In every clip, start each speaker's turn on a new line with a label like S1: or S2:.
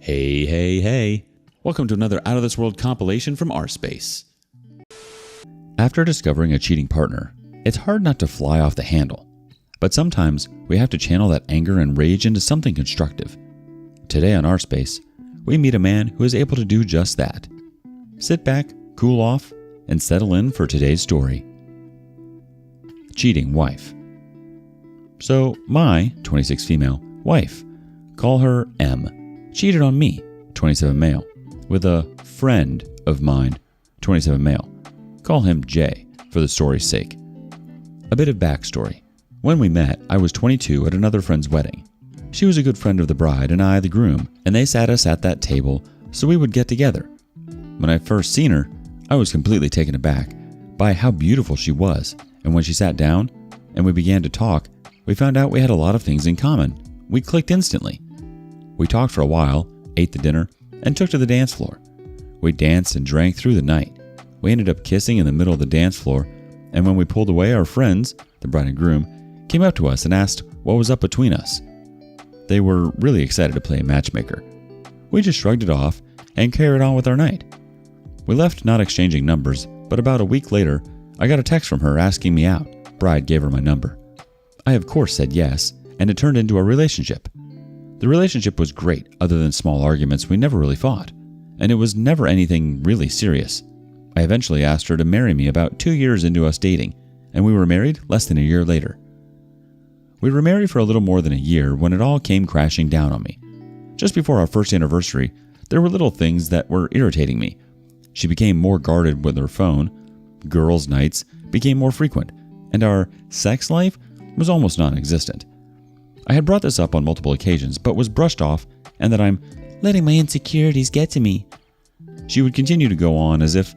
S1: Hey, hey, hey. Welcome to another Out of This World compilation from rSpace. After discovering a cheating partner, it's hard not to fly off the handle. But sometimes we have to channel that anger and rage into something constructive. Today on rSpace, we meet a man who is able to do just that. Sit back, cool off, and settle in for today's story. Cheating wife. So my 26 female wife, call her M, cheated on me, 27 male, with a friend of mine, 27 male. Call him J for the story's sake. A bit of backstory. When we met, I was 22 at another friend's wedding. She was a good friend of the bride and I the groom, and they sat us at that table so we would get together. When I first seen her, I was completely taken aback by how beautiful she was, and when she sat down and we began to talk, we found out we had a lot of things in common. We clicked instantly. We talked for a while, ate the dinner, and took to the dance floor. We danced and drank through the night. We ended up kissing in the middle of the dance floor, and when we pulled away, our friends, the bride and groom, came up to us and asked what was up between us. They were really excited to play a matchmaker. We just shrugged it off and carried on with our night. We left not exchanging numbers, but about a week later, I got a text from her asking me out. Bride gave her my number. I of course said yes, and it turned into a relationship. The relationship was great. Other than small arguments, we never really fought, and it was never anything really serious. I eventually asked her to marry me about 2 years into us dating, and we were married less than a year later. We were married for a little more than a year when it all came crashing down on me. Just before our first anniversary, there were little things that were irritating me. She became more guarded with her phone, girls' nights became more frequent, and our sex life was almost non-existent. I had brought this up on multiple occasions, but was brushed off and that I'm letting my insecurities get to me. She would continue to go on as if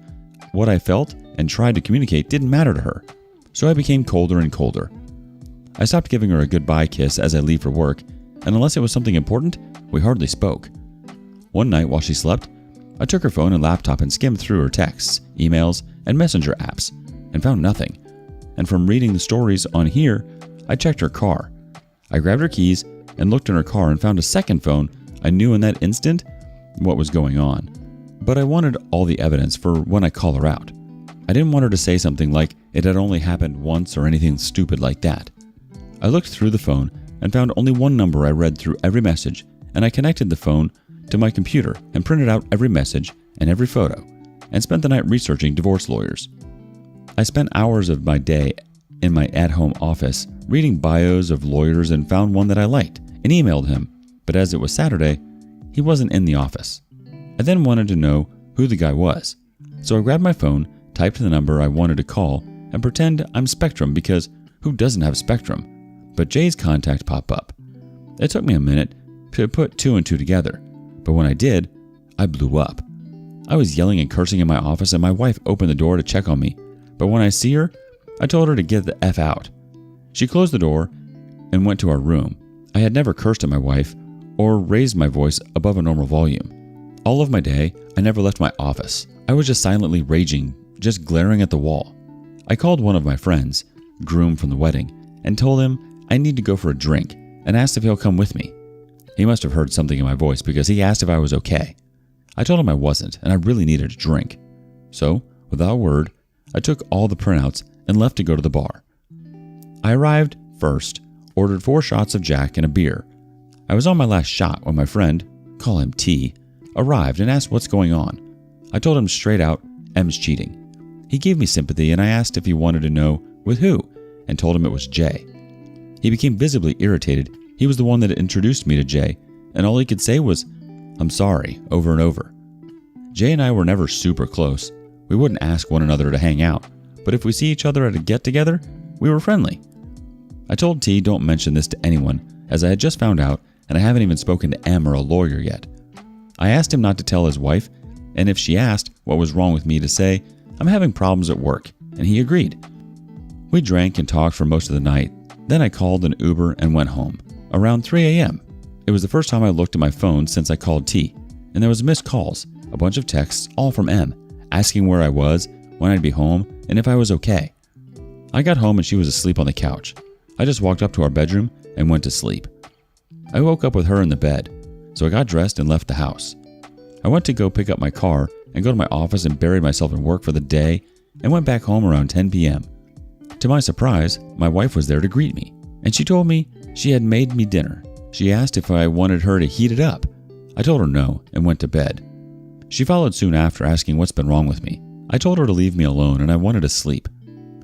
S1: what I felt and tried to communicate didn't matter to her, so I became colder and colder. I stopped giving her a goodbye kiss as I leave for work, and unless it was something important, we hardly spoke. One night while she slept, I took her phone and laptop and skimmed through her texts, emails, and messenger apps, and found nothing. And from reading the stories on here, I checked her car. I grabbed her keys and looked in her car and found a second phone. I knew in that instant what was going on, but I wanted all the evidence for when I call her out. I didn't want her to say something like it had only happened once or anything stupid like that. I looked through the phone and found only one number. I read through every message, and I connected the phone to my computer and printed out every message and every photo, and spent the night researching divorce lawyers. I spent hours of my day in my at-home office reading bios of lawyers and found one that I liked and emailed him, but as it was Saturday, he wasn't in the office. I then wanted to know who the guy was, so I grabbed my phone, typed the number I wanted to call, and pretend I'm Spectrum because who doesn't have Spectrum? But Jay's contact popped up. It took me a minute to put two and two together, but when I did, I blew up. I was yelling and cursing in my office and my wife opened the door to check on me, but when I see her, I told her to get the F out. She closed the door and went to our room. I had never cursed at my wife or raised my voice above a normal volume. All of my day, I never left my office. I was just silently raging, just glaring at the wall. I called one of my friends, groom from the wedding, and told him I need to go for a drink and asked if he'll come with me. He must have heard something in my voice because he asked if I was okay. I told him I wasn't and I really needed a drink. So, without a word, I took all the printouts and left to go to the bar. I arrived first, ordered 4 shots of Jack and a beer. I was on my last shot when my friend, call him T, arrived and asked what's going on. I told him straight out, M's cheating. He gave me sympathy and I asked if he wanted to know with who and told him it was Jay. He became visibly irritated. He was the one that introduced me to Jay, and all he could say was, I'm sorry, over and over. Jay and I were never super close. We wouldn't ask one another to hang out, but if we see each other at a get-together, we were friendly. I told T don't mention this to anyone, as I had just found out, and I haven't even spoken to M or a lawyer yet. I asked him not to tell his wife, and if she asked what was wrong with me to say, I'm having problems at work, and he agreed. We drank and talked for most of the night. Then I called an Uber and went home. Around 3 a.m. It was the first time I looked at my phone since I called T, and there was missed calls, a bunch of texts, all from M, asking where I was, when I'd be home, and if I was okay. I got home and she was asleep on the couch. I just walked up to our bedroom and went to sleep. I woke up with her in the bed. so I got dressed and left the house. I went to go pick up my car and go to my office and buried myself in work for the day and went back home around 10 p.m. To my surprise, my wife was there to greet me, and she told me she had made me dinner. She asked if I wanted her to heat it up. I told her no and went to bed. She followed soon after, asking what's been wrong with me. I told her to leave me alone and I wanted to sleep.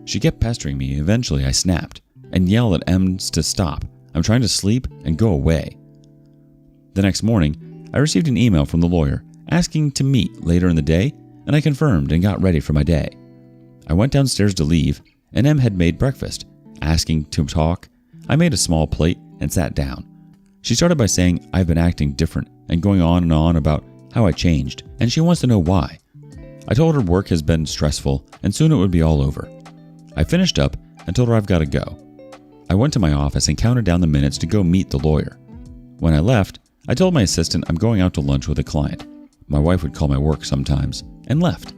S1: She kept pestering me. Eventually I snapped and yelled at M to stop. I'm trying to sleep and go away. The next morning, I received an email from the lawyer asking to meet later in the day, and I confirmed and got ready for my day. I went downstairs to leave, and M had made breakfast. Asking to talk, I made a small plate and sat down. She started by saying I've been acting different and going on about how I changed, and she wants to know why. I told her work has been stressful and soon it would be all over. I finished up and told her I've got to go. I went to my office and counted down the minutes to go meet the lawyer. When I left, I told my assistant I'm going out to lunch with a client. My wife would call my work sometimes, and left.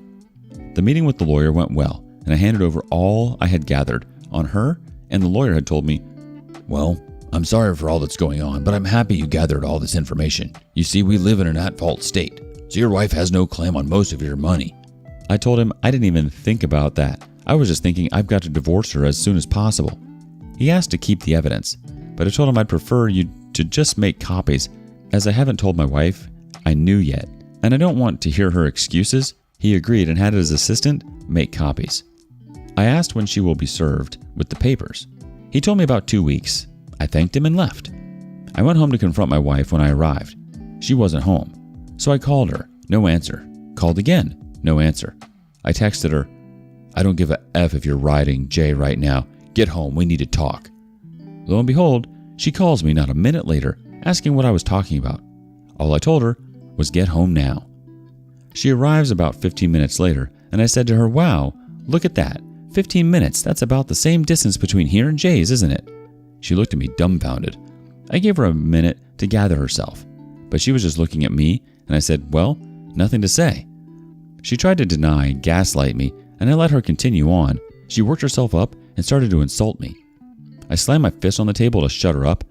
S1: The meeting with the lawyer went well, and I handed over all I had gathered on her, and the lawyer had told me, "Well, I'm sorry for all that's going on, but I'm happy you gathered all this information. You see, we live in an at-fault state, so your wife has no claim on most of your money." I told him I didn't even think about that. I was just thinking I've got to divorce her as soon as possible. He asked to keep the evidence, but I told him I'd prefer you to just make copies, as I haven't told my wife I knew yet, and I don't want to hear her excuses. He agreed and had his assistant make copies. I asked when she will be served with the papers. He told me about 2 weeks. I thanked him and left. I went home to confront my wife when I arrived. She wasn't home, so I called her. No answer. Called again. No answer. I texted her, "I don't give a F if you're riding Jay right now. Get home, we need to talk." Lo and behold, she calls me not a minute later, asking what I was talking about. All I told her was get home now. She arrives about 15 minutes later, and I said to her, "Wow, look at that. 15 minutes, that's about the same distance between here and Jay's, isn't it?" She looked at me dumbfounded. I gave her a minute to gather herself, but she was just looking at me, and I said, "Well, nothing to say." She tried to deny and gaslight me, and I let her continue on. She worked herself up and started to insult me. I slammed my fist on the table to shut her up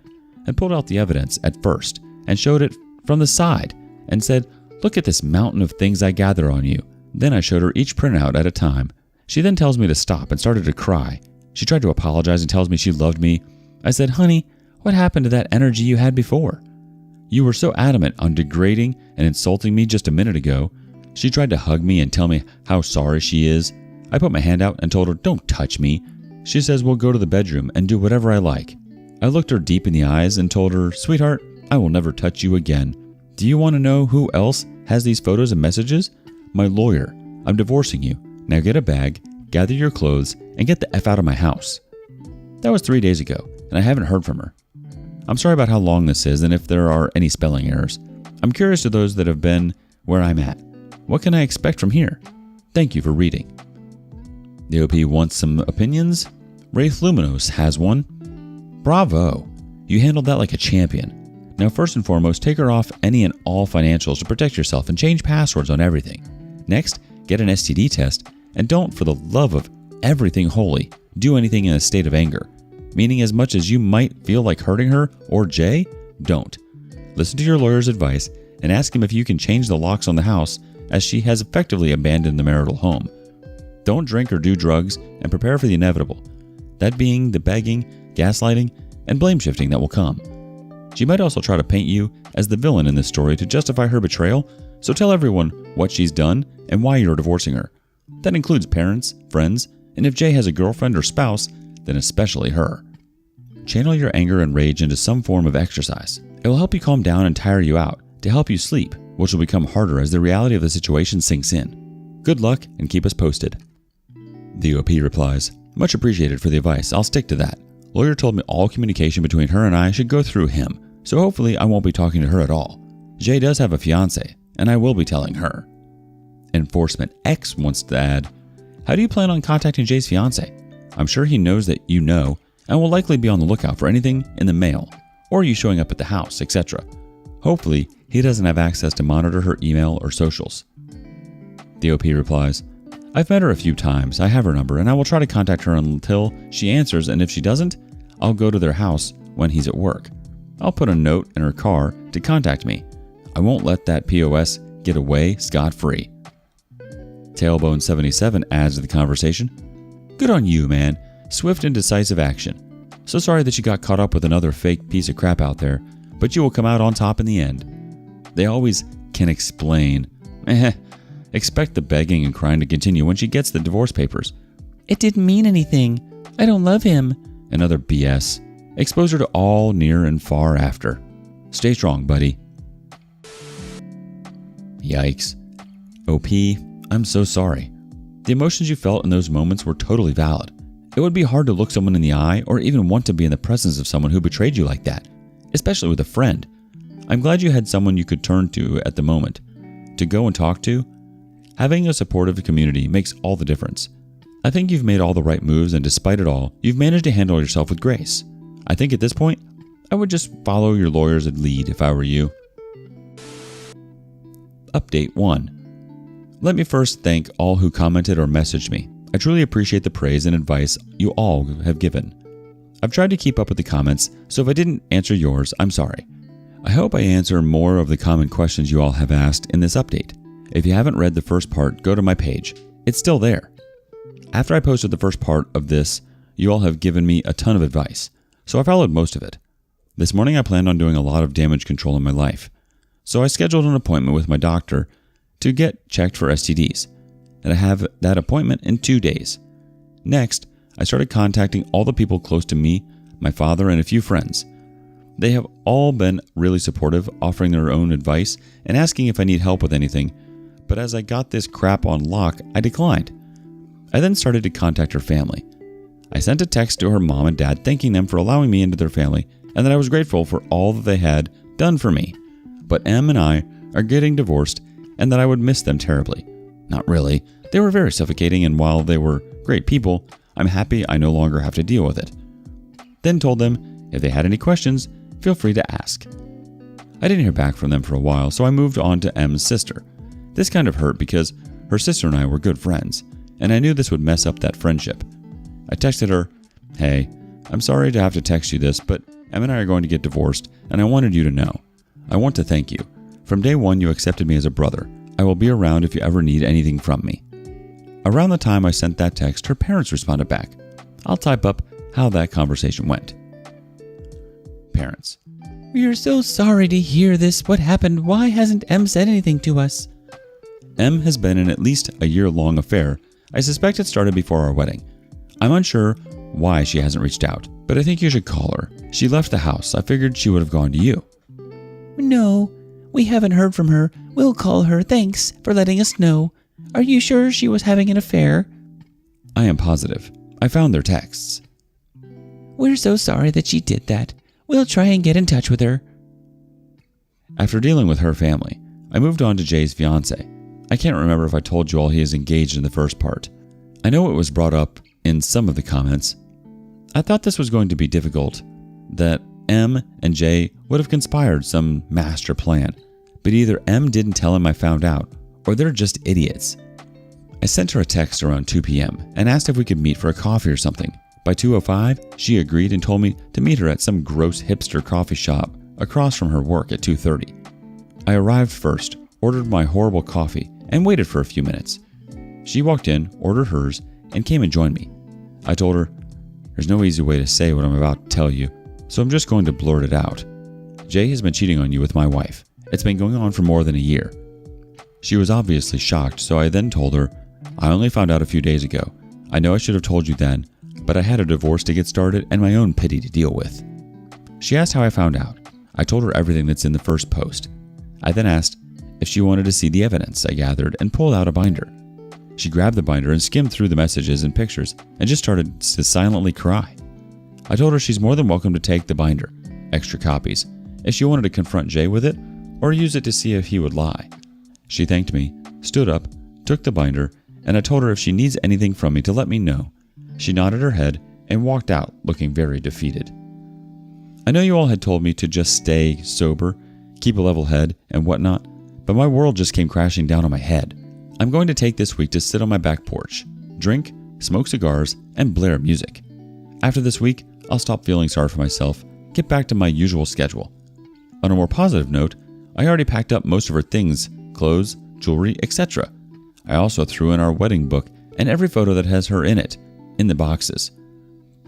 S1: and pulled out the evidence at first and showed it from the side and said, "Look at this mountain of things I gather on you." Then I showed her each printout at a time. She then tells me to stop and started to cry. She tried to apologize and tells me she loved me. I said, "Honey, what happened to that energy you had before? You were so adamant on degrading and insulting me just a minute ago." She tried to hug me and tell me how sorry she is. I put my hand out and told her, "Don't touch me." She says we'll go to the bedroom and do whatever I like. I looked her deep in the eyes and told her, "Sweetheart, I will never touch you again. Do you want to know who else has these photos and messages? My lawyer. I'm divorcing you. Now get a bag, gather your clothes, and get the F out of my house." That was 3 days ago, and I haven't heard from her. I'm sorry about how long this is and if there are any spelling errors. I'm curious to those that have been where I'm at. What can I expect from here? Thank you for reading. The OP wants some opinions. Wraith Luminos has one. Bravo! You handled that like a champion. Now first and foremost, take her off any and all financials to protect yourself and change passwords on everything. Next, get an STD test, and don't, for the love of everything holy, do anything in a state of anger. Meaning, as much as you might feel like hurting her or Jay, don't. Listen to your lawyer's advice and ask him if you can change the locks on the house, as she has effectively abandoned the marital home. Don't drink or do drugs, and prepare for the inevitable. That being the begging, gaslighting, and blame shifting that will come. She might also try to paint you as the villain in this story to justify her betrayal, so tell everyone what she's done and why you're divorcing her. That includes parents, friends, and if Jay has a girlfriend or spouse, then especially her. Channel your anger and rage into some form of exercise. It will help you calm down and tire you out to help you sleep, which will become harder as the reality of the situation sinks in. Good luck and keep us posted. The OP replies, "Much appreciated for the advice. I'll stick to that. Lawyer told me all communication between her and I should go through him, so hopefully I won't be talking to her at all. Jay does have a fiance, and I will be telling her." Enforcement X wants to add, "How do you plan on contacting Jay's fiance? I'm sure he knows that you know and will likely be on the lookout for anything in the mail or you showing up at the house, etc. Hopefully, he doesn't have access to monitor her email or socials." The OP replies, "I've met her a few times. I have her number and I will try to contact her until she answers, and if she doesn't, I'll go to their house when he's at work. I'll put a note in her car to contact me, I won't let that POS get away scot-free. Tailbone77 adds to the conversation. Good on you, man. Swift and decisive action. So sorry that you got caught up with another fake piece of crap out there, but you will come out on top in the end. They always can explain. Expect the begging and crying to continue when she gets the divorce papers. It didn't mean anything. I don't love him. And other BS. Expose her to all near and far after. Stay strong, buddy. Yikes. OP, I'm so sorry. The emotions you felt in those moments were totally valid. It would be hard to look someone in the eye or even want to be in the presence of someone who betrayed you like that, especially with a friend. I'm glad you had someone you could turn to at the moment. To go and talk to, having a supportive community makes all the difference. I think you've made all the right moves, and despite it all, you've managed to handle yourself with grace. I think at this point, I would just follow your lawyer's lead if I were you. Update 1. Let me first thank all who commented or messaged me. I truly appreciate the praise and advice you all have given. I've tried to keep up with the comments, so if I didn't answer yours, I'm sorry. I hope I answer more of the common questions you all have asked in this update. If you haven't read the first part, go to my page. It's still there. After I posted the first part of this, you all have given me a ton of advice, so I followed most of it. This morning I planned on doing a lot of damage control in my life, so I scheduled an appointment with my doctor to get checked for STDs, and I have that appointment in 2 days. Next, I started contacting all the people close to me, my father, and a few friends. They have all been really supportive, offering their own advice and asking if I need help with anything, but as I got this crap on lock, I declined. I then started to contact her family. I sent a text to her mom and dad thanking them for allowing me into their family and that I was grateful for all that they had done for me. But Em and I are getting divorced and that I would miss them terribly. Not really. They were very suffocating, and while they were great people, I'm happy I no longer have to deal with it. Then told them if they had any questions, feel free to ask. I didn't hear back from them for a while, so I moved on to Em's sister. This kind of hurt because her sister and I were good friends, and I knew this would mess up that friendship. I texted her, "Hey, I'm sorry to have to text you this, but Em and I are going to get divorced, and I wanted you to know. I want to thank you. From day one, you accepted me as a brother. I will be around if you ever need anything from me." Around the time I sent that text, her parents responded back. I'll type up how that conversation went. Parents. We are so sorry to hear this. What happened? Why hasn't Em said anything to us? Em has been in at least a year-long affair. I suspect it started before our wedding. I'm unsure why she hasn't reached out, but I think you should call her. She left the house. I figured she would have gone to you. No, we haven't heard from her. We'll call her. Thanks for letting us know. Are you sure she was having an affair? I am positive. I found their texts. We're so sorry that she did that. We'll try and get in touch with her. After dealing with her family, I moved on to Jay's fiance. I can't remember if I told you all he is engaged in the first part. I know it was brought up in some of the comments. I thought this was going to be difficult, that Em and Jay would have conspired some master plan, but either Em didn't tell him I found out, or they're just idiots. I sent her a text around 2 p.m. and asked if we could meet for a coffee or something. By 2:05, she agreed and told me to meet her at some gross hipster coffee shop across from her work at 2:30. I arrived first, ordered my horrible coffee, and waited for a few minutes. She walked in, ordered hers, and came and joined me. I told her, "There's no easy way to say what I'm about to tell you, so I'm just going to blurt it out. Jay has been cheating on you with my wife. It's been going on for more than a year." She was obviously shocked, so I then told her, "I only found out a few days ago. I know I should have told you then, but I had a divorce to get started and my own pity to deal with." She asked how I found out. I told her everything that's in the first post. I then asked if she wanted to see the evidence I gathered and pulled out a binder. She grabbed the binder and skimmed through the messages and pictures and just started to silently cry. I told her she's more than welcome to take the binder, extra copies, if she wanted to confront Jay with it or use it to see if he would lie. She thanked me, stood up, took the binder, and I told her if she needs anything from me to let me know. She nodded her head and walked out looking very defeated. I know you all had told me to just stay sober, keep a level head, and whatnot, but my world just came crashing down on my head. I'm going to take this week to sit on my back porch, drink, smoke cigars, and blare music. After this week, I'll stop feeling sorry for myself, get back to my usual schedule. On a more positive note, I already packed up most of her things, clothes, jewelry, etc. I also threw in our wedding book and every photo that has her in it, in the boxes.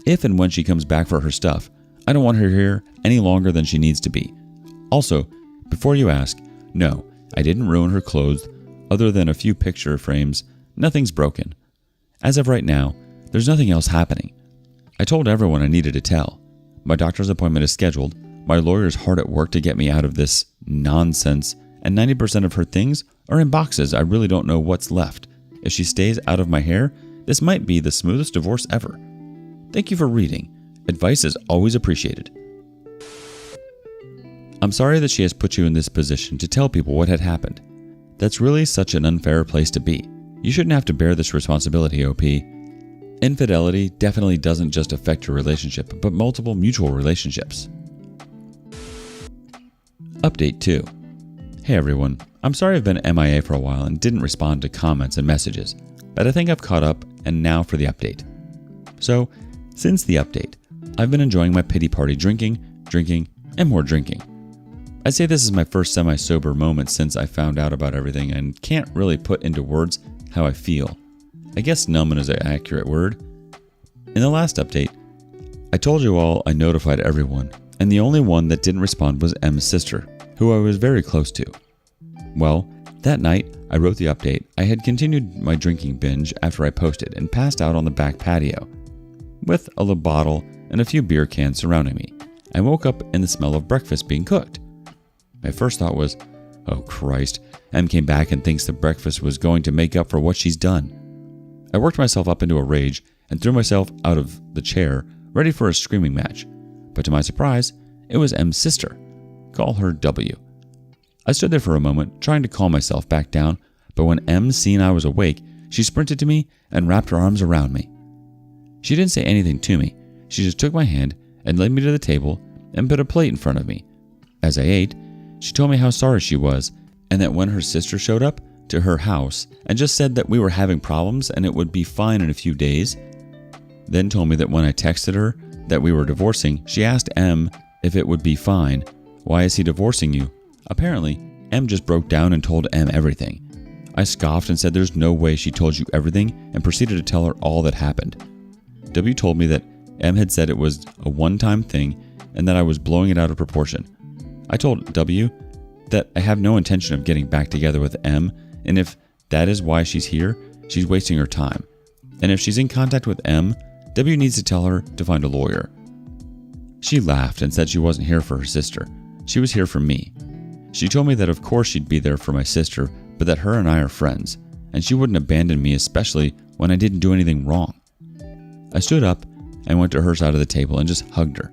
S1: If and when she comes back for her stuff, I don't want her here any longer than she needs to be. Also, before you ask, no, I didn't ruin her clothes other than a few picture frames. Nothing's broken. As of right now, there's nothing else happening. I told everyone I needed to tell. My doctor's appointment is scheduled. My lawyer's hard at work to get me out of this nonsense, and 90% of her things are in boxes. I really don't know what's left. If she stays out of my hair, this might be the smoothest divorce ever. Thank you for reading. Advice is always appreciated. I'm sorry that she has put you in this position to tell people what had happened. That's really such an unfair place to be. You shouldn't have to bear this responsibility, OP. Infidelity definitely doesn't just affect your relationship, but multiple mutual relationships. Update 2. Hey everyone, I'm sorry I've been MIA for a while and didn't respond to comments and messages, but I think I've caught up, and now for the update. So, since the update, I've been enjoying my pity party drinking, and more drinking. I'd say this is my first semi-sober moment since I found out about everything and can't really put into words how I feel. I guess numb is an accurate word. In the last update, I told you all I notified everyone, and the only one that didn't respond was M's sister, who I was very close to. Well, that night, I wrote the update. I had continued my drinking binge after I posted and passed out on the back patio, with a little bottle and a few beer cans surrounding me. I woke up in the smell of breakfast being cooked. My first thought was, oh Christ, Em came back and thinks the breakfast was going to make up for what she's done. I worked myself up into a rage and threw myself out of the chair, ready for a screaming match. But to my surprise, it was M's sister. Call her W. I stood there for a moment, trying to calm myself back down, but when M seen I was awake, she sprinted to me and wrapped her arms around me. She didn't say anything to me. She just took my hand and led me to the table and put a plate in front of me. As I ate, she told me how sorry she was and that when her sister showed up to her house and just said that we were having problems and it would be fine in a few days, then told me that when I texted her that we were divorcing, she asked M if it would be fine. Why is he divorcing you? Apparently, M just broke down and told M everything. I scoffed and said there's no way she told you everything and proceeded to tell her all that happened. W told me that M had said it was a one-time thing and that I was blowing it out of proportion. I told W that I have no intention of getting back together with M, and if that is why she's here, she's wasting her time. And if she's in contact with M, W needs to tell her to find a lawyer. She laughed and said she wasn't here for her sister. She was here for me. She told me that of course she'd be there for my sister, but that her and I are friends, and she wouldn't abandon me, especially when I didn't do anything wrong. I stood up and went to her side of the table and just hugged her.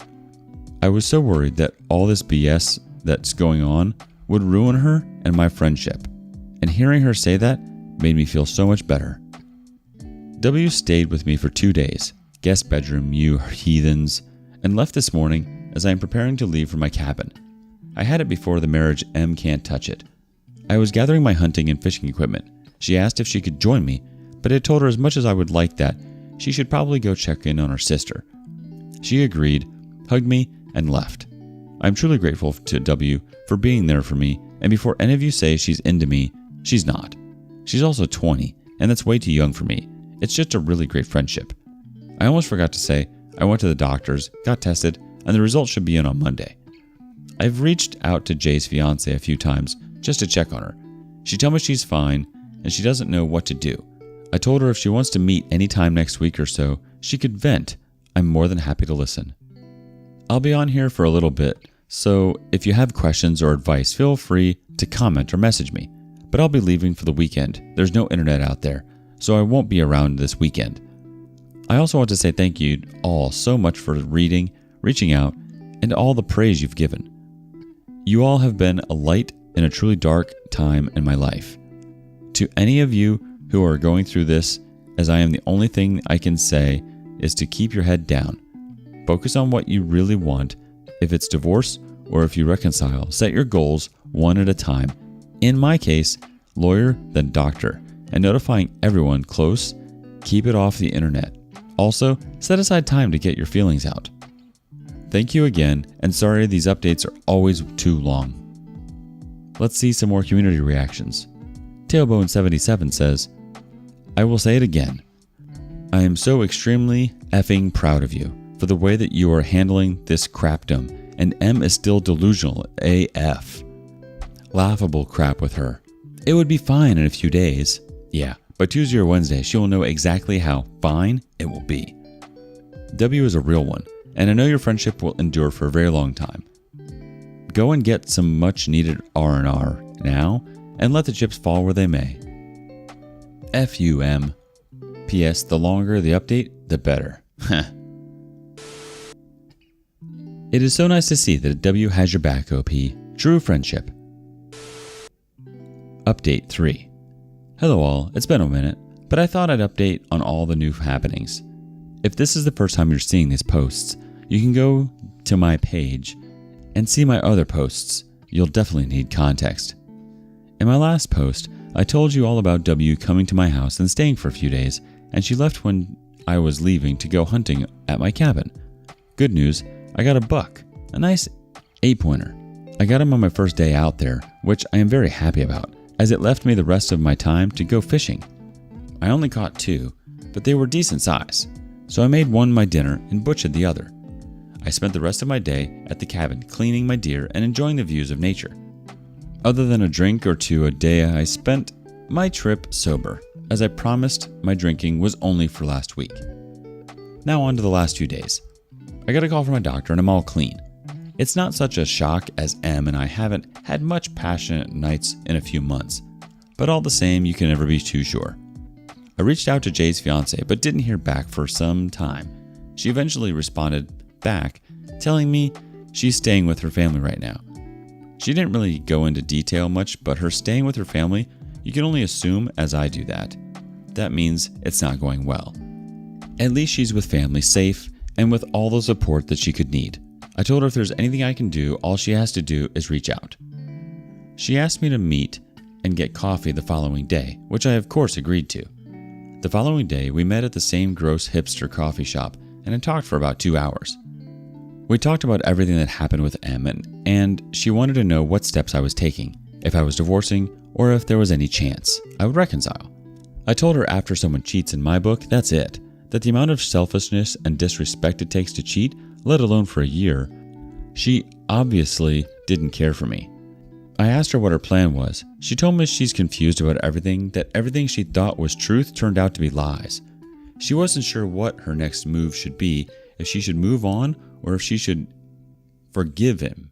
S1: I was so worried that all this BS that's going on would ruin her and my friendship, and hearing her say that made me feel so much better. W stayed with me for 2 days, guest bedroom, you heathens, and left this morning as I am preparing to leave for my cabin. I had it before the marriage. M can't touch it. I was gathering my hunting and fishing equipment. She asked if she could join me, but I told her as much as I would like that, she should probably go check in on her sister. She agreed, hugged me, and left. I'm truly grateful to W for being there for me, and before any of you say she's into me, she's not. She's also 20, and that's way too young for me. It's just a really great friendship. I almost forgot to say, I went to the doctors, got tested, and the results should be in on Monday. I've reached out to Jay's fiance a few times just to check on her. She told me she's fine, and she doesn't know what to do. I told her if she wants to meet anytime next week or so, she could vent. I'm more than happy to listen. I'll be on here for a little bit, so if you have questions or advice, feel free to comment or message me. But I'll be leaving for the weekend. There's no internet out there, so I won't be around this weekend. I also want to say thank you all so much for reading, reaching out, and all the praise you've given. You all have been a light in a truly dark time in my life. To any of you who are going through this, as I am, the only thing I can say is to keep your head down. Focus on what you really want. If it's divorce or if you reconcile, set your goals one at a time. In my case, lawyer, then doctor, and notifying everyone close. Keep it off the internet. Also, set aside time to get your feelings out. Thank you again, and sorry these updates are always too long. Let's see some more community reactions. Tailbone77 says, I will say it again. I am so extremely effing proud of you for the way that you are handling this crapdom, and M is still delusional AF. Laughable crap with her. It would be fine in a few days. Yeah, by Tuesday or Wednesday, she will know exactly how fine it will be. W is a real one, and I know your friendship will endure for a very long time. Go and get some much needed R&R now, and let the chips fall where they may. FUM. P.S. The longer the update, the better. It is so nice to see that W has your back, OP. True friendship. Update 3. Hello all, it's been a minute, but I thought I'd update on all the new happenings. If this is the first time you're seeing these posts, you can go to my page and see my other posts. You'll definitely need context. In my last post, I told you all about W coming to my house and staying for a few days, and she left when I was leaving to go hunting at my cabin. Good news, I got a buck, a nice 8-pointer. I got him on my first day out there, which I am very happy about, as it left me the rest of my time to go fishing. I only caught 2, but they were decent size, so I made one my dinner and butchered the other. I spent the rest of my day at the cabin cleaning my deer and enjoying the views of nature. Other than a drink or two a day, I spent my trip sober, as I promised my drinking was only for last week. Now on to the last few days. I got a call from my doctor and I'm all clean. It's not such a shock as M and I haven't had much passionate nights in a few months, but all the same, you can never be too sure. I reached out to Jay's fiance, but didn't hear back for some time. She eventually responded back, telling me she's staying with her family right now. She didn't really go into detail much, but her staying with her family, you can only assume, as I do that. That means it's not going well. At least she's with family, safe, and with all the support that she could need. I told her if there's anything I can do, all she has to do is reach out. She asked me to meet and get coffee the following day, which I of course agreed to. The following day, we met at the same gross hipster coffee shop and had talked for about 2 hours. We talked about everything that happened with M, and she wanted to know what steps I was taking, if I was divorcing, or if there was any chance I would reconcile. I told her after someone cheats in my book, that's it, that the amount of selfishness and disrespect it takes to cheat, let alone for a year, she obviously didn't care for me. I asked her what her plan was. She told me she's confused about everything, that everything she thought was truth turned out to be lies. She wasn't sure what her next move should be, if she should move on or if she should forgive him.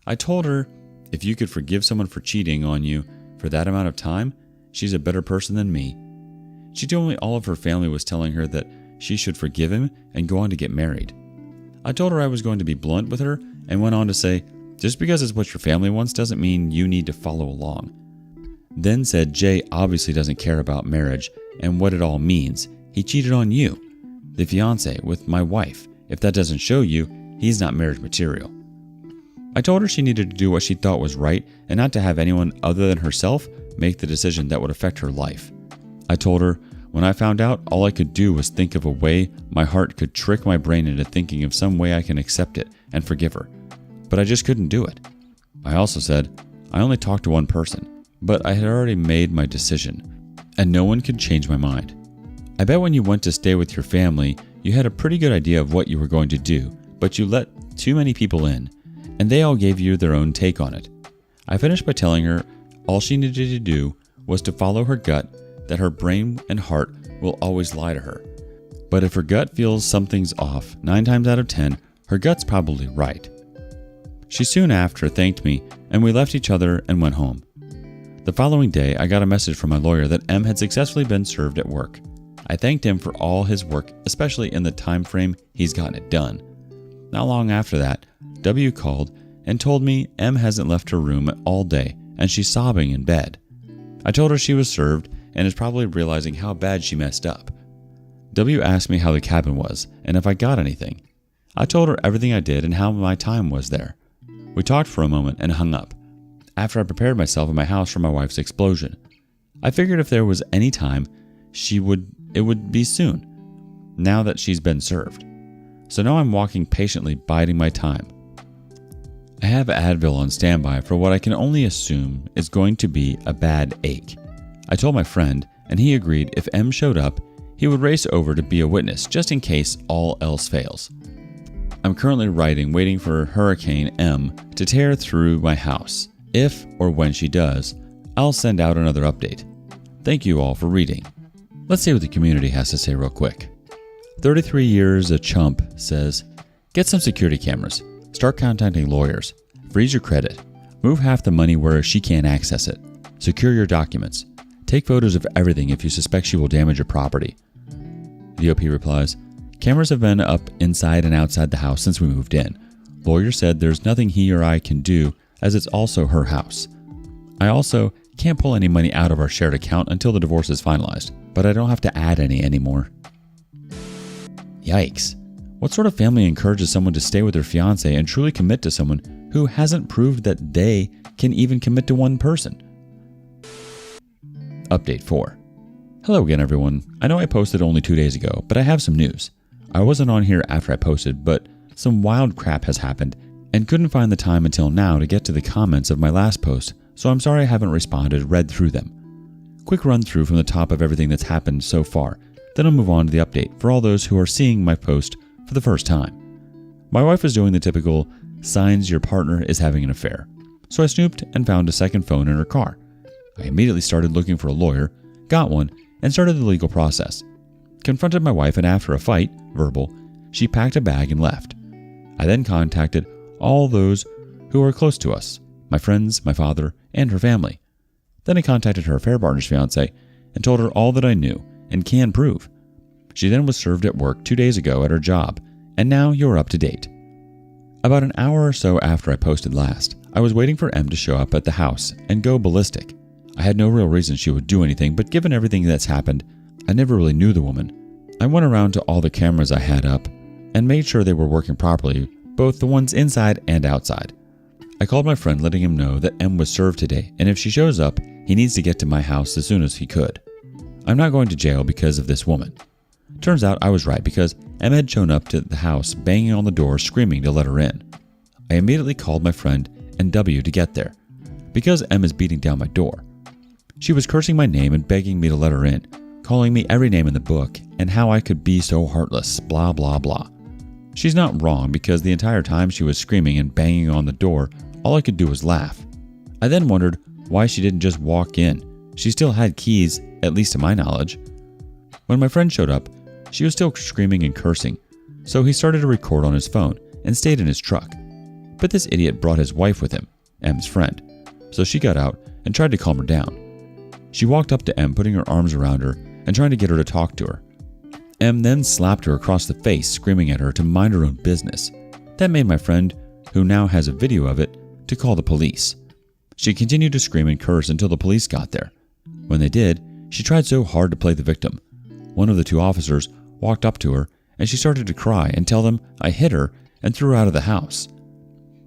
S1: I told her, if you could forgive someone for cheating on you for that amount of time, she's a better person than me. She told me all of her family was telling her that she should forgive him and go on to get married. I told her I was going to be blunt with her and went on to say, just because it's what your family wants doesn't mean you need to follow along. Then said Jay obviously doesn't care about marriage and what it all means. He cheated on you, the fiance, with my wife. If that doesn't show you, he's not marriage material. I told her she needed to do what she thought was right and not to have anyone other than herself make the decision that would affect her life. I told her when I found out, all I could do was think of a way my heart could trick my brain into thinking of some way I can accept it and forgive her. But I just couldn't do it. I also said, I only talked to one person, but I had already made my decision, and no one could change my mind. I bet when you went to stay with your family, you had a pretty good idea of what you were going to do, but you let too many people in, and they all gave you their own take on it. I finished by telling her all she needed to do was to follow her gut, that her brain and heart will always lie to her. But if her gut feels something's off, 9 times out of 10, her gut's probably right. She soon after thanked me, and we left each other and went home. The following day, I got a message from my lawyer that M had successfully been served at work. I thanked him for all his work, especially in the time frame he's gotten it done. Not long after that, W called and told me M hasn't left her room all day, and she's sobbing in bed. I told her she was served and is probably realizing how bad she messed up. W asked me how the cabin was and if I got anything. I told her everything I did and how my time was there. We talked for a moment and hung up, after I prepared myself in my house for my wife's explosion. I figured if there was any time, it would be soon, now that she's been served. So now I'm walking patiently, biding my time. I have Advil on standby for what I can only assume is going to be a bad ache. I told my friend, and he agreed if M showed up, he would race over to be a witness just in case all else fails. I'm currently waiting for Hurricane M to tear through my house. If or when she does, I'll send out another update. Thank you all for reading. Let's see what the community has to say real quick. 33 years a chump says, get some security cameras. Start contacting lawyers. Freeze your credit. Move half the money where she can't access it. Secure your documents. Take photos of everything if you suspect she will damage your property. The OP replies, cameras have been up inside and outside the house since we moved in. Lawyer said there's nothing he or I can do as it's also her house. I also can't pull any money out of our shared account until the divorce is finalized, but I don't have to add any anymore. Yikes. What sort of family encourages someone to stay with their fiancé and truly commit to someone who hasn't proved that they can even commit to one person? Update 4. Hello again, everyone. I know I posted only 2 days ago, but I have some news. I wasn't on here after I posted, but some wild crap has happened and couldn't find the time until now to get to the comments of my last post, so I'm sorry I haven't read through them. Quick run through from the top of everything that's happened so far, then I'll move on to the update for all those who are seeing my post for the first time. My wife is doing the typical signs your partner is having an affair, so I snooped and found a second phone in her car. I immediately started looking for a lawyer, got one, and started the legal process. Confronted my wife, and after a fight, verbal, she packed a bag and left. I then contacted all those who are close to us, my friends, my father, and her family. Then I contacted her affair partner's fiance and told her all that I knew and can prove. She then was served at work 2 days ago at her job, and now you're up to date. About an hour or so after I posted last, I was waiting for M to show up at the house and go ballistic. I had no real reason she would do anything, but given everything that's happened, I never really knew the woman. I went around to all the cameras I had up and made sure they were working properly, both the ones inside and outside. I called my friend letting him know that M was served today, and if she shows up, he needs to get to my house as soon as he could. I'm not going to jail because of this woman. Turns out I was right because M had shown up to the house banging on the door screaming to let her in. I immediately called my friend and W to get there because M is beating down my door. She was cursing my name and begging me to let her in, calling me every name in the book and how I could be so heartless, blah blah blah. She's not wrong because the entire time she was screaming and banging on the door, all I could do was laugh. I then wondered why she didn't just walk in. She still had keys, at least to my knowledge. When my friend showed up, she was still screaming and cursing, so he started to record on his phone and stayed in his truck. But this idiot brought his wife with him, M's friend, so she got out and tried to calm her down. She walked up to M, putting her arms around her and trying to get her to talk to her. M then slapped her across the face, screaming at her to mind her own business. That made my friend, who now has a video of it, to call the police. She continued to scream and curse until the police got there. When they did, she tried so hard to play the victim. One of the two officers walked up to her and she started to cry and tell them I hit her and threw her out of the house.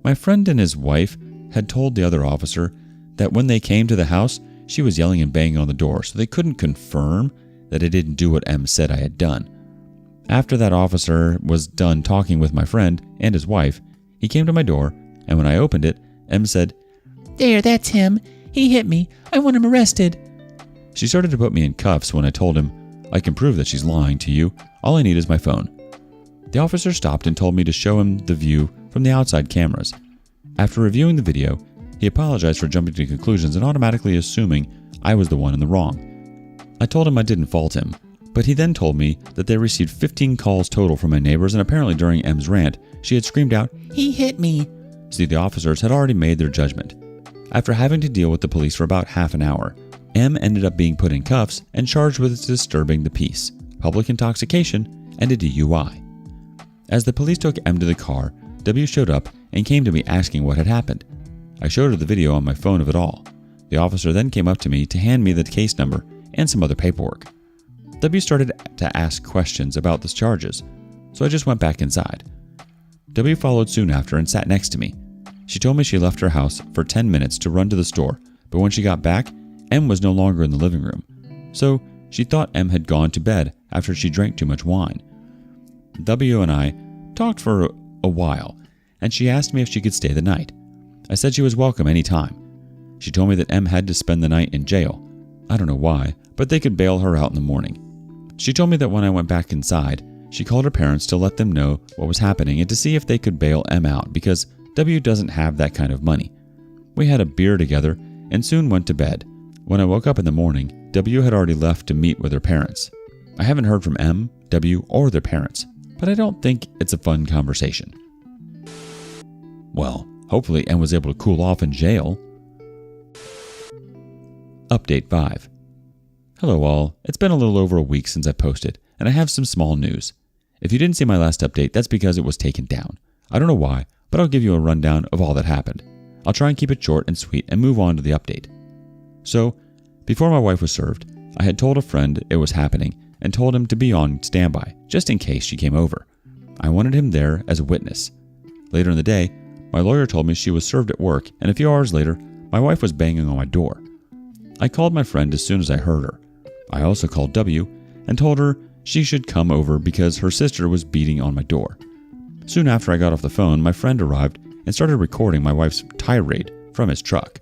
S1: My friend and his wife had told the other officer that when they came to the house, she was yelling and banging on the door, so they couldn't confirm that I didn't do what M said I had done. After that officer was done talking with my friend and his wife, he came to my door, and when I opened it, M said, "There, that's him. He hit me. I want him arrested." She started to put me in cuffs when I told him, "I can prove that she's lying to you. All I need is my phone." The officer stopped and told me to show him the view from the outside cameras. After reviewing the video, he apologized for jumping to conclusions and automatically assuming I was the one in the wrong. I told him I didn't fault him, but he then told me that they received 15 calls total from my neighbors, and apparently during M's rant, she had screamed out, "He hit me!" So the officers had already made their judgment. After having to deal with the police for about half an hour, M ended up being put in cuffs and charged with disturbing the peace, public intoxication, and a DUI. As the police took M to the car, W showed up and came to me asking what had happened. I showed her the video on my phone of it all. The officer then came up to me to hand me the case number and some other paperwork. W started to ask questions about the charges, so I just went back inside. W followed soon after and sat next to me. She told me she left her house for 10 minutes to run to the store, but when she got back, M was no longer in the living room, so she thought M had gone to bed after she drank too much wine. W and I talked for a while, and she asked me if she could stay the night. I said she was welcome any time. She told me that M had to spend the night in jail. I don't know why, but they could bail her out in the morning. She told me that when I went back inside, she called her parents to let them know what was happening and to see if they could bail M out because W doesn't have that kind of money. We had a beer together and soon went to bed. When I woke up in the morning, W had already left to meet with her parents. I haven't heard from M, W, or their parents, but I don't think it's a fun conversation. Well, hopefully M was able to cool off in jail. Update 5. Hello all, it's been a little over a week since I posted, and I have some small news. If you didn't see my last update, that's because it was taken down. I don't know why, but I'll give you a rundown of all that happened. I'll try and keep it short and sweet and move on to the update. So, before my wife was served, I had told a friend it was happening and told him to be on standby, just in case she came over. I wanted him there as a witness. Later in the day, my lawyer told me she was served at work, and a few hours later, my wife was banging on my door. I called my friend as soon as I heard her. I also called W and told her she should come over because her sister was beating on my door. Soon after I got off the phone, my friend arrived and started recording my wife's tirade from his truck.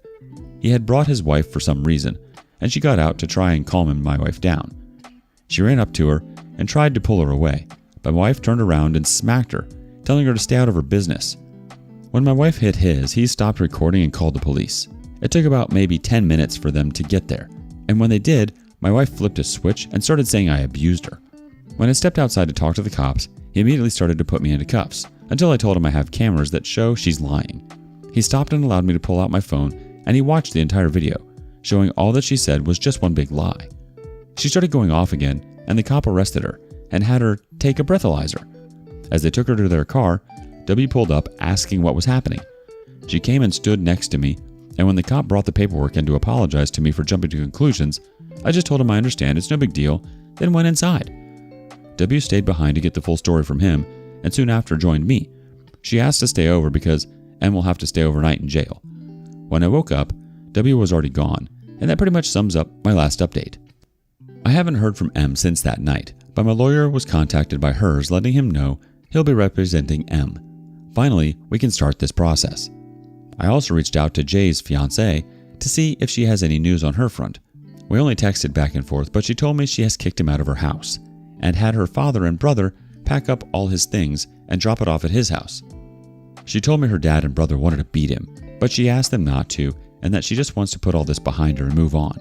S1: He had brought his wife for some reason, and she got out to try and calm my wife down. She ran up to her and tried to pull her away, but my wife turned around and smacked her, telling her to stay out of her business. When my wife hit his, he stopped recording and called the police. It took about maybe 10 minutes for them to get there, and when they did, my wife flipped a switch and started saying I abused her. When I stepped outside to talk to the cops, he immediately started to put me into cuffs, until I told him I have cameras that show she's lying. He stopped and allowed me to pull out my phone, and he watched the entire video, showing all that she said was just one big lie. She started going off again, and the cop arrested her and had her take a breathalyzer. As they took her to their car, W pulled up asking what was happening. She came and stood next to me, and when the cop brought the paperwork in to apologize to me for jumping to conclusions, I just told him I understand, it's no big deal, then went inside. W stayed behind to get the full story from him, and soon after joined me. She asked to stay over because M will have to stay overnight in jail. When I woke up, W was already gone, and that pretty much sums up my last update. I haven't heard from M since that night, but my lawyer was contacted by hers letting him know he'll be representing M. Finally, we can start this process. I also reached out to Jay's fiancée to see if she has any news on her front. We only texted back and forth, but she told me she has kicked him out of her house and had her father and brother pack up all his things and drop it off at his house. She told me her dad and brother wanted to beat him, but she asked them not to and that she just wants to put all this behind her and move on.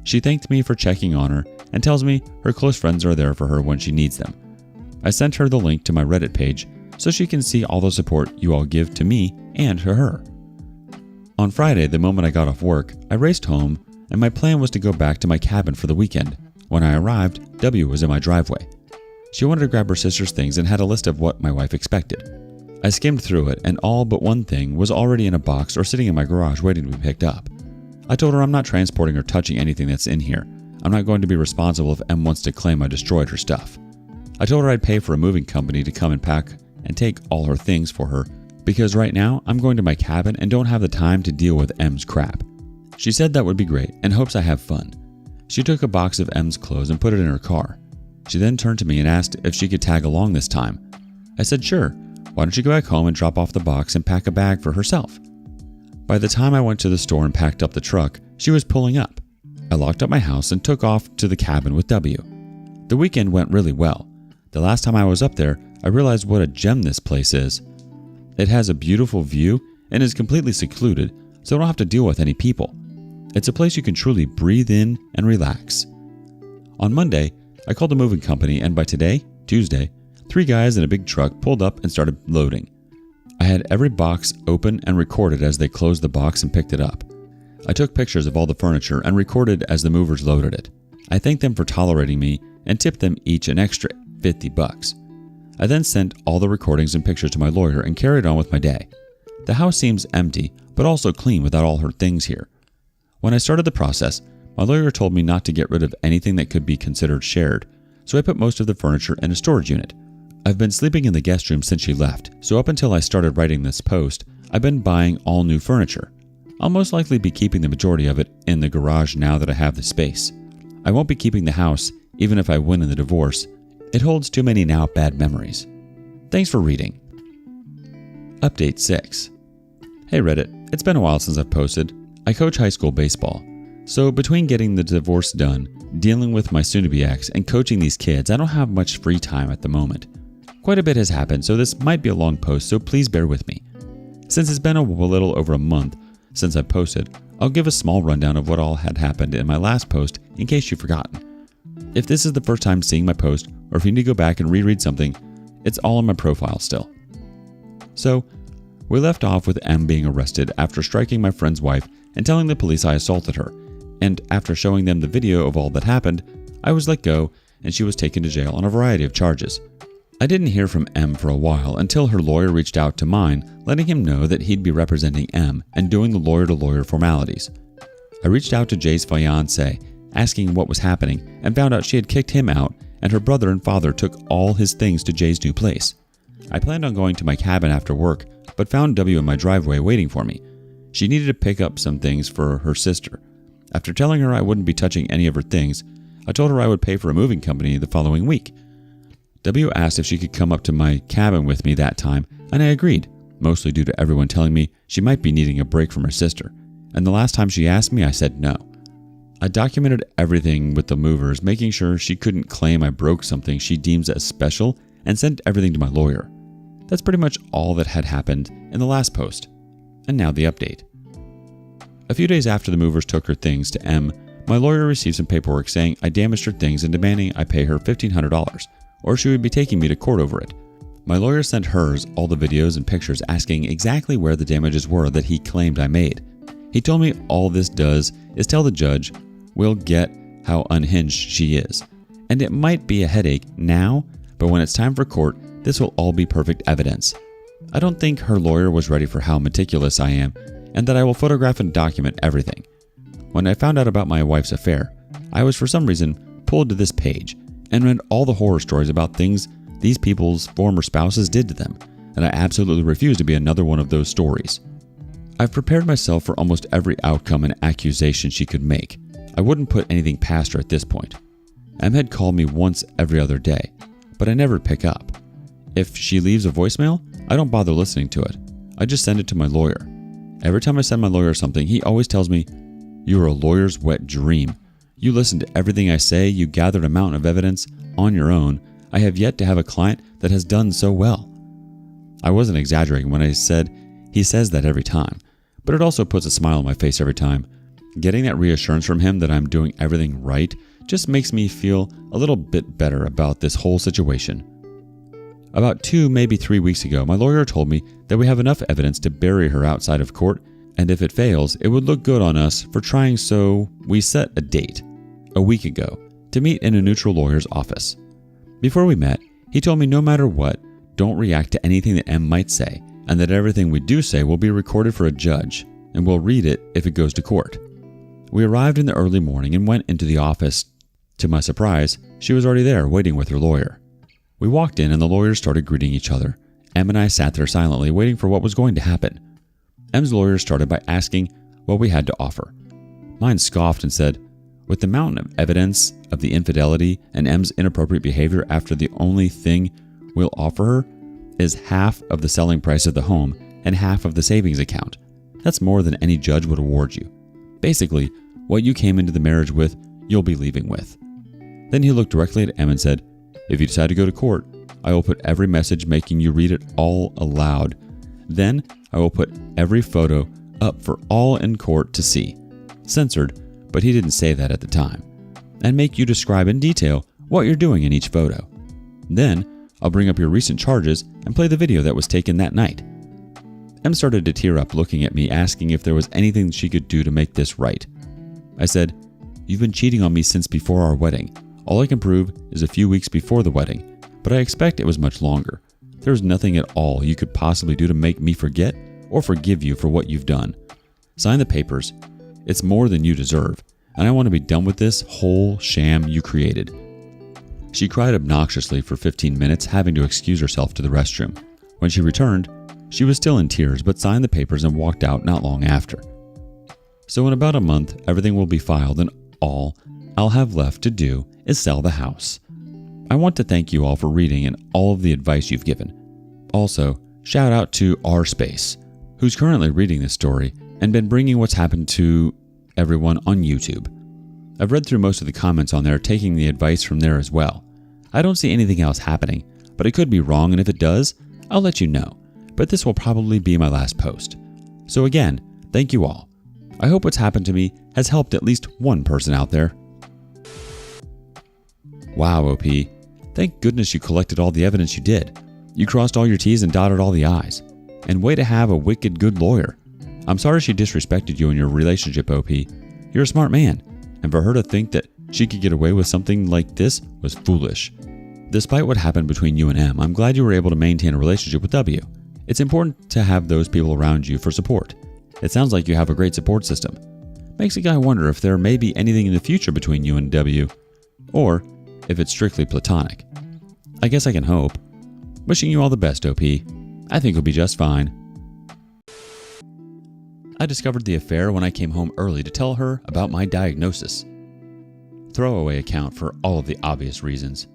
S1: She thanked me for checking on her and tells me her close friends are there for her when she needs them. I sent her the link to my Reddit page so she can see all the support you all give to me and to her. On Friday, the moment I got off work, I raced home and my plan was to go back to my cabin for the weekend. When I arrived, W was in my driveway. She wanted to grab her sister's things and had a list of what my wife expected. I skimmed through it and all but one thing was already in a box or sitting in my garage waiting to be picked up. I told her I'm not transporting or touching anything that's in here. I'm not going to be responsible if M wants to claim I destroyed her stuff. I told her I'd pay for a moving company to come and pack and take all her things for her because right now I'm going to my cabin and don't have the time to deal with M's crap. She said that would be great and hopes I have fun. She took a box of M's clothes and put it in her car. She then turned to me and asked if she could tag along this time. I said sure, why don't you go back home and drop off the box and pack a bag for herself. By the time I went to the store and packed up the truck, she was pulling up. I locked up my house and took off to the cabin with W. The weekend went really well. The last time I was up there, I realized what a gem this place is. It has a beautiful view and is completely secluded, so I don't have to deal with any people. It's a place you can truly breathe in and relax. On Monday, I called a moving company and by today, Tuesday, 3 guys in a big truck pulled up and started loading. I had every box open and recorded as they closed the box and picked it up. I took pictures of all the furniture and recorded as the movers loaded it. I thanked them for tolerating me and tipped them each an extra $50. I then sent all the recordings and pictures to my lawyer and carried on with my day. The house seems empty, but also clean without all her things here. When I started the process, my lawyer told me not to get rid of anything that could be considered shared, so I put most of the furniture in a storage unit. I've been sleeping in the guest room since she left, so up until I started writing this post, I've been buying all new furniture. I'll most likely be keeping the majority of it in the garage now that I have the space. I won't be keeping the house, even if I win in the divorce. It holds too many now bad memories. Thanks for reading. Update 6. Hey Reddit, It's been a while since I've posted. I coach high school baseball. So between getting the divorce done, dealing with my soon-to-be ex, and coaching these kids, I don't have much free time at the moment. Quite a bit has happened, so this might be a long post, so please bear with me. Since it's been a little over a month since I posted, I'll give a small rundown of what all had happened in my last post in case you've forgotten. If this is the first time seeing my post, or if you need to go back and reread something, it's all in my profile still. So, we left off with M being arrested after striking my friend's wife and telling the police I assaulted her, and after showing them the video of all that happened, I was let go and she was taken to jail on a variety of charges. I didn't hear from M for a while until her lawyer reached out to mine, letting him know that he'd be representing M and doing the lawyer-to-lawyer formalities. I reached out to Jay's fiancée, asking what was happening, and found out she had kicked him out and her brother and father took all his things to Jay's new place. I planned on going to my cabin after work, but found W in my driveway waiting for me. She needed to pick up some things for her sister. After telling her I wouldn't be touching any of her things, I told her I would pay for a moving company the following week. W asked if she could come up to my cabin with me that time, and I agreed, mostly due to everyone telling me she might be needing a break from her sister, and the last time she asked me, I said no. I documented everything with the movers, making sure she couldn't claim I broke something she deems as special, and sent everything to my lawyer. That's pretty much all that had happened in the last post. And now the update. A few days after the movers took her things to M, my lawyer received some paperwork saying I damaged her things and demanding I pay her $1,500, or she would be taking me to court over it. My lawyer sent hers all the videos and pictures asking exactly where the damages were that he claimed I made. He told me all this does is tell the judge we'll get how unhinged she is. And it might be a headache now, but when it's time for court, this will all be perfect evidence. I don't think her lawyer was ready for how meticulous I am, and that I will photograph and document everything. When I found out about my wife's affair, I was for some reason pulled to this page and read all the horror stories about things these people's former spouses did to them, and I absolutely refuse to be another one of those stories. I've prepared myself for almost every outcome and accusation she could make. I wouldn't put anything past her at this point. M had called me once every other day, but I never pick up. If she leaves a voicemail, I don't bother listening to it. I just send it to my lawyer. Every time I send my lawyer something, he always tells me, "You're a lawyer's wet dream. You listen to everything I say, you gathered a mountain of evidence on your own. I have yet to have a client that has done so well." I wasn't exaggerating when I said he says that every time, but it also puts a smile on my face every time. Getting that reassurance from him that I'm doing everything right just makes me feel a little bit better about this whole situation. About 2, maybe 3 weeks ago, my lawyer told me that we have enough evidence to bury her outside of court, and if it fails, it would look good on us for trying, so we set a date, a week ago, to meet in a neutral lawyer's office. Before we met, he told me no matter what, don't react to anything that M might say, and that everything we do say will be recorded for a judge, and we'll read it if it goes to court. We arrived in the early morning and went into the office. To my surprise, she was already there waiting with her lawyer. We walked in and the lawyers started greeting each other. M and I sat there silently waiting for what was going to happen. M's lawyer started by asking what we had to offer. Mine scoffed and said, "With the mountain of evidence of the infidelity and M's inappropriate behavior after the only thing we'll offer her is half of the selling price of the home and half of the savings account. That's more than any judge would award you. Basically, what you came into the marriage with, you'll be leaving with." Then he looked directly at M and said, "If you decide to go to court, I will put every message making you read it all aloud. Then I will put every photo up for all in court to see. Censored, but he didn't say that at the time. And make you describe in detail what you're doing in each photo. Then I'll bring up your recent charges and play the video that was taken that night." M started to tear up, looking at me, asking if there was anything she could do to make this right. I said, "You've been cheating on me since before our wedding. All I can prove is a few weeks before the wedding, but I expect it was much longer. There's nothing at all you could possibly do to make me forget or forgive you for what you've done. Sign the papers. It's more than you deserve, and I want to be done with this whole sham you created." She cried obnoxiously for 15 minutes, having to excuse herself to the restroom. When she returned, she was still in tears, but signed the papers and walked out not long after. So in about a month, everything will be filed, and all I'll have left to do is sell the house. I want to thank you all for reading and all of the advice you've given. Also, shout out to rSpace, who's currently reading this story and been bringing what's happened to everyone on YouTube. I've read through most of the comments on there, taking the advice from there as well. I don't see anything else happening, but I could be wrong, and if it does, I'll let you know. But this will probably be my last post. So again, thank you all. I hope what's happened to me has helped at least one person out there. Wow, OP. Thank goodness you collected all the evidence you did. You crossed all your T's and dotted all the I's. And way to have a wicked good lawyer. I'm sorry she disrespected you in your relationship, OP. You're a smart man, and for her to think that she could get away with something like this was foolish. Despite what happened between you and M, I'm glad you were able to maintain a relationship with W. It's important to have those people around you for support. It sounds like you have a great support system. Makes a guy wonder if there may be anything in the future between you and W, or if it's strictly platonic. I guess I can hope. Wishing you all the best, OP. I think you'll be just fine. I discovered the affair when I came home early to tell her about my diagnosis. Throwaway account for all of the obvious reasons.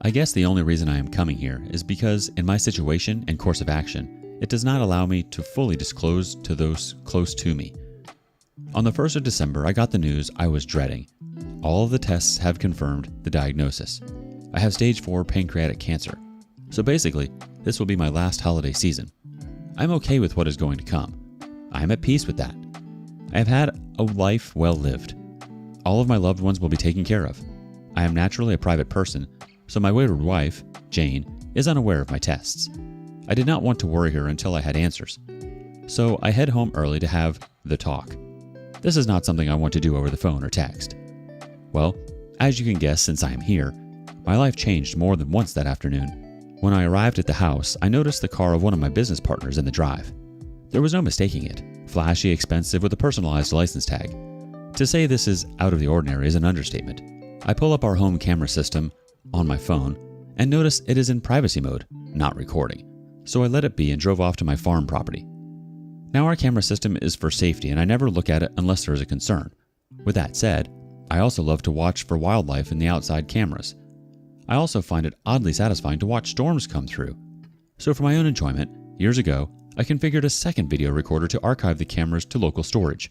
S1: I guess the only reason I am coming here is because in my situation and course of action, it does not allow me to fully disclose to those close to me. On the 1st of December, I got the news I was dreading. All of the tests have confirmed the diagnosis. I have stage 4 pancreatic cancer. So basically, this will be my last holiday season. I'm okay with what is going to come. I am at peace with that. I have had a life well lived. All of my loved ones will be taken care of. I am naturally a private person, so my wayward wife, Jane, is unaware of my tests. I did not want to worry her until I had answers. So I head home early to have the talk. This is not something I want to do over the phone or text. Well, as you can guess, since I am here, my life changed more than once that afternoon. When I arrived at the house, I noticed the car of one of my business partners in the drive. There was no mistaking it. Flashy, expensive, with a personalized license tag. To say this is out of the ordinary is an understatement. I pull up our home camera system on my phone and notice it is in privacy mode, not recording. So I let it be and drove off to my farm property. Now our camera system is for safety and I never look at it unless there is a concern. With that said, I also love to watch for wildlife in the outside cameras. I also find it oddly satisfying to watch storms come through. So for my own enjoyment, years ago, I configured a second video recorder to archive the cameras to local storage.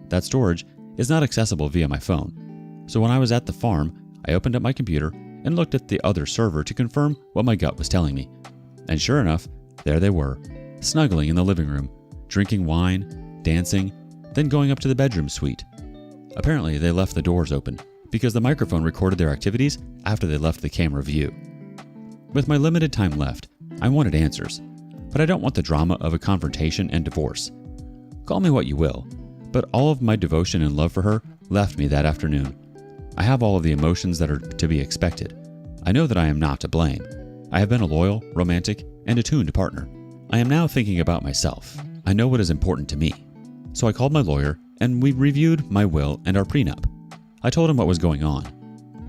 S1: That storage is not accessible via my phone. So when I was at the farm, I opened up my computer and looked at the other server to confirm what my gut was telling me. And sure enough, there they were, snuggling in the living room, drinking wine, dancing, then going up to the bedroom suite. Apparently, they left the doors open because the microphone recorded their activities after they left the camera view. With my limited time left, I wanted answers, but I don't want the drama of a confrontation and divorce. Call me what you will, but all of my devotion and love for her left me that afternoon. I have all of the emotions that are to be expected. I know that I am not to blame. I have been a loyal, romantic, and attuned partner. I am now thinking about myself. I know what is important to me. So I called my lawyer and we reviewed my will and our prenup. I told him what was going on.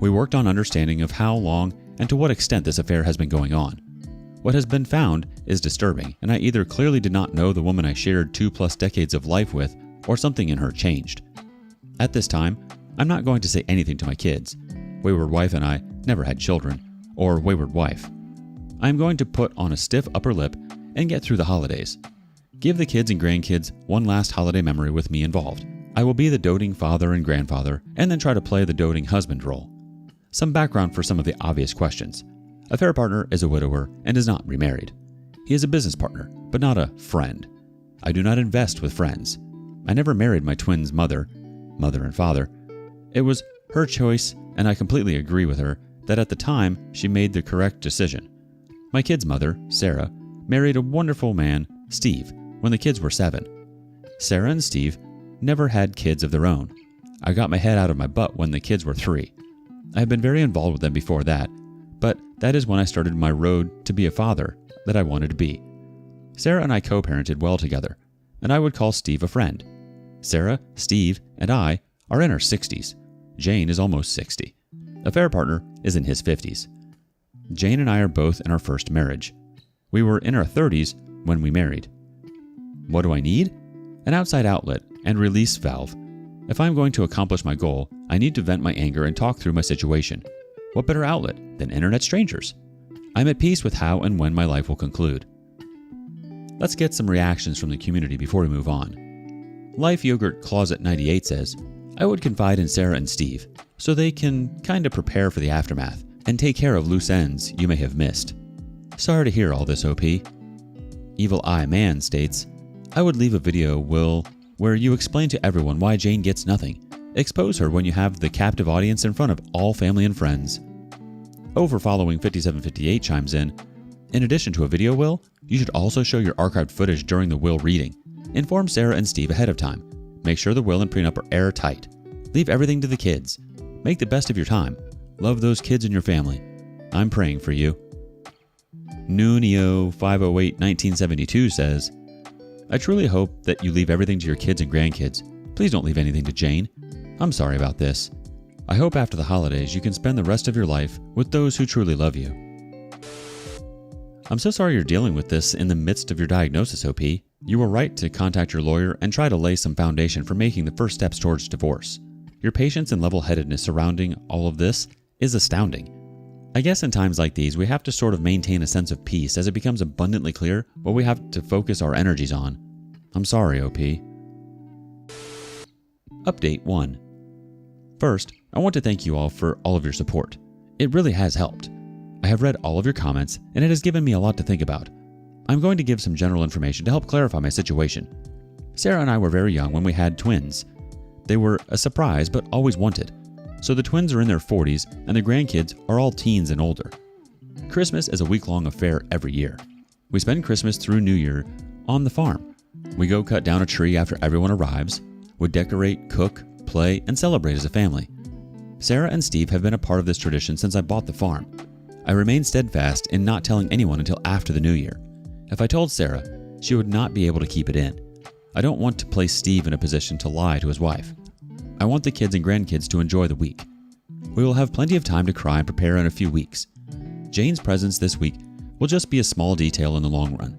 S1: We worked on understanding of how long and to what extent this affair has been going on. What has been found is disturbing, and I either clearly did not know the woman I shared 2+ decades of life with, or something in her changed. At this time, I'm not going to say anything to my kids. Wayward wife and I never had children, or wayward wife. I am going to put on a stiff upper lip and get through the holidays. Give the kids and grandkids one last holiday memory with me involved. I will be the doting father and grandfather, and then try to play the doting husband role. Some background for some of the obvious questions. Affair partner is a widower and is not remarried. He is a business partner, but not a friend. I do not invest with friends. I never married my twins' mother and father. It was her choice, and I completely agree with her that at the time she made the correct decision. My kids' mother, Sarah, married a wonderful man, Steve, when the kids were 7. Sarah and Steve never had kids of their own. I got my head out of my butt when the kids were 3. I have been very involved with them before that, but that is when I started my road to be a father that I wanted to be. Sarah and I co-parented well together, and I would call Steve a friend. Sarah, Steve, and I are in our 60s. Jane is almost 60. Affair partner is in his 50s. Jane and I are both in our first marriage. We were in our 30s when we married. What do I need? An outside outlet and release valve. If I'm going to accomplish my goal, I need to vent my anger and talk through my situation. What better outlet than internet strangers? I'm at peace with how and when my life will conclude. Let's get some reactions from the community before we move on. Life Yogurt Closet 98 says, I would confide in Sarah and Steve so they can kind of prepare for the aftermath and take care of loose ends you may have missed. Sorry to hear all this, OP. Evil Eye Man states, I would leave a video, Will, where you explain to everyone why Jane gets nothing. Expose her when you have the captive audience in front of all family and friends. Over following 5758 chimes in addition to a video, Will, you should also show your archived footage during the will reading. Inform Sarah and Steve ahead of time. Make sure the will and prenup are airtight. Leave everything to the kids. Make the best of your time. Love those kids in your family. I'm praying for you. Nunio 508 1972 says, I truly hope that you leave everything to your kids and grandkids. Please don't leave anything to Jane. I'm sorry about this. I hope after the holidays you can spend the rest of your life with those who truly love you. I'm so sorry you're dealing with this in the midst of your diagnosis, OP. You were right to contact your lawyer and try to lay some foundation for making the first steps towards divorce. Your patience and level-headedness surrounding all of this is astounding. I guess in times like these, we have to sort of maintain a sense of peace as it becomes abundantly clear what we have to focus our energies on. I'm sorry, OP. Update 1. First, I want to thank you all for all of your support. It really has helped. I have read all of your comments, and it has given me a lot to think about. I'm going to give some general information to help clarify my situation. Sarah and I were very young when we had twins. They were a surprise, but always wanted. So the twins are in their 40s, and the grandkids are all teens and older. Christmas is a week-long affair every year. We spend Christmas through New Year on the farm. We go cut down a tree after everyone arrives. We decorate, cook, play, and celebrate as a family. Sarah and Steve have been a part of this tradition since I bought the farm. I remain steadfast in not telling anyone until after the new year. If I told Sarah, she would not be able to keep it in. I don't want to place Steve in a position to lie to his wife. I want the kids and grandkids to enjoy the week. We will have plenty of time to cry and prepare in a few weeks. Jane's presence this week will just be a small detail in the long run.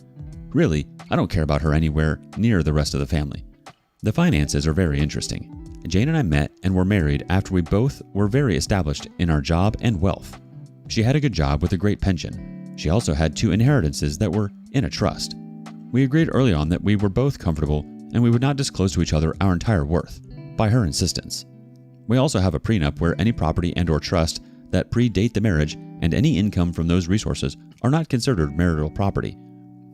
S1: Really, I don't care about her anywhere near the rest of the family. The finances are very interesting. Jane and I met and were married after we both were very established in our job and wealth. She had a good job with a great pension. She also had 2 inheritances that were in a trust. We agreed early on that we were both comfortable and we would not disclose to each other our entire worth, by her insistence. We also have a prenup where any property and/or trust that predate the marriage and any income from those resources are not considered marital property,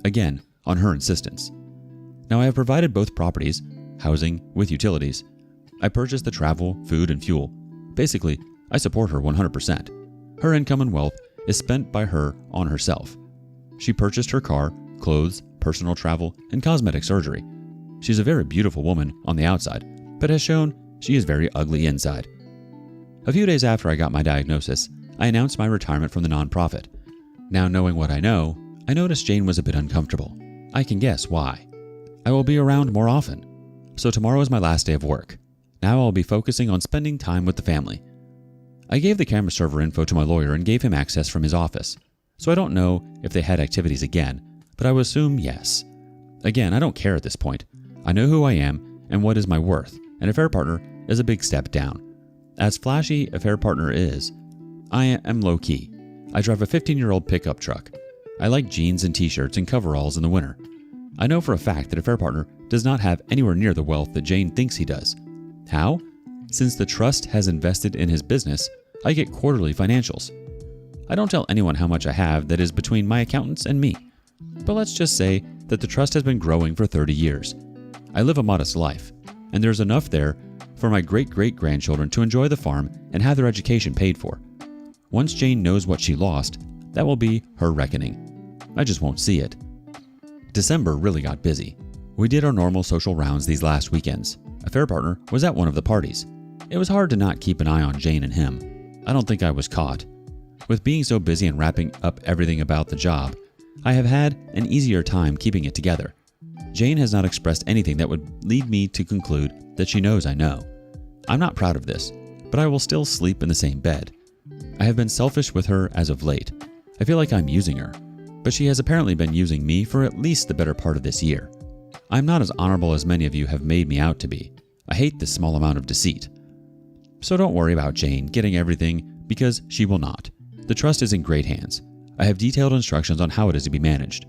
S1: again, on her insistence. Now I have provided both properties, housing with utilities. I purchased the travel, food, and fuel. Basically, I support her 100%. Her income and wealth is spent by her on herself. She purchased her car, clothes, personal travel, and cosmetic surgery. She's a very beautiful woman on the outside, but has shown she is very ugly inside. A few days after I got my diagnosis, I announced my retirement from the nonprofit. Now knowing what I know, I noticed Jane was a bit uncomfortable. I can guess why. I will be around more often. So tomorrow is my last day of work. Now I'll be focusing on spending time with the family. I gave the camera server info to my lawyer and gave him access from his office. So I don't know if they had activities again, but I would assume yes. Again, I don't care at this point. I know who I am and what is my worth, and affair partner is a big step down. As flashy affair partner is, I am low-key. I drive a 15-year-old pickup truck. I like jeans and t-shirts and coveralls in the winter. I know for a fact that affair partner does not have anywhere near the wealth that Jane thinks he does. How? Since the trust has invested in his business, I get quarterly financials. I don't tell anyone how much I have that is between my accountants and me. But let's just say that the trust has been growing for 30 years. I live a modest life, and there's enough there for my great-great-grandchildren to enjoy the farm and have their education paid for. Once Jane knows what she lost, that will be her reckoning. I just won't see it. December really got busy. We did our normal social rounds these last weekends. Affair partner was at one of the parties. It was hard to not keep an eye on Jane and him. I don't think I was caught. With being so busy and wrapping up everything about the job, I have had an easier time keeping it together. Jane has not expressed anything that would lead me to conclude that she knows I know. I'm not proud of this, but I will still sleep in the same bed. I have been selfish with her as of late. I feel like I'm using her, but she has apparently been using me for at least the better part of this year. I'm not as honorable as many of you have made me out to be. I hate this small amount of deceit. So don't worry about Jane getting everything, because she will not. The trust is in great hands. I have detailed instructions on how it is to be managed.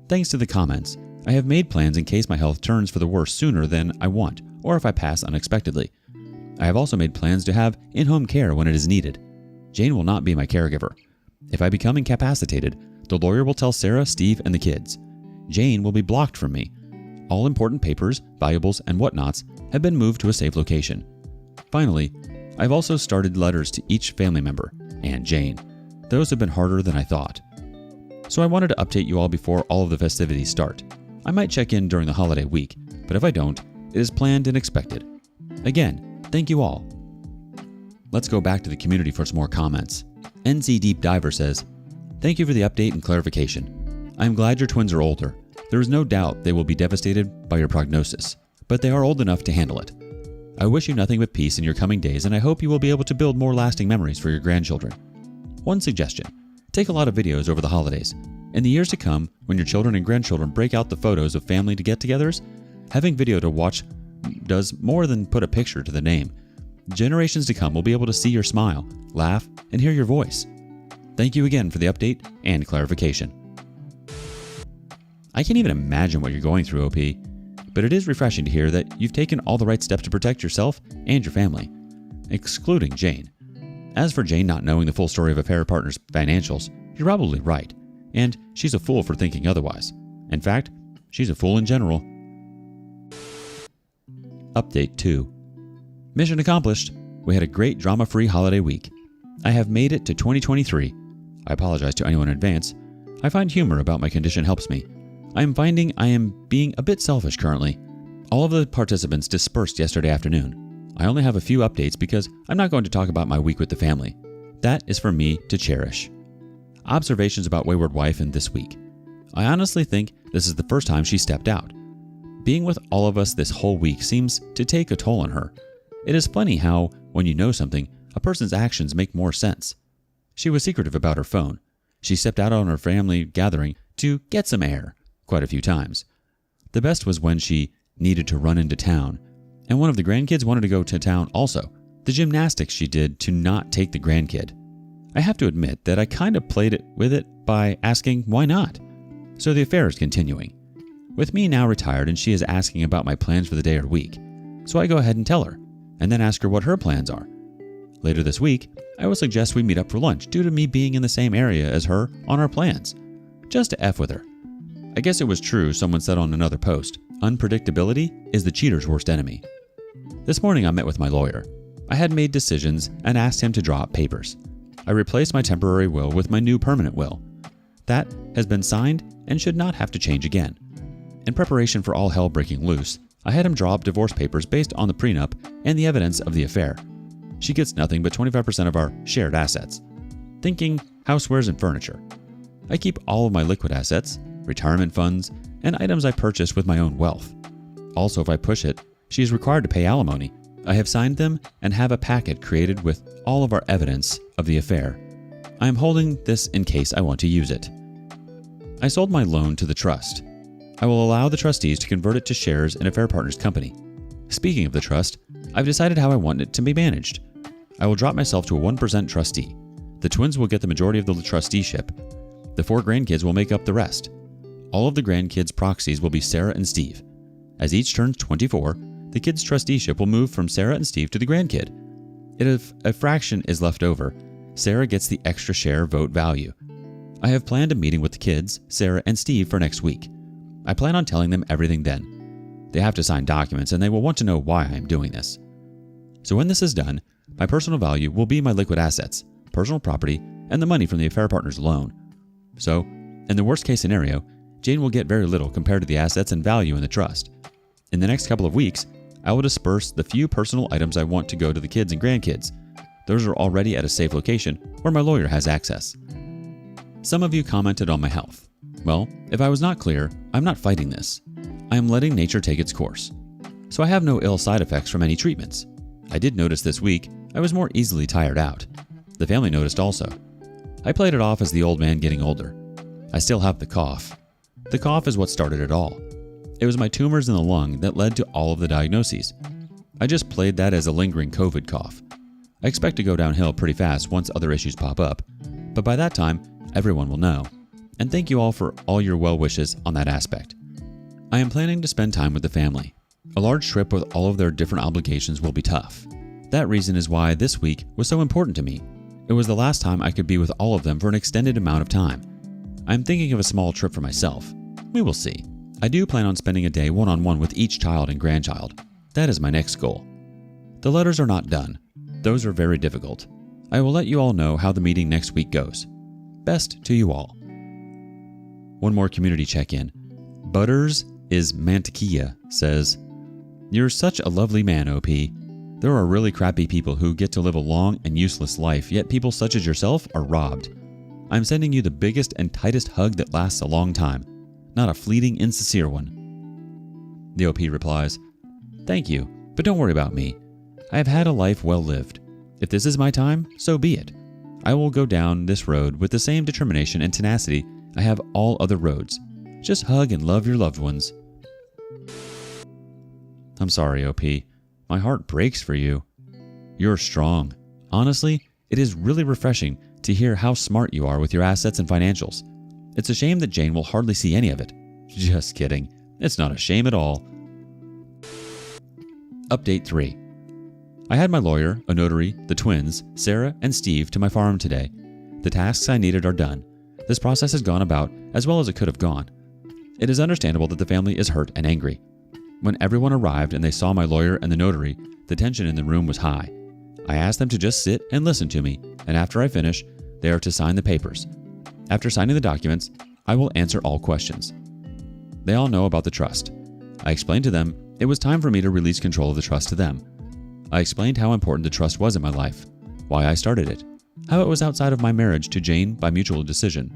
S1: Thanks to the comments, I have made plans in case my health turns for the worse sooner than I want, or if I pass unexpectedly. I have also made plans to have in-home care when it is needed. Jane will not be my caregiver. If I become incapacitated, the lawyer will tell Sarah, Steve, and the kids. Jane will be blocked from me. All important papers, valuables, and whatnots have been moved to a safe location. Finally, I've also started letters to each family member, and Jane. Those have been harder than I thought. So I wanted to update you all before all of the festivities start. I might check in during the holiday week, but if I don't, it is planned and expected. Again, thank you all. Let's go back to the community for some more comments. NC Deep Diver says, "Thank you for the update and clarification. I am glad your twins are older. There is no doubt they will be devastated by your prognosis, but they are old enough to handle it. I wish you nothing but peace in your coming days, and I hope you will be able to build more lasting memories for your grandchildren. One suggestion: take a lot of videos over the holidays. In the years to come, when your children and grandchildren break out the photos of family get-togethers, having video to watch does more than put a picture to the name. Generations to come will be able to see your smile, laugh, and hear your voice. Thank you again for the update and clarification." I can't even imagine what you're going through, OP, but it is refreshing to hear that you've taken all the right steps to protect yourself and your family, excluding Jane. As for Jane not knowing the full story of affair partner's financials, you're probably right, and she's a fool for thinking otherwise. In fact, she's a fool in general. Update 2. Mission accomplished. We had a great drama-free holiday week. I have made it to 2023. I apologize to anyone in advance. I find humor about my condition helps me. I am finding I am being a bit selfish currently. All of the participants dispersed yesterday afternoon. I only have a few updates because I'm not going to talk about my week with the family. That is for me to cherish. Observations about Wayward Wife in this week. I honestly think this is the first time she stepped out. Being with all of us this whole week seems to take a toll on her. It is funny how, when you know something, a person's actions make more sense. She was secretive about her phone. She stepped out on her family gathering to get some air quite a few times. The best was when she needed to run into town, and one of the grandkids wanted to go to town also. The gymnastics she did to not take the grandkid. I have to admit that I kind of played it with it by asking why not. So the affair is continuing. With me now retired and she is asking about my plans for the day or week. So I go ahead and tell her, and then ask her what her plans are. Later this week, I will suggest we meet up for lunch due to me being in the same area as her on our plans. Just to F with her. I guess it was true someone said on another post, unpredictability is the cheater's worst enemy. This morning I met with my lawyer. I had made decisions and asked him to draw up papers. I replaced my temporary will with my new permanent will. That has been signed and should not have to change again. In preparation for all hell breaking loose, I had him draw up divorce papers based on the prenup and the evidence of the affair. She gets nothing but 25% of our shared assets. Thinking housewares and furniture. I keep all of my liquid assets, retirement funds, and items I purchased with my own wealth. Also, if I push it, she is required to pay alimony. I have signed them and have a packet created with all of our evidence of the affair. I am holding this in case I want to use it. I sold my loan to the trust. I will allow the trustees to convert it to shares in Affair Partners Company. Speaking of the trust, I've decided how I want it to be managed. I will drop myself to a 1% trustee. The twins will get the majority of the trusteeship. The 4 grandkids will make up the rest. All of the grandkids' proxies will be Sarah and Steve. As each turns 24, the kids' trusteeship will move from Sarah and Steve to the grandkid. If a fraction is left over, Sarah gets the extra share vote value. I have planned a meeting with the kids, Sarah and Steve, for next week. I plan on telling them everything then. They have to sign documents and they will want to know why I am doing this. So when this is done, my personal value will be my liquid assets, personal property, and the money from the Affair Partners loan. So, in the worst case scenario, Jane will get very little compared to the assets and value in the trust. In the next couple of weeks, I will disperse the few personal items I want to go to the kids and grandkids. Those are already at a safe location where my lawyer has access. Some of you commented on my health. Well, if I was not clear, I'm not fighting this. I am letting nature take its course. So I have no ill side effects from any treatments. I did notice this week I was more easily tired out. The family noticed also. I played it off as the old man getting older. I still have the cough. The cough is what started it all. It was my tumors in the lung that led to all of the diagnoses. I just played that as a lingering COVID cough. I expect to go downhill pretty fast once other issues pop up, but by that time, everyone will know. And thank you all for all your well wishes on that aspect. I am planning to spend time with the family. A large trip with all of their different obligations will be tough. That reason is why this week was so important to me. It was the last time I could be with all of them for an extended amount of time. I am thinking of a small trip for myself. We will see. I do plan on spending a day one-on-one with each child and grandchild. That is my next goal. The letters are not done. Those are very difficult. I will let you all know how the meeting next week goes. Best to you all. One more community check-in. Butters is Mantequilla says, "You're such a lovely man, OP. There are really crappy people who get to live a long and useless life, yet people such as yourself are robbed. I'm sending you the biggest and tightest hug that lasts a long time, not a fleeting, insincere one." The OP replies, "Thank you, but don't worry about me. I have had a life well lived. If this is my time, so be it. I will go down this road with the same determination and tenacity I have all other roads. Just hug and love your loved ones." I'm sorry, OP. My heart breaks for you. You're strong. Honestly, it is really refreshing to hear how smart you are with your assets and financials. It's a shame that Jane will hardly see any of it. Just kidding. It's not a shame at all. Update 3. I had my lawyer, a notary, the twins, Sarah, and Steve to my farm today. The tasks I needed are done. This process has gone about as well as it could have gone. It is understandable that the family is hurt and angry. When everyone arrived and they saw my lawyer and the notary, the tension in the room was high. I asked them to just sit and listen to me, and after I finish, they are to sign the papers. After signing the documents, I will answer all questions. They all know about the trust. I explained to them it was time for me to release control of the trust to them. I explained how important the trust was in my life, why I started it, how it was outside of my marriage to Jane by mutual decision.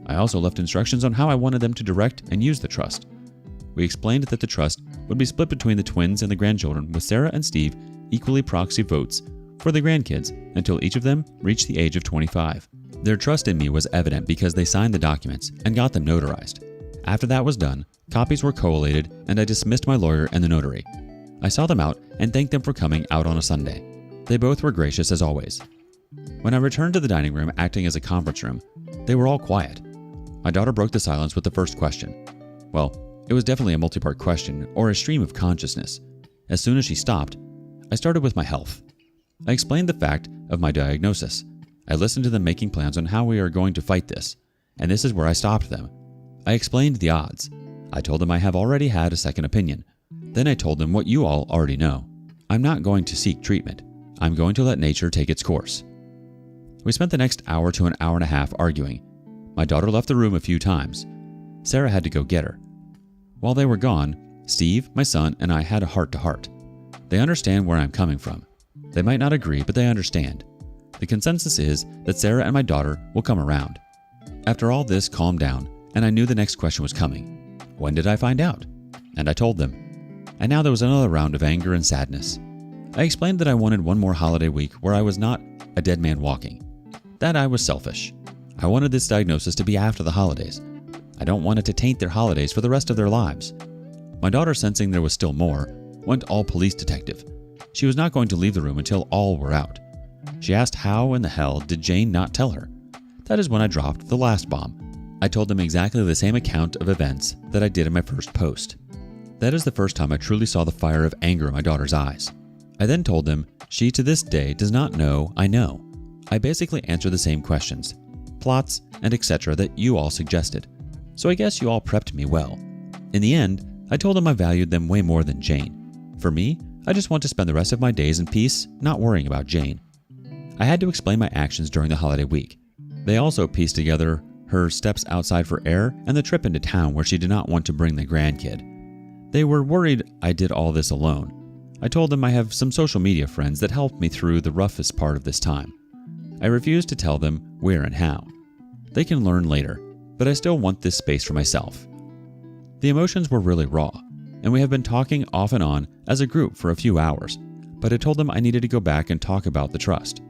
S1: I also left instructions on how I wanted them to direct and use the trust. We explained that the trust would be split between the twins and the grandchildren, with Sarah and Steve equally proxy votes for the grandkids until each of them reached the age of 25. Their trust in me was evident because they signed the documents and got them notarized. After that was done, copies were collated and I dismissed my lawyer and the notary. I saw them out and thanked them for coming out on a Sunday. They both were gracious as always. When I returned to the dining room acting as a conference room, they were all quiet. My daughter broke the silence with the first question. Well, it was definitely a multi-part question or a stream of consciousness. As soon as she stopped, I started with my health. I explained the fact of my diagnosis. I listened to them making plans on how we are going to fight this, and this is where I stopped them. I explained the odds. I told them I have already had a second opinion. Then I told them what you all already know. I'm not going to seek treatment. I'm going to let nature take its course. We spent the next hour to an hour and a half arguing. My daughter left the room a few times. Sarah had to go get her. While they were gone, Steve, my son, and I had a heart-to-heart. They understand where I'm coming from. They might not agree, but they understand. The consensus is that Sarah and my daughter will come around. After all this calmed down, and I knew the next question was coming. When did I find out? And I told them. And now there was another round of anger and sadness. I explained that I wanted one more holiday week where I was not a dead man walking. That I was selfish. I wanted this diagnosis to be after the holidays. I don't want it to taint their holidays for the rest of their lives. My daughter, sensing there was still more, went all police detective. She was not going to leave the room until all were out. She asked how in the hell did Jane not tell her. That is when I dropped the last bomb. I told them exactly the same account of events that I did in my first post. That is the first time I truly saw the fire of anger in my daughter's eyes. I then told them she to this day does not know I know. I basically answered the same questions, plots, and etc. that you all suggested. So I guess you all prepped me well. In the end, I told them I valued them way more than Jane. For me, I just want to spend the rest of my days in peace, not worrying about Jane. I had to explain my actions during the holiday week. They also pieced together her steps outside for air and the trip into town where she did not want to bring the grandkid. They were worried I did all this alone. I told them I have some social media friends that helped me through the roughest part of this time. I refused to tell them where and how. They can learn later, but I still want this space for myself. The emotions were really raw, and we have been talking off and on as a group for a few hours, but I told them I needed to go back and talk about the trust.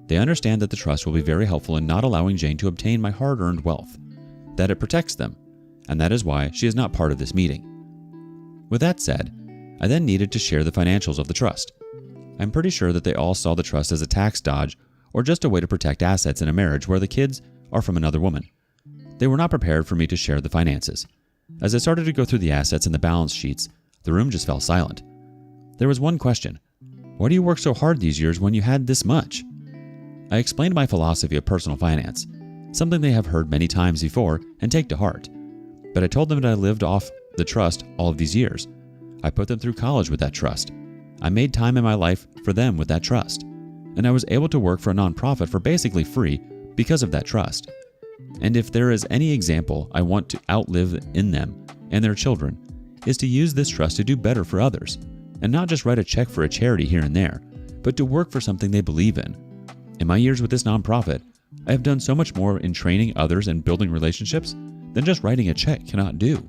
S1: They understand that the trust will be very helpful in not allowing Jane to obtain my hard-earned wealth, that it protects them, and that is why she is not part of this meeting. With that said, I then needed to share the financials of the trust. I'm pretty sure that they all saw the trust as a tax dodge or just a way to protect assets in a marriage where the kids are from another woman. They were not prepared for me to share the finances. As I started to go through the assets and the balance sheets, the room just fell silent. There was one question. Why do you work so hard these years when you had this much? I explained my philosophy of personal finance, something they have heard many times before and take to heart. But I told them that I lived off the trust all of these years. I put them through college with that trust. I made time in my life for them with that trust. And I was able to work for a nonprofit for basically free because of that trust. And if there is any example I want to outlive in them and their children, is to use this trust to do better for others, and not just write a check for a charity here and there, but to work for something they believe in. In my years with this nonprofit, I have done so much more in training others and building relationships than just writing a check cannot do.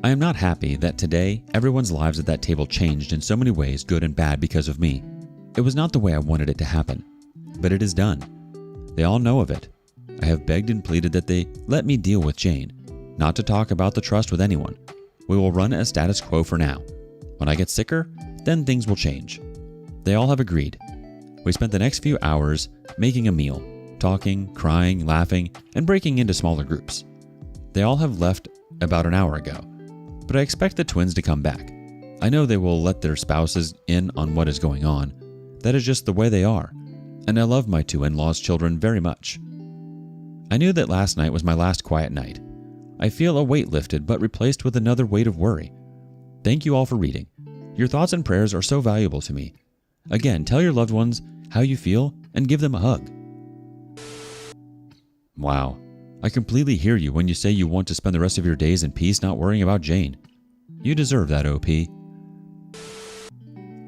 S1: I am not happy that today everyone's lives at that table changed in so many ways, good and bad, because of me. It was not the way I wanted it to happen, but it is done. They all know of it. I have begged and pleaded that they let me deal with Jane, not to talk about the trust with anyone. We will run a status quo for now. When I get sicker, then things will change. They all have agreed. We spent the next few hours making a meal, talking, crying, laughing, and breaking into smaller groups. They all have left about an hour ago, but I expect the twins to come back. I know they will let their spouses in on what is going on. That is just the way they are, and I love my two in-laws' children very much. I knew that last night was my last quiet night. I feel a weight lifted but replaced with another weight of worry. Thank you all for reading. Your thoughts and prayers are so valuable to me. Again, tell your loved ones how you feel and give them a hug. Wow, I completely hear you when you say you want to spend the rest of your days in peace not worrying about Jane. You deserve that, OP.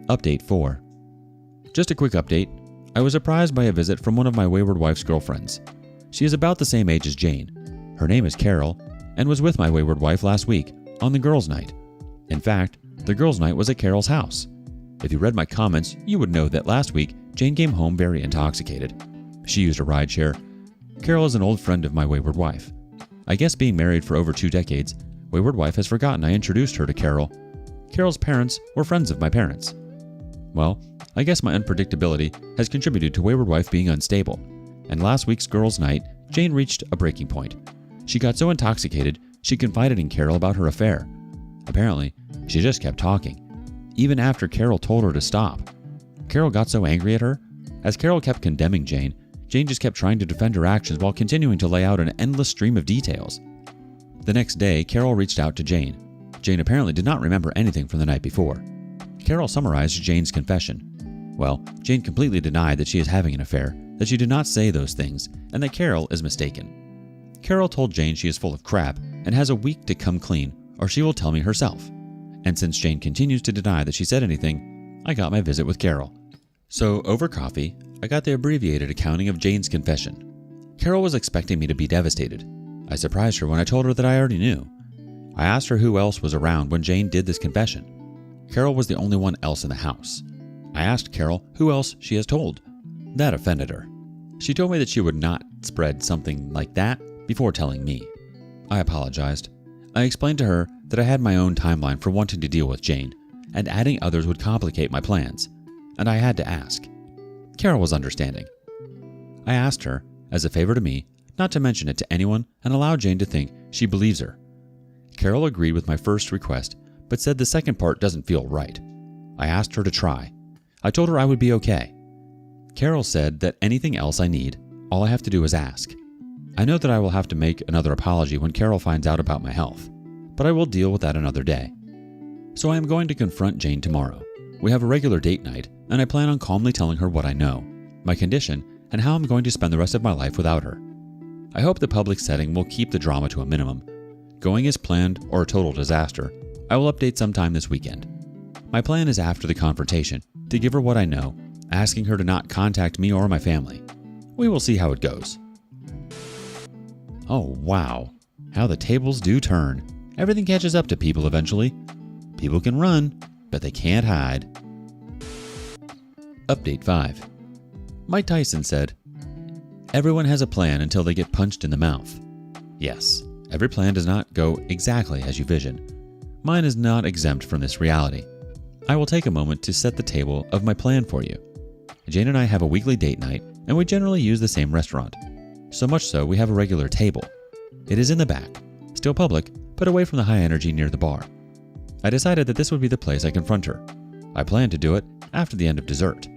S1: Update 4. Just a quick update. I was surprised by a visit from one of my wayward wife's girlfriends. She is about the same age as Jane. Her name is Carol and was with my wayward wife last week on the girls' night. In fact, the girls' night was at Carol's house. If you read my comments, you would know that last week Jane came home very intoxicated. She used a rideshare. Carol is an old friend of my wayward wife. I guess being married for over 2 decades, wayward wife has forgotten I introduced her to Carol. Carol's parents were friends of my parents. Well, I guess my unpredictability has contributed to wayward wife being unstable, and last week's girls' night, Jane reached a breaking point. She got so intoxicated, she confided in Carol about her affair. Apparently, she just kept talking, even after Carol told her to stop. Carol got so angry at her. As Carol kept condemning Jane, Jane just kept trying to defend her actions while continuing to lay out an endless stream of details. The next day, Carol reached out to Jane. Jane apparently did not remember anything from the night before. Carol summarized Jane's confession. Well, Jane completely denied that she is having an affair, that she did not say those things, and that Carol is mistaken. Carol told Jane she is full of crap and has a week to come clean, or she will tell me herself. And since Jane continues to deny that she said anything, I got my visit with Carol. So, over coffee, I got the abbreviated accounting of Jane's confession. Carol was expecting me to be devastated. I surprised her when I told her that I already knew. I asked her who else was around when Jane did this confession. Carol was the only one else in the house. I asked Carol who else she has told. That offended her. She told me that she would not spread something like that before telling me. I apologized. I explained to her that I had my own timeline for wanting to deal with Jane, and adding others would complicate my plans, and I had to ask. Carol was understanding. I asked her, as a favor to me, not to mention it to anyone and allow Jane to think she believes her. Carol agreed with my first request, but said the second part doesn't feel right. I asked her to try. I told her I would be okay. Carol said that anything else I need, all I have to do is ask. I know that I will have to make another apology when Carol finds out about my health, but I will deal with that another day. So I am going to confront Jane tomorrow. We have a regular date night, and I plan on calmly telling her what I know, my condition, and how I'm going to spend the rest of my life without her. I hope the public setting will keep the drama to a minimum. Going as planned or a total disaster, I will update sometime this weekend. My plan is after the confrontation to give her what I know, asking her to not contact me or my family. We will see how it goes. Oh wow, how the tables do turn. Everything catches up to people eventually. People can run, but they can't hide. Update 5. Mike Tyson said, "Everyone has a plan until they get punched in the mouth." Yes, every plan does not go exactly as you vision. Mine is not exempt from this reality. I will take a moment to set the table of my plan for you. Jane and I have a weekly date night, and we generally use the same restaurant. So much so we have a regular table. It is in the back, still public, but away from the high energy near the bar. I decided that this would be the place I confront her. I planned to do it after the end of dessert.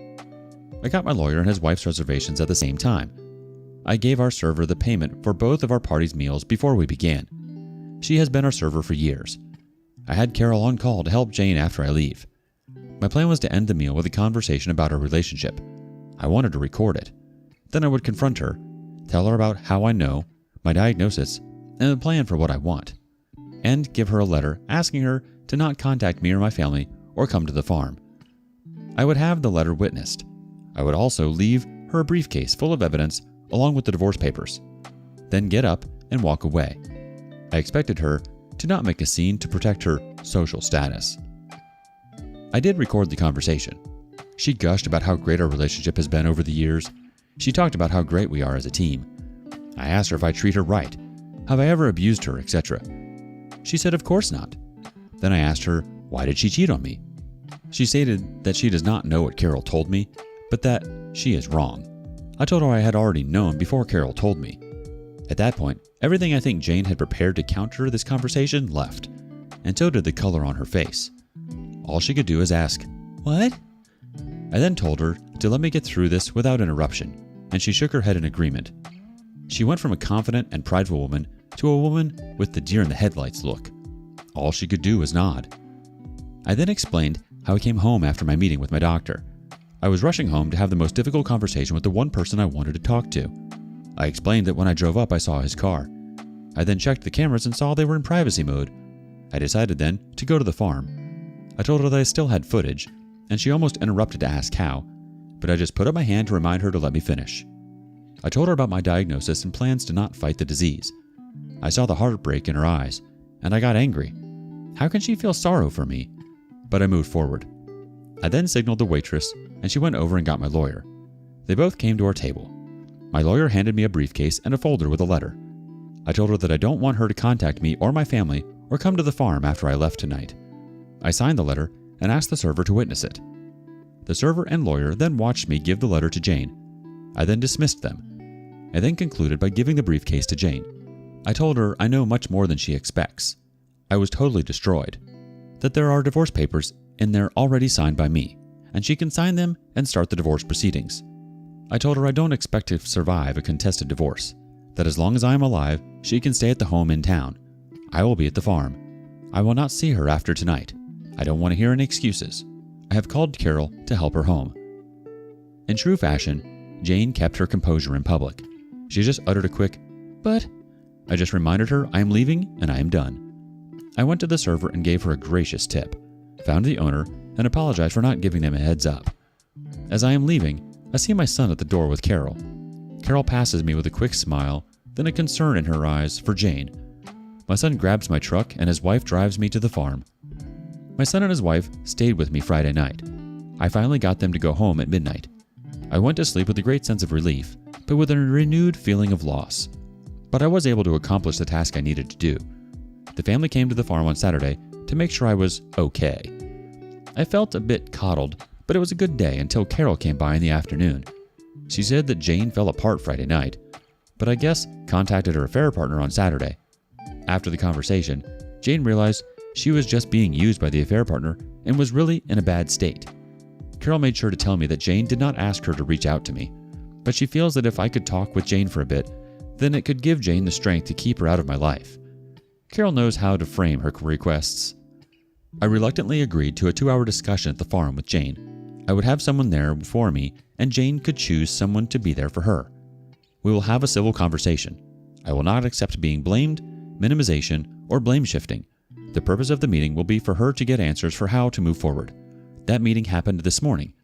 S1: I got my lawyer and his wife's reservations at the same time. I gave our server the payment for both of our party's meals before we began. She has been our server for years. I had Carol on call to help Jane after I leave. My plan was to end the meal with a conversation about our relationship. I wanted to record it. Then I would confront her, tell her about how I know, my diagnosis, and the plan for what I want, and give her a letter asking her to not contact me or my family or come to the farm. I would have the letter witnessed. I would also leave her a briefcase full of evidence along with the divorce papers, then get up and walk away. I expected her to not make a scene to protect her social status. I did record the conversation. She gushed about how great our relationship has been over the years. She talked about how great we are as a team. I asked her if I treat her right. Have I ever abused her, etc.? She said of course not. Then I asked her, why did she cheat on me? She stated that she does not know what Carol told me, but that she is wrong. I told her I had already known before Carol told me. At that point, everything I think Jane had prepared to counter this conversation left, and so did the color on her face. All she could do is ask, "What?" I then told her to let me get through this without interruption, and she shook her head in agreement. She went from a confident and prideful woman to a woman with the deer in the headlights look. All she could do was nod. I then explained how I came home after my meeting with my doctor. I was rushing home to have the most difficult conversation with the one person I wanted to talk to. I explained that when I drove up I saw his car. I then checked the cameras and saw they were in privacy mode. I decided then to go to the farm. I told her that I still had footage, and she almost interrupted to ask how, but I just put up my hand to remind her to let me finish. I told her about my diagnosis and plans to not fight the disease. I saw the heartbreak in her eyes, and I got angry. How can she feel sorrow for me? But I moved forward. I then signaled the waitress, and she went over and got my lawyer. They both came to our table. My lawyer handed me a briefcase and a folder with a letter. I told her that I don't want her to contact me or my family or come to the farm after I left tonight. I signed the letter and asked the server to witness it. The server and lawyer then watched me give the letter to Jane. I then dismissed them. I then concluded by giving the briefcase to Jane. I told her I know much more than she expects. I was totally destroyed. That there are divorce papers in there already signed by me, and she can sign them and start the divorce proceedings. I told her I don't expect to survive a contested divorce, that as long as I am alive, she can stay at the home in town. I will be at the farm. I will not see her after tonight. I don't want to hear any excuses. I have called Carol to help her home. In true fashion, Jane kept her composure in public. She just uttered a quick, "But..." I just reminded her I am leaving and I am done. I went to the server and gave her a gracious tip, found the owner, and apologized for not giving them a heads up. As I am leaving, I see my son at the door with Carol. Carol passes me with a quick smile, then a concern in her eyes for Jane. My son grabs my truck and his wife drives me to the farm. My son and his wife stayed with me Friday night. I finally got them to go home at midnight. I went to sleep with a great sense of relief, but with a renewed feeling of loss. But I was able to accomplish the task I needed to do. The family came to the farm on Saturday to make sure I was okay. I felt a bit coddled, but it was a good day until Carol came by in the afternoon. She said that Jane fell apart Friday night, but I guess contacted her affair partner on Saturday. After the conversation, Jane realized she was just being used by the affair partner and was really in a bad state. Carol made sure to tell me that Jane did not ask her to reach out to me, but she feels that if I could talk with Jane for a bit, then it could give Jane the strength to keep her out of my life. Carol knows how to frame her requests. I reluctantly agreed to a 2-hour discussion at the farm with Jane. I would have someone there for me, and Jane could choose someone to be there for her. We will have a civil conversation. I will not accept being blamed, minimization, or blame shifting. The purpose of the meeting will be for her to get answers for how to move forward. That meeting happened this morning.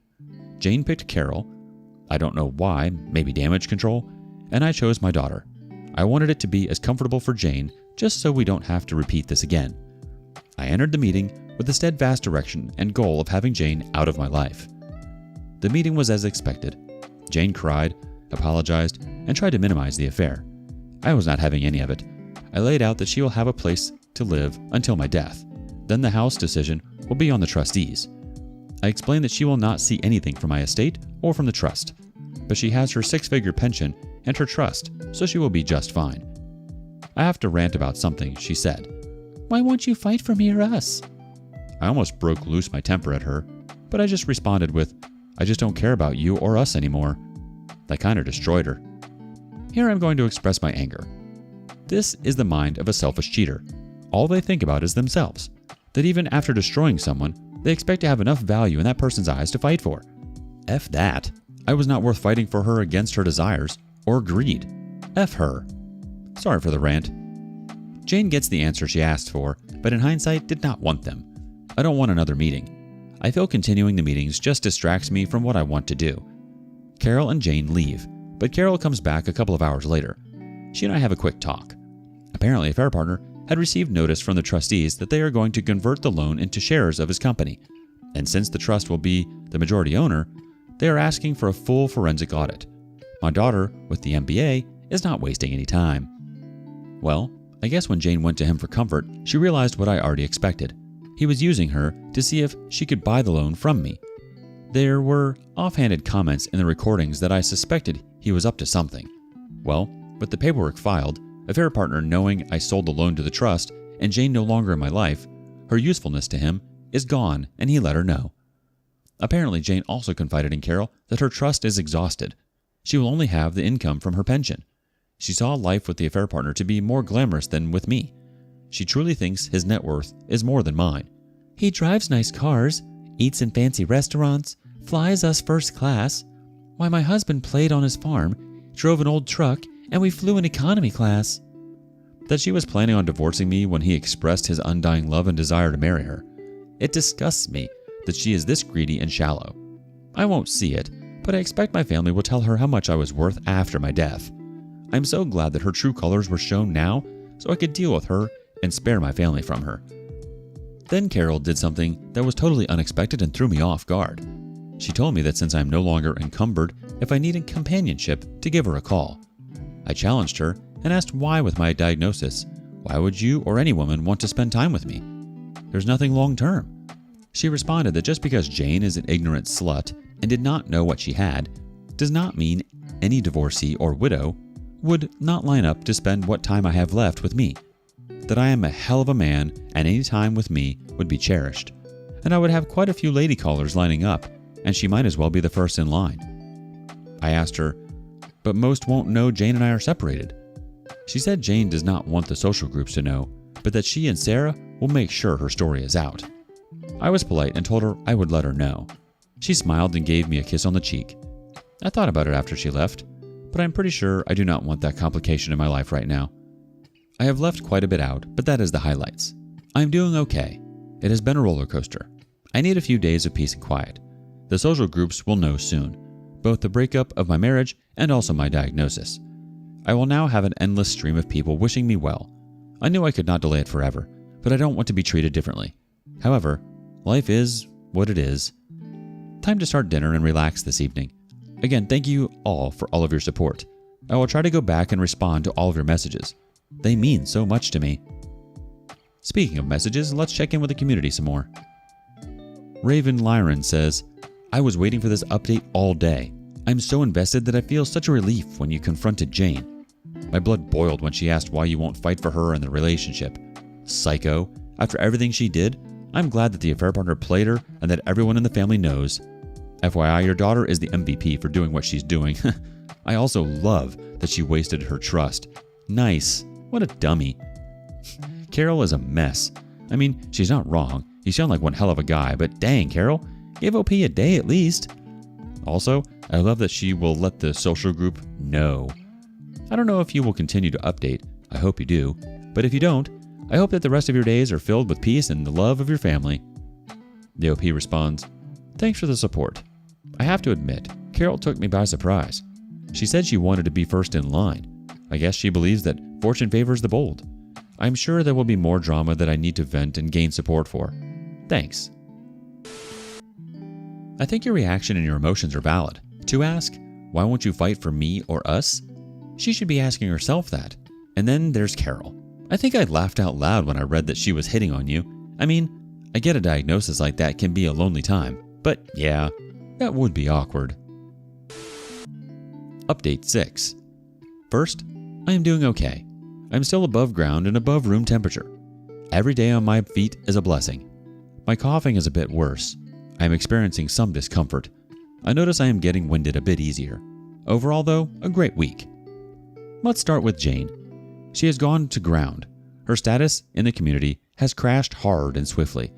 S1: Jane picked Carol. I don't know why, maybe damage control, and I chose my daughter. I wanted it to be as comfortable for Jane, just so we don't have to repeat this again. I entered the meeting with the steadfast direction and goal of having Jane out of my life. The meeting was as expected. Jane cried, apologized, and tried to minimize the affair. I was not having any of it. I laid out that she will have a place to live until my death. Then the house decision will be on the trustees. I explained that she will not see anything from my estate or from the trust, but she has her 6-figure pension and her trust, so she will be just fine. I have to rant about something she said. Why won't you fight for me or us? I almost broke loose my temper at her, but I just responded with, I just don't care about you or us anymore. That kind of destroyed her. Here I'm going to express my anger. This is the mind of a selfish cheater. All they think about is themselves. That even after destroying someone, they expect to have enough value in that person's eyes to fight for. F that. I was not worth fighting for her against her desires or greed. F her. Sorry for the rant. Jane gets the answer she asked for, but in hindsight did not want them. I don't want another meeting. I feel continuing the meetings just distracts me from what I want to do. Carol and Jane leave, but Carol comes back a couple of hours later. She and I have a quick talk. Apparently, Affair Partner had received notice from the trustees that they are going to convert the loan into shares of his company, and since the trust will be the majority owner, they are asking for a full forensic audit. My daughter, with the MBA, is not wasting any time. Well, I guess when Jane went to him for comfort, she realized what I already expected. He was using her to see if she could buy the loan from me. There were offhanded comments in the recordings that I suspected he was up to something. Well, with the paperwork filed, Affair Partner knowing I sold the loan to the trust and Jane no longer in my life, her usefulness to him is gone and he let her know. Apparently, Jane also confided in Carol that her trust is exhausted. She will only have the income from her pension. She saw life with the Affair Partner to be more glamorous than with me. She truly thinks his net worth is more than mine. He drives nice cars, eats in fancy restaurants, flies us first class. Why, my husband played on his farm, drove an old truck, and we flew in economy class. That she was planning on divorcing me when he expressed his undying love and desire to marry her. It disgusts me that she is this greedy and shallow. I won't see it, but I expect my family will tell her how much I was worth after my death. I'm so glad that her true colors were shown now so I could deal with her and spare my family from her. Then Carol did something that was totally unexpected and threw me off guard. She told me that since I'm no longer encumbered, if I needed companionship, to give her a call. I challenged her and asked why with my diagnosis. Why would you or any woman want to spend time with me? There's nothing long term. She responded that just because Jane is an ignorant slut and did not know what she had, does not mean any divorcee or widow would not line up to spend what time I have left with me. That I am a hell of a man and any time with me would be cherished. And I would have quite a few lady callers lining up, and she might as well be the first in line. I asked her, but most won't know Jane and I are separated. She said Jane does not want the social groups to know, but that she and Sarah will make sure her story is out. I was polite and told her I would let her know. She smiled and gave me a kiss on the cheek. I thought about it after she left, but I'm pretty sure I do not want that complication in my life right now. I have left quite a bit out, but that is the highlights. I'm doing okay. It has been a roller coaster. I need a few days of peace and quiet. The social groups will know soon, both the breakup of my marriage and also my diagnosis. I will now have an endless stream of people wishing me well. I knew I could not delay it forever, but I don't want to be treated differently. However, life is what it is. Time to start dinner and relax this evening. Again, thank you all for all of your support. I will try to go back and respond to all of your messages. They mean so much to me. Speaking of messages, let's check in with the community some more. Raven Lyron says, I was waiting for this update all day. I'm so invested that I feel such a relief when you confronted Jane. My blood boiled when she asked why you won't fight for her in the relationship. Psycho. After everything she did, I'm glad that the Affair Partner played her and that everyone in the family knows. FYI, your daughter is the MVP for doing what she's doing. I also love that she wasted her trust. Nice. What a dummy. Carol is a mess. I mean, she's not wrong. You sound like one hell of a guy, but dang, Carol, give OP a day at least. Also, I love that she will let the social group know. I don't know if you will continue to update. I hope you do. But if you don't, I hope that the rest of your days are filled with peace and the love of your family. The OP responds, thanks for the support. I have to admit, Carol took me by surprise. She said she wanted to be first in line. I guess she believes that fortune favors the bold. I'm sure there will be more drama that I need to vent and gain support for. Thanks. I think your reaction and your emotions are valid. To ask, why won't you fight for me or us? She should be asking herself that. And then there's Carol. I think I laughed out loud when I read that she was hitting on you. I mean, I get a diagnosis like that can be a lonely time. But yeah, that would be awkward. Update 6. First, I am doing okay. I'm still above ground and above room temperature. Every day on my feet is a blessing. My coughing is a bit worse. I am experiencing some discomfort. I notice I am getting winded a bit easier. Overall, though, a great week. Let's start with Jane. She has gone to ground. Her status in the community has crashed hard and swiftly.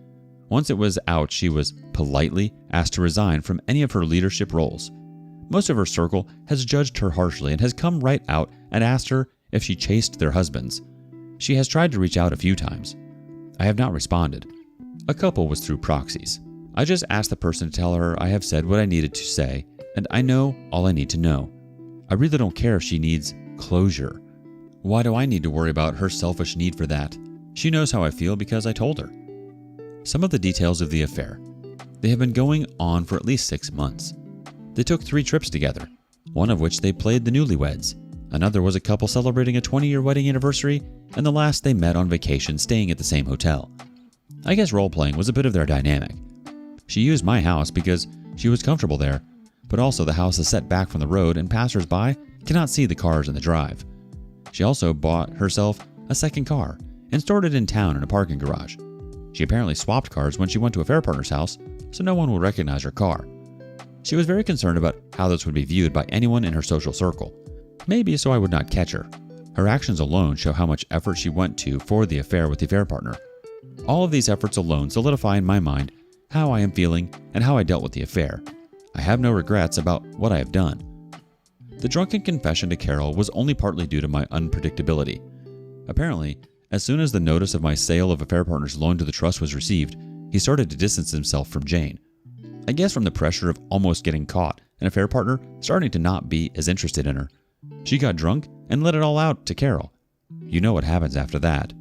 S1: Once it was out, she was politely asked to resign from any of her leadership roles. Most of her circle has judged her harshly and has come right out and asked her if she chased their husbands. She has tried to reach out a few times. I have not responded. A couple was through proxies. I just asked the person to tell her I have said what I needed to say, and I know all I need to know. I really don't care if she needs closure. Why do I need to worry about her selfish need for that? She knows how I feel because I told her. Some of the details of the affair. They have been going on for at least 6 months. They took 3 trips together, one of which they played the newlyweds. Another was a couple celebrating a 20-year wedding anniversary, and the last they met on vacation staying at the same hotel. I guess role-playing was a bit of their dynamic. She used my house because she was comfortable there, but also the house is set back from the road and passers-by cannot see the cars in the drive. She also bought herself a second car and stored it in town in a parking garage. She apparently swapped cars when she went to a fair partner's house, so no one would recognize her car. She was very concerned about how this would be viewed by anyone in her social circle. Maybe so I would not catch her. Her actions alone show how much effort she went to for the affair with the affair partner. All of these efforts alone solidify in my mind how I am feeling and how I dealt with the affair. I have no regrets about what I have done. The drunken confession to Carol was only partly due to my unpredictability. Apparently, as soon as the notice of my sale of affair partner's loan to the trust was received, he started to distance himself from Jane. I guess from the pressure of almost getting caught and affair partner starting to not be as interested in her. She got drunk and let it all out to Carol. You know what happens after that.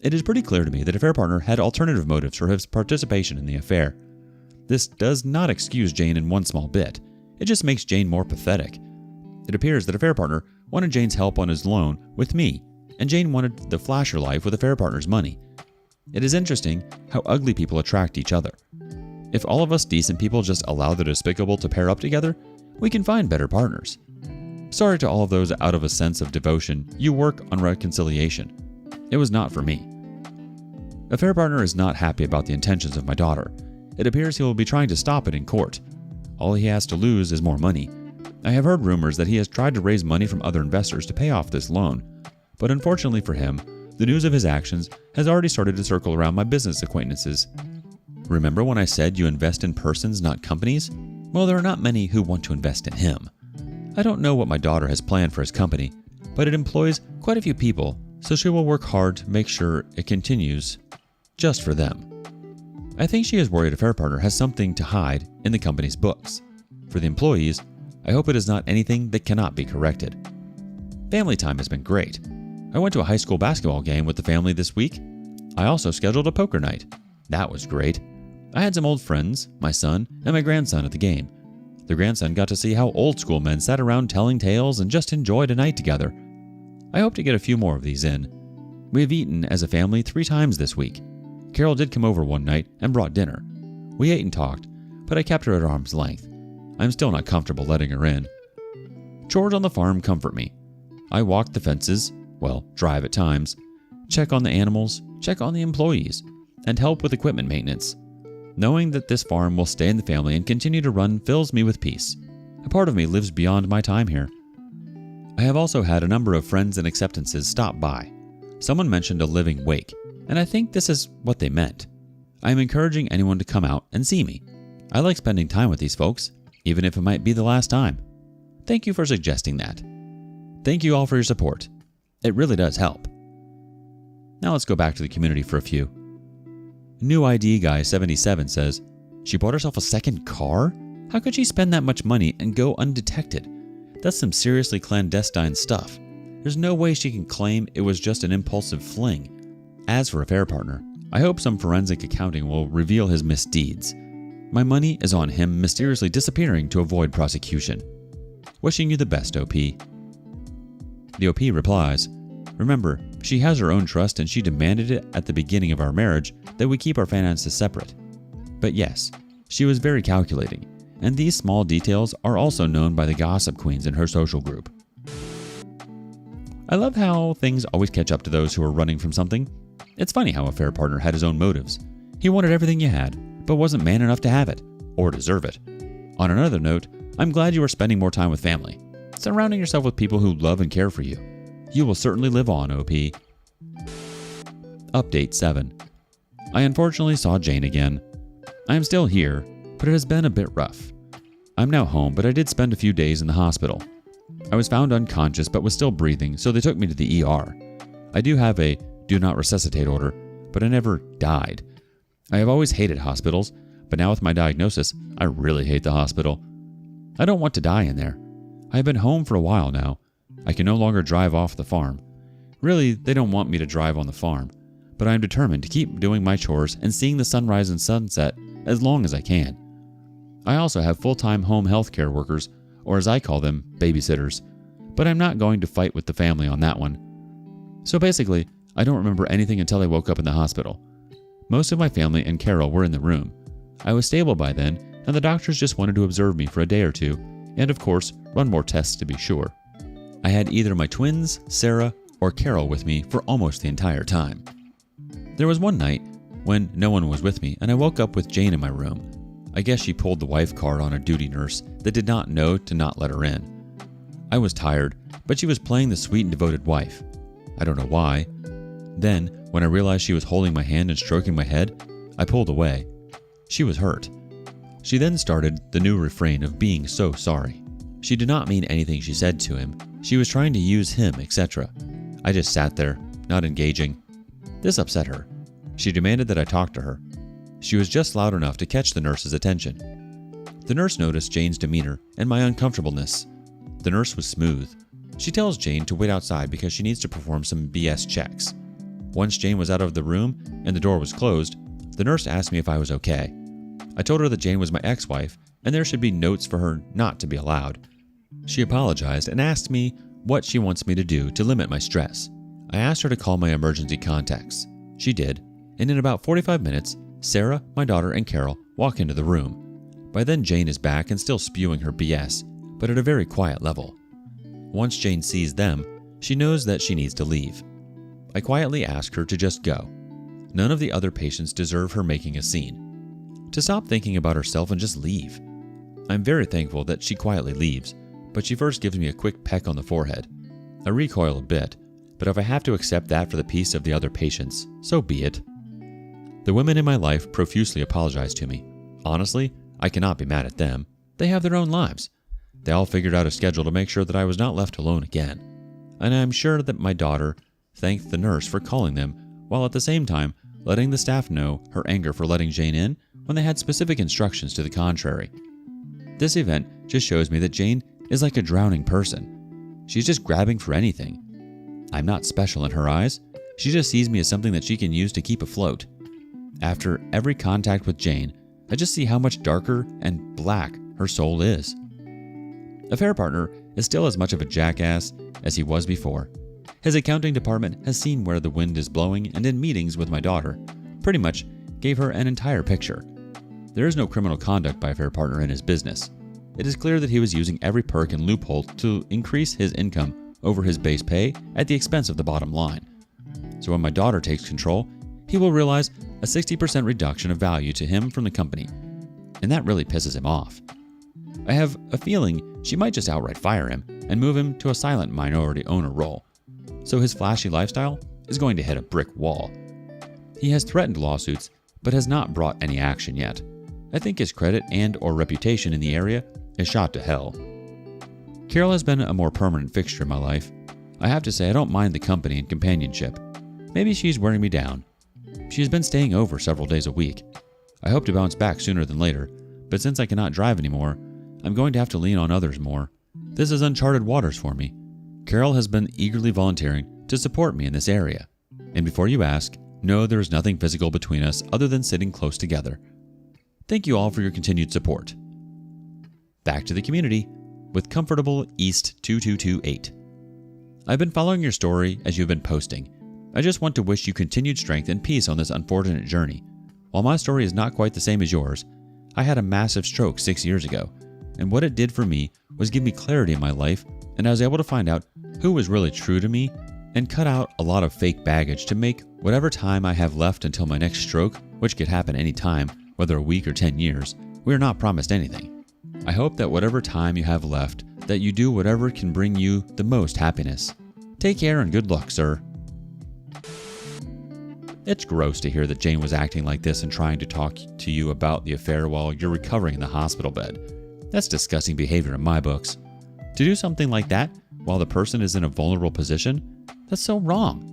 S1: It is pretty clear to me that affair partner had alternative motives for his participation in the affair. This does not excuse Jane in one small bit. It just makes Jane more pathetic. It appears that affair partner wanted Jane's help on his loan with me, and Jane wanted the flasher life with affair partner's money. It is interesting how ugly people attract each other. If all of us decent people just allow the despicable to pair up together, we can find better partners. Sorry to all of those out of a sense of devotion, you work on reconciliation. It was not for me. Affair partner is not happy about the intentions of my daughter. It appears he will be trying to stop it in court. All he has to lose is more money. I have heard rumors that he has tried to raise money from other investors to pay off this loan. But unfortunately for him, the news of his actions has already started to circle around my business acquaintances. Remember when I said you invest in persons, not companies? Well, there are not many who want to invest in him. I don't know what my daughter has planned for his company, but it employs quite a few people, so she will work hard to make sure it continues just for them. I think she is worried affair partner has something to hide in the company's books. For the employees, I hope it is not anything that cannot be corrected. Family time has been great. I went to a high school basketball game with the family this week. I also scheduled a poker night. That was great. I had some old friends, my son, and my grandson at the game. The grandson got to see how old school men sat around telling tales and just enjoyed a night together. I hope to get a few more of these in. We have eaten as a family 3 times this week. Carol did come over one night and brought dinner. We ate and talked, but I kept her at arm's length. I'm still not comfortable letting her in. Chores on the farm comfort me. I walk the fences, drive at times, check on the animals, check on the employees, and help with equipment maintenance. Knowing that this farm will stay in the family and continue to run fills me with peace. A part of me lives beyond my time here. I have also had a number of friends and acceptances stop by. Someone mentioned a living wake, and I think this is what they meant. I am encouraging anyone to come out and see me. I like spending time with these folks, even if it might be the last time. Thank you for suggesting that. Thank you all for your support. It really does help. Now let's go back to the community for a few. New ID Guy 77 says, she bought herself a second car? How could she spend that much money and go undetected? That's some seriously clandestine stuff. There's no way she can claim it was just an impulsive fling. As for affair partner, I hope some forensic accounting will reveal his misdeeds. My money is on him mysteriously disappearing to avoid prosecution. Wishing you the best, OP. The OP replies, remember, she has her own trust and she demanded it at the beginning of our marriage that we keep our finances separate. But yes, she was very calculating, and these small details are also known by the gossip queens in her social group. I love how things always catch up to those who are running from something. It's funny how affair partner had his own motives. He wanted everything you had, but wasn't man enough to have it, or deserve it. On another note, I'm glad you are spending more time with family, surrounding yourself with people who love and care for you. You will certainly live on, OP. Update 7. I unfortunately saw Jane again. I am still here, but it has been a bit rough. I'm now home, but I did spend a few days in the hospital. I was found unconscious but was still breathing, so they took me to the ER. I do have a do not resuscitate order, but I never died. I have always hated hospitals, but now with my diagnosis, I really hate the hospital. I don't want to die in there. I have been home for a while now. I can no longer drive off the farm. Really, they don't want me to drive on the farm, but I am determined to keep doing my chores and seeing the sunrise and sunset as long as I can. I also have full-time home health care workers, or as I call them, babysitters, but I'm not going to fight with the family on that one. So basically, I don't remember anything until I woke up in the hospital. Most of my family and Carol were in the room. I was stable by then, and the doctors just wanted to observe me for a day or two, and of course, run more tests to be sure. I had either my twins, Sarah, or Carol with me for almost the entire time. There was one night when no one was with me, and I woke up with Jane in my room. I guess she pulled the wife card on a duty nurse that did not know to not let her in. I was tired, but she was playing the sweet and devoted wife. I don't know why. Then, when I realized she was holding my hand and stroking my head, I pulled away. She was hurt. She then started the new refrain of being so sorry. She did not mean anything she said to him. She was trying to use him, etc. I just sat there, not engaging. This upset her. She demanded that I talk to her. She was just loud enough to catch the nurse's attention. The nurse noticed Jane's demeanor and my uncomfortableness. The nurse was smooth. She tells Jane to wait outside because she needs to perform some BS checks. Once Jane was out of the room and the door was closed, the nurse asked me if I was okay. I told her that Jane was my ex-wife and there should be notes for her not to be allowed. She apologized and asked me what she wants me to do to limit my stress. I asked her to call my emergency contacts. She did, and in about 45 minutes, Sarah, my daughter, and Carol walk into the room. By then, Jane is back and still spewing her BS, but at a very quiet level. Once Jane sees them, she knows that she needs to leave. I quietly ask her to just go. None of the other patients deserve her making a scene. To stop thinking about herself and just leave. I'm very thankful that she quietly leaves, but she first gives me a quick peck on the forehead. I recoil a bit, but if I have to accept that for the peace of the other patients, so be it. The women in my life profusely apologize to me. Honestly, I cannot be mad at them. They have their own lives. They all figured out a schedule to make sure that I was not left alone again. And I am sure that my daughter thanked the nurse for calling them, while at the same time letting the staff know her anger for letting Jane in when they had specific instructions to the contrary. This event just shows me that Jane is like a drowning person. She's just grabbing for anything. I'm not special in her eyes. She just sees me as something that she can use to keep afloat. After every contact with Jane, I just see how much darker and black her soul is. Affair partner is still as much of a jackass as he was before. His accounting department has seen where the wind is blowing, and in meetings with my daughter, pretty much gave her an entire picture. There is no criminal conduct by affair partner in his business. It is clear that he was using every perk and loophole to increase his income over his base pay at the expense of the bottom line. So when my daughter takes control, he will realize a 60% reduction of value to him from the company, and that really pisses him off. I have a feeling she might just outright fire him and move him to a silent minority owner role, so his flashy lifestyle is going to hit a brick wall. He has threatened lawsuits, but has not brought any action yet. I think his credit and/or reputation in the area is shot to hell. Carol has been a more permanent fixture in my life. I have to say I don't mind the company and companionship. Maybe she's wearing me down. She has been staying over several days a week. I hope to bounce back sooner than later, but since I cannot drive anymore, I'm going to have to lean on others more. This is uncharted waters for me. Carol has been eagerly volunteering to support me in this area. And before you ask, no, there is nothing physical between us other than sitting close together. Thank you all for your continued support. Back to the community with Comfortable East 2228. I've been following your story as you've been posting. I just want to wish you continued strength and peace on this unfortunate journey. While my story is not quite the same as yours, I had a massive stroke 6 years ago, and what it did for me was give me clarity in my life, and I was able to find out who was really true to me and cut out a lot of fake baggage to make whatever time I have left until my next stroke, which could happen any time, whether a week or 10 years, we are not promised anything. I hope that whatever time you have left, that you do whatever can bring you the most happiness. Take care and good luck, sir. It's gross to hear that Jane was acting like this and trying to talk to you about the affair while you're recovering in the hospital bed. That's disgusting behavior in my books. To do something like that while the person is in a vulnerable position, that's so wrong.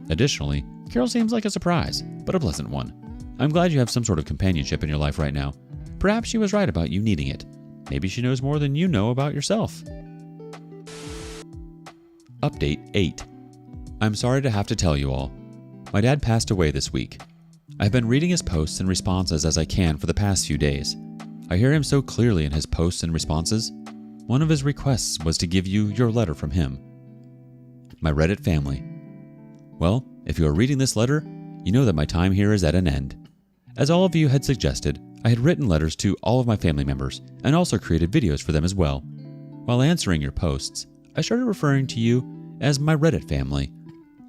S1: Additionally, Carol seems like a surprise, but a pleasant one. I'm glad you have some sort of companionship in your life right now. Perhaps she was right about you needing it. Maybe she knows more than you know about yourself. Update 8. I'm sorry to have to tell you all. My dad passed away this week. I've been reading his posts and responses as I can for the past few days. I hear him so clearly in his posts and responses. One of his requests was to give you your letter from him. My Reddit family. Well, if you are reading this letter, you know that my time here is at an end. As all of you had suggested, I had written letters to all of my family members and also created videos for them as well. While answering your posts, I started referring to you as my Reddit family.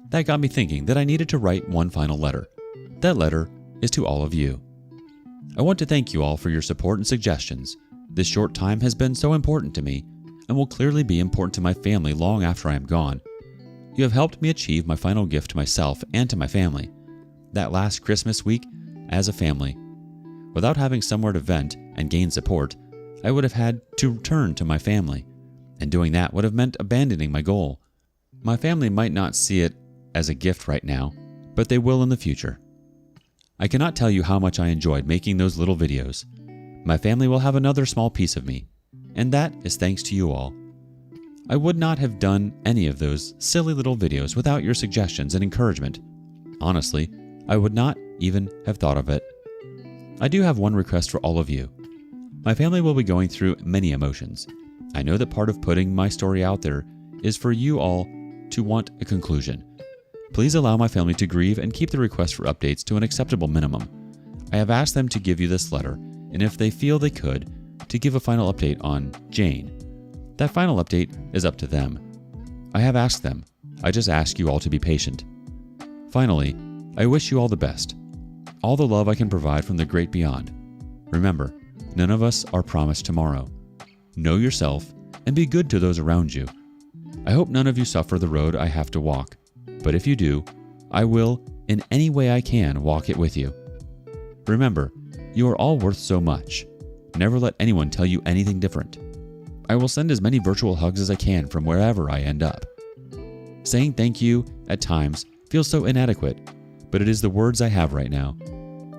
S1: That got me thinking that I needed to write one final letter. That letter is to all of you. I want to thank you all for your support and suggestions. This short time has been so important to me and will clearly be important to my family long after I am gone. You have helped me achieve my final gift to myself and to my family. That last Christmas week, as a family. Without having somewhere to vent and gain support, I would have had to turn to my family, and doing that would have meant abandoning my goal. My family might not see it as a gift right now, but they will in the future. I cannot tell you how much I enjoyed making those little videos. My family will have another small piece of me, and that is thanks to you all. I would not have done any of those silly little videos without your suggestions and encouragement. Honestly, I would not even have thought of it. I do have one request for all of you. My family will be going through many emotions. I know that part of putting my story out there is for you all to want a conclusion. Please allow my family to grieve and keep the request for updates to an acceptable minimum. I have asked them to give you this letter, and if they feel they could, to give a final update on Jane. That final update is up to them. I have asked them. I just ask you all to be patient. Finally, I wish you all the best. All the love I can provide from the great beyond. Remember, none of us are promised tomorrow. Know yourself and be good to those around you. I hope none of you suffer the road I have to walk, but if you do, I will, in any way I can, walk it with you. Remember, you are all worth so much. Never let anyone tell you anything different. I will send as many virtual hugs as I can from wherever I end up. Saying thank you, at times, feels so inadequate, but it is the words I have right now.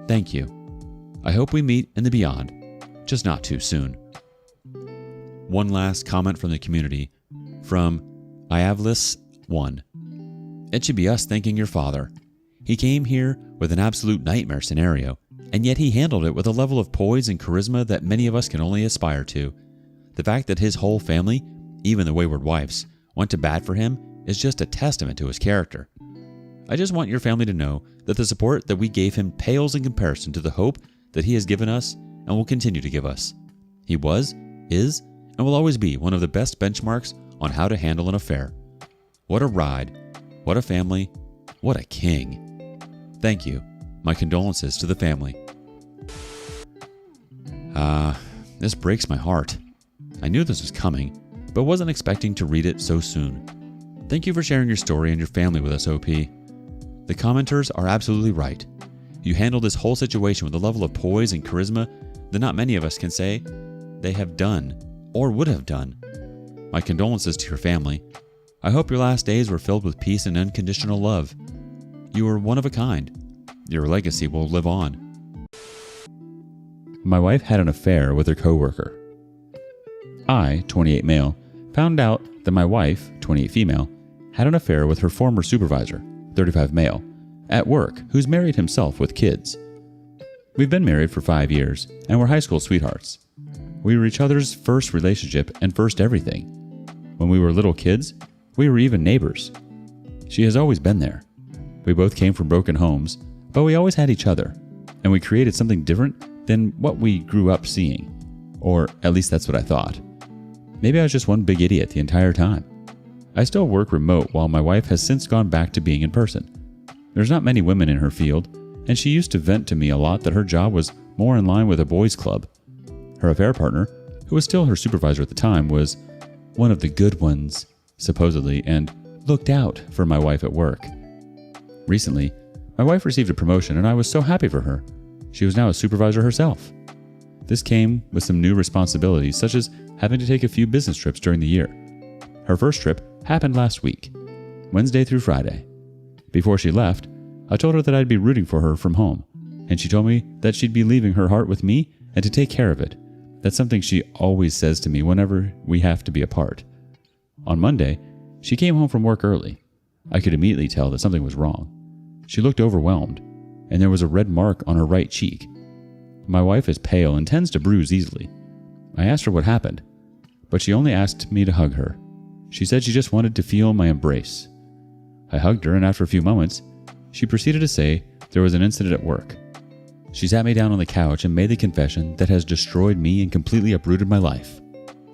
S1: Thank you. I hope we meet in the beyond, just not too soon. One last comment from the community, from Iavlis1. It should be us thanking your father. He came here with an absolute nightmare scenario, and yet he handled it with a level of poise and charisma that many of us can only aspire to. The fact that his whole family, even the wayward wives, went to bat for him is just a testament to his character. I just want your family to know that the support that we gave him pales in comparison to the hope that he has given us and will continue to give us. He was, is, and will always be one of the best benchmarks on how to handle an affair. What a ride, what a family, what a king. Thank you. My condolences to the family. This breaks my heart. I knew this was coming, but wasn't expecting to read it so soon. Thank you for sharing your story and your family with us, OP. The commenters are absolutely right. You handled this whole situation with a level of poise and charisma that not many of us can say they have done or would have done. My condolences to your family. I hope your last days were filled with peace and unconditional love. You were one of a kind. Your legacy will live on. My wife had an affair with her coworker. I, 28 male, found out that my wife, 28 female, had an affair with her former supervisor, 35 male, at work, who's married himself with kids. We've been married for 5 years, and we're high school sweethearts. We were each other's first relationship and first everything. When we were little kids, we were even neighbors. She has always been there. We both came from broken homes, but we always had each other, and we created something different than what we grew up seeing. Or at least that's what I thought. Maybe I was just one big idiot the entire time. I still work remote while my wife has since gone back to being in person. There's not many women in her field, and she used to vent to me a lot that her job was more in line with a boys' club. Her affair partner, who was still her supervisor at the time, was one of the good ones, supposedly, and looked out for my wife at work. Recently, my wife received a promotion and I was so happy for her. She was now a supervisor herself. This came with some new responsibilities, such as having to take a few business trips during the year. Her first trip happened last week, Wednesday through Friday. Before she left, I told her that I'd be rooting for her from home, and she told me that she'd be leaving her heart with me and to take care of it. That's something she always says to me whenever we have to be apart. On Monday, she came home from work early. I could immediately tell that something was wrong. She looked overwhelmed, and there was a red mark on her right cheek. My wife is pale and tends to bruise easily. I asked her what happened, but she only asked me to hug her. She said she just wanted to feel my embrace. I hugged her, and after a few moments, she proceeded to say there was an incident at work. She sat me down on the couch and made the confession that has destroyed me and completely uprooted my life.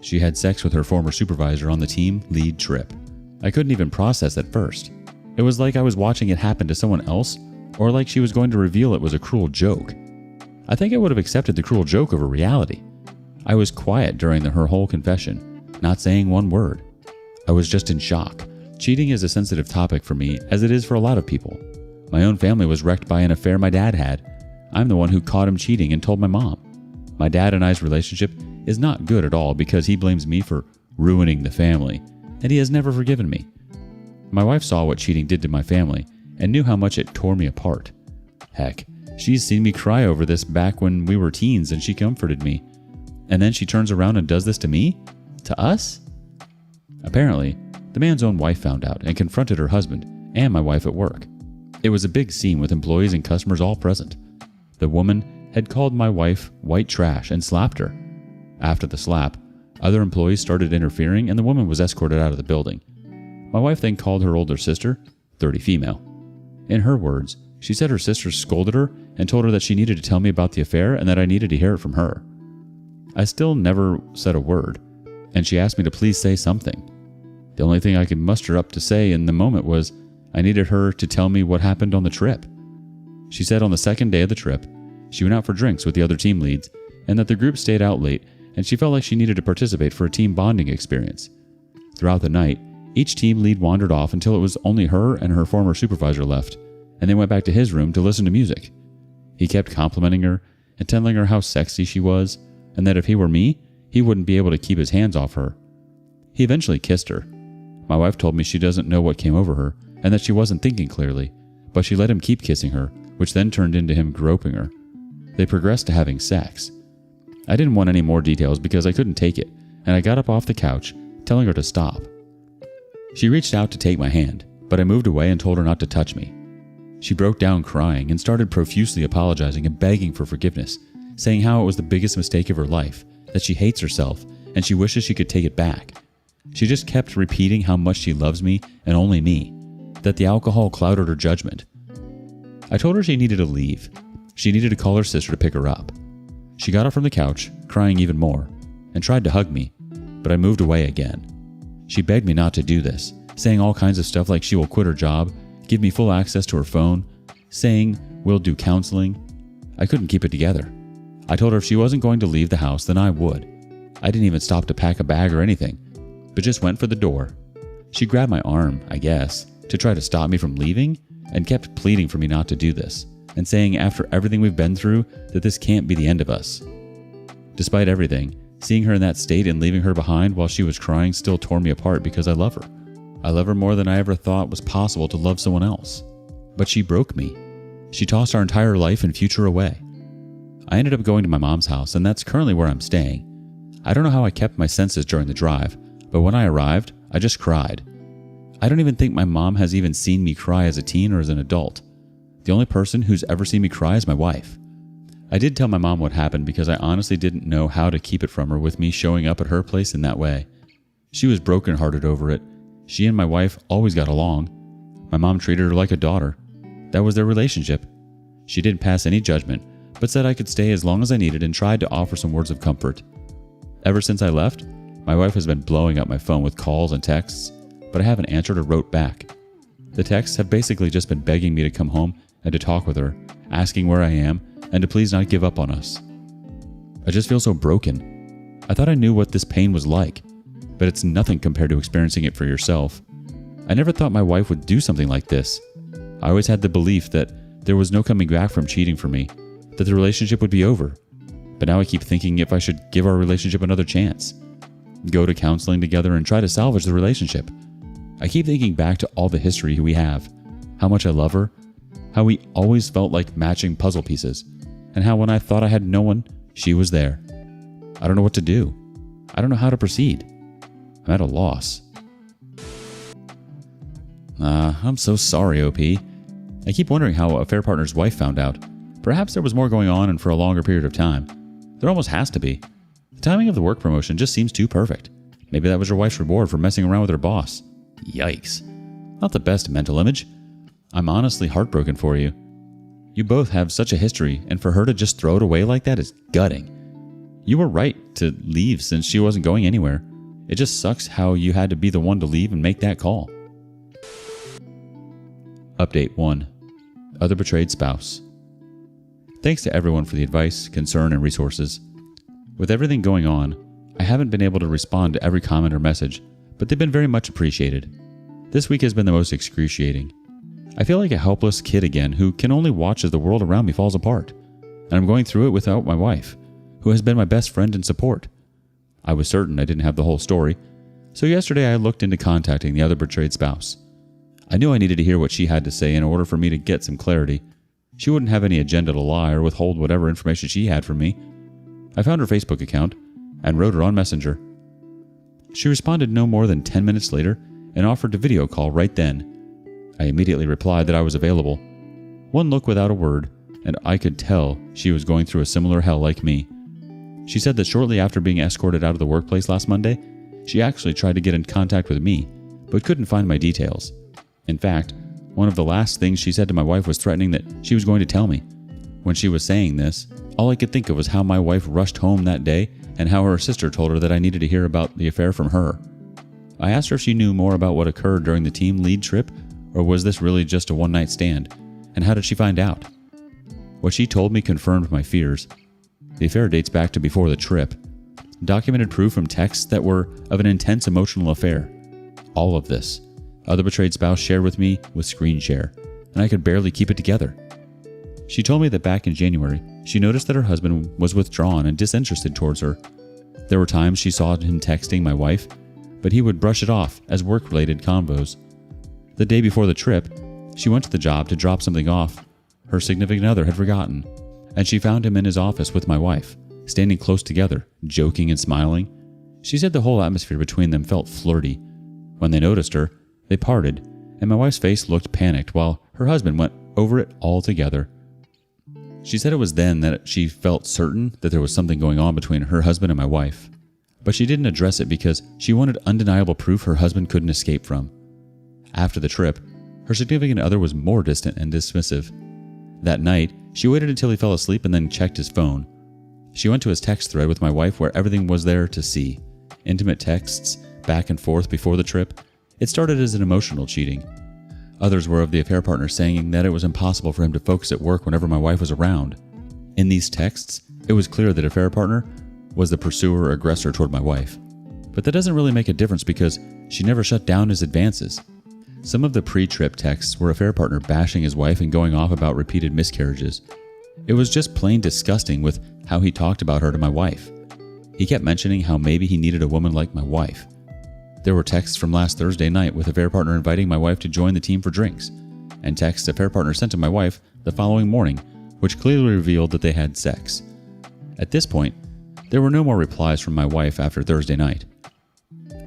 S1: She had sex with her former supervisor on the team lead trip. I couldn't even process at first. It was like I was watching it happen to someone else, or like she was going to reveal it was a cruel joke. I think I would have accepted the cruel joke over reality. I was quiet during her whole confession, not saying one word. I was just in shock. Cheating is a sensitive topic for me, as it is for a lot of people. My own family was wrecked by an affair my dad had. I'm the one who caught him cheating and told my mom. My dad and I's relationship is not good at all because he blames me for ruining the family, and he has never forgiven me. My wife saw what cheating did to my family and knew how much it tore me apart. Heck, she's seen me cry over this back when we were teens and she comforted me. And then she turns around and does this to me? To us? Apparently, the man's own wife found out and confronted her husband and my wife at work. It was a big scene with employees and customers all present. The woman had called my wife white trash and slapped her. After the slap, other employees started interfering and the woman was escorted out of the building. My wife then called her older sister, 30 female. In her words, she said her sister scolded her and told her that she needed to tell me about the affair and that I needed to hear it from her. I still never said a word, and she asked me to please say something. The only thing I could muster up to say in the moment was I needed her to tell me what happened on the trip. She said on the second day of the trip, she went out for drinks with the other team leads and that the group stayed out late and she felt like she needed to participate for a team bonding experience. Throughout the night, each team lead wandered off until it was only her and her former supervisor left, and they went back to his room to listen to music. He kept complimenting her and telling her how sexy she was, and that if he were me, he wouldn't be able to keep his hands off her. He eventually kissed her. My wife told me she doesn't know what came over her, and that she wasn't thinking clearly, but she let him keep kissing her, which then turned into him groping her. They progressed to having sex. I didn't want any more details because I couldn't take it, and I got up off the couch, telling her to stop. She reached out to take my hand, but I moved away and told her not to touch me. She broke down crying and started profusely apologizing and begging for forgiveness, saying how it was the biggest mistake of her life, that she hates herself, and she wishes she could take it back. She just kept repeating how much she loves me and only me, that the alcohol clouded her judgment. I told her she needed to leave. She needed to call her sister to pick her up. She got up from the couch, crying even more, and tried to hug me, but I moved away again. She begged me not to do this, saying all kinds of stuff like she will quit her job, give me full access to her phone, saying we'll do counseling. I couldn't keep it together. I told her if she wasn't going to leave the house, then I would. I didn't even stop to pack a bag or anything, but just went for the door. She grabbed my arm, I guess, to try to stop me from leaving, and kept pleading for me not to do this, and saying after everything we've been through that this can't be the end of us. Despite everything, seeing her in that state and leaving her behind while she was crying still tore me apart because I love her. I love her more than I ever thought was possible to love someone else. But she broke me. She tossed our entire life and future away. I ended up going to my mom's house, and that's currently where I'm staying. I don't know how I kept my senses during the drive, but when I arrived, I just cried. I don't even think my mom has even seen me cry as a teen or as an adult. The only person who's ever seen me cry is my wife. I did tell my mom what happened because I honestly didn't know how to keep it from her with me showing up at her place in that way. She was brokenhearted over it. She and my wife always got along. My mom treated her like a daughter. That was their relationship. She didn't pass any judgment, but said I could stay as long as I needed and tried to offer some words of comfort. Ever since I left, my wife has been blowing up my phone with calls and texts, but I haven't answered or wrote back. The texts have basically just been begging me to come home and to talk with her, asking where I am, and to please not give up on us. I just feel so broken. I thought I knew what this pain was like, but it's nothing compared to experiencing it for yourself. I never thought my wife would do something like this. I always had the belief that there was no coming back from cheating for me, that the relationship would be over. But now I keep thinking if I should give our relationship another chance. Go to counseling together and try to salvage the relationship. I keep thinking back to all the history we have, how much I love her, how we always felt like matching puzzle pieces, and how when I thought I had no one, she was there. I don't know what to do. I don't know how to proceed. I'm at a loss. I'm so sorry, OP. I keep wondering how a affair partner's wife found out. Perhaps there was more going on and for a longer period of time. There almost has to be. The timing of the work promotion just seems too perfect. Maybe that was your wife's reward for messing around with her boss. Yikes. Not the best mental image. I'm honestly heartbroken for you. You both have such a history, and for her to just throw it away like that is gutting. You were right to leave since she wasn't going anywhere. It just sucks how you had to be the one to leave and make that call. Update 1. Other betrayed spouse. Thanks to everyone for the advice, concern, and resources. With everything going on, I haven't been able to respond to every comment or message, but they've been very much appreciated. This week has been the most excruciating. I feel like a helpless kid again who can only watch as the world around me falls apart. And I'm going through it without my wife, who has been my best friend and support. I was certain I didn't have the whole story, so yesterday I looked into contacting the other betrayed spouse. I knew I needed to hear what she had to say in order for me to get some clarity. She wouldn't have any agenda to lie or withhold whatever information she had from me. I found her Facebook account and wrote her on Messenger. She responded no more than 10 minutes later and offered to video call right then. I immediately replied that I was available. One look without a word, and I could tell she was going through a similar hell like me. She said that shortly after being escorted out of the workplace last Monday, she actually tried to get in contact with me, but couldn't find my details. In fact, one of the last things she said to my wife was threatening that she was going to tell me. When she was saying this, all I could think of was how my wife rushed home that day and how her sister told her that I needed to hear about the affair from her. I asked her if she knew more about what occurred during the team lead trip, or was this really just a one-night stand, and how did she find out? What she told me confirmed my fears. The affair dates back to before the trip. Documented proof from texts that were of an intense emotional affair. All of this, other betrayed spouse shared with me with screen share, and I could barely keep it together. She told me that back in January, she noticed that her husband was withdrawn and disinterested towards her. There were times she saw him texting my wife, but he would brush it off as work-related convos. The day before the trip, she went to the job to drop something off her significant other had forgotten, and she found him in his office with my wife, standing close together, joking and smiling. She said the whole atmosphere between them felt flirty. When they noticed her, they parted, and my wife's face looked panicked while her husband went over it all together. She said it was then that she felt certain that there was something going on between her husband and my wife, but she didn't address it because she wanted undeniable proof her husband couldn't escape from. After the trip, her significant other was more distant and dismissive. That night, she waited until he fell asleep and then checked his phone. She went to his text thread with my wife where everything was there to see. Intimate texts, back and forth before the trip. It started as an emotional cheating. Others were of the affair partner saying that it was impossible for him to focus at work whenever my wife was around. In these texts, it was clear that affair partner was the pursuer or aggressor toward my wife. But that doesn't really make a difference because she never shut down his advances. Some of the pre-trip texts were affair partner bashing his wife and going off about repeated miscarriages. It was just plain disgusting with how he talked about her to my wife. He kept mentioning how maybe he needed a woman like my wife. There were texts from last Thursday night with affair partner inviting my wife to join the team for drinks, and texts affair partner sent to my wife the following morning, which clearly revealed that they had sex. At this point, there were no more replies from my wife after Thursday night.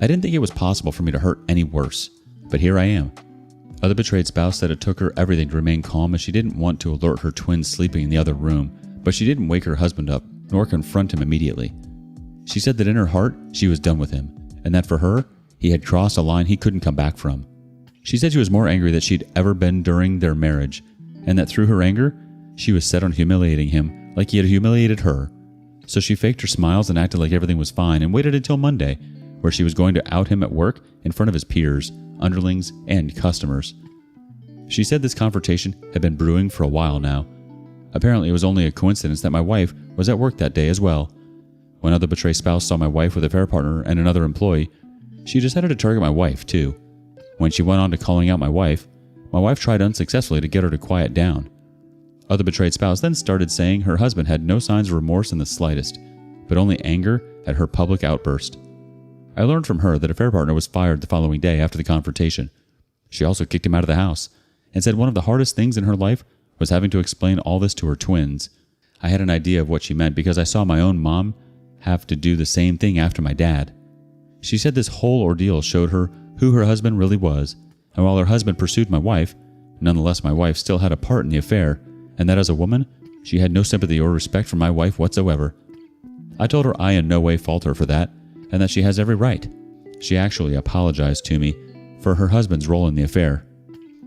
S1: I didn't think it was possible for me to hurt any worse, but here I am. Other betrayed spouse said it took her everything to remain calm as she didn't want to alert her twins sleeping in the other room, but she didn't wake her husband up nor confront him immediately. She said that in her heart, she was done with him, and that for her, he had crossed a line he couldn't come back from. She said she was more angry that she'd ever been during their marriage, and that through her anger, she was set on humiliating him like he had humiliated her. So she faked her smiles and acted like everything was fine and waited until Monday, where she was going to out him at work in front of his peers, underlings, and customers. She said this confrontation had been brewing for a while now. Apparently, it was only a coincidence that my wife was at work that day as well. When other betrayed spouse saw my wife with a affair partner and another employee, she decided to target my wife too. When she went on to calling out my wife tried unsuccessfully to get her to quiet down. Other betrayed spouse then started saying her husband had no signs of remorse in the slightest, but only anger at her public outburst. I learned from her that affair partner was fired the following day after the confrontation. She also kicked him out of the house and said one of the hardest things in her life was having to explain all this to her twins. I had an idea of what she meant because I saw my own mom have to do the same thing after my dad. She said this whole ordeal showed her who her husband really was, and while her husband pursued my wife, nonetheless my wife still had a part in the affair, and that as a woman, she had no sympathy or respect for my wife whatsoever. I told her I in no way fault her for that, and that she has every right. She actually apologized to me for her husband's role in the affair.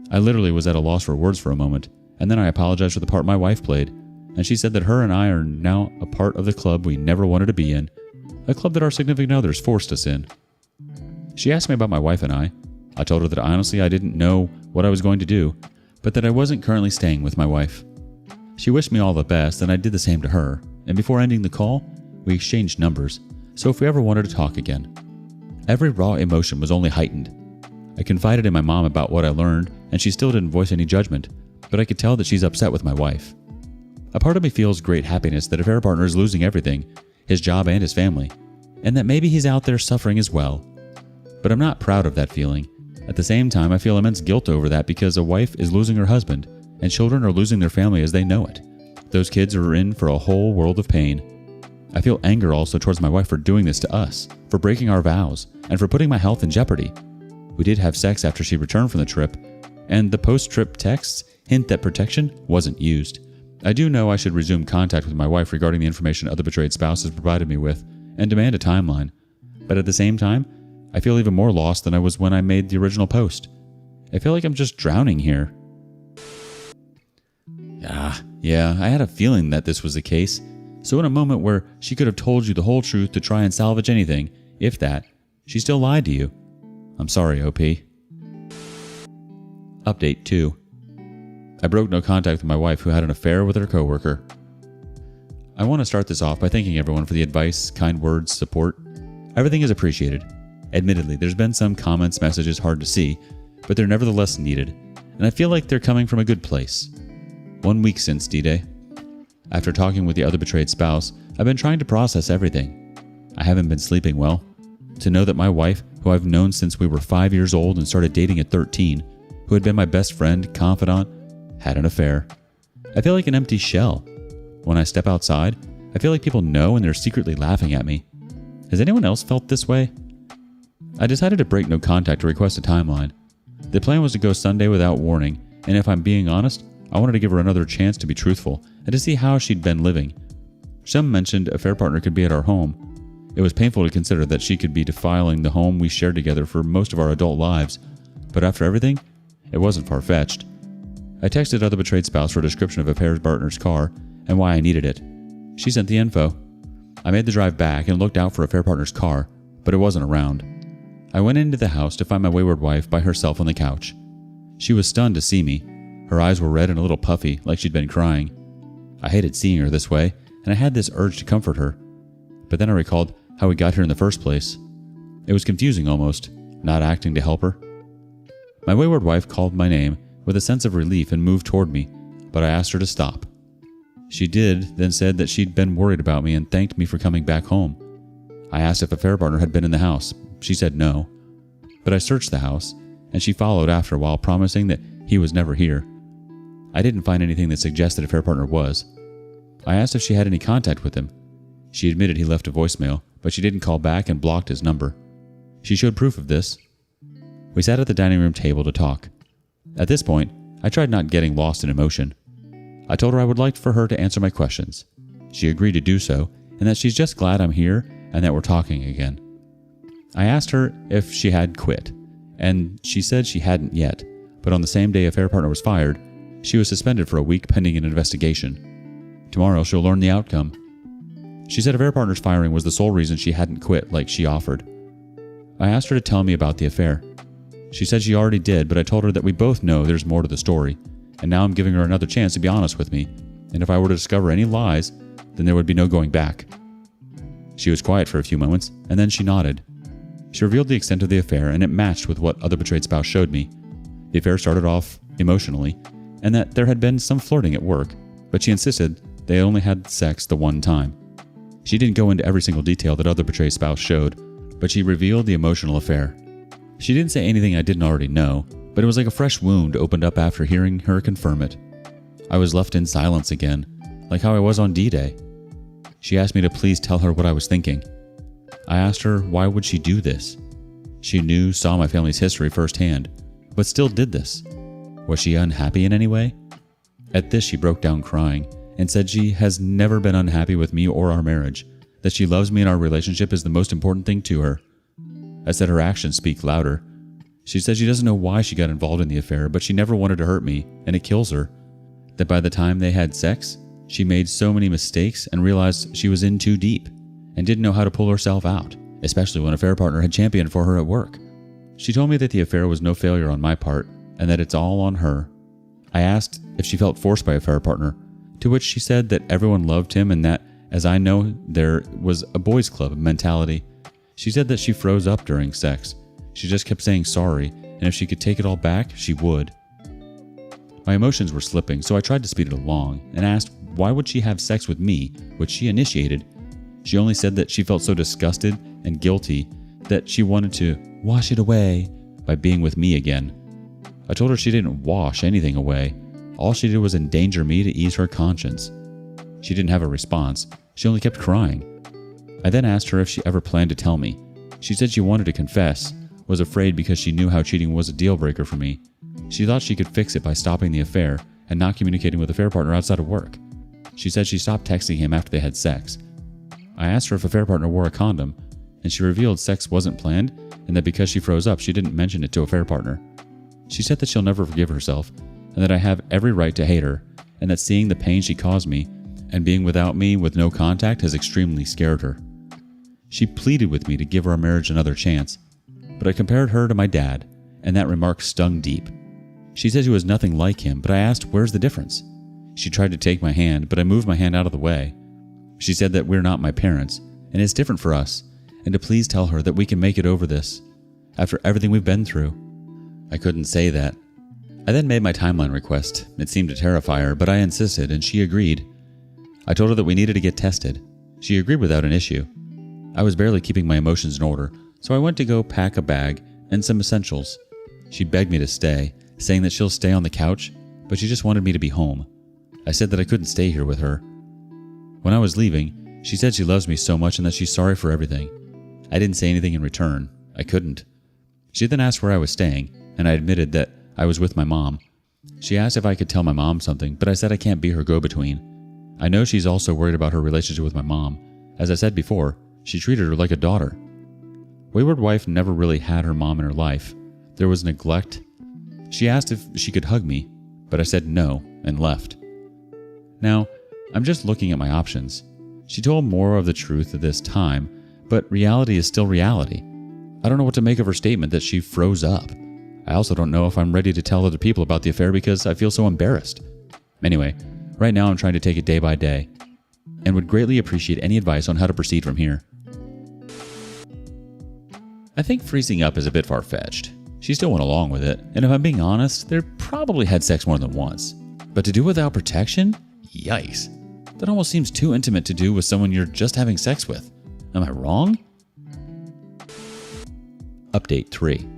S1: I literally was at a loss for words for a moment, and then I apologized for the part my wife played, and she said that her and I are now a part of the club we never wanted to be in, a club that our significant others forced us in. She asked me about my wife and I. I told her that honestly I didn't know what I was going to do, but that I wasn't currently staying with my wife. She wished me all the best, and I did the same to her, and before ending the call, we exchanged numbers, so if we ever wanted to talk again. Every raw emotion was only heightened. I confided in my mom about what I learned, and she still didn't voice any judgment, but I could tell that she's upset with my wife. A part of me feels great happiness that affair partner is losing everything, his job and his family, and that maybe he's out there suffering as well. But I'm not proud of that feeling. At the same time, I feel immense guilt over that because a wife is losing her husband, and children are losing their family as they know it. Those kids are in for a whole world of pain. I feel anger also towards my wife for doing this to us, for breaking our vows, and for putting my health in jeopardy. We did have sex after she returned from the trip, and the post-trip texts hint that protection wasn't used. I do know I should resume contact with my wife regarding the information other betrayed spouses provided me with, and demand a timeline. But at the same time, I feel even more lost than I was when I made the original post. I feel like I'm just drowning here. Yeah, I had a feeling that this was the case. So in a moment where she could have told you the whole truth to try and salvage anything, if that, she still lied to you. I'm sorry, OP. Update 2. I broke no contact with my wife who had an affair with her coworker. I want to start this off by thanking everyone for the advice, kind words, support. Everything is appreciated. Admittedly, there's been some comments, messages hard to see, but they're nevertheless needed, and I feel like they're coming from a good place. 1 week since D-Day. After talking with the other betrayed spouse, I've been trying to process everything. I haven't been sleeping well. To know that my wife, who I've known since we were 5 years old and started dating at 13, who had been my best friend, confidant, had an affair. I feel like an empty shell. When I step outside, I feel like people know and they're secretly laughing at me. Has anyone else felt this way? I decided to break no contact to request a timeline. The plan was to go Sunday without warning, and if I'm being honest, I wanted to give her another chance to be truthful and to see how she'd been living. Some mentioned affair partner could be at our home. It was painful to consider that she could be defiling the home we shared together for most of our adult lives, but after everything, it wasn't far-fetched. I texted other betrayed spouse for a description of affair partner's car and why I needed it. She sent the info. I made the drive back and looked out for affair partner's car, but it wasn't around. I went into the house to find my wayward wife by herself on the couch. She was stunned to see me. Her eyes were red and a little puffy, like she'd been crying. I hated seeing her this way, and I had this urge to comfort her. But then I recalled how we got here in the first place. It was confusing almost, not acting to help her. My wayward wife called my name with a sense of relief and moved toward me, but I asked her to stop. She did, then said that she'd been worried about me and thanked me for coming back home. I asked if affair partner had been in the house. She said no. But I searched the house, and she followed after while promising that he was never here. I didn't find anything that suggested affair partner was. I asked if she had any contact with him. She admitted he left a voicemail, but she didn't call back and blocked his number. She showed proof of this. We sat at the dining room table to talk. At this point, I tried not getting lost in emotion. I told her I would like for her to answer my questions. She agreed to do so, and that she's just glad I'm here and that we're talking again. I asked her if she had quit, and she said she hadn't yet, but on the same day affair partner was fired, she was suspended for a week pending an investigation. Tomorrow she'll learn the outcome. She said affair partner's firing was the sole reason she hadn't quit like she offered. I asked her to tell me about the affair. She said she already did, but I told her that we both know there's more to the story, and now I'm giving her another chance to be honest with me, and if I were to discover any lies, then there would be no going back. She was quiet for a few moments, and then she nodded. She revealed the extent of the affair, and it matched with what other betrayed spouse showed me. The affair started off emotionally, and that there had been some flirting at work, but she insisted they only had sex the one time. She didn't go into every single detail that other betrayed spouse showed, but she revealed the emotional affair. She didn't say anything I didn't already know, but it was like a fresh wound opened up after hearing her confirm it. I was left in silence again, like how I was on D-Day. She asked me to please tell her what I was thinking. I asked her why would she do this. She saw my family's history firsthand, but still did this. Was she unhappy in any way? At this, she broke down crying and said she has never been unhappy with me or our marriage, that she loves me and our relationship is the most important thing to her. I said her actions speak louder. She said she doesn't know why she got involved in the affair, but she never wanted to hurt me, and it kills her. That by the time they had sex, she made so many mistakes and realized she was in too deep and didn't know how to pull herself out, especially when an affair partner had championed for her at work. She told me that the affair was no failure on my part and that it's all on her. I asked if she felt forced by an affair partner, to which she said that everyone loved him and that, as I know, there was a boys' club mentality. She said that she froze up during sex. She just kept saying sorry, and if she could take it all back, she would. My emotions were slipping, so I tried to speed it along and asked why would she have sex with me, which she initiated. She only said that she felt so disgusted and guilty that she wanted to wash it away by being with me again. I told her she didn't wash anything away. All she did was endanger me to ease her conscience. She didn't have a response. She only kept crying. I then asked her if she ever planned to tell me. She said she wanted to confess, was afraid because she knew how cheating was a deal breaker for me. She thought she could fix it by stopping the affair and not communicating with the affair partner outside of work. She said she stopped texting him after they had sex. I asked her if a affair partner wore a condom, and she revealed sex wasn't planned and that because she froze up, she didn't mention it to a affair partner. She said that she'll never forgive herself and that I have every right to hate her, and that seeing the pain she caused me and being without me with no contact has extremely scared her. She pleaded with me to give our marriage another chance, but I compared her to my dad, and that remark stung deep. She said she was nothing like him, but I asked where's the difference. She tried to take my hand, but I moved my hand out of the way. She said that we're not my parents, and it's different for us, and to please tell her that we can make it over this, after everything we've been through. I couldn't say that. I then made my timeline request. It seemed to terrify her, but I insisted, and she agreed. I told her that we needed to get tested. She agreed without an issue. I was barely keeping my emotions in order, so I went to go pack a bag and some essentials. She begged me to stay, saying that she'll stay on the couch, but she just wanted me to be home. I said that I couldn't stay here with her. When I was leaving, she said she loves me so much and that she's sorry for everything. I didn't say anything in return. I couldn't. She then asked where I was staying, and I admitted that I was with my mom. She asked if I could tell my mom something, but I said I can't be her go-between. I know she's also worried about her relationship with my mom. As I said before, she treated her like a daughter. Wayward wife never really had her mom in her life. There was neglect. She asked if she could hug me, but I said no and left. Now, I'm just looking at my options. She told more of the truth at this time, but reality is still reality. I don't know what to make of her statement that she froze up. I also don't know if I'm ready to tell other people about the affair because I feel so embarrassed. Anyway, right now I'm trying to take it day by day and would greatly appreciate any advice on how to proceed from here. I think freezing up is a bit far-fetched. She still went along with it, and if I'm being honest, they probably had sex more than once. But to do without protection? Yikes. That almost seems too intimate to do with someone you're just having sex with. Am I wrong? Update 3.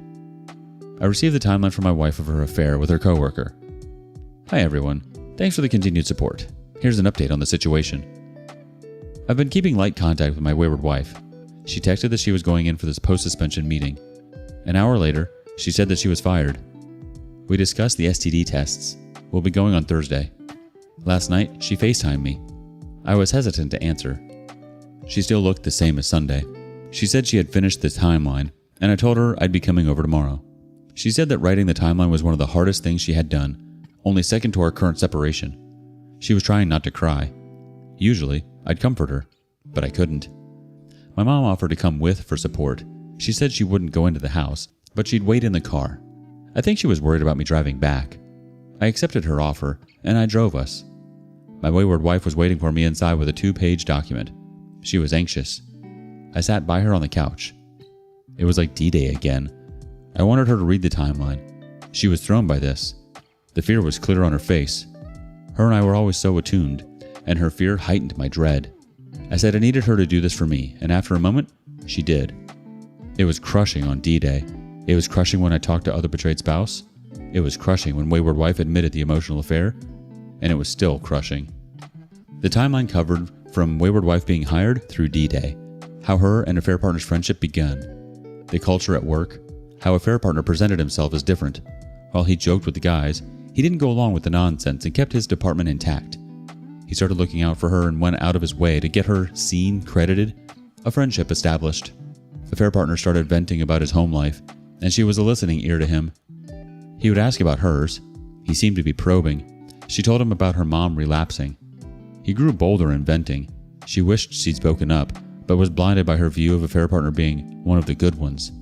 S1: I received the timeline from my wife of her affair with her coworker. Hi everyone. Thanks for the continued support. Here's an update on the situation. I've been keeping light contact with my wayward wife. She texted that she was going in for this post-suspension meeting. An hour later, she said that she was fired. We discussed the STD tests. We'll be going on Thursday. Last night, she FaceTimed me. I was hesitant to answer. She still looked the same as Sunday. She said she had finished the timeline, and I told her I'd be coming over tomorrow. She said that writing the timeline was one of the hardest things she had done, only second to our current separation. She was trying not to cry. Usually, I'd comfort her, but I couldn't. My mom offered to come with for support. She said she wouldn't go into the house, but she'd wait in the car. I think she was worried about me driving back. I accepted her offer, and I drove us. My wayward wife was waiting for me inside with a 2-page document. She was anxious. I sat by her on the couch. It was like D-Day again. I wanted her to read the timeline. She was thrown by this. The fear was clear on her face. Her and I were always so attuned, and her fear heightened my dread. I said I needed her to do this for me, and after a moment, she did. It was crushing on D-Day. It was crushing when I talked to other betrayed spouse. It was crushing when wayward wife admitted the emotional affair, and it was still crushing. The timeline covered from wayward wife being hired through D-Day, how her and affair partner's friendship began, the culture at work, how affair partner presented himself as different. While he joked with the guys, he didn't go along with the nonsense and kept his department intact. He started looking out for her and went out of his way to get her seen, credited, a friendship established. Affair partner started venting about his home life, and she was a listening ear to him. He would ask about hers. He seemed to be probing. She told him about her mom relapsing. He grew bolder in venting. She wished she'd spoken up, but was blinded by her view of affair partner being one of the good ones.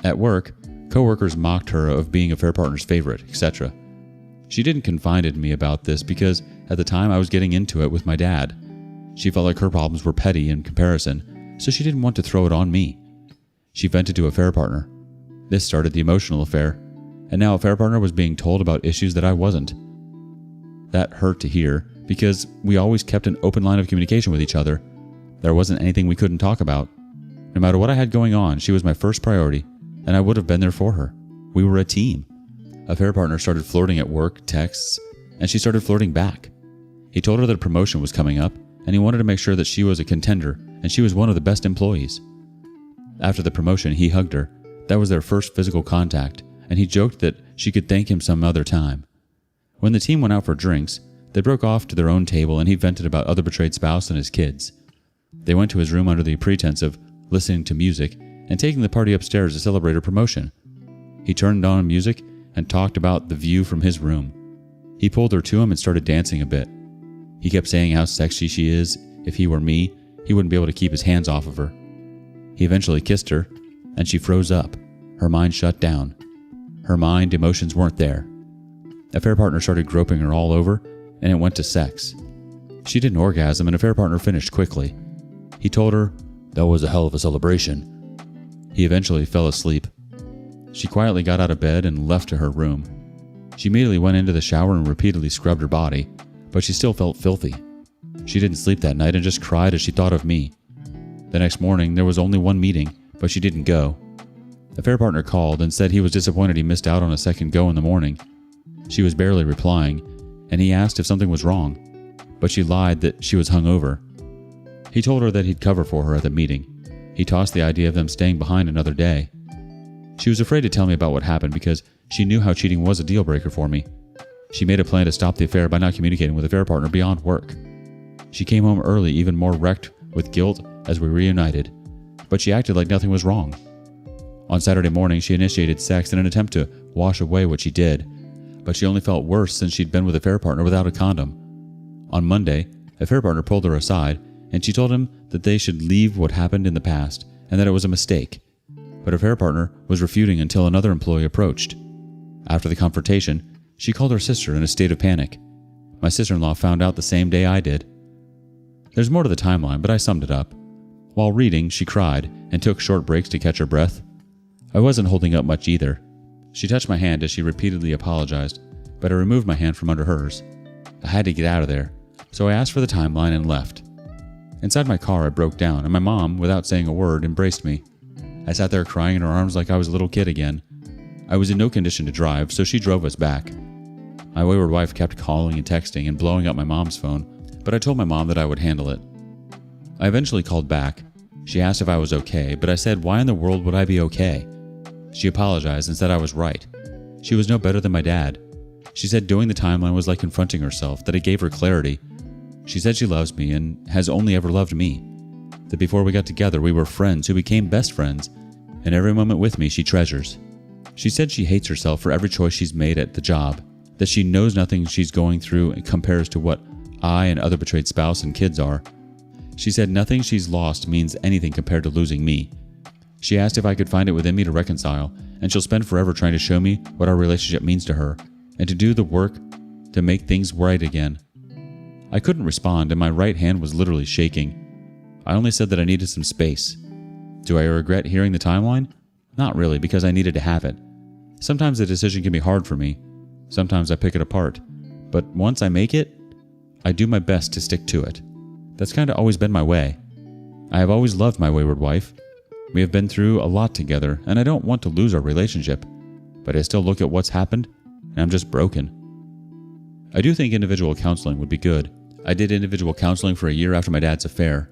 S1: At work, co-workers mocked her of being affair partner's favorite, etc. She didn't confide in me about this because at the time I was getting into it with my dad. She felt like her problems were petty in comparison, so she didn't want to throw it on me. She vented to affair partner. This started the emotional affair, and now affair partner was being told about issues that I wasn't. That hurt to hear because we always kept an open line of communication with each other. There wasn't anything we couldn't talk about. No matter what I had going on, she was my first priority, and I would have been there for her. We were a team. Affair partner started flirting at work, texts, and she started flirting back. He told her that a promotion was coming up, and he wanted to make sure that she was a contender, and she was one of the best employees. After the promotion, he hugged her. That was their first physical contact, and he joked that she could thank him some other time. When the team went out for drinks, they broke off to their own table, and he vented about other betrayed spouse and his kids. They went to his room under the pretense of listening to music and taking the party upstairs to celebrate her promotion. He turned on music and talked about the view from his room. He pulled her to him and started dancing a bit. He kept saying how sexy she is. If he were me, he wouldn't be able to keep his hands off of her. He eventually kissed her, and she froze up. Her mind shut down. Her mind, emotions weren't there. Affair partner started groping her all over, and it went to sex. She didn't orgasm, and affair partner finished quickly. He told her, "That was a hell of a celebration." He eventually fell asleep. She quietly got out of bed and left to her room. She immediately went into the shower and repeatedly scrubbed her body, but she still felt filthy. She didn't sleep that night and just cried as she thought of me. The next morning, there was only one meeting, but she didn't go. Affair partner called and said he was disappointed he missed out on a second go in the morning. She was barely replying, and he asked if something was wrong, but she lied that she was hungover. He told her that he'd cover for her at the meeting. He tossed the idea of them staying behind another day. She was afraid to tell me about what happened because she knew how cheating was a deal breaker for me. She made a plan to stop the affair by not communicating with affair partner beyond work. She came home early, even more wrecked with guilt as we reunited, but she acted like nothing was wrong. On Saturday morning, she initiated sex in an attempt to wash away what she did, but she only felt worse since she'd been with affair partner without a condom. On Monday, affair partner pulled her aside, and she told him that they should leave what happened in the past and that it was a mistake. But affair partner was refuting until another employee approached. After the confrontation, she called her sister in a state of panic. My sister-in-law found out the same day I did. There's more to the timeline, but I summed it up. While reading, she cried and took short breaks to catch her breath. I wasn't holding up much either. She touched my hand as she repeatedly apologized, but I removed my hand from under hers. I had to get out of there, so I asked for the timeline and left. Inside my car, I broke down, and my mom, without saying a word, embraced me. I sat there crying in her arms like I was a little kid again. I was in no condition to drive, so she drove us back. My wayward wife kept calling and texting and blowing up my mom's phone, but I told my mom that I would handle it. I eventually called back. She asked if I was okay, but I said, why in the world would I be okay? She apologized and said I was right. She was no better than my dad. She said doing the timeline was like confronting herself, that it gave her clarity. She said she loves me and has only ever loved me. That before we got together, we were friends who became best friends, and every moment with me she treasures. She said she hates herself for every choice she's made at the job, that she knows nothing she's going through compares to what I and other betrayed spouse and kids are. She said nothing she's lost means anything compared to losing me. She asked if I could find it within me to reconcile, and she'll spend forever trying to show me what our relationship means to her, and to do the work to make things right again. I couldn't respond, and my right hand was literally shaking. I only said that I needed some space. Do I regret hearing the timeline? Not really, because I needed to have it. Sometimes the decision can be hard for me. Sometimes I pick it apart. But once I make it, I do my best to stick to it. That's kind of always been my way. I have always loved my wayward wife. We have been through a lot together, and I don't want to lose our relationship. But I still look at what's happened, and I'm just broken. I do think individual counseling would be good. I did individual counseling for a year after my dad's affair.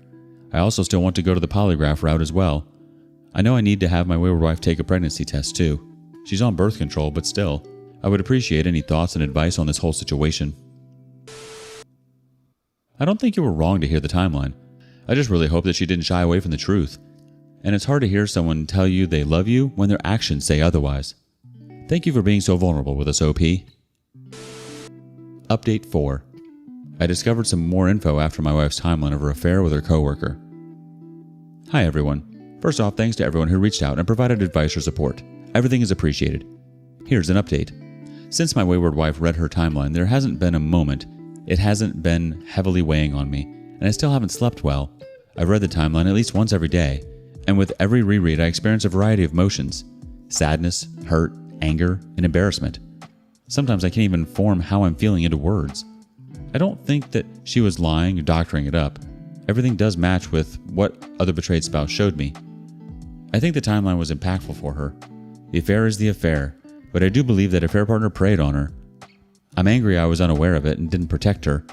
S1: I also still want to go to the polygraph route as well. I know I need to have my wayward wife take a pregnancy test too. She's on birth control, but still, I would appreciate any thoughts and advice on this whole situation. I don't think you were wrong to hear the timeline. I just really hope that she didn't shy away from the truth. And it's hard to hear someone tell you they love you when their actions say otherwise. Thank you for being so vulnerable with us, OP. Update 4. I discovered some more info after my wife's timeline of her affair with her coworker. Hi everyone. First off, thanks to everyone who reached out and provided advice or support. Everything is appreciated. Here's an update. Since my wayward wife read her timeline, there hasn't been a moment. It hasn't been heavily weighing on me, and I still haven't slept well. I've read the timeline at least once every day, and with every reread I experience a variety of emotions. Sadness, hurt, anger, and embarrassment. Sometimes I can't even form how I'm feeling into words. I don't think that she was lying or doctoring it up. Everything does match with what other betrayed spouse showed me. I think the timeline was impactful for her. The affair is the affair, but I do believe that affair partner preyed on her. I'm angry I was unaware of it and didn't protect her.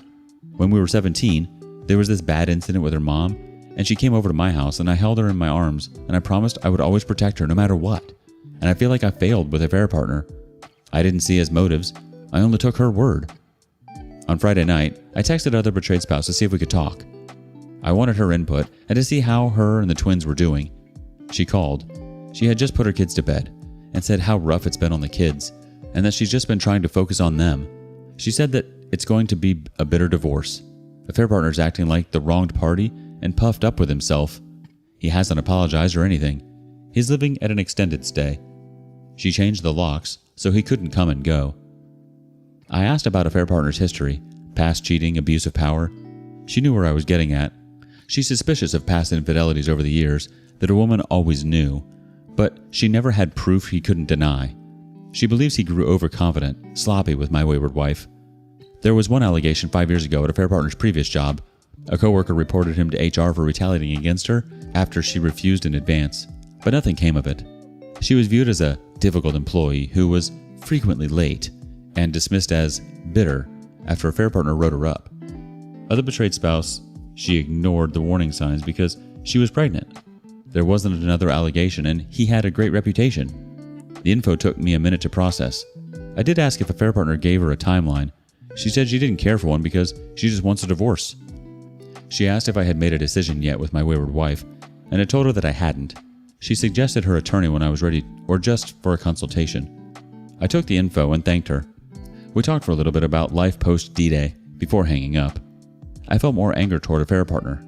S1: When we were 17, there was this bad incident with her mom, and she came over to my house and I held her in my arms and I promised I would always protect her no matter what. And I feel like I failed with affair partner. I didn't see his motives. I only took her word. On Friday night, I texted other betrayed spouse to see if we could talk. I wanted her input and to see how her and the twins were doing. She called. She had just put her kids to bed and said how rough it's been on the kids and that she's just been trying to focus on them. She said that it's going to be a bitter divorce. Affair partner's acting like the wronged party and puffed up with himself. He hasn't apologized or anything. He's living at an extended stay. She changed the locks so he couldn't come and go. I asked about affair partner's history, past cheating, abuse of power. She knew where I was getting at. She's suspicious of past infidelities over the years that a woman always knew, but she never had proof he couldn't deny. She believes he grew overconfident, sloppy with my wayward wife. There was one allegation 5 years ago at affair partner's previous job. A coworker reported him to HR for retaliating against her after she refused in advance, but nothing came of it. She was viewed as a difficult employee who was frequently late and dismissed as bitter after affair partner wrote her up. Other betrayed spouse, she ignored the warning signs because she was pregnant. There wasn't another allegation and he had a great reputation. The info took me a minute to process. I did ask if affair partner gave her a timeline. She said she didn't care for one because she just wants a divorce. She asked if I had made a decision yet with my wayward wife, and I told her that I hadn't. She suggested her attorney when I was ready, or just for a consultation. I took the info and thanked her. We talked for a little bit about life post D-Day before hanging up. I felt more anger toward affair partner.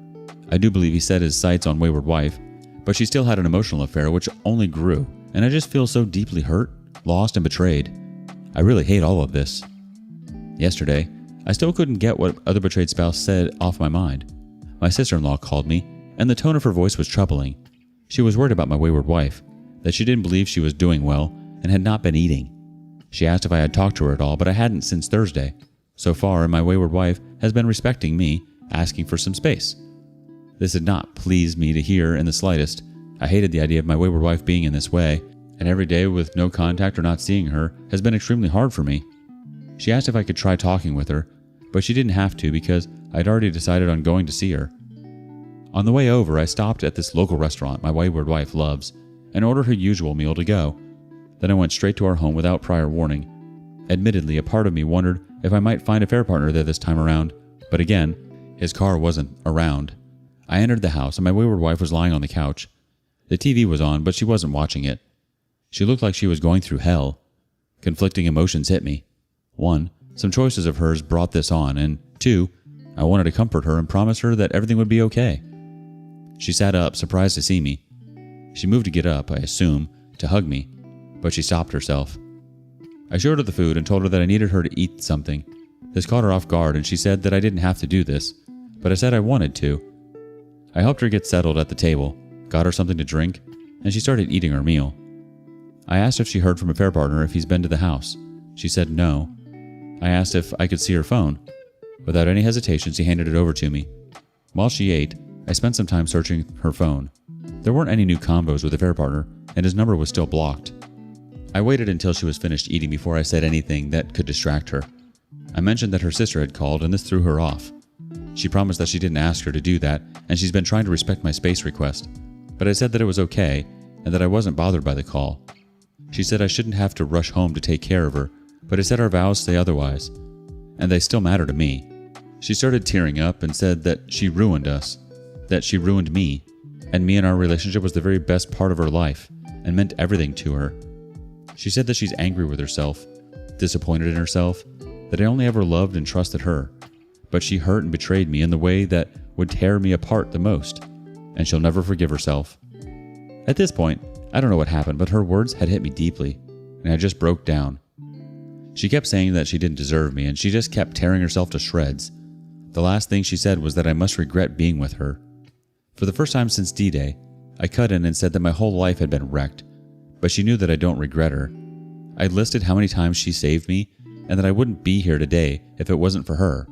S1: I do believe he set his sights on wayward wife, but she still had an emotional affair which only grew, and I just feel so deeply hurt, lost, and betrayed. I really hate all of this. Yesterday, I still couldn't get what other betrayed spouse said off my mind. My sister-in-law called me, and the tone of her voice was troubling. She was worried about my wayward wife, that she didn't believe she was doing well and had not been eating. She asked if I had talked to her at all, but I hadn't since Thursday. So far, my wayward wife has been respecting me, asking for some space. This did not please me to hear in the slightest. I hated the idea of my wayward wife being in this way, and every day with no contact or not seeing her has been extremely hard for me. She asked if I could try talking with her, but she didn't have to because I'd already decided on going to see her. On the way over, I stopped at this local restaurant my wayward wife loves and ordered her usual meal to go. Then I went straight to our home without prior warning. Admittedly, a part of me wondered if I might find affair partner there this time around, but again, his car wasn't around. I entered the house and my wayward wife was lying on the couch. The TV was on, but she wasn't watching it. She looked like she was going through hell. Conflicting emotions hit me. 1, some choices of hers brought this on, and 2, I wanted to comfort her and promise her that everything would be okay. She sat up, surprised to see me. She moved to get up, I assume, to hug me, but she stopped herself. I showed her the food and told her that I needed her to eat something. This caught her off guard, and she said that I didn't have to do this, but I said I wanted to. I helped her get settled at the table, got her something to drink, and she started eating her meal. I asked if she heard from a fair partner if he's been to the house. She said no. I asked if I could see her phone. Without any hesitation, she handed it over to me. While she ate, I spent some time searching her phone. There weren't any new combos with a fair partner, and his number was still blocked. I waited until she was finished eating before I said anything that could distract her. I mentioned that her sister had called, and this threw her off. She promised that she didn't ask her to do that, and she's been trying to respect my space request. But I said that it was okay, and that I wasn't bothered by the call. She said I shouldn't have to rush home to take care of her, but I said our vows say otherwise, and they still matter to me. She started tearing up and said that she ruined us, that she ruined me, and me and our relationship was the very best part of her life, and meant everything to her. She said that she's angry with herself, disappointed in herself, that I only ever loved and trusted her, but she hurt and betrayed me in the way that would tear me apart the most, and she'll never forgive herself. At this point, I don't know what happened, but her words had hit me deeply, and I just broke down. She kept saying that she didn't deserve me, and she just kept tearing herself to shreds. The last thing she said was that I must regret being with her. For the first time since D-Day, I cut in and said that my whole life had been wrecked, but she knew that I don't regret her. I listed how many times she saved me, and that I wouldn't be here today if it wasn't for her.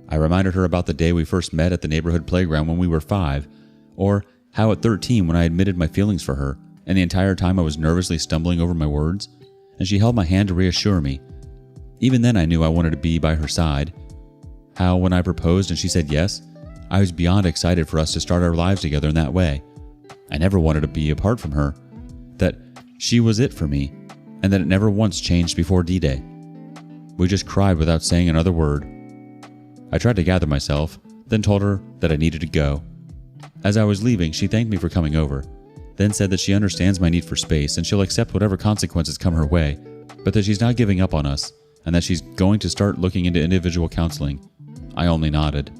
S1: I reminded her about the day we first met at the neighborhood playground when we were 5, or how at 13 when I admitted my feelings for her, and the entire time I was nervously stumbling over my words, and she held my hand to reassure me. Even then I knew I wanted to be by her side. How when I proposed and she said yes, I was beyond excited for us to start our lives together in that way. I never wanted to be apart from her, that she was it for me, and that it never once changed before D-Day. We just cried without saying another word. I tried to gather myself, then told her that I needed to go. As I was leaving, she thanked me for coming over, then said that she understands my need for space and she'll accept whatever consequences come her way, but that she's not giving up on us, and that she's going to start looking into individual counseling. I only nodded.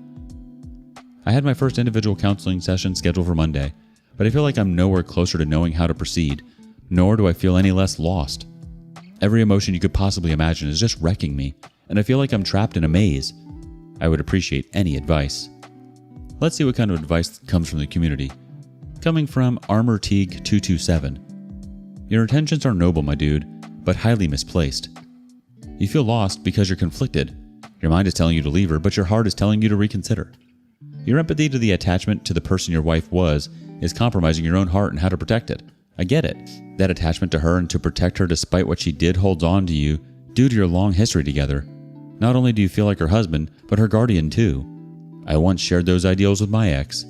S1: I had my first individual counseling session scheduled for Monday, but I feel like I'm nowhere closer to knowing how to proceed, nor do I feel any less lost. Every emotion you could possibly imagine is just wrecking me, and I feel like I'm trapped in a maze. I would appreciate any advice. Let's see what kind of advice comes from the community. Coming from Armor Teague 227. Your intentions are noble, my dude, but highly misplaced. You feel lost because you're conflicted. Your mind is telling you to leave her, but your heart is telling you to reconsider. Your empathy to the attachment to the person your wife was is compromising your own heart and how to protect it. I get it. That attachment to her and to protect her despite what she did holds on to you due to your long history together. Not only do you feel like her husband, but her guardian too. I once shared those ideals with my ex.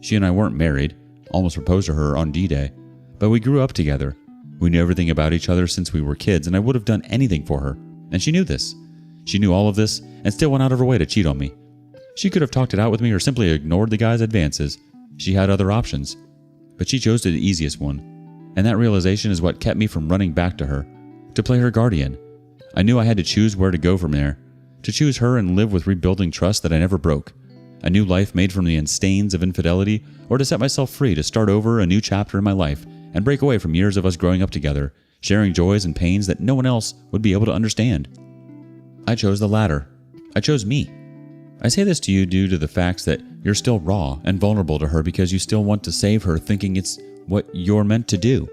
S1: She and I weren't married, almost proposed to her on D-Day, but we grew up together. We knew everything about each other since we were kids, and I would have done anything for her. And she knew this. She knew all of this and still went out of her way to cheat on me. She could have talked it out with me or simply ignored the guy's advances. She had other options, but she chose the easiest one. And that realization is what kept me from running back to her, to play her guardian. I knew I had to choose where to go from there, to choose her and live with rebuilding trust that I never broke. A new life made from the stains of infidelity, or to set myself free to start over a new chapter in my life and break away from years of us growing up together, sharing joys and pains that no one else would be able to understand. I chose the latter. I chose me. I say this to you due to the facts that you're still raw and vulnerable to her because you still want to save her, thinking it's what you're meant to do,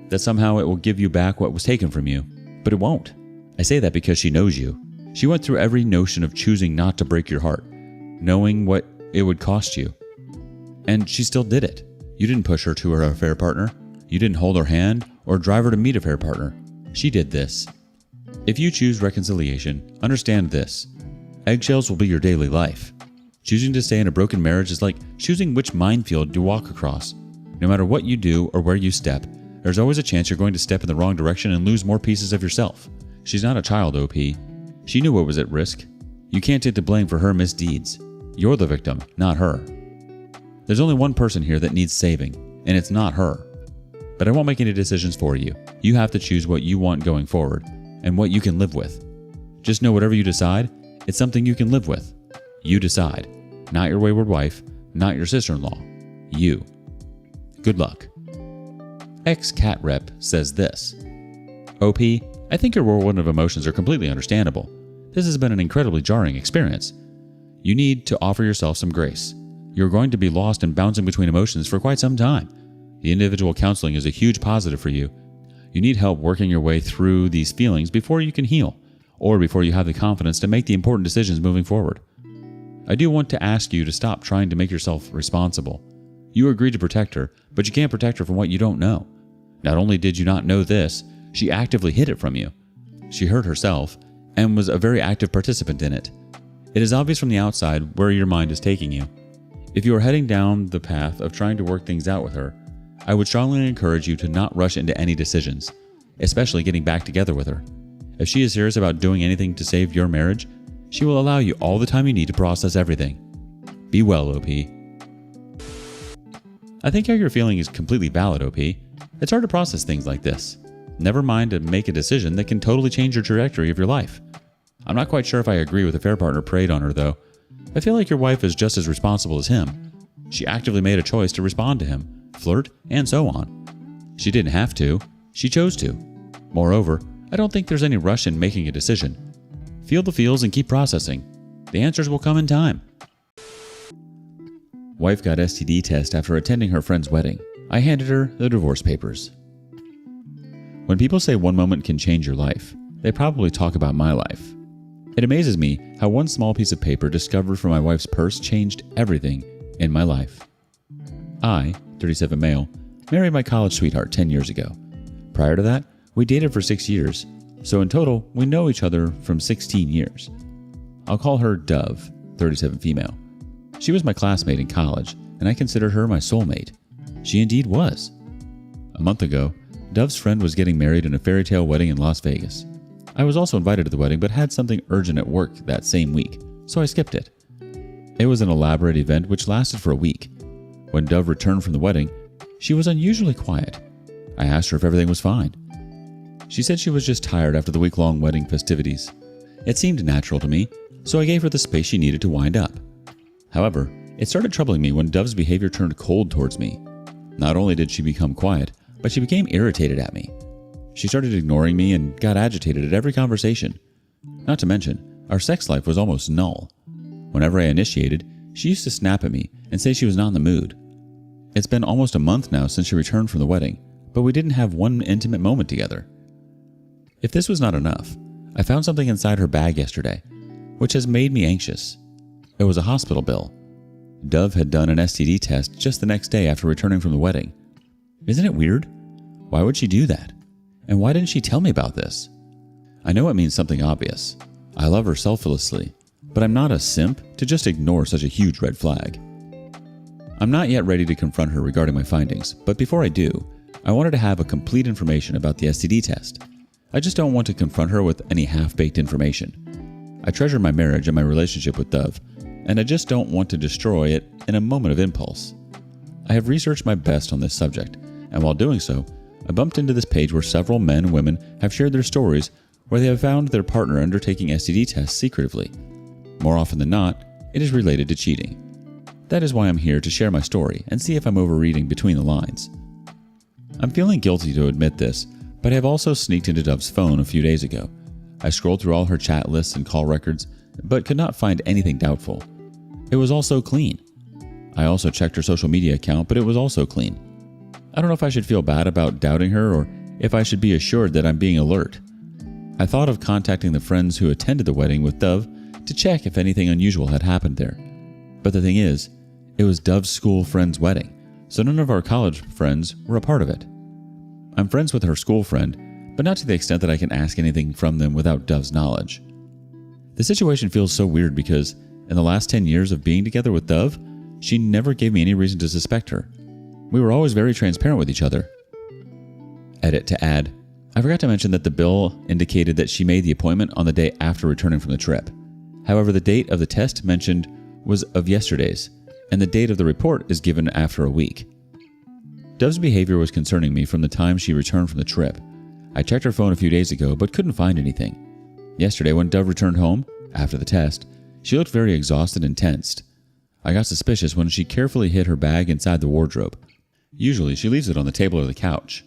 S1: that somehow it will give you back what was taken from you. But it won't. I say that because she knows you. She went through every notion of choosing not to break your heart, knowing what it would cost you. And she still did it. You didn't push her to her affair partner. You didn't hold her hand or drive her to meet a fair partner. She did this. If you choose reconciliation, understand this. Eggshells will be your daily life. Choosing to stay in a broken marriage is like choosing which minefield you walk across. No matter what you do or where you step, there's always a chance you're going to step in the wrong direction and lose more pieces of yourself. She's not a child, OP. She knew what was at risk. You can't take the blame for her misdeeds. You're the victim, not her. There's only one person here that needs saving, and it's not her. But I won't make any decisions for you. You have to choose what you want going forward, and what you can live with. Just know whatever you decide, it's something you can live with. You decide. Not your wayward wife, not your sister-in-law. You. Good luck. Ex-cat rep says this. OP, I think your whirlwind of emotions are completely understandable. This has been an incredibly jarring experience. You need to offer yourself some grace. You're going to be lost and bouncing between emotions for quite some time. The individual counseling is a huge positive for you. You need help working your way through these feelings before you can heal, or before you have the confidence to make the important decisions moving forward. I do want to ask you to stop trying to make yourself responsible. You agreed to protect her, but you can't protect her from what you don't know. Not only did you not know this, she actively hid it from you. She hurt herself and was a very active participant in it. It is obvious from the outside where your mind is taking you. If you are heading down the path of trying to work things out with her, I would strongly encourage you to not rush into any decisions, especially getting back together with her. If she is serious about doing anything to save your marriage, she will allow you all the time you need to process everything. Be well, OP. I think how you're feeling is completely valid, OP. It's hard to process things like this. Never mind to make a decision that can totally change your trajectory of your life. I'm not quite sure if I agree with affair partner preyed on her, though. I feel like your wife is just as responsible as him. She actively made a choice to respond to him, flirt, and so on. She didn't have to. She chose to. Moreover, I don't think there's any rush in making a decision. Feel the feels and keep processing. The answers will come in time. Wife got STD test after attending her friend's wedding. I handed her the divorce papers. When people say one moment can change your life, they probably talk about my life. It amazes me how one small piece of paper discovered from my wife's purse changed everything in my life. I, 37 male, married my college sweetheart 10 years ago. Prior to that, we dated for 6 years, so in total, we know each other from 16 years. I'll call her Dove, 37 female. She was my classmate in college, and I considered her my soulmate. She indeed was. A month ago, Dove's friend was getting married in a fairy tale wedding in Las Vegas. I was also invited to the wedding but had something urgent at work that same week, so I skipped it. It was an elaborate event which lasted for a week. When Dove returned from the wedding, she was unusually quiet. I asked her if everything was fine. She said she was just tired after the week-long wedding festivities. It seemed natural to me, so I gave her the space she needed to wind up. However, it started troubling me when Dove's behavior turned cold towards me. Not only did she become quiet, but she became irritated at me. She started ignoring me and got agitated at every conversation. Not to mention, our sex life was almost null. Whenever I initiated, she used to snap at me and say she was not in the mood. It's been almost a month now since she returned from the wedding, but we didn't have one intimate moment together. If this was not enough, I found something inside her bag yesterday, which has made me anxious. It was a hospital bill. Dove had done an STD test just the next day after returning from the wedding. Isn't it weird? Why would she do that? And why didn't she tell me about this? I know it means something obvious. I love her selflessly, but I'm not a simp to just ignore such a huge red flag. I'm not yet ready to confront her regarding my findings, but before I do, I wanted to have a complete information about the STD test. I just don't want to confront her with any half-baked information. I treasure my marriage and my relationship with Dove, and I just don't want to destroy it in a moment of impulse. I have researched my best on this subject, and while doing so, I bumped into this page where several men and women have shared their stories where they have found their partner undertaking STD tests secretively. More often than not, it is related to cheating. That is why I'm here to share my story and see if I'm overreading between the lines. I'm feeling guilty to admit this, but I have also sneaked into Dove's phone a few days ago. I scrolled through all her chat lists and call records, but could not find anything doubtful. It was also clean. I also checked her social media account, but it was also clean. I don't know if I should feel bad about doubting her or if I should be assured that I'm being alert. I thought of contacting the friends who attended the wedding with Dove to check if anything unusual had happened there. But the thing is, it was Dove's school friend's wedding, so none of our college friends were a part of it. I'm friends with her school friend, but not to the extent that I can ask anything from them without Dove's knowledge. The situation feels so weird because in the last 10 years of being together with Dove, she never gave me any reason to suspect her. We were always very transparent with each other. Edit to add, I forgot to mention that the bill indicated that she made the appointment on the day after returning from the trip. However, the date of the test mentioned was of yesterday's, and the date of the report is given after a week. Dove's behavior was concerning me from the time she returned from the trip. I checked her phone a few days ago, but couldn't find anything. Yesterday, when Dove returned home, after the test, she looked very exhausted and tensed. I got suspicious when she carefully hid her bag inside the wardrobe. Usually, she leaves it on the table or the couch.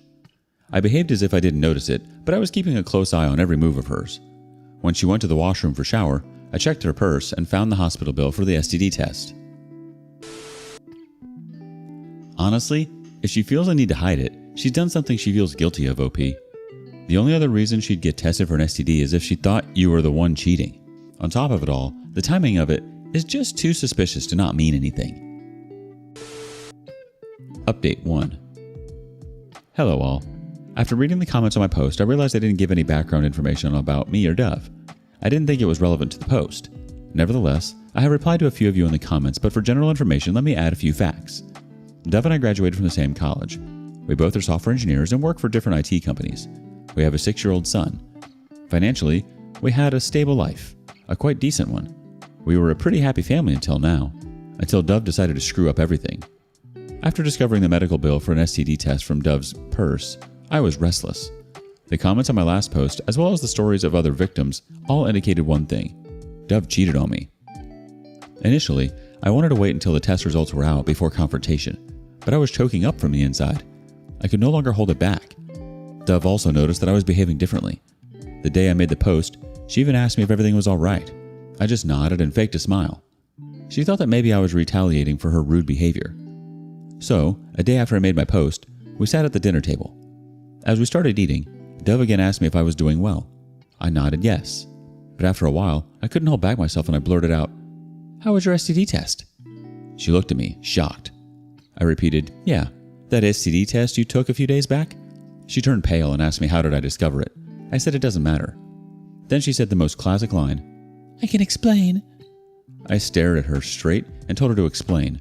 S1: I behaved as if I didn't notice it, but I was keeping a close eye on every move of hers. When she went to the washroom for shower, I checked her purse and found the hospital bill for the STD test. Honestly, if she feels a need to hide it, she's done something she feels guilty of, OP. The only other reason she'd get tested for an STD is if she thought you were the one cheating. On top of it all, the timing of it is just too suspicious to not mean anything. Update 1. Hello all. After reading the comments on my post, I realized I didn't give any background information about me or Dove. I didn't think it was relevant to the post. Nevertheless, I have replied to a few of you in the comments, but for general information, let me add a few facts. Dove and I graduated from the same college. We both are software engineers and work for different IT companies. We have a 6-year-old son. Financially, we had a stable life, a quite decent one. We were a pretty happy family until now, until Dove decided to screw up everything. After discovering the medical bill for an STD test from Dove's purse, I was restless. The comments on my last post, as well as the stories of other victims, all indicated one thing. Dove cheated on me. Initially, I wanted to wait until the test results were out before confrontation, but I was choking up from the inside. I could no longer hold it back. Dove also noticed that I was behaving differently. The day I made the post, she even asked me if everything was all right. I just nodded and faked a smile. She thought that maybe I was retaliating for her rude behavior. So, a day after I made my post, we sat at the dinner table. As we started eating, Dove again asked me if I was doing well. I nodded yes. But after a while, I couldn't hold back myself and I blurted out, "How was your STD test?" She looked at me, shocked. I repeated, "Yeah, that STD test you took a few days back?" She turned pale and asked me how did I discover it. I said it doesn't matter. Then she said the most classic line, "I can explain." I stared at her straight and told her to explain.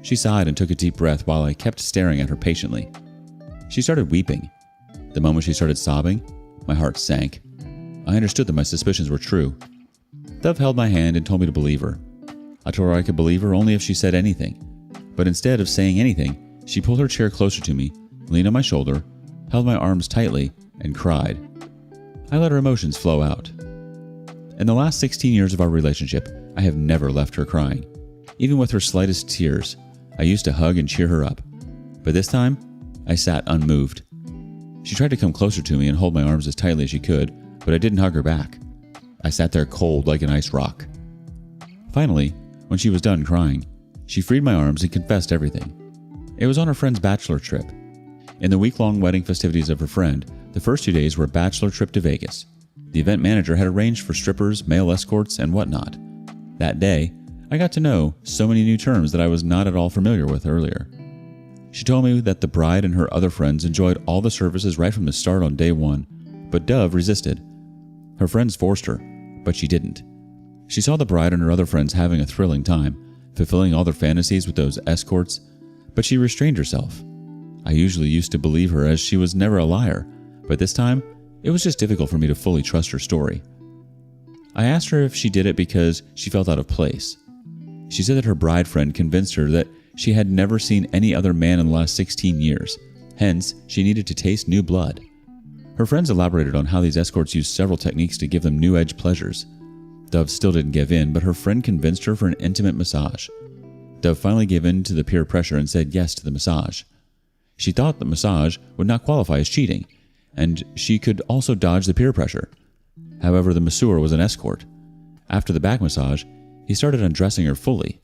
S1: She sighed and took a deep breath while I kept staring at her patiently. She started weeping. The moment she started sobbing, my heart sank. I understood that my suspicions were true. Dove held my hand and told me to believe her. I told her I could believe her only if she said anything. But instead of saying anything, she pulled her chair closer to me, leaned on my shoulder, held my arms tightly, and cried. I let her emotions flow out. In the last 16 years of our relationship, I have never left her crying. Even with her slightest tears, I used to hug and cheer her up. But this time, I sat unmoved. She tried to come closer to me and hold my arms as tightly as she could, but I didn't hug her back. I sat there cold like an ice rock. Finally, when she was done crying, she freed my arms and confessed everything. It was on her friend's bachelor trip. In the week-long wedding festivities of her friend, the first 2 days were a bachelor trip to Vegas. The event manager had arranged for strippers, male escorts, and whatnot. That day, I got to know so many new terms that I was not at all familiar with earlier. She told me that the bride and her other friends enjoyed all the services right from the start on day 1, but Dove resisted. Her friends forced her, but she didn't. She saw the bride and her other friends having a thrilling time, fulfilling all their fantasies with those escorts, but she restrained herself. I usually used to believe her as she was never a liar, but this time, it was just difficult for me to fully trust her story. I asked her if she did it because she felt out of place. She said that her bride friend convinced her that she had never seen any other man in the last 16 years, hence she needed to taste new blood. Her friends elaborated on how these escorts used several techniques to give them new age pleasures. Dove still didn't give in, but her friend convinced her for an intimate massage. Dove finally gave in to the peer pressure and said yes to the massage. She thought the massage would not qualify as cheating, and she could also dodge the peer pressure. However, the masseur was an escort. After the back massage, he started undressing her fully.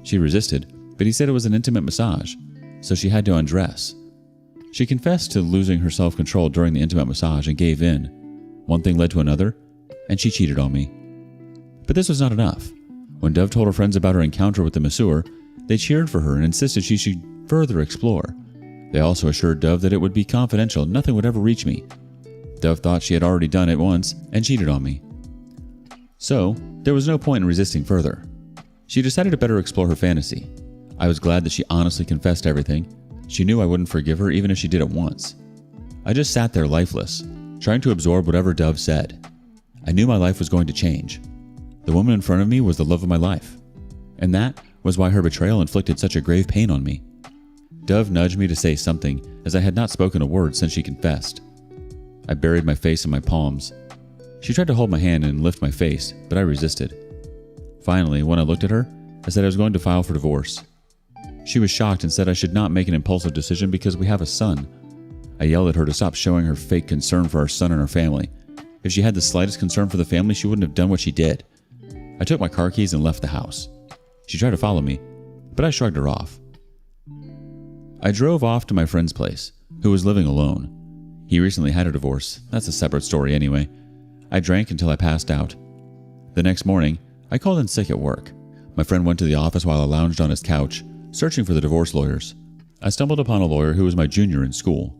S1: She resisted, but he said it was an intimate massage, so she had to undress. She confessed to losing her self-control during the intimate massage and gave in. One thing led to another, and she cheated on me. But this was not enough. When Dove told her friends about her encounter with the masseur, they cheered for her and insisted she should further explore. They also assured Dove that it would be confidential, nothing would ever reach me. Dove thought she had already done it once and cheated on me. So, there was no point in resisting further. She decided to better explore her fantasy. I was glad that she honestly confessed everything. She knew I wouldn't forgive her even if she did it once. I just sat there lifeless, trying to absorb whatever Dove said. I knew my life was going to change. The woman in front of me was the love of my life. And that was why her betrayal inflicted such a grave pain on me. Dove nudged me to say something, as I had not spoken a word since she confessed. I buried my face in my palms. She tried to hold my hand and lift my face, but I resisted. Finally, when I looked at her, I said I was going to file for divorce. She was shocked and said I should not make an impulsive decision because we have a son. I yelled at her to stop showing her fake concern for our son and our family. If she had the slightest concern for the family, she wouldn't have done what she did. I took my car keys and left the house. She tried to follow me, but I shrugged her off. I drove off to my friend's place, who was living alone. He recently had a divorce. That's a separate story anyway. I drank until I passed out. The next morning, I called in sick at work. My friend went to the office while I lounged on his couch, searching for the divorce lawyers. I stumbled upon a lawyer who was my junior in school.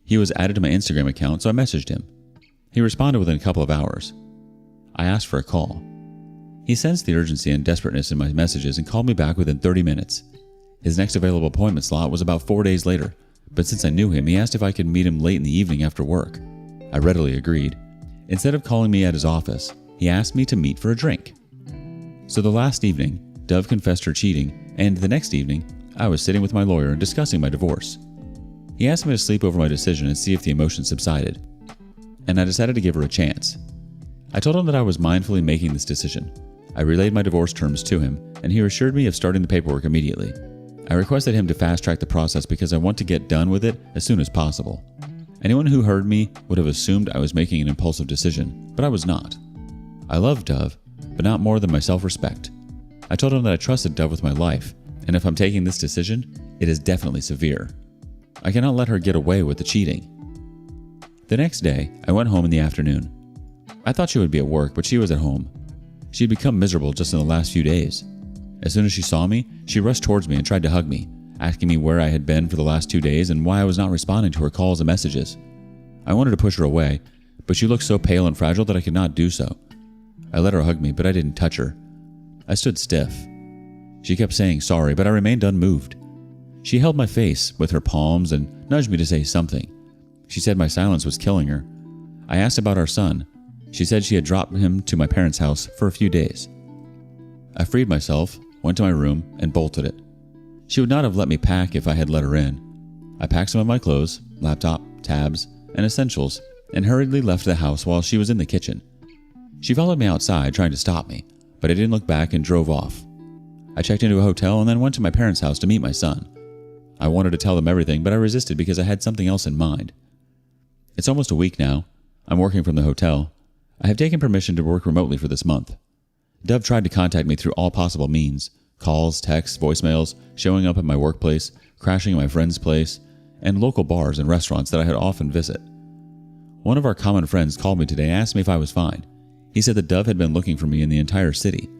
S1: He was added to my Instagram account, so I messaged him. He responded within a couple of hours. I asked for a call. He sensed the urgency and desperateness in my messages and called me back within 30 minutes. His next available appointment slot was about 4 days later, but since I knew him, he asked if I could meet him late in the evening after work. I readily agreed. Instead of calling me at his office, he asked me to meet for a drink. So the last evening, Dove confessed her cheating, and the next evening, I was sitting with my lawyer and discussing my divorce. He asked me to sleep over my decision and see if the emotion subsided, and I decided to give her a chance. I told him that I was mindfully making this decision. I relayed my divorce terms to him, and he assured me of starting the paperwork immediately. I requested him to fast-track the process because I want to get done with it as soon as possible. Anyone who heard me would have assumed I was making an impulsive decision, but I was not. I loved Dove, but not more than my self-respect. I told him that I trusted Dove with my life, and if I'm taking this decision, it is definitely severe. I cannot let her get away with the cheating. The next day, I went home in the afternoon. I thought she would be at work, but she was at home. She had become miserable just in the last few days. As soon as she saw me, she rushed towards me and tried to hug me, asking me where I had been for the last 2 days and why I was not responding to her calls and messages. I wanted to push her away, but she looked so pale and fragile that I could not do so. I let her hug me, but I didn't touch her. I stood stiff. She kept saying sorry, but I remained unmoved. She held my face with her palms and nudged me to say something. She said my silence was killing her. I asked about our son. She said she had dropped him to my parents' house for a few days. I freed myself, went to my room, and bolted it. She would not have let me pack if I had let her in. I packed some of my clothes, laptop, tabs, and essentials, and hurriedly left the house while she was in the kitchen. She followed me outside, trying to stop me, but I didn't look back and drove off. I checked into a hotel and then went to my parents' house to meet my son. I wanted to tell them everything, but I resisted because I had something else in mind. It's almost a week now. I'm working from the hotel. I have taken permission to work remotely for this month. Dove tried to contact me through all possible means: calls, texts, voicemails, showing up at my workplace, crashing at my friend's place, and local bars and restaurants that I had often visit. One of our common friends called me today and asked me if I was fine. He said that Dove had been looking for me in the entire city.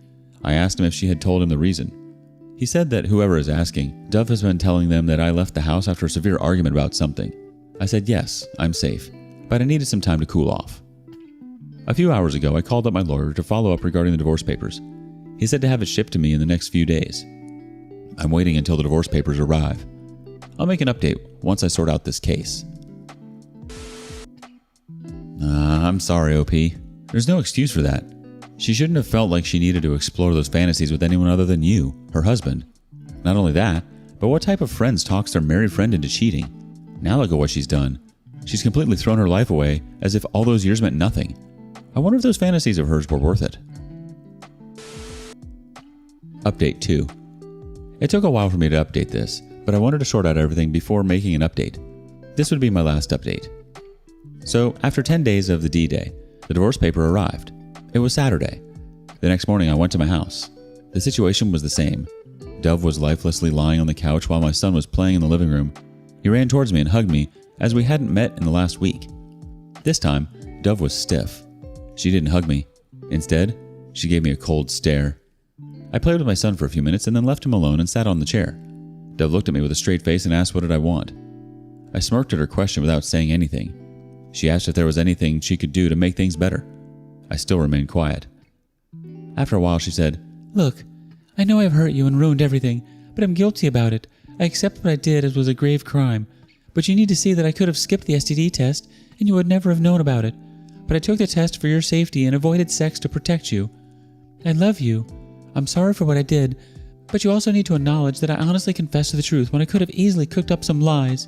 S1: I asked him if she had told him the reason. He said that whoever is asking, Dove has been telling them that I left the house after a severe argument about something. I said yes, I'm safe, but I needed some time to cool off. A few hours ago, I called up my lawyer to follow up regarding the divorce papers. He said to have it shipped to me in the next few days. I'm waiting until the divorce papers arrive. I'll make an update once I sort out this case. I'm sorry, OP. There's no excuse for that. She shouldn't have felt like she needed to explore those fantasies with anyone other than you, her husband. Not only that, but what type of friends talks their married friend into cheating? Now look at what she's done. She's completely thrown her life away as if all those years meant nothing. I wonder if those fantasies of hers were worth it. Update 2. It took a while for me to update this, but I wanted to sort out everything before making an update. This would be my last update. So, after 10 days of the D-Day, the divorce paper arrived. It was Saturday. The next morning I went to my house. The situation was the same. Dove was lifelessly lying on the couch while my son was playing in the living room. He ran towards me and hugged me as we hadn't met in the last week. This time, Dove was stiff. She didn't hug me. Instead, she gave me a cold stare. I played with my son for a few minutes and then left him alone and sat on the chair. Dove looked at me with a straight face and asked what did I want. I smirked at her question without saying anything. She asked if there was anything she could do to make things better. I still remained quiet. After a while, she said, "Look, I know I've hurt you and ruined everything, but I'm guilty about it. I accept what I did as was a grave crime. But you need to see that I could have skipped the STD test and you would never have known about it. But I took the test for your safety and avoided sex to protect you. I love you. I'm sorry for what I did, but you also need to acknowledge that I honestly confessed to the truth when I could have easily cooked up some lies.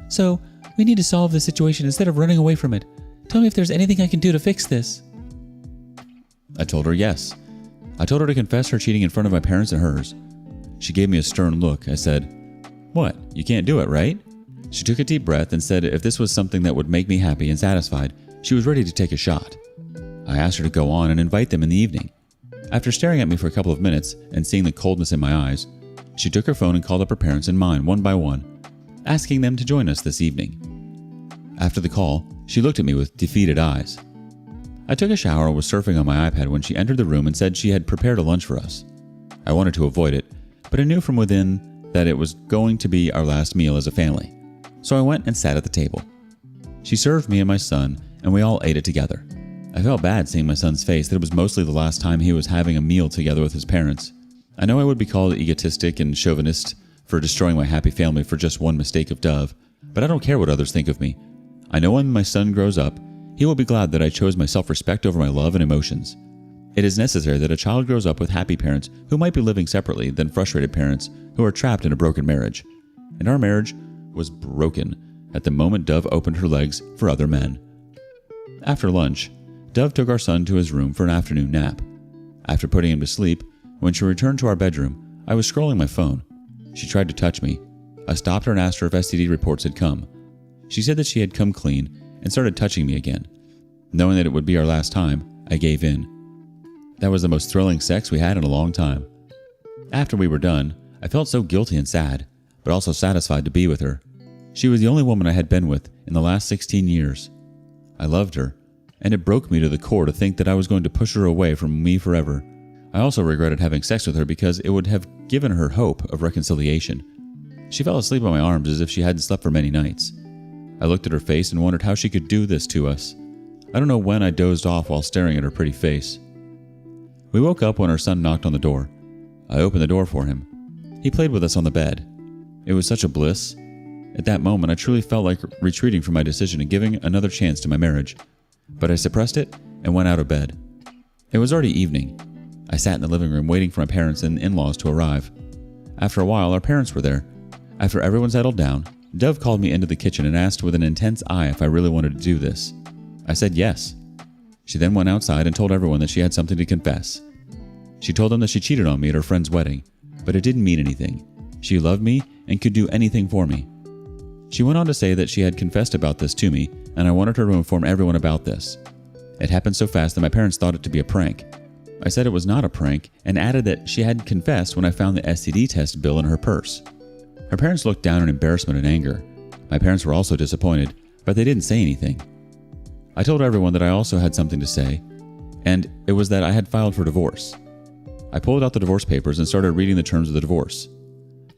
S1: So, we need to solve this situation instead of running away from it. Tell me if there's anything I can do to fix this." I told her yes. I told her to confess her cheating in front of my parents and hers. She gave me a stern look. I said, "What? You can't do it, right?" She took a deep breath and said if this was something that would make me happy and satisfied, she was ready to take a shot. I asked her to go on and invite them in the evening. After staring at me for a couple of minutes and seeing the coldness in my eyes, she took her phone and called up her parents and mine one by one, asking them to join us this evening. After the call, she looked at me with defeated eyes. I took a shower and was surfing on my iPad when she entered the room and said she had prepared a lunch for us. I wanted to avoid it, but I knew from within that it was going to be our last meal as a family, so I went and sat at the table. She served me and my son, and we all ate it together. I felt bad seeing my son's face that it was mostly the last time he was having a meal together with his parents. I know I would be called egotistic and chauvinist for destroying my happy family for just one mistake of Dove, but I don't care what others think of me. I know when my son grows up, he will be glad that I chose my self-respect over my love and emotions. It is necessary that a child grows up with happy parents who might be living separately than frustrated parents who are trapped in a broken marriage. And our marriage was broken at the moment Dove opened her legs for other men. After lunch, Dove took our son to his room for an afternoon nap. After putting him to sleep, when she returned to our bedroom, I was scrolling my phone. She tried to touch me. I stopped her and asked her if STD reports had come. She said that she had come clean and started touching me again. Knowing that it would be our last time, I gave in. That was the most thrilling sex we had in a long time. After we were done, I felt so guilty and sad, but also satisfied to be with her. She was the only woman I had been with in the last 16 years. I loved her, and it broke me to the core to think that I was going to push her away from me forever. I also regretted having sex with her because it would have given her hope of reconciliation. She fell asleep on my arms as if she hadn't slept for many nights. I looked at her face and wondered how she could do this to us. I don't know when I dozed off while staring at her pretty face. We woke up when our son knocked on the door. I opened the door for him. He played with us on the bed. It was such a bliss. At that moment, I truly felt like retreating from my decision and giving another chance to my marriage. But I suppressed it and went out of bed. It was already evening. I sat in the living room waiting for my parents and in-laws to arrive. After a while, our parents were there. After everyone settled down, Dove called me into the kitchen and asked with an intense eye if I really wanted to do this. I said yes. She then went outside and told everyone that she had something to confess. She told them that she cheated on me at her friend's wedding, but it didn't mean anything. She loved me and could do anything for me. She went on to say that she had confessed about this to me, and I wanted her to inform everyone about this. It happened so fast that my parents thought it to be a prank. I said it was not a prank and added that she had confessed when I found the STD test bill in her purse. Her parents looked down in embarrassment and anger. My parents were also disappointed, but they didn't say anything. I told everyone that I also had something to say, and it was that I had filed for divorce. I pulled out the divorce papers and started reading the terms of the divorce.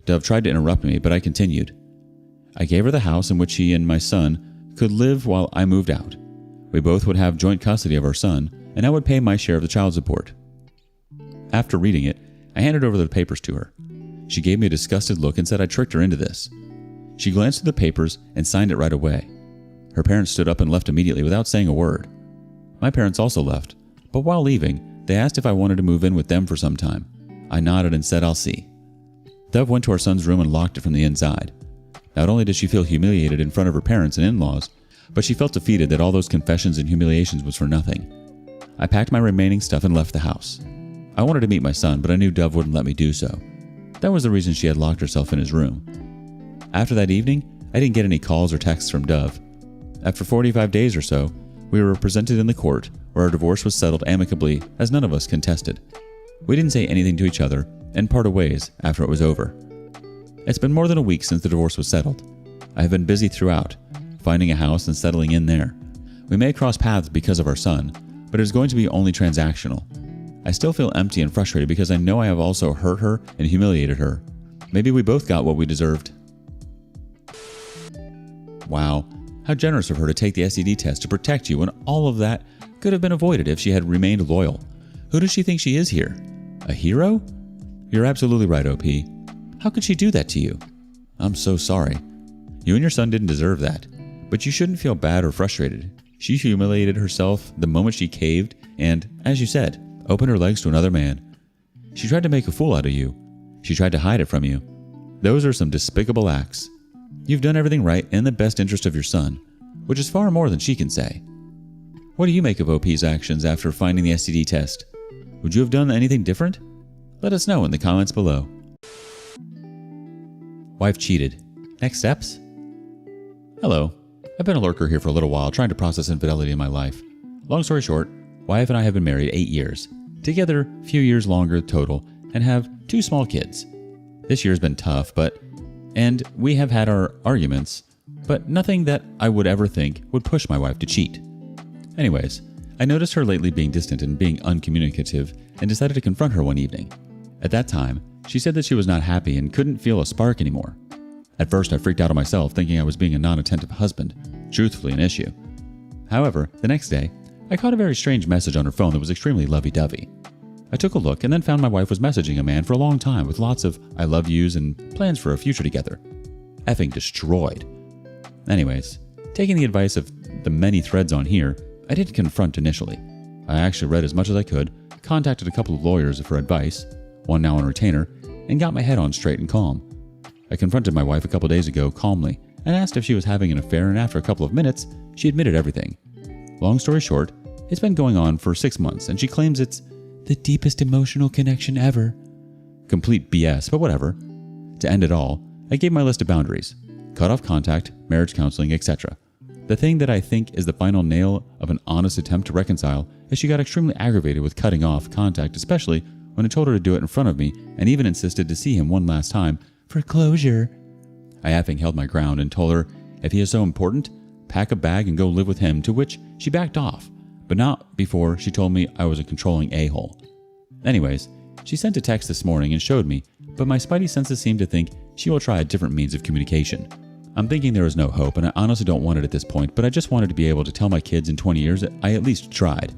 S1: Dove tried to interrupt me, but I continued. I gave her the house in which she and my son could live while I moved out. We both would have joint custody of our son, and I would pay my share of the child support. After reading it, I handed over the papers to her. She gave me a disgusted look and said I tricked her into this. She glanced through the papers and signed it right away. Her parents stood up and left immediately without saying a word. My parents also left, but while leaving, they asked if I wanted to move in with them for some time. I nodded and said I'll see. Dove went to our son's room and locked it from the inside. Not only did she feel humiliated in front of her parents and in-laws, but she felt defeated that all those confessions and humiliations was for nothing. I packed my remaining stuff and left the house. I wanted to meet my son, but I knew Dove wouldn't let me do so. That was the reason she had locked herself in his room. After that evening, I didn't get any calls or texts from Dove. After 45 days or so, we were presented in the court, where our divorce was settled amicably as none of us contested. We didn't say anything to each other and parted ways after it was over. It's been more than a week since the divorce was settled. I have been busy throughout, finding a house and settling in there. We may cross paths because of our son, but it is going to be only transactional. I still feel empty and frustrated because I know I have also hurt her and humiliated her. Maybe we both got what we deserved. Wow, how generous of her to take the STD test to protect you when all of that could have been avoided if she had remained loyal. Who does she think she is here? A hero? You're absolutely right, OP. How could she do that to you? I'm so sorry. You and your son didn't deserve that, but you shouldn't feel bad or frustrated. She humiliated herself the moment she caved and, as you said, opened her legs to another man. She tried to make a fool out of you. She tried to hide it from you. Those are some despicable acts. You've done everything right in the best interest of your son, which is far more than she can say. What do you make of OP's actions after finding the STD test? Would you have done anything different? Let us know in the comments below. Wife cheated. Next steps? Hello. I've been a lurker here for a little while, trying to process infidelity in my life. Long story short, wife and I have been married 8 years. Together, a few years longer total, and have 2 small kids. This year's been tough, and we have had our arguments, but nothing that I would ever think would push my wife to cheat. Anyways, I noticed her lately being distant and being uncommunicative and decided to confront her one evening. At that time, she said that she was not happy and couldn't feel a spark anymore. At first, I freaked out on myself, thinking I was being a non-attentive husband, truthfully an issue. However, the next day, I caught a very strange message on her phone that was extremely lovey-dovey. I took a look and then found my wife was messaging a man for a long time with lots of I love yous and plans for a future together. Effing destroyed. Anyways, taking the advice of the many threads on here, I didn't confront initially. I actually read as much as I could, contacted a couple of lawyers for advice, one now on retainer, and got my head on straight and calm. I confronted my wife a couple days ago calmly and asked if she was having an affair, and after a couple of minutes, she admitted everything. Long story short, it's been going on for 6 months and she claims it's the deepest emotional connection ever. Complete BS, but whatever. To end it all, I gave my list of boundaries. Cut off contact, marriage counseling, etc. The thing that I think is the final nail of an honest attempt to reconcile is she got extremely aggravated with cutting off contact, especially when I told her to do it in front of me and even insisted to see him one last time for closure. I effing held my ground and told her if he is so important, pack a bag and go live with him, to which she backed off, but not before she told me I was a controlling a-hole. Anyways, she sent a text this morning and showed me, but my spidey senses seem to think she will try a different means of communication. I'm thinking there is no hope, and I honestly don't want it at this point, but I just wanted to be able to tell my kids in 20 years that I at least tried.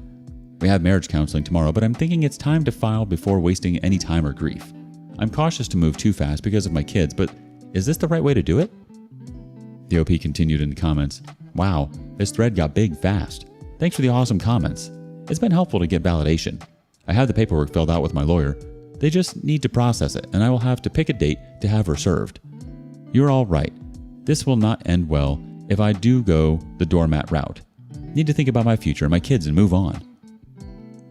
S1: We have marriage counseling tomorrow, but I'm thinking it's time to file before wasting any time or grief. I'm cautious to move too fast because of my kids, but is this the right way to do it? The OP continued in the comments. Wow, this thread got big fast. Thanks for the awesome comments. It's been helpful to get validation. I have the paperwork filled out with my lawyer. They just need to process it, and I will have to pick a date to have her served. You're all right. This will not end well if I do go the doormat route. Need to think about my future and my kids and move on.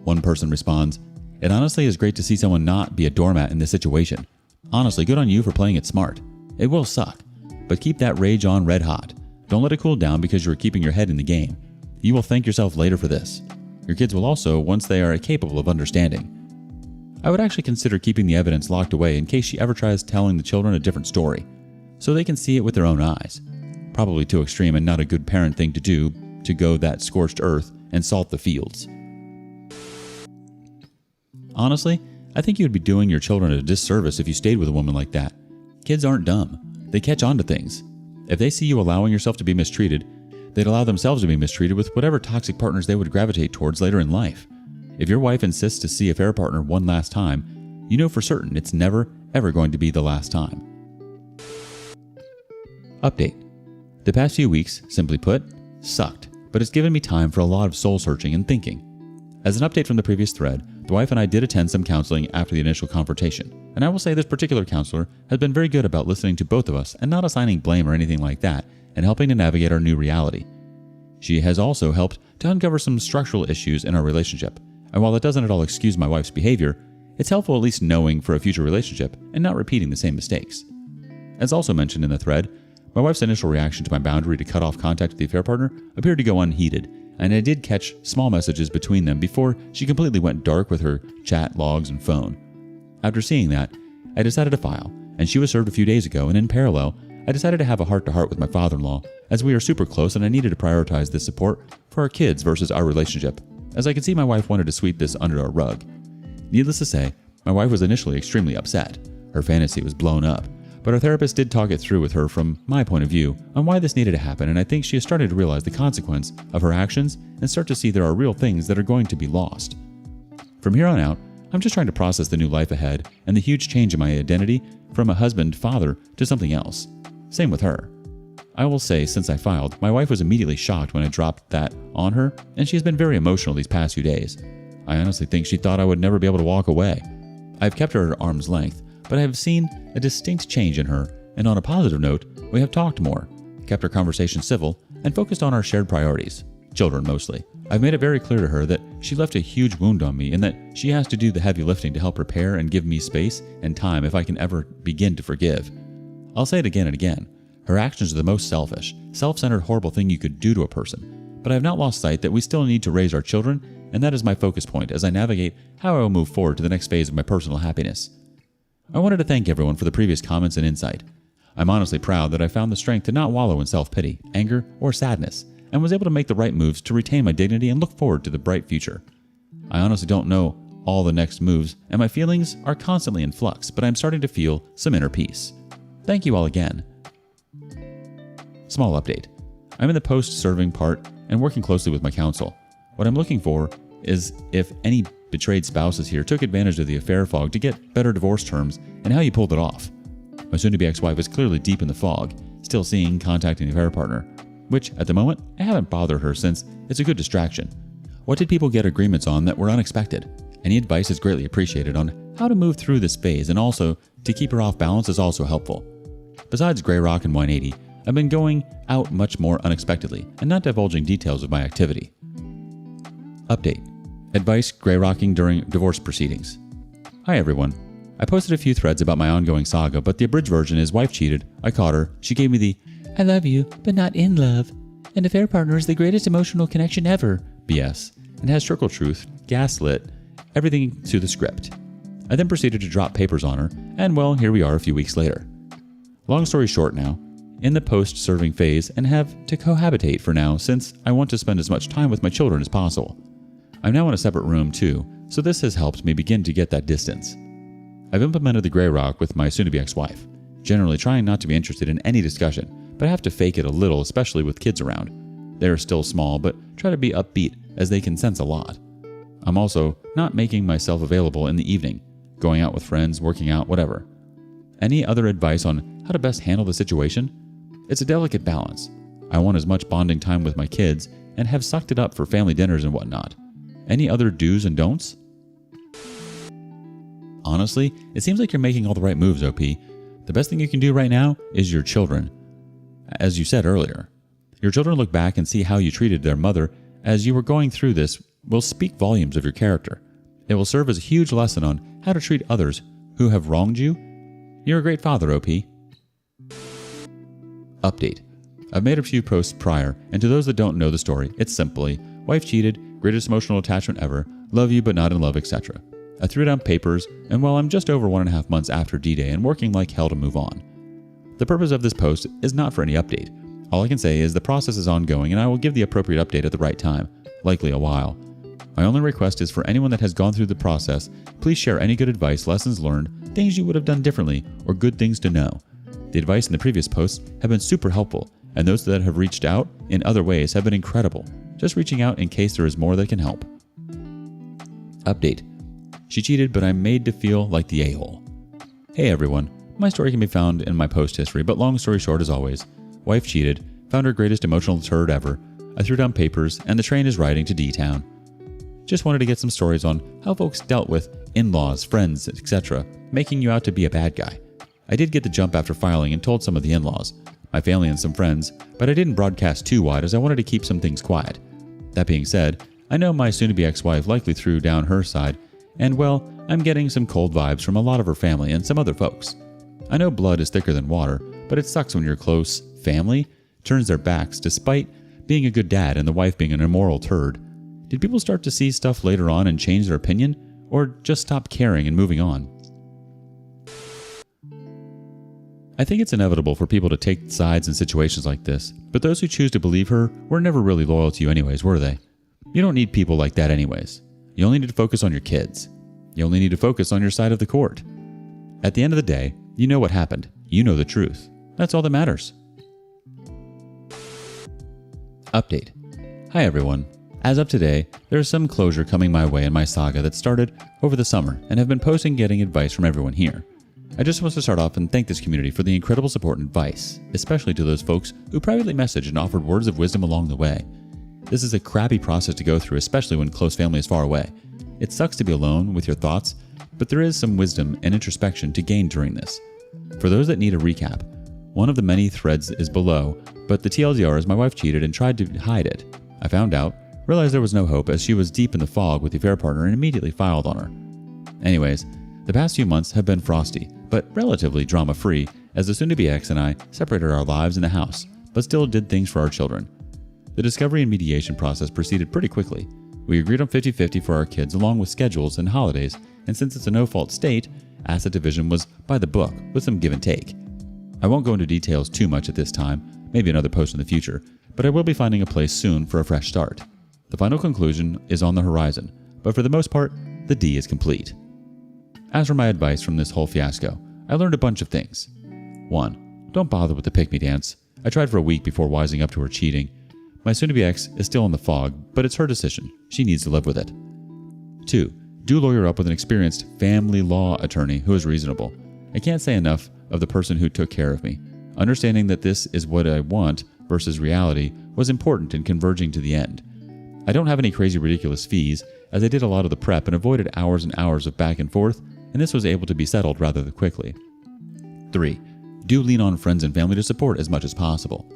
S1: One person responds, it honestly is great to see someone not be a doormat in this situation. Honestly, good on you for playing it smart. It will suck, but keep that rage on red hot. Don't let it cool down because you are keeping your head in the game. You will thank yourself later for this. Your kids will also once they are capable of understanding. I would actually consider keeping the evidence locked away in case she ever tries telling the children a different story, so they can see it with their own eyes. Probably too extreme and not a good parent thing to do, to go that scorched earth and salt the fields. Honestly, I think you would be doing your children a disservice if you stayed with a woman like that. Kids aren't dumb. They catch on to things. If they see you allowing yourself to be mistreated, they'd allow themselves to be mistreated with whatever toxic partners they would gravitate towards later in life. If your wife insists to see a fair partner one last time, you know for certain it's never, ever going to be the last time. Update. The past few weeks, simply put, sucked, but it's given me time for a lot of soul searching and thinking. As an update from the previous thread, the wife and I did attend some counseling after the initial confrontation, and I will say this particular counselor has been very good about listening to both of us and not assigning blame or anything like that, and helping to navigate our new reality. She has also helped to uncover some structural issues in our relationship, and while that doesn't at all excuse my wife's behavior, it's helpful at least knowing for a future relationship and not repeating the same mistakes. As also mentioned in the thread, my wife's initial reaction to my boundary to cut off contact with the affair partner appeared to go unheeded, and I did catch small messages between them before she completely went dark with her chat logs and phone. After seeing that, I decided to file, and she was served a few days ago, and in parallel, I decided to have a heart-to-heart with my father-in-law, as we are super close and I needed to prioritize this support for our kids versus our relationship, as I could see my wife wanted to sweep this under a rug. Needless to say, my wife was initially extremely upset. Her fantasy was blown up, but our therapist did talk it through with her from my point of view on why this needed to happen, and I think she is starting to realize the consequence of her actions and start to see there are real things that are going to be lost. From here on out, I'm just trying to process the new life ahead and the huge change in my identity from a husband, father, to something else. Same with her. I will say, since I filed, my wife was immediately shocked when I dropped that on her, and she has been very emotional these past few days. I honestly think she thought I would never be able to walk away. I've kept her at arm's length, but I have seen a distinct change in her, and on a positive note, we have talked more, kept our conversation civil, and focused on our shared priorities, children mostly. I've made it very clear to her that she left a huge wound on me and that she has to do the heavy lifting to help repair and give me space and time if I can ever begin to forgive. I'll say it again and again. Her actions are the most selfish, self-centered, horrible thing you could do to a person. But I have not lost sight that we still need to raise our children, and that is my focus point as I navigate how I will move forward to the next phase of my personal happiness. I wanted to thank everyone for the previous comments and insight. I'm honestly proud that I found the strength to not wallow in self-pity, anger, or sadness, and was able to make the right moves to retain my dignity and look forward to the bright future. I honestly don't know all the next moves, and my feelings are constantly in flux, but I'm starting to feel some inner peace. Thank you all again. Small update. I'm in the post-serving part and working closely with my counsel. What I'm looking for is if any betrayed spouses here took advantage of the affair fog to get better divorce terms and how you pulled it off. My soon-to-be ex-wife is clearly deep in the fog, still seeing, contacting the affair partner, which, at the moment, I haven't bothered her since it's a good distraction. What did people get agreements on that were unexpected? Any advice is greatly appreciated on how to move through this phase, and also to keep her off balance is also helpful. Besides Grey Rock and 180, I've been going out much more unexpectedly and not divulging details of my activity. Update. Advice Grey Rocking during divorce proceedings. Hi everyone. I posted a few threads about my ongoing saga, but the abridged version is wife cheated, I caught her, she gave me the "I love you, but not in love, and affair partner is the greatest emotional connection ever" BS, and has trickle truth, gaslit, everything to the script. I then proceeded to drop papers on her, and well, here we are a few weeks later. Long story short now, in the post-serving phase and have to cohabitate for now since I want to spend as much time with my children as possible. I'm now in a separate room too, so this has helped me begin to get that distance. I've implemented the Grey Rock with my soon-to-be ex-wife, generally trying not to be interested in any discussion, but I have to fake it a little, especially with kids around. They are still small, but try to be upbeat as they can sense a lot. I'm also not making myself available in the evening, going out with friends, working out, whatever. Any other advice on how to best handle the situation? It's a delicate balance. I want as much bonding time with my kids and have sucked it up for family dinners and whatnot. Any other do's and don'ts? Honestly, it seems like you're making all the right moves, OP. The best thing you can do right now is your children. As you said earlier, your children look back and see how you treated their mother as you were going through this will speak volumes of your character. It will serve as a huge lesson on how to treat others who have wronged you. You're a great father, OP. Update. I've made a few posts prior, and to those that don't know the story, it's simply, wife cheated, greatest emotional attachment ever, love you but not in love, etc. I threw down papers, and while I'm just over 1.5 months after D-Day and working like hell to move on. The purpose of this post is not for any update. All I can say is the process is ongoing and I will give the appropriate update at the right time, likely a while. My only request is for anyone that has gone through the process, please share any good advice, lessons learned, things you would have done differently, or good things to know. The advice in the previous posts have been super helpful, and those that have reached out in other ways have been incredible. Just reaching out in case there is more that can help. Update. She cheated, but I'm made to feel like the a-hole. Hey everyone, my story can be found in my post history, but long story short as always, wife cheated, found her greatest emotional turd ever, I threw down papers, and the train is riding to D-Town. Just wanted to get some stories on how folks dealt with in-laws, friends, etc., making you out to be a bad guy. I did get the jump after filing and told some of the in-laws, my family and some friends, but I didn't broadcast too wide as I wanted to keep some things quiet. That being said, I know my soon-to-be ex-wife likely threw down her side, and well, I'm getting some cold vibes from a lot of her family and some other folks. I know blood is thicker than water, but it sucks when your close family turns their backs despite being a good dad and the wife being an immoral turd. Did people start to see stuff later on and change their opinion, or just stop caring and moving on? I think it's inevitable for people to take sides in situations like this, but those who choose to believe her were never really loyal to you anyways, were they? You don't need people like that anyways. You only need to focus on your kids. You only need to focus on your side of the court. At the end of the day, you know what happened. You know the truth. That's all that matters. Update. Hi everyone. As of today, there is some closure coming my way in my saga that started over the summer and have been posting getting advice from everyone here. I just want to start off and thank this community for the incredible support and advice, especially to those folks who privately messaged and offered words of wisdom along the way. This is a crappy process to go through, especially when close family is far away. It sucks to be alone with your thoughts, but there is some wisdom and introspection to gain during this. For those that need a recap, one of the many threads is below, but the TLDR is my wife cheated and tried to hide it. I found out, realized there was no hope as she was deep in the fog with the affair partner and immediately filed on her. Anyways, the past few months have been frosty, but relatively drama-free, as the soon-to-be ex and I separated our lives in the house, but still did things for our children. The discovery and mediation process proceeded pretty quickly. We agreed on 50-50 for our kids along with schedules and holidays, and since it's a no-fault state, asset division was by the book with some give and take. I won't go into details too much at this time, maybe another post in the future, but I will be finding a place soon for a fresh start. The final conclusion is on the horizon, but for the most part, the D is complete. As for my advice from this whole fiasco, I learned a bunch of things. 1. Don't bother with the pick-me dance. I tried for a week before wising up to her cheating. My soon-to-be ex is still in the fog, but it's her decision. She needs to live with it. 2. Do lawyer up with an experienced family law attorney who is reasonable. I can't say enough of the person who took care of me. Understanding that this is what I want versus reality was important in converging to the end. I don't have any crazy ridiculous fees, as I did a lot of the prep and avoided hours and hours of back and forth, and this was able to be settled rather quickly. 3. Do lean on friends and family to support as much as possible.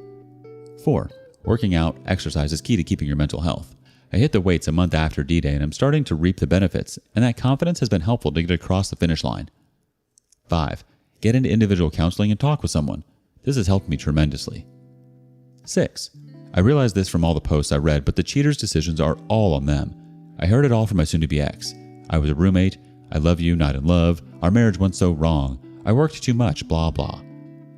S1: 4. Working out, exercise is key to keeping your mental health. I hit the weights a month after D-Day and I'm starting to reap the benefits, and that confidence has been helpful to get across the finish line. 5. Get into individual counseling and talk with someone. This has helped me tremendously. 6. I realized this from all the posts I read, but the cheaters' decisions are all on them. I heard it all from my soon-to-be ex. I was a roommate. I love you, not in love. Our marriage went so wrong. I worked too much, blah, blah.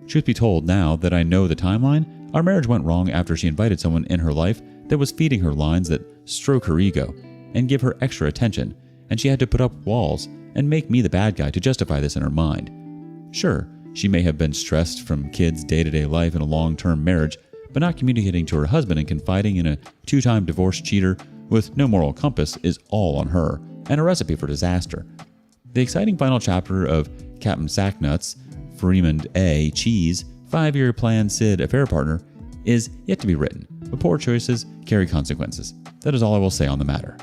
S1: Truth be told, now that I know the timeline, our marriage went wrong after she invited someone in her life that was feeding her lines that stroke her ego and give her extra attention, and she had to put up walls and make me the bad guy to justify this in her mind. Sure, she may have been stressed from kids' day-to-day life in a long-term marriage, but not communicating to her husband and confiding in a 2-time divorced cheater with no moral compass is all on her, and a recipe for disaster. The exciting final chapter of Captain Sacknuts, Freeman A. Cheese, 5-year plan Sid affair partner is yet to be written, but poor choices carry consequences. That is all I will say on the matter.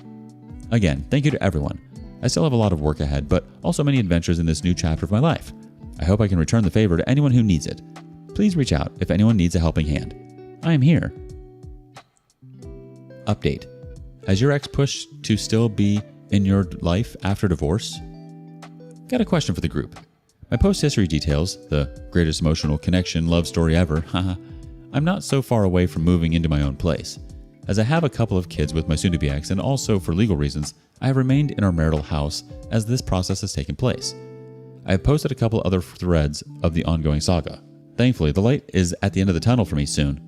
S1: Again, thank you to everyone. I still have a lot of work ahead, but also many adventures in this new chapter of my life. I hope I can return the favor to anyone who needs it. Please reach out if anyone needs a helping hand. I am here. Update. Has your ex pushed to still be in your life after divorce? Got a question for the group. My post history details, the greatest emotional connection love story ever, haha. I'm not so far away from moving into my own place. As I have a couple of kids with my soon-to-be ex, and also for legal reasons, I have remained in our marital house as this process has taken place. I have posted a couple other threads of the ongoing saga. Thankfully, the light is at the end of the tunnel for me soon.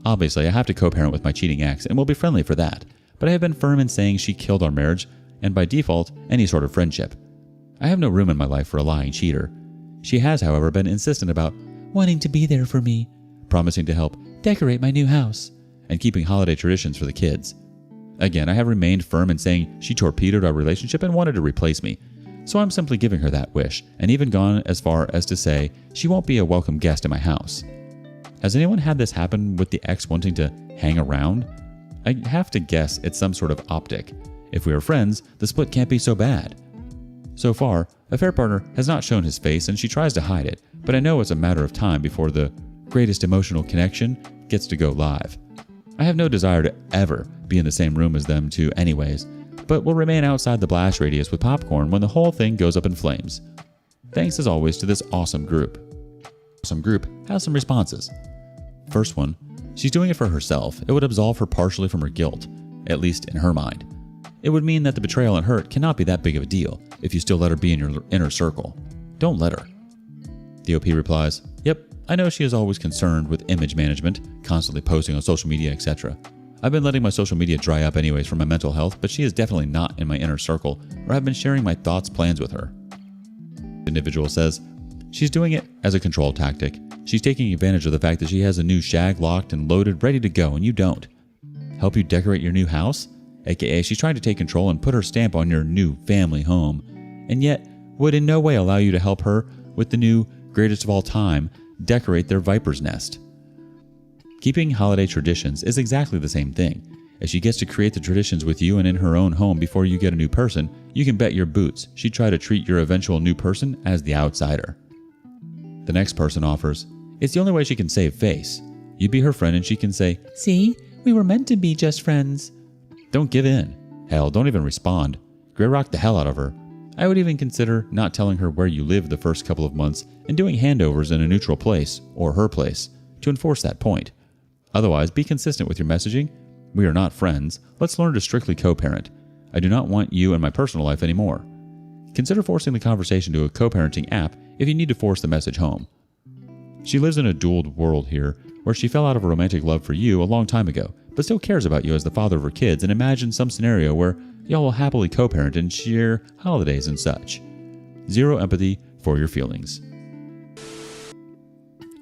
S1: Obviously, I have to co-parent with my cheating ex and will be friendly for that, but I have been firm in saying she killed our marriage, and by default, any sort of friendship. I have no room in my life for a lying cheater. She has, however, been insistent about wanting to be there for me, promising to help decorate my new house, and keeping holiday traditions for the kids. Again, I have remained firm in saying she torpedoed our relationship and wanted to replace me, so I'm simply giving her that wish, and even gone as far as to say she won't be a welcome guest in my house. Has anyone had this happen with the ex wanting to hang around? I have to guess it's some sort of optic. If we are friends, the split can't be so bad. So far, affair partner has not shown his face and she tries to hide it, but I know it's a matter of time before the greatest emotional connection gets to go live. I have no desire to ever be in the same room as them two anyways, but will remain outside the blast radius with popcorn when the whole thing goes up in flames. Thanks as always to this awesome group. Awesome group has some responses. First one, she's doing it for herself. It would absolve her partially from her guilt, at least in her mind. It would mean that the betrayal and hurt cannot be that big of a deal if you still let her be in your inner circle. Don't let her. The OP replies, yep, I know she is always concerned with image management, constantly posting on social media, etc. I've been letting my social media dry up anyways for my mental health, but she is definitely not in my inner circle, or I've been sharing my thoughts, plans with her. The individual says, she's doing it as a control tactic. She's taking advantage of the fact that she has a new shag locked and loaded, ready to go, and you don't. Help you decorate your new house? AKA, she's trying to take control and put her stamp on your new family home, and yet would in no way allow you to help her with the new greatest of all time decorate their viper's nest. Keeping holiday traditions is exactly the same thing. If she gets to create the traditions with you and in her own home before you get a new person, you can bet your boots she'd try to treat your eventual new person as the outsider. The next person offers, it's the only way she can save face. You'd be her friend and she can say, see, we were meant to be just friends. Don't give in. Hell, don't even respond. Grey rock the hell out of her. I would even consider not telling her where you live the first couple of months and doing handovers in a neutral place, or her place, to enforce that point. Otherwise, be consistent with your messaging. We are not friends. Let's learn to strictly co-parent. I do not want you in my personal life anymore. Consider forcing the conversation to a co-parenting app if you need to force the message home. She lives in a dual world here, where she fell out of a romantic love for you a long time ago, but still cares about you as the father of her kids and imagines some scenario where y'all will happily co-parent and share holidays and such. Zero empathy for your feelings.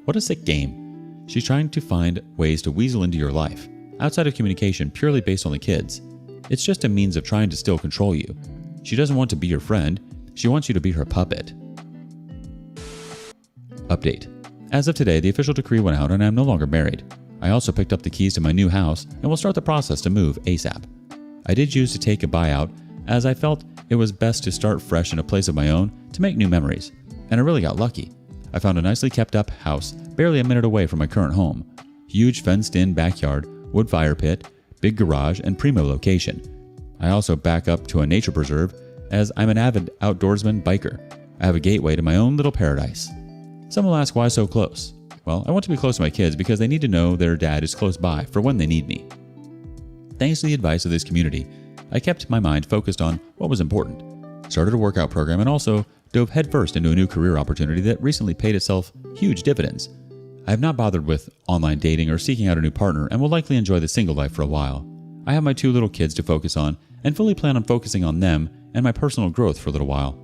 S1: What a sick game. She's trying to find ways to weasel into your life, outside of communication purely based on the kids. It's just a means of trying to still control you. She doesn't want to be your friend, she wants you to be her puppet. Update. As of today, the official decree went out and I am no longer married. I also picked up the keys to my new house and will start the process to move ASAP. I did choose to take a buyout as I felt it was best to start fresh in a place of my own to make new memories, and I really got lucky. I found a nicely kept up house barely a minute away from my current home. Huge fenced-in backyard, wood fire pit, big garage, and primo location. I also back up to a nature preserve as I'm an avid outdoorsman biker. I have a gateway to my own little paradise. Some will ask why so close. Well, I want to be close to my kids because they need to know their dad is close by for when they need me. Thanks to the advice of this community, I kept my mind focused on what was important, started a workout program, and also dove headfirst into a new career opportunity that recently paid itself huge dividends. I have not bothered with online dating or seeking out a new partner and will likely enjoy the single life for a while. I have my 2 little kids to focus on and fully plan on focusing on them and my personal growth for a little while.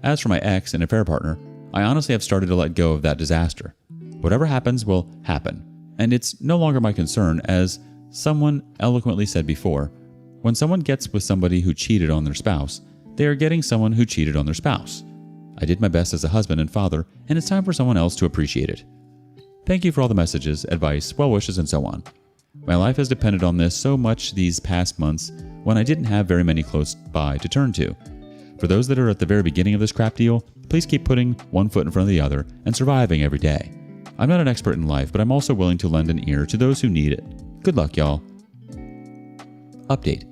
S1: As for my ex and affair partner, I honestly have started to let go of that disaster. Whatever happens will happen, and it's no longer my concern. As someone eloquently said before, when someone gets with somebody who cheated on their spouse, they are getting someone who cheated on their spouse. I did my best as a husband and father, and it's time for someone else to appreciate it. Thank you for all the messages, advice, well wishes, and so on. My life has depended on this so much these past months when I didn't have very many close by to turn to. For those that are at the very beginning of this crap deal, please keep putting one foot in front of the other and surviving every day. I'm not an expert in life, but I'm also willing to lend an ear to those who need it. Good luck, y'all. Update.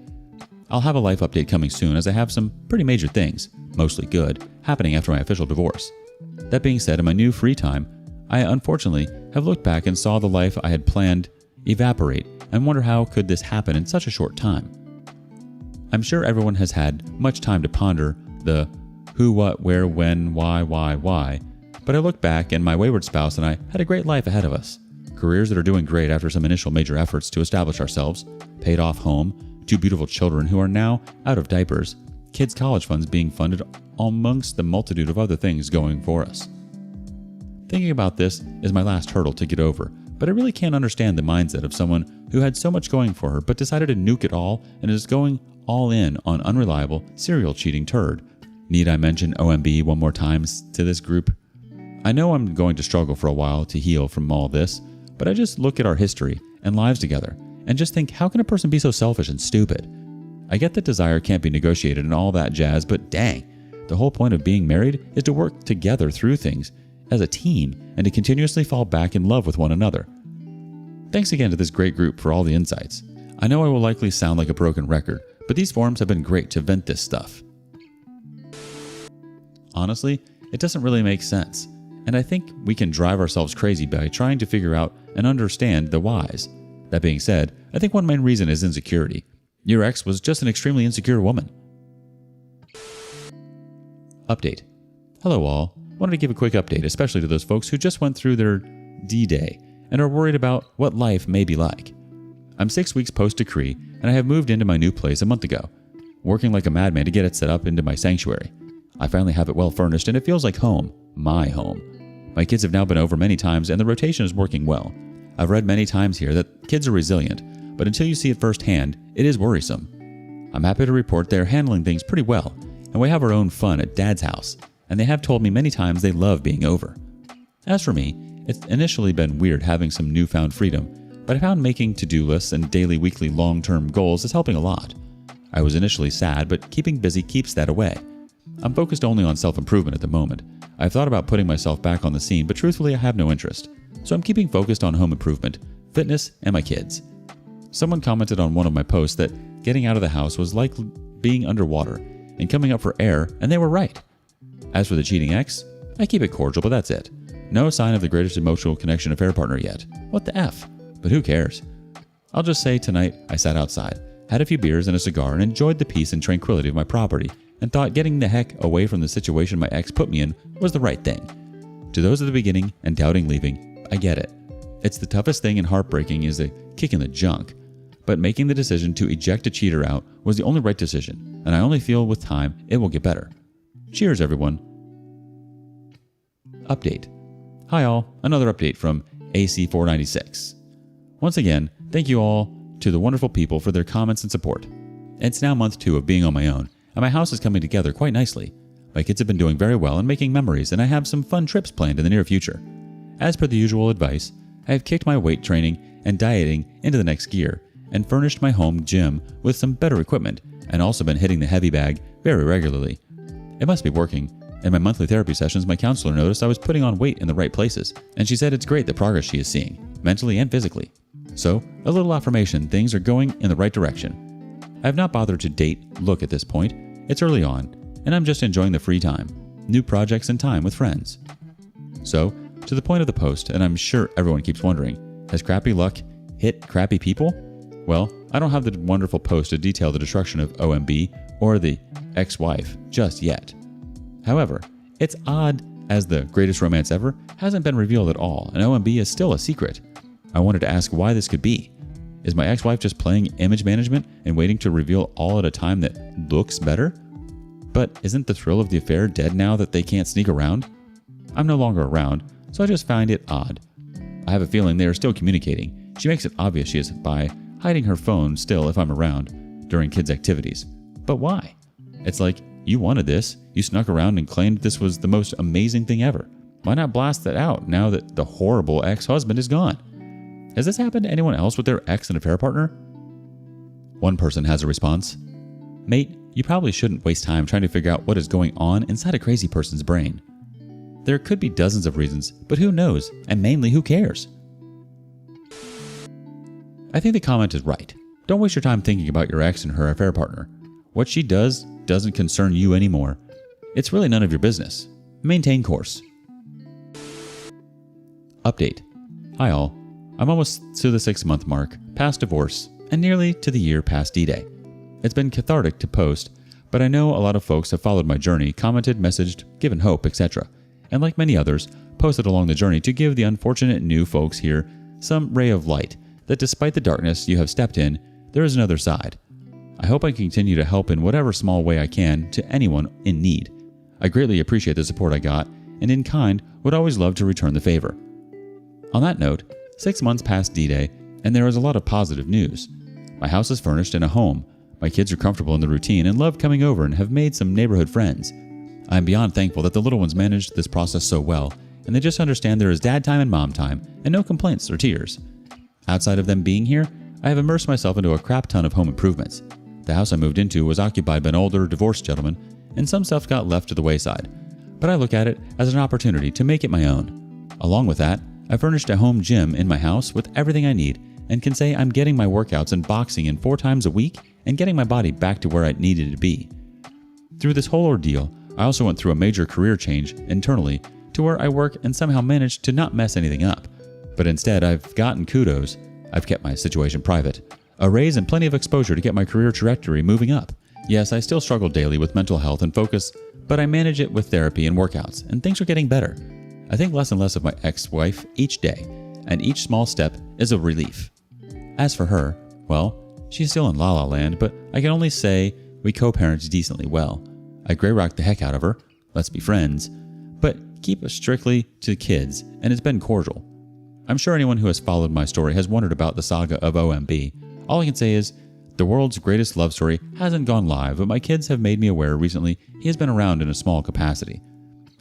S1: I'll have a life update coming soon as I have some pretty major things, mostly good, happening after my official divorce. That being said, in my new free time, I unfortunately have looked back and saw the life I had planned evaporate and wonder how could this happen in such a short time. I'm sure everyone has had much time to ponder the who, what, where, when, why, but I look back and my wayward spouse and I had a great life ahead of us. Careers that are doing great after some initial major efforts to establish ourselves, paid off home, 2 beautiful children who are now out of diapers, kids' college funds being funded amongst the multitude of other things going for us. Thinking about this is my last hurdle to get over, but I really can't understand the mindset of someone who had so much going for her but decided to nuke it all and is going all in on unreliable, serial cheating turd. Need I mention OMB one more time to this group? I know I'm going to struggle for a while to heal from all this, but I just look at our history and lives together and just think, how can a person be so selfish and stupid? I get that desire can't be negotiated and all that jazz, but dang, the whole point of being married is to work together through things as a team and to continuously fall back in love with one another. Thanks again to this great group for all the insights. I know I will likely sound like a broken record, but these forums have been great to vent this stuff. Honestly, it doesn't really make sense, and I think we can drive ourselves crazy by trying to figure out and understand the whys. That being said, I think one main reason is insecurity. Your ex was just an extremely insecure woman. Update. Hello all. Wanted to give a quick update, especially to those folks who just went through their D-Day and are worried about what life may be like. I'm 6 weeks post-decree, and I have moved into my new place a month ago, working like a madman to get it set up into my sanctuary. I finally have it well furnished, and it feels like home, my home. My kids have now been over many times, and the rotation is working well. I've read many times here that kids are resilient, but until you see it firsthand, it is worrisome. I'm happy to report they're handling things pretty well, and we have our own fun at Dad's house, and they have told me many times they love being over. As for me, it's initially been weird having some newfound freedom, but I found making to-do lists and daily, weekly, long-term goals is helping a lot. I was initially sad, but keeping busy keeps that away. I'm focused only on self-improvement at the moment. I've thought about putting myself back on the scene, but truthfully I have no interest. So I'm keeping focused on home improvement, fitness, and my kids. Someone commented on one of my posts that getting out of the house was like being underwater, and coming up for air, and they were right. As for the cheating ex, I keep it cordial, but that's it. No sign of the greatest emotional connection affair partner yet. What the F? But who cares? I'll just say tonight I sat outside, had a few beers and a cigar, and enjoyed the peace and tranquility of my property, and thought getting the heck away from the situation my ex put me in was the right thing. To those at the beginning and doubting leaving, I get it. It's the toughest thing and heartbreaking is a kick in the junk. But making the decision to eject a cheater out was the only right decision, and I only feel with time it will get better. Cheers, everyone. Update. Hi all, another update from AC496. Once again, thank you all to the wonderful people for their comments and support. It's now month 2 of being on my own, and my house is coming together quite nicely. My kids have been doing very well and making memories, and I have some fun trips planned in the near future. As per the usual advice, I have kicked my weight training and dieting into the next gear, and furnished my home gym with some better equipment, and also been hitting the heavy bag very regularly. It must be working. In my monthly therapy sessions, my counselor noticed I was putting on weight in the right places, and she said it's great the progress she is seeing, mentally and physically. So, a little affirmation, things are going in the right direction. I have not bothered to look at this point. It's early on, and I'm just enjoying the free time, new projects, and time with friends. So, to the point of the post, and I'm sure everyone keeps wondering, has crappy luck hit crappy people? Well, I don't have the wonderful post to detail the destruction of OMB or the ex-wife just yet. However, it's odd as the greatest romance ever hasn't been revealed at all, and OMB is still a secret. I wanted to ask why this could be. Is my ex-wife just playing image management and waiting to reveal all at a time that looks better? But isn't the thrill of the affair dead now that they can't sneak around? I'm no longer around, so I just find it odd. I have a feeling they are still communicating. She makes it obvious she is by hiding her phone still if I'm around during kids' activities. But why? It's like, you wanted this, you snuck around and claimed this was the most amazing thing ever. Why not blast that out now that the horrible ex-husband is gone? Has this happened to anyone else with their ex and affair partner? One person has a response. Mate, you probably shouldn't waste time trying to figure out what is going on inside a crazy person's brain. There could be dozens of reasons, but who knows, and mainly who cares? I think the comment is right. Don't waste your time thinking about your ex and her affair partner. What she does doesn't concern you anymore. It's really none of your business. Maintain course. Update. Hi all. I'm almost to the 6-month mark, past divorce, and nearly to the year past D-Day. It's been cathartic to post, but I know a lot of folks have followed my journey, commented, messaged, given hope, etc. And like many others, posted along the journey to give the unfortunate new folks here some ray of light that despite the darkness you have stepped in, there is another side. I hope I continue to help in whatever small way I can to anyone in need. I greatly appreciate the support I got, and in kind would always love to return the favor. On that note, 6 months past D-Day, and there is a lot of positive news. My house is furnished and a home. My kids are comfortable in the routine and love coming over and have made some neighborhood friends. I am beyond thankful that the little ones managed this process so well, and they just understand there is dad time and mom time, and no complaints or tears. Outside of them being here, I have immersed myself into a crap ton of home improvements. The house I moved into was occupied by an older, divorced gentleman, and some stuff got left to the wayside. But I look at it as an opportunity to make it my own. Along with that, I furnished a home gym in my house with everything I need, and can say I'm getting my workouts and boxing in 4 times a week and getting my body back to where it needed to be. Through this whole ordeal, I also went through a major career change internally to where I work and somehow managed to not mess anything up. But instead, I've gotten kudos. I've kept my situation private. A raise and plenty of exposure to get my career trajectory moving up. Yes, I still struggle daily with mental health and focus, but I manage it with therapy and workouts, and things are getting better. I think less and less of my ex-wife each day, and each small step is a relief. As for her, well, she's still in la-la land, but I can only say we co-parent decently well. I grey rock the heck out of her, let's be friends, but keep us strictly to kids, and it's been cordial. I'm sure anyone who has followed my story has wondered about the saga of OMB. All I can say is, the world's greatest love story hasn't gone live, but my kids have made me aware recently he has been around in a small capacity.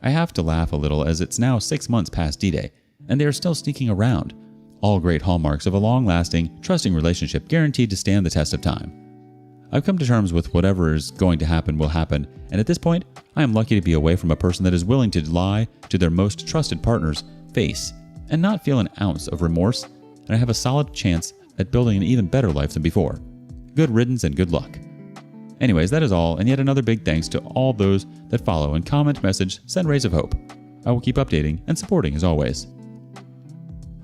S1: I have to laugh a little as it's now 6 months past D-Day, and they are still sneaking around. All great hallmarks of a long-lasting, trusting relationship guaranteed to stand the test of time. I've come to terms with whatever is going to happen will happen, and at this point, I am lucky to be away from a person that is willing to lie to their most trusted partner's face and not feel an ounce of remorse, and I have a solid chance at building an even better life than before. Good riddance and good luck. Anyways, that is all, and yet another big thanks to all those that follow and comment, message, send rays of hope. I will keep updating and supporting as always.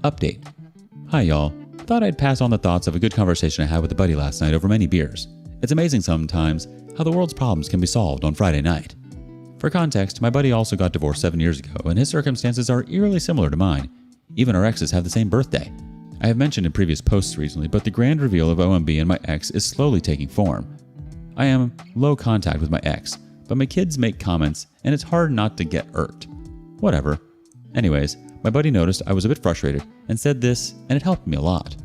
S1: Update. Hi y'all. Thought I'd pass on the thoughts of a good conversation I had with a buddy last night over many beers. It's amazing sometimes how the world's problems can be solved on Friday night. For context, my buddy also got divorced 7 years ago, and his circumstances are eerily similar to mine. Even our exes have the same birthday. I have mentioned in previous posts recently, but the grand reveal of OMB and my ex is slowly taking form. I am low contact with my ex, but my kids make comments, and it's hard not to get irked. Whatever. Anyways, my buddy noticed I was a bit frustrated and said this, and it helped me a lot.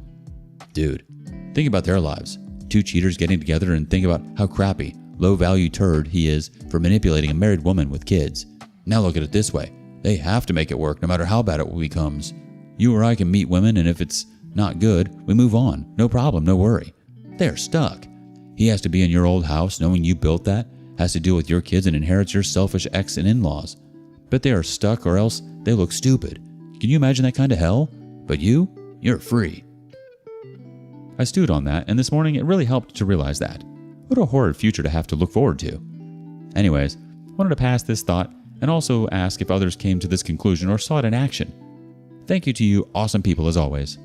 S1: Dude, think about their lives. Two cheaters getting together and think about how crappy, low-value turd he is for manipulating a married woman with kids. Now look at it this way. They have to make it work no matter how bad it becomes. You or I can meet women, and if it's not good, we move on. No problem, no worry. They're stuck. He has to be in your old house knowing you built that, has to deal with your kids and inherits your selfish ex and in-laws. But they are stuck or else they look stupid. Can you imagine that kind of hell? But you're free. I stewed on that, and this morning it really helped to realize that. What a horrid future to have to look forward to. Anyways, wanted to pass this thought and also ask if others came to this conclusion or saw it in action. Thank you to you awesome people as always.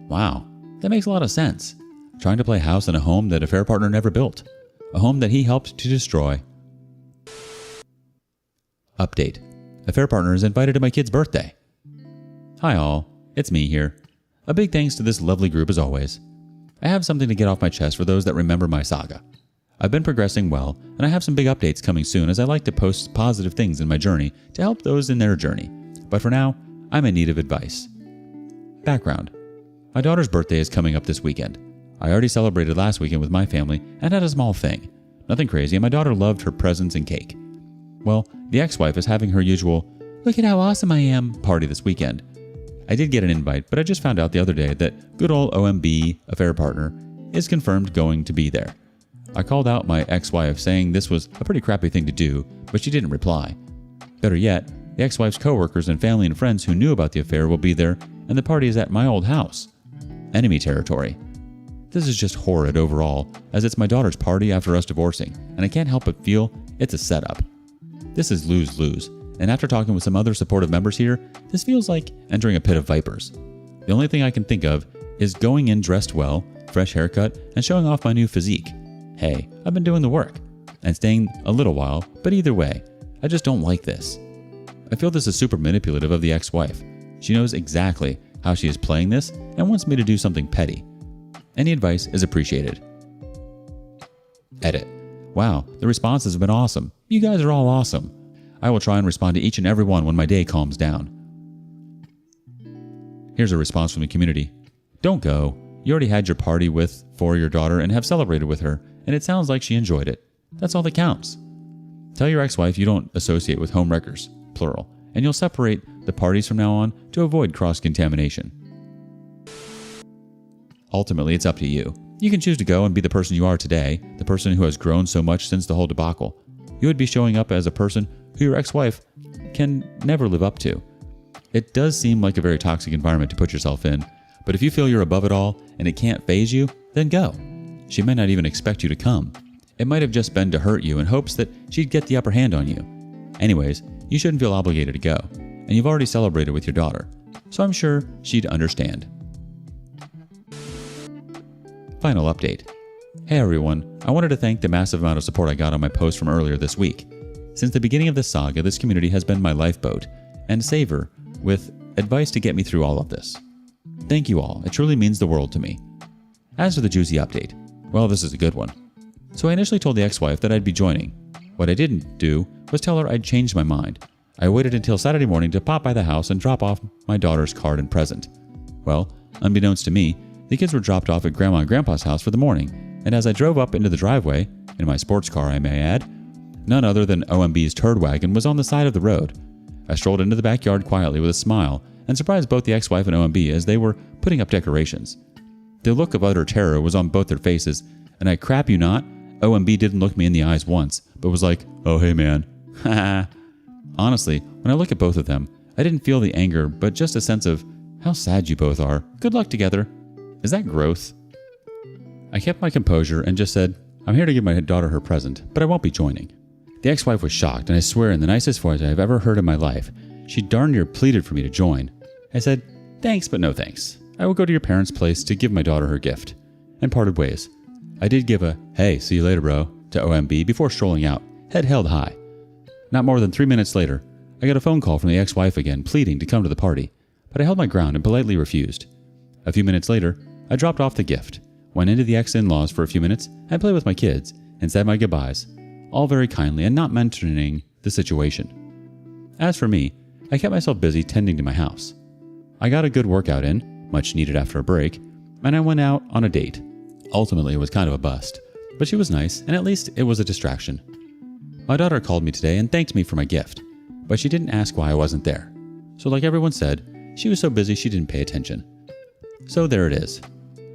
S1: Wow, that makes a lot of sense. Trying to play house in a home that affair partner never built. A home that he helped to destroy. Update. Affair partner is invited to my kid's birthday. Hi all, it's me here. A big thanks to this lovely group as always. I have something to get off my chest for those that remember my saga. I've been progressing well, and I have some big updates coming soon as I like to post positive things in my journey to help those in their journey. But for now, I'm in need of advice. Background. My daughter's birthday is coming up this weekend. I already celebrated last weekend with my family and had a small thing. Nothing crazy, and my daughter loved her presents and cake. Well, the ex-wife is having her usual, "Look at how awesome I am" party this weekend. I did get an invite, but I just found out the other day that good old OMB, affair partner, is confirmed going to be there. I called out my ex-wife saying this was a pretty crappy thing to do, but she didn't reply. Better yet, the ex-wife's coworkers and family and friends who knew about the affair will be there, and the party is at my old house. Enemy territory. This is just horrid overall, as it's my daughter's party after us divorcing, and I can't help but feel it's a setup. This is lose-lose, and after talking with some other supportive members here, this feels like entering a pit of vipers. The only thing I can think of is going in dressed well, fresh haircut, and showing off my new physique. Hey, I've been doing the work, and staying a little while, but either way, I just don't like this. I feel this is super manipulative of the ex-wife. She knows exactly how she is playing this and wants me to do something petty. Any advice is appreciated. Edit. Wow, the responses have been awesome. You guys are all awesome. I will try and respond to each and every one when my day calms down. Here's a response from the community. Don't go. You already had your party for your daughter and have celebrated with her, and it sounds like she enjoyed it. That's all that counts. Tell your ex-wife you don't associate with homewreckers, plural, and you'll separate the parties from now on to avoid cross-contamination. Ultimately, it's up to you. You can choose to go and be the person you are today, the person who has grown so much since the whole debacle. You would be showing up as a person who your ex-wife can never live up to. It does seem like a very toxic environment to put yourself in, but if you feel you're above it all and it can't faze you, then go. She might not even expect you to come. It might have just been to hurt you in hopes that she'd get the upper hand on you. Anyways, you shouldn't feel obligated to go, and you've already celebrated with your daughter, so I'm sure she'd understand. Final update. Hey everyone, I wanted to thank the massive amount of support I got on my post from earlier this week. Since the beginning of this saga, this community has been my lifeboat and saver with advice to get me through all of this. Thank you all, it truly means the world to me. As for the juicy update, well, this is a good one. So I initially told the ex-wife that I'd be joining. What I didn't do was tell her I'd changed my mind. I waited until Saturday morning to pop by the house and drop off my daughter's card and present. Well, unbeknownst to me, the kids were dropped off at Grandma and Grandpa's house for the morning, and as I drove up into the driveway, in my sports car I may add, none other than OMB's turd wagon was on the side of the road. I strolled into the backyard quietly with a smile and surprised both the ex-wife and OMB as they were putting up decorations. The look of utter terror was on both their faces, and I crap you not, OMB didn't look me in the eyes once, but was like, "Oh hey man." Haha. Honestly, when I look at both of them, I didn't feel the anger, but just a sense of how sad you both are. Good luck together. Is that growth? I kept my composure and just said, I'm here to give my daughter her present, but I won't be joining. The ex-wife was shocked, and I swear in the nicest voice I have ever heard in my life, she darn near pleaded for me to join. I said, thanks, but no thanks. I will go to your parents' place to give my daughter her gift, and parted ways. I did give a, hey, see you later, bro, to OMB before strolling out, head held high. Not more than 3 minutes later, I got a phone call from the ex-wife again, pleading to come to the party, but I held my ground and politely refused. A few minutes later, I dropped off the gift, went into the ex-in-laws for a few minutes, and played with my kids, and said my goodbyes, all very kindly and not mentioning the situation. As for me, I kept myself busy tending to my house. I got a good workout in, much needed after a break, and I went out on a date. Ultimately, it was kind of a bust, but she was nice, and at least it was a distraction. My daughter called me today and thanked me for my gift, but she didn't ask why I wasn't there. So like everyone said, she was so busy she didn't pay attention. So there it is.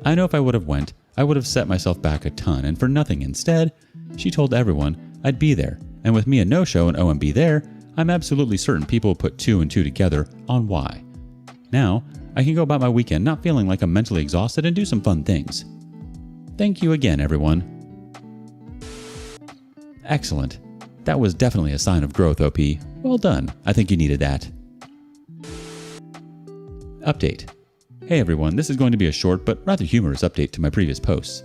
S1: I know if I would have went, I would have set myself back a ton, and for nothing instead, she told everyone I'd be there, and with me a no-show and OMB there, I'm absolutely certain people put 2 and 2 together on why. Now, I can go about my weekend not feeling like I'm mentally exhausted and do some fun things. Thank you again, everyone. Excellent. That was definitely a sign of growth, OP. Well done. I think you needed that. Update. Hey everyone, this is going to be a short but rather humorous update to my previous posts.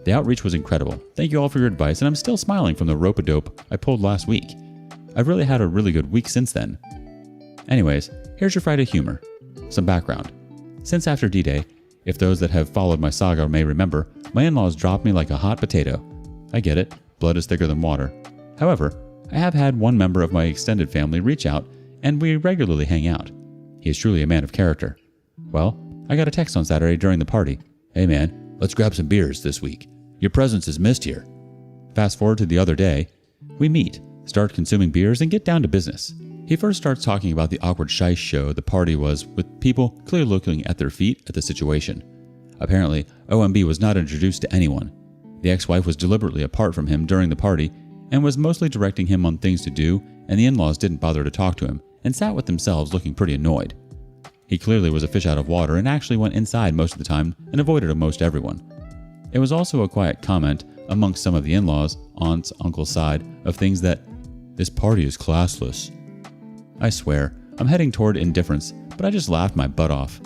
S1: The outreach was incredible. Thank you all for your advice, and I'm still smiling from the rope-a-dope I pulled last week. I've really had a really good week since then. Anyways, here's your Friday humor. Some background. Since after D-Day, if those that have followed my saga may remember, my in-laws dropped me like a hot potato. I get it, blood is thicker than water. However, I have had one member of my extended family reach out, and we regularly hang out. He is truly a man of character. Well, I got a text on Saturday during the party. Hey man, let's grab some beers this week. Your presence is missed here. Fast forward to the other day. We meet, start consuming beers, and get down to business. He first starts talking about the awkward shice show the party was, with people clearly looking at their feet at the situation. Apparently, OMB was not introduced to anyone. The ex-wife was deliberately apart from him during the party and was mostly directing him on things to do, and the in-laws didn't bother to talk to him and sat with themselves looking pretty annoyed. He clearly was a fish out of water and actually went inside most of the time and avoided most everyone. It was also a quiet comment amongst some of the in-laws, aunts, uncle's side of things that, this party is classless. I swear, I'm heading toward indifference, but I just laughed my butt off.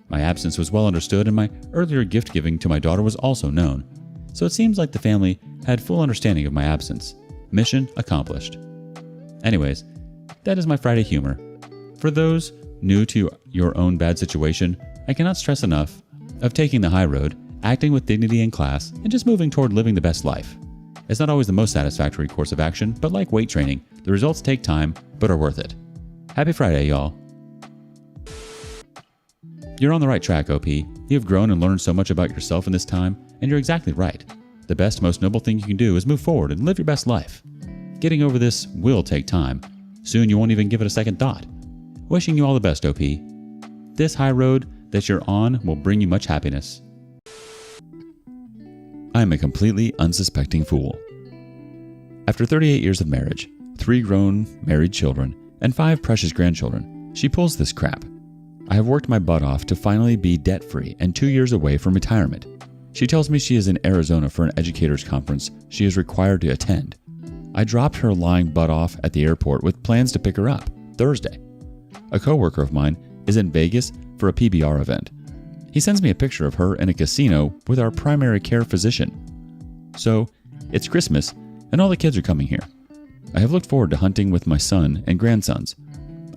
S1: My absence was well understood and my earlier gift giving to my daughter was also known. So it seems like the family had full understanding of my absence. Mission accomplished. Anyways, that is my Friday humor. For those new to your own bad situation, I cannot stress enough of taking the high road, acting with dignity and class, and just moving toward living the best life. It's not always the most satisfactory course of action, but like weight training, the results take time, but are worth it. Happy Friday, y'all. You're on the right track, OP. You have grown and learned so much about yourself in this time, and you're exactly right. The best, most noble thing you can do is move forward and live your best life. Getting over this will take time. Soon you won't even give it a second thought. Wishing you all the best, OP. This high road that you're on will bring you much happiness. I am a completely unsuspecting fool. After 38 years of marriage, 3 grown married children, and 5 precious grandchildren, she pulls this crap. I have worked my butt off to finally be debt-free and 2 years away from retirement. She tells me she is in Arizona for an educators conference she is required to attend. I dropped her lying butt off at the airport with plans to pick her up Thursday. A coworker of mine is in Vegas for a PBR event. He sends me a picture of her in a casino with our primary care physician. So, it's Christmas, and all the kids are coming here. I have looked forward to hunting with my son and grandsons.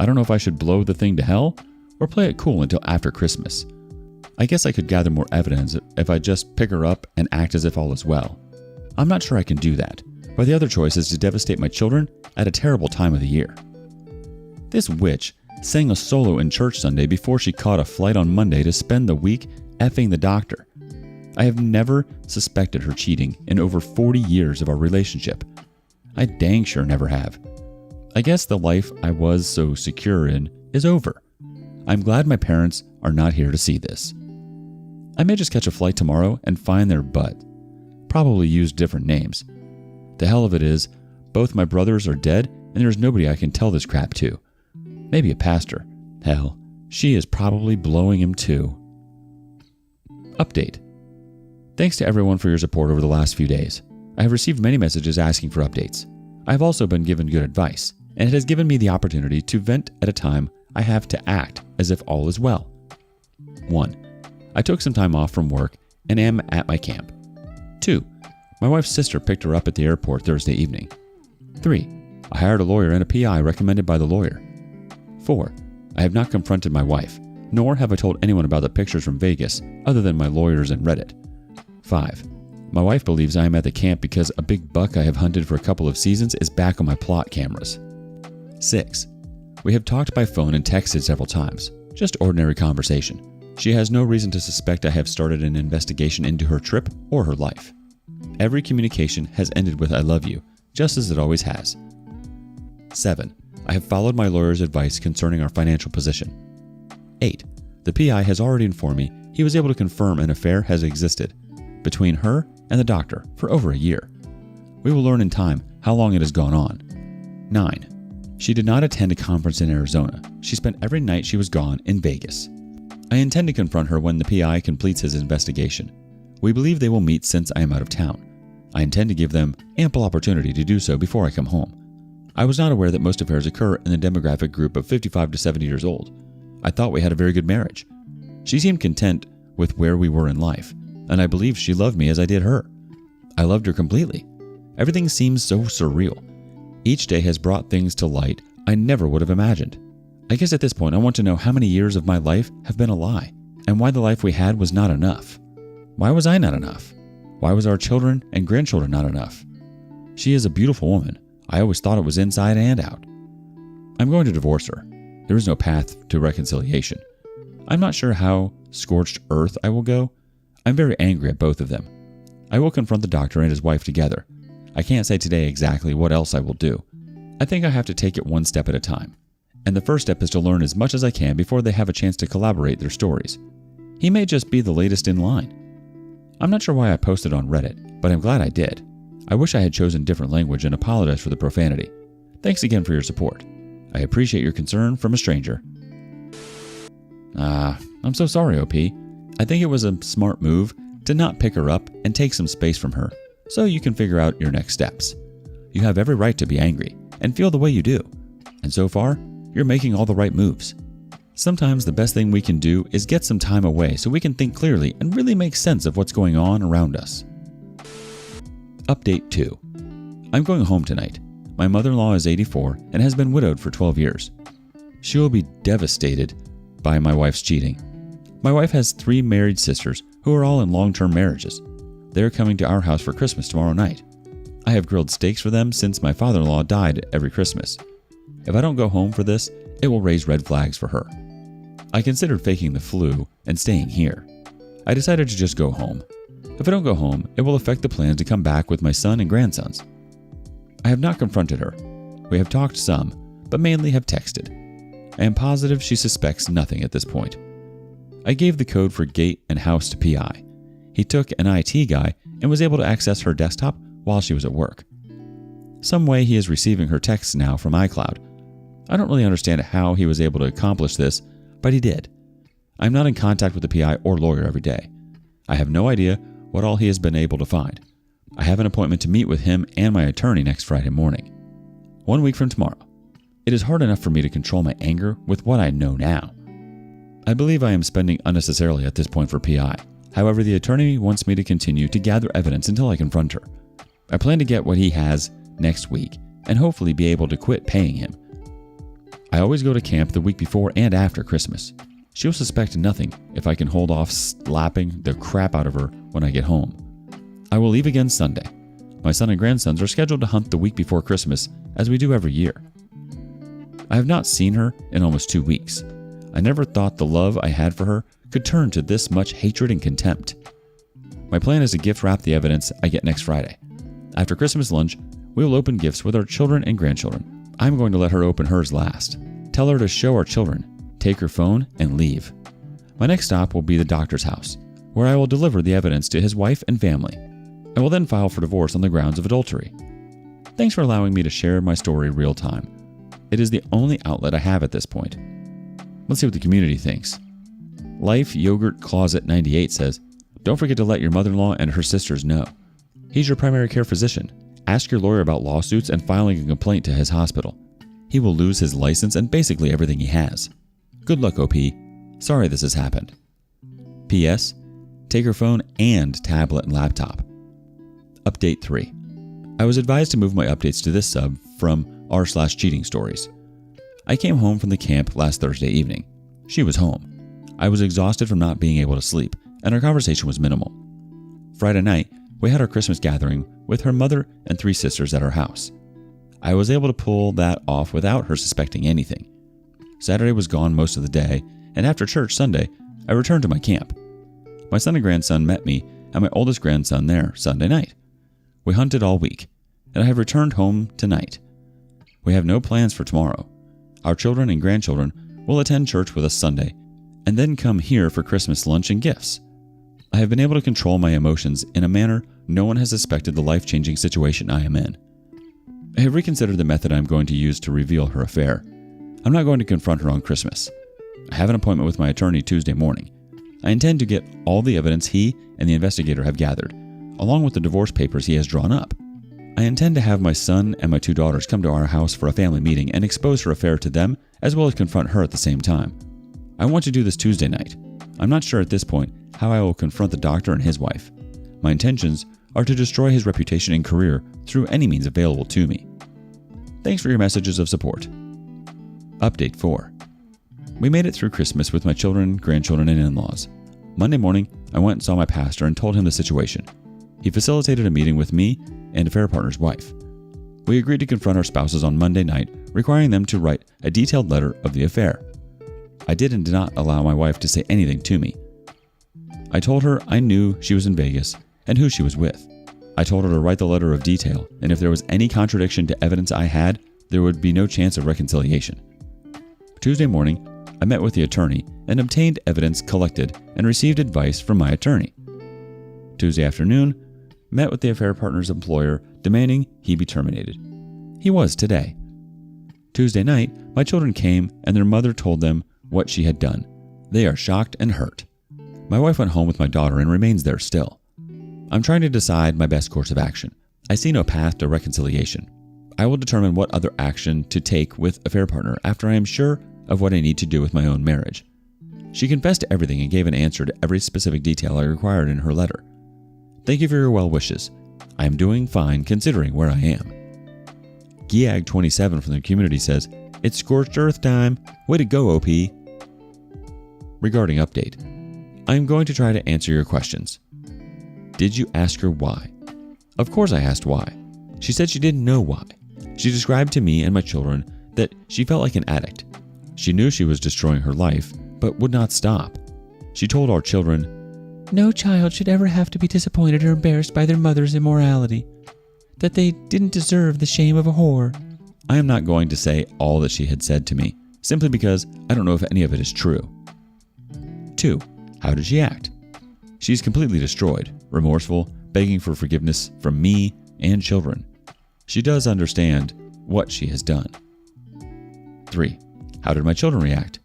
S1: I don't know if I should blow the thing to hell or play it cool until after Christmas. I guess I could gather more evidence if I just pick her up and act as if all is well. I'm not sure I can do that, but the other choice is to devastate my children at a terrible time of the year. This witch sang a solo in church Sunday before she caught a flight on Monday to spend the week effing the doctor. I have never suspected her cheating in over 40 years of our relationship. I dang sure never have. I guess the life I was so secure in is over. I'm glad my parents are not here to see this. I may just catch a flight tomorrow and find their butt. Probably use different names. The hell of it is, both my brothers are dead and there's nobody I can tell this crap to. Maybe a pastor. Hell, she is probably blowing him too. Update. Thanks to everyone for your support over the last few days. I have received many messages asking for updates. I have also been given good advice, and it has given me the opportunity to vent at a time I have to act as if all is well. 1. I took some time off from work and am at my camp. 2. My wife's sister picked her up at the airport Thursday evening. 3. I hired a lawyer and a PI recommended by the lawyer. 4. I have not confronted my wife, nor have I told anyone about the pictures from Vegas other than my lawyers and Reddit. 5. My wife believes I am at the camp because a big buck I have hunted for a couple of seasons is back on my plot cameras. 6. We have talked by phone and texted several times, just ordinary conversation. She has no reason to suspect I have started an investigation into her trip or her life. Every communication has ended with "I love you," just as it always has. 7. I have followed my lawyer's advice concerning our financial position. 8. The PI has already informed me he was able to confirm an affair has existed between her and the doctor for over a year. We will learn in time how long it has gone on. 9. She did not attend a conference in Arizona. She spent every night she was gone in Vegas. I intend to confront her when the PI completes his investigation. We believe they will meet since I am out of town. I intend to give them ample opportunity to do so before I come home. I was not aware that most affairs occur in the demographic group of 55 to 70 years old. I thought we had a very good marriage. She seemed content with where we were in life, and I believe she loved me as I did her. I loved her completely. Everything seems so surreal. Each day has brought things to light I never would have imagined. I guess at this point I want to know how many years of my life have been a lie, and why the life we had was not enough. Why was I not enough? Why was our children and grandchildren not enough? She is a beautiful woman. I always thought it was inside and out. I'm going to divorce her. There is no path to reconciliation. I'm not sure how scorched earth I will go. I'm very angry at both of them. I will confront the doctor and his wife together. I can't say today exactly what else I will do. I think I have to take it one step at a time. And the first step is to learn as much as I can before they have a chance to collaborate their stories. He may just be the latest in line. I'm not sure why I posted on Reddit, but I'm glad I did. I wish I had chosen different language and apologize for the profanity. Thanks again for your support. I appreciate your concern from a stranger. I'm so sorry, OP. I think it was a smart move to not pick her up and take some space from her, so you can figure out your next steps. You have every right to be angry and feel the way you do. And so far, you're making all the right moves. Sometimes the best thing we can do is get some time away so we can think clearly and really make sense of what's going on around us. Update 2. I'm going home tonight. My mother-in-law is 84 and has been widowed for 12 years. She will be devastated by my wife's cheating. My wife has 3 married sisters who are all in long-term marriages. They are coming to our house for Christmas tomorrow night. I have grilled steaks for them since my father-in-law died every Christmas. If I don't go home for this, it will raise red flags for her. I considered faking the flu and staying here. I decided to just go home. If I don't go home, it will affect the plans to come back with my son and grandsons. I have not confronted her. We have talked some, but mainly have texted. I am positive she suspects nothing at this point. I gave the code for gate and house to PI. He took an IT guy and was able to access her desktop while she was at work. Some way he is receiving her texts now from iCloud. I don't really understand how he was able to accomplish this, but he did. I'm not in contact with the PI or lawyer every day. I have no idea what all he has been able to find. I have an appointment to meet with him and my attorney next Friday morning. 1 week from tomorrow. It is hard enough for me to control my anger with what I know now. I believe I am spending unnecessarily at this point for PI. However, the attorney wants me to continue to gather evidence until I confront her. I plan to get what he has next week and hopefully be able to quit paying him. I always go to camp the week before and after Christmas. She'll suspect nothing if I can hold off slapping the crap out of her when I get home. I will leave again Sunday. My son and grandsons are scheduled to hunt the week before Christmas, as we do every year. I have not seen her in almost 2 weeks. I never thought the love I had for her could turn to this much hatred and contempt. My plan is to gift wrap the evidence I get next Friday. After Christmas lunch, we will open gifts with our children and grandchildren. I'm going to let her open hers last. Tell her to show our children, take her phone, and leave. My next stop will be the doctor's house, where I will deliver the evidence to his wife and family. I will then file for divorce on the grounds of adultery. Thanks for allowing me to share my story real time. It is the only outlet I have at this point. Let's see what the community thinks. Life Yogurt Closet 98 says, Don't forget to let your mother-in-law and her sisters know. He's your primary care physician. Ask your lawyer about lawsuits and filing a complaint to his hospital. He will lose his license and basically everything he has. Good luck, OP. Sorry this has happened. P.S. Take her phone and tablet and laptop. Update 3. I was advised to move my updates to this sub from r/cheating stories. I came home from the camp last Thursday evening. She was home. I was exhausted from not being able to sleep, and our conversation was minimal. Friday night, we had our Christmas gathering with her mother and 3 sisters at our house. I was able to pull that off without her suspecting anything. Saturday was gone most of the day, and after church Sunday, I returned to my camp. My son and grandson met me and my oldest grandson there Sunday night. We hunted all week, and I have returned home tonight. We have no plans for tomorrow. Our children and grandchildren will attend church with us Sunday, and then come here for Christmas lunch and gifts. I have been able to control my emotions in a manner no one has suspected the life-changing situation I am in. I have reconsidered the method I am going to use to reveal her affair. I'm not going to confront her on Christmas. I have an appointment with my attorney Tuesday morning. I intend to get all the evidence he and the investigator have gathered, along with the divorce papers he has drawn up. I intend to have my son and my 2 daughters come to our house for a family meeting and expose her affair to them, as well as confront her at the same time. I want to do this Tuesday night. I'm not sure at this point how I will confront the doctor and his wife. My intentions are to destroy his reputation and career through any means available to me. Thanks for your messages of support. Update 4. We made it through Christmas with my children, grandchildren, and in-laws. Monday morning, I went and saw my pastor and told him the situation. He facilitated a meeting with me and affair partner's wife. We agreed to confront our spouses on Monday night, requiring them to write a detailed letter of the affair. I did and did not allow my wife to say anything to me. I told her I knew she was in Vegas and who she was with. I told her to write the letter of detail, and if there was any contradiction to evidence I had, there would be no chance of reconciliation. Tuesday morning, I met with the attorney and obtained evidence collected and received advice from my attorney. Tuesday afternoon, met with the affair partner's employer demanding he be terminated. He was today. Tuesday night, my children came and their mother told them what she had done. They are shocked and hurt. My wife went home with my daughter and remains there still. I'm trying to decide my best course of action. I see no path to reconciliation. I will determine what other action to take with affair partner after I am sure of what I need to do with my own marriage. She confessed to everything and gave an answer to every specific detail I required in her letter. Thank you for your well wishes. I am doing fine considering where I am. Giag27 from the community says, "It's scorched earth time. Way to go, OP." Regarding update, I am going to try to answer your questions. Did you ask her why? Of course I asked why. She said she didn't know why. She described to me and my children that she felt like an addict. She knew she was destroying her life, but would not stop. She told our children, "No child should ever have to be disappointed or embarrassed by their mother's immorality, that they didn't deserve the shame of a whore." I am not going to say all that she had said to me, simply because I don't know if any of it is true. 2. How did she act? She's completely destroyed, remorseful, begging for forgiveness from me and children. She does understand what she has done. 3. How did my children react?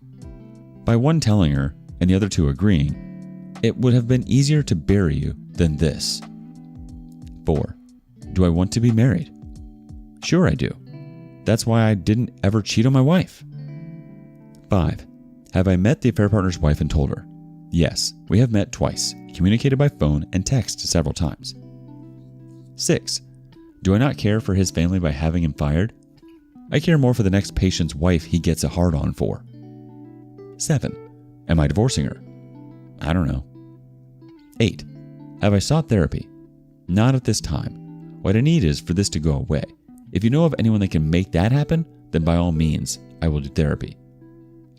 S1: By one telling her and the other 2 agreeing, it would have been easier to bury you than this. 4. Do I want to be married? Sure I do. That's why I didn't ever cheat on my wife. 5. Have I met the affair partner's wife and told her? Yes, we have met twice, communicated by phone and text several times. 6. Do I not care for his family by having him fired? I care more for the next patient's wife he gets a hard-on for. 7. Am I divorcing her? I don't know. 8. Have I sought therapy? Not at this time. What I need is for this to go away. If you know of anyone that can make that happen, then by all means, I will do therapy.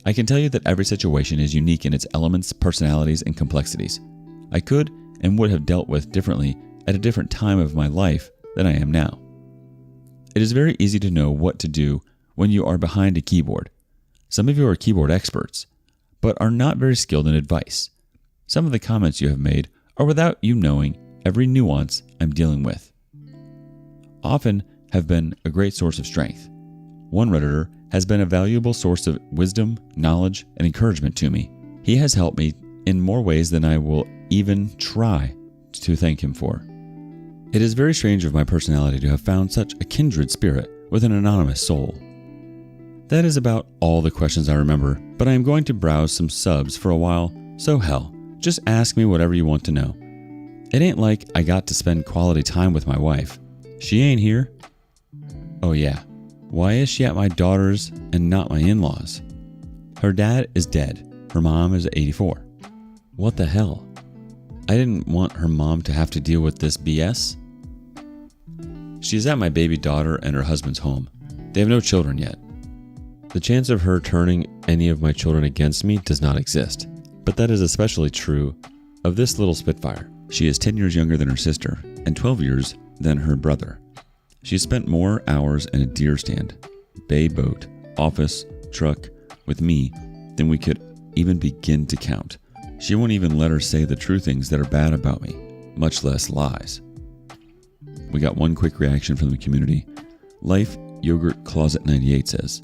S1: I can tell you that every situation is unique in its elements, personalities, and complexities. I could and would have dealt with differently at a different time of my life than I am now. It is very easy to know what to do when you are behind a keyboard. Some of you are keyboard experts, but are not very skilled in advice. Some of the comments you have made are without you knowing every nuance I'm dealing with. Often have been a great source of strength. One Redditor has been a valuable source of wisdom, knowledge, and encouragement to me. He has helped me in more ways than I will even try to thank him for. It is very strange of my personality to have found such a kindred spirit with an anonymous soul. That is about all the questions I remember, but I am going to browse some subs for a while, so hell, just ask me whatever you want to know. It ain't like I got to spend quality time with my wife. She ain't here. Oh yeah, why is she at my daughter's and not my in-laws? Her dad is dead. Her mom is 84. What the hell? I didn't want her mom to have to deal with this BS. She's at my baby daughter and her husband's home. They have no children yet. The chance of her turning any of my children against me does not exist, but that is especially true of this little Spitfire. She is 10 years younger than her sister and 12 years than her brother. She has spent more hours in a deer stand, bay boat, office, truck with me than we could even begin to count. She won't even let her say the true things that are bad about me, much less lies. We got one quick reaction from the community. Life Yogurt Closet 98 says,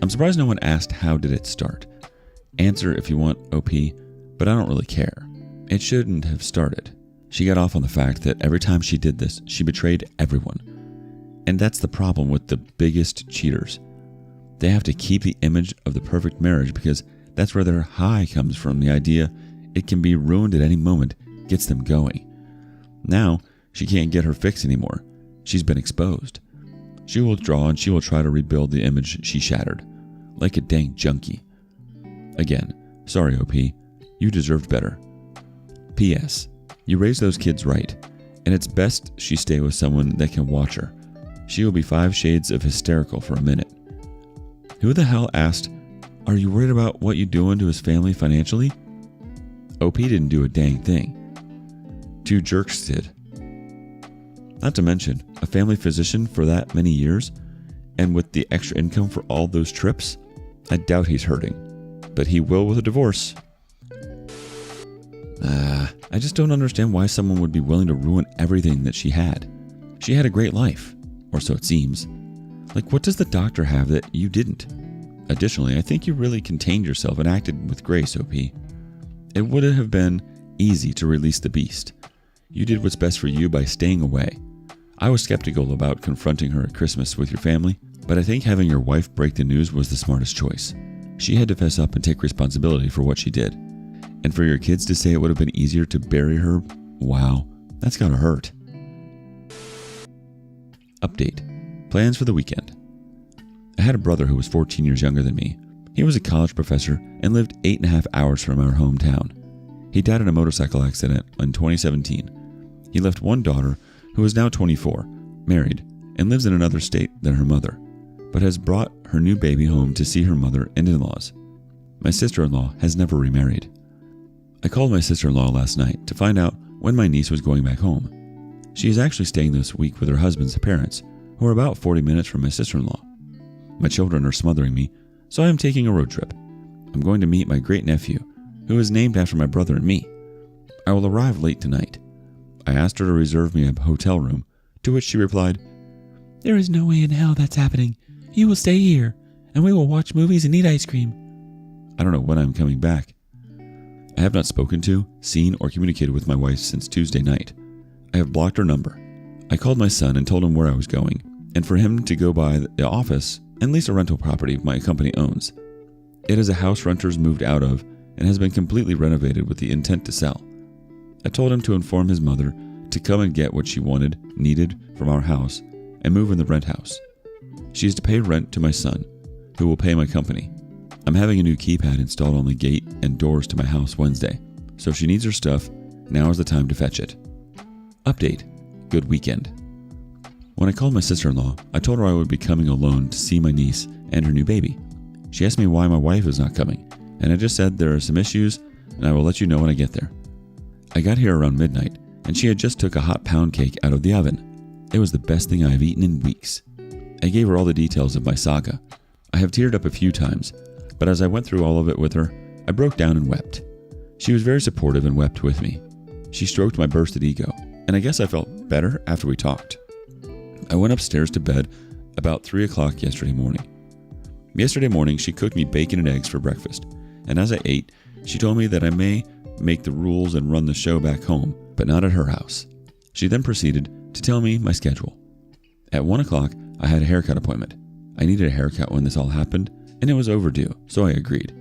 S1: I'm surprised no one asked how did it start. Answer if you want, OP, but I don't really care. It shouldn't have started. She got off on the fact that every time she did this, she betrayed everyone. And that's the problem with the biggest cheaters. They have to keep the image of the perfect marriage because that's where their high comes from. The idea it can be ruined at any moment gets them going. Now, she can't get her fix anymore. She's been exposed. She will withdraw and she will try to rebuild the image she shattered. Like a dang junkie. Again, sorry OP, you deserved better. P.S. You raised those kids right, and it's best she stay with someone that can watch her. She will be 5 shades of hysterical for a minute. Who the hell asked, are you worried about what you're doing to his family financially? OP didn't do a dang thing. 2 jerks did. Not to mention, a family physician for that many years, and with the extra income for all those trips, I doubt he's hurting. But he will with a divorce. I just don't understand why someone would be willing to ruin everything that she had. She had a great life, or so it seems. Like, what does the doctor have that you didn't? Additionally, I think you really contained yourself and acted with grace, OP. It would have been easy to release the beast. You did what's best for you by staying away. I was skeptical about confronting her at Christmas with your family, but I think having your wife break the news was the smartest choice. She had to fess up and take responsibility for what she did. And for your kids to say it would have been easier to bury her, wow, that's gotta hurt. Update. Plans for the weekend. I had a brother who was 14 years younger than me. He was a college professor and lived 8.5 hours from our hometown. He died in a motorcycle accident in 2017. He left one daughter who is now 24, married, and lives in another state than her mother, but has brought her new baby home to see her mother and in-laws. My sister-in-law has never remarried. I called my sister-in-law last night to find out when my niece was going back home. She is actually staying this week with her husband's parents, who are about 40 minutes from my sister-in-law. My children are smothering me, so I am taking a road trip. I'm going to meet my great-nephew, who is named after my brother and me. I will arrive late tonight. I asked her to reserve me a hotel room, to which she replied, "There is no way in hell that's happening. You will stay here, and we will watch movies and eat ice cream." I don't know when I'm coming back. I have not spoken to, seen, or communicated with my wife since Tuesday night. I have blocked her number. I called my son and told him where I was going, and for him to go by the office and lease a rental property my company owns. It is a house renters moved out of and has been completely renovated with the intent to sell. I told him to inform his mother to come and get what she needed from our house, and move in the rent house. She is to pay rent to my son, who will pay my company. I'm having a new keypad installed on the gate and doors to my house Wednesday, so if she needs her stuff, now is the time to fetch it. Update. Good weekend. When I called my sister-in-law, I told her I would be coming alone to see my niece and her new baby. She asked me why my wife is not coming, and I just said there are some issues and I will let you know when I get there. I got here around midnight, and she had just took a hot pound cake out of the oven. It was the best thing I have eaten in weeks. I gave her all the details of my saga. I have teared up a few times, but as I went through all of it with her, I broke down and wept. She was very supportive and wept with me. She stroked my bursted ego, and I guess I felt better after we talked. I went upstairs to bed about 3 o'clock yesterday morning. Yesterday morning, she cooked me bacon and eggs for breakfast, and as I ate, she told me that I may make the rules and run the show back home, but not at her house. She then proceeded to tell me my schedule. At 1 o'clock, I had a haircut appointment. I needed a haircut when this all happened, and it was overdue, so I agreed.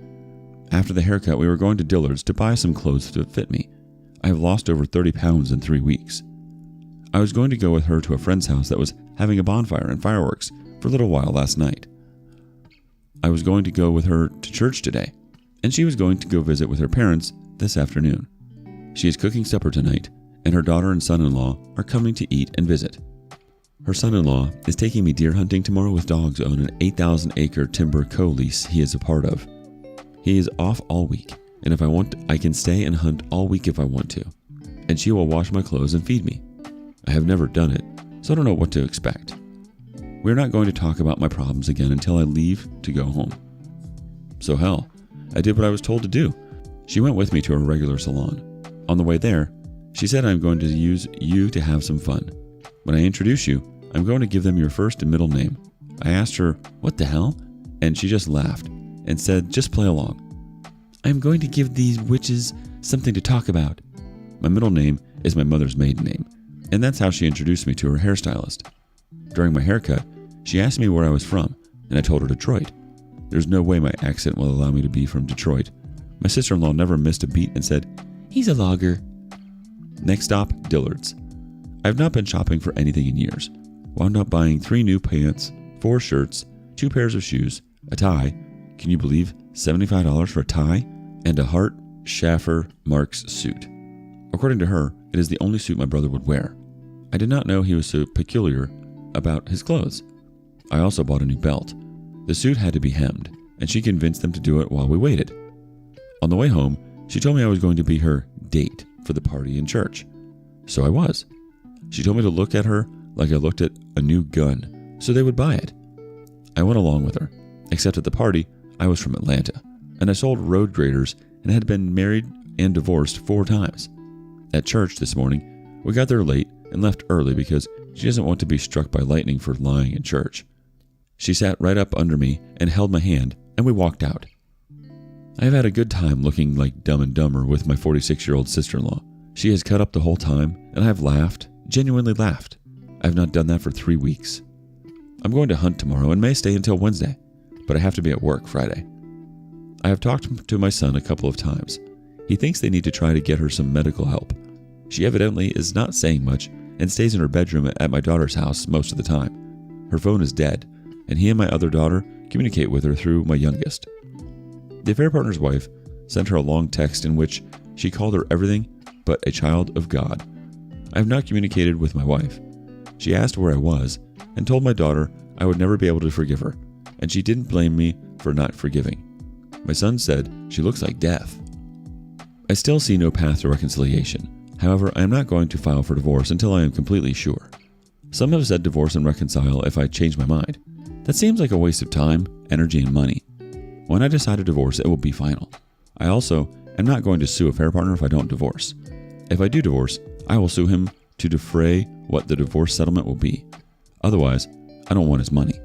S1: After the haircut, we were going to Dillard's to buy some clothes to fit me. I have lost over 30 pounds in 3 weeks. I was going to go with her to a friend's house that was having a bonfire and fireworks for a little while last night. I was going to go with her to church today, and she was going to go visit with her parents this afternoon. She is cooking supper tonight, and her daughter and son-in-law are coming to eat and visit. Her son-in-law is taking me deer hunting tomorrow with dogs on an 8,000-acre timber co-lease he is a part of. He is off all week, and if I want, I can stay and hunt all week if I want to, and she will wash my clothes and feed me. I have never done it, so I don't know what to expect. We're not going to talk about my problems again until I leave to go home. So hell, I did what I was told to do. She went with me to her regular salon. On the way there, she said I'm going to use you to have some fun. When I introduce you, I'm going to give them your first and middle name. I asked her, what the hell? And she just laughed and said, just play along. I'm going to give these witches something to talk about. My middle name is my mother's maiden name, and that's how she introduced me to her hairstylist. During my haircut, she asked me where I was from, and I told her Detroit. There's no way my accent will allow me to be from Detroit. My sister-in-law never missed a beat and said, he's a logger. Next stop, Dillard's. I've not been shopping for anything in years. Wound up buying 3 new pants, 4 shirts, 2 pairs of shoes, a tie. Can you believe $75 for a tie? And a Hart Schaffer Marks suit. According to her, it is the only suit my brother would wear. I did not know he was so peculiar about his clothes. I also bought a new belt. The suit had to be hemmed, and she convinced them to do it while we waited. On the way home, she told me I was going to be her date for the party in church. So I was. She told me to look at her like I looked at a new gun, so they would buy it. I went along with her, except at the party, I was from Atlanta, and I sold road graders and had been married and divorced 4 times. At church this morning, we got there late and left early because she doesn't want to be struck by lightning for lying in church. She sat right up under me and held my hand, and we walked out. I have had a good time looking like Dumb and Dumber with my 46-year-old sister-in-law. She has cut up the whole time, and I have laughed, genuinely laughed. I have not done that for 3 weeks. I'm going to hunt tomorrow and may stay until Wednesday, but I have to be at work Friday. I have talked to my son a couple of times. He thinks they need to try to get her some medical help. She evidently is not saying much and stays in her bedroom at my daughter's house most of the time. Her phone is dead, and he and my other daughter communicate with her through my youngest. The affair partner's wife sent her a long text in which she called her everything but a child of God. I have not communicated with my wife. She asked where I was and told my daughter I would never be able to forgive her, and she didn't blame me for not forgiving. My son said she looks like death. I still see no path to reconciliation. However, I am not going to file for divorce until I am completely sure. Some have said divorce and reconcile if I change my mind. That seems like a waste of time, energy, and money. When I decide to divorce, it will be final. I also am not going to sue a affair partner if I don't divorce. If I do divorce, I will sue him to defray what the divorce settlement will be. Otherwise, I don't want his money.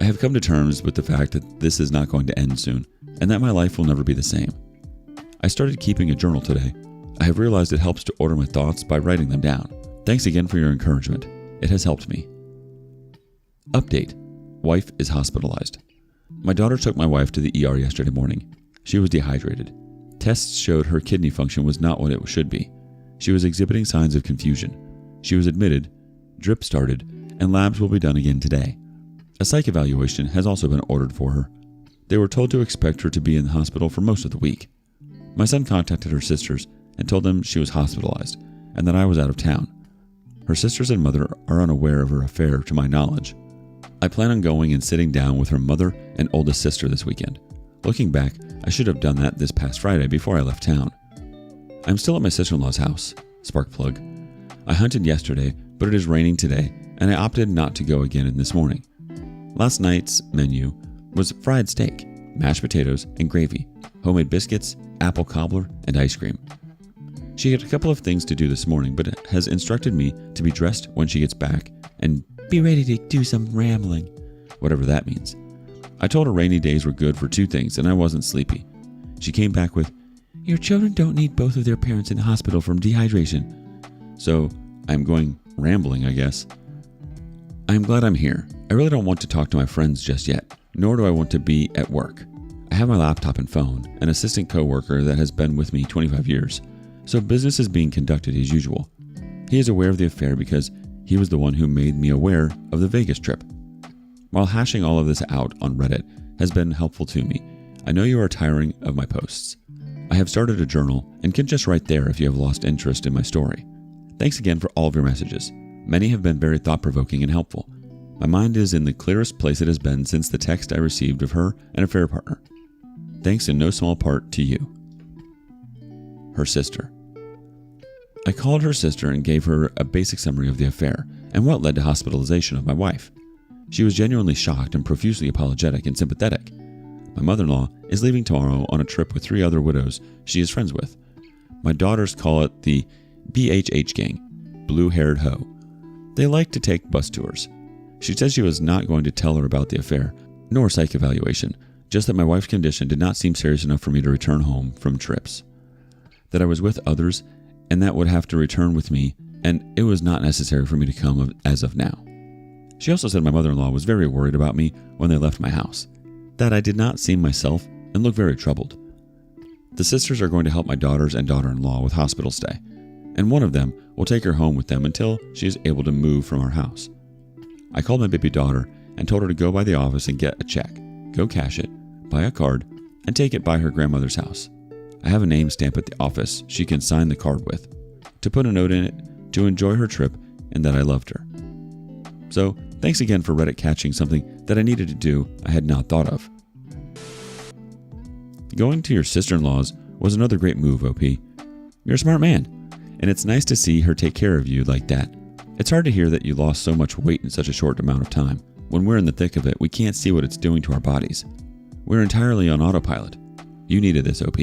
S1: I have come to terms with the fact that this is not going to end soon, and that my life will never be the same. I started keeping a journal today. I have realized it helps to order my thoughts by writing them down. Thanks again for your encouragement. It has helped me. Update. Wife is hospitalized. My daughter took my wife to the ER yesterday morning. She was dehydrated. Tests showed her kidney function was not what it should be. She was exhibiting signs of confusion. She was admitted, drip started, and labs will be done again today. A psych evaluation has also been ordered for her. They were told to expect her to be in the hospital for most of the week. My son contacted her sisters and told them she was hospitalized and that I was out of town. Her sisters and mother are unaware of her affair to my knowledge. I plan on going and sitting down with her mother and oldest sister this weekend. Looking back, I should have done that this past Friday before I left town. I'm still at my sister-in-law's house. Spark plug. I hunted yesterday, but it is raining today, and I opted not to go again this morning. Last night's menu was fried steak, mashed potatoes, and gravy, homemade biscuits, apple cobbler, and ice cream. She had a couple of things to do this morning, but has instructed me to be dressed when she gets back and be ready to do some rambling, whatever that means. I told her rainy days were good for 2 things, and I wasn't sleepy. She came back with, Your children don't need both of their parents in the hospital from dehydration. So I'm going rambling, I guess. I'm glad I'm here. I really don't want to talk to my friends just yet, nor do I want to be at work. I have my laptop and phone, an assistant coworker that has been with me 25 years, so business is being conducted as usual. He is aware of the affair because he was the one who made me aware of the Vegas trip. While hashing all of this out on Reddit has been helpful to me, I know you are tiring of my posts. I have started a journal and can just write there if you have lost interest in my story. Thanks again for all of your messages. Many have been very thought-provoking and helpful. My mind is in the clearest place it has been since the text I received of her and affair partner. Thanks in no small part to you. Her sister. I called her sister and gave her a basic summary of the affair and what led to hospitalization of my wife. She was genuinely shocked and profusely apologetic and sympathetic. My mother-in-law is leaving tomorrow on a trip with 3 other widows she is friends with. My daughters call it the BHH gang, blue-haired hoe. They like to take bus tours. She said she was not going to tell her about the affair, nor psych evaluation, just that my wife's condition did not seem serious enough for me to return home from trips. That I was with others, and that would have to return with me, and it was not necessary for me to come as of now. She also said my mother-in-law was very worried about me when they left my house, that I did not seem myself and looked very troubled. The sisters are going to help my daughters and daughter-in-law with hospital stay, and one of them will take her home with them until she is able to move from our house. I called my baby daughter and told her to go by the office and get a check, go cash it, buy a card, and take it by her grandmother's house. I have a name stamp at the office she can sign the card with, to put a note in it to enjoy her trip and that I loved her. So, thanks again for Reddit catching something that I needed to do I had not thought of. Going to your sister-in-law's was another great move, OP. You're a smart man, and it's nice to see her take care of you like that. It's hard to hear that you lost so much weight in such a short amount of time. When we're in the thick of it, we can't see what it's doing to our bodies. We're entirely on autopilot. You needed this, OP.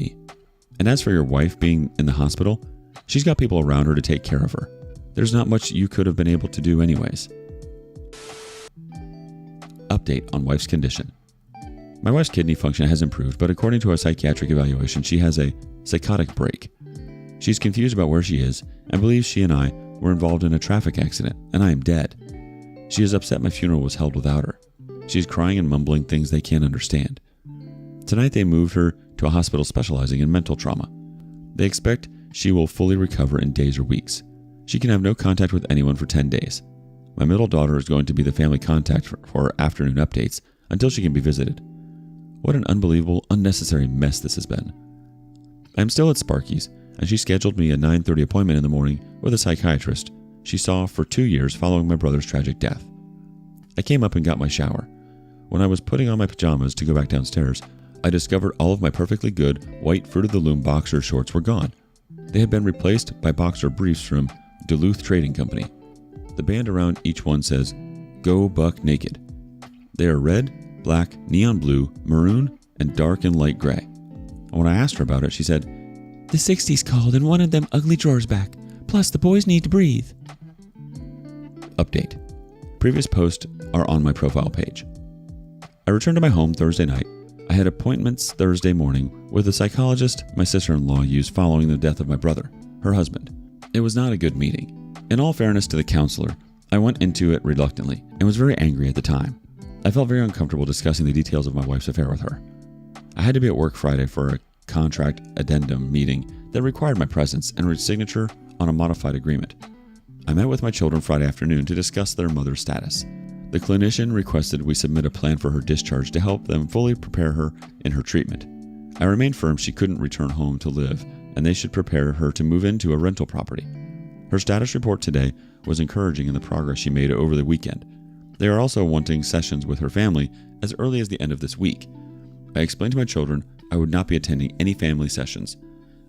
S1: And as for your wife being in the hospital, she's got people around her to take care of her. There's not much you could have been able to do anyways. Update on wife's condition. My wife's kidney function has improved, but according to a psychiatric evaluation, she has a psychotic break. She's confused about where she is and believes she and I were involved in a traffic accident and I am dead. She is upset my funeral was held without her. She's crying and mumbling things they can't understand. Tonight they moved her to a hospital specializing in mental trauma. They expect she will fully recover in days or weeks. She can have no contact with anyone for 10 days. My middle daughter is going to be the family contact for afternoon updates until she can be visited. What an unbelievable, unnecessary mess this has been. I'm still at Sparky's, and she scheduled me a 9:30 appointment in the morning with a psychiatrist she saw for 2 years following my brother's tragic death. I came up and got my shower. When I was putting on my pajamas to go back downstairs, I discovered all of my perfectly good white Fruit of the Loom boxer shorts were gone. They had been replaced by boxer briefs from Duluth Trading Company. The band around each one says, "Go Buck Naked." They are red, black, neon blue, maroon, and dark and light gray. And when I asked her about it, she said, "The 60s called and wanted them ugly drawers back. Plus, the boys need to breathe." Update. Previous posts are on my profile page. I returned to my home Thursday night. I had appointments Thursday morning with a psychologist my sister-in-law used following the death of my brother, her husband. It was not a good meeting. In all fairness to the counselor, I went into it reluctantly and was very angry at the time. I felt very uncomfortable discussing the details of my wife's affair with her. I had to be at work Friday for a contract addendum meeting that required my presence and signature on a modified agreement. I met with my children Friday afternoon to discuss their mother's status. The clinician requested we submit a plan for her discharge to help them fully prepare her in her treatment. I remained firm she couldn't return home to live, and they should prepare her to move into a rental property. Her status report today was encouraging in the progress she made over the weekend. They are also wanting sessions with her family as early as the end of this week. I explained to my children I would not be attending any family sessions.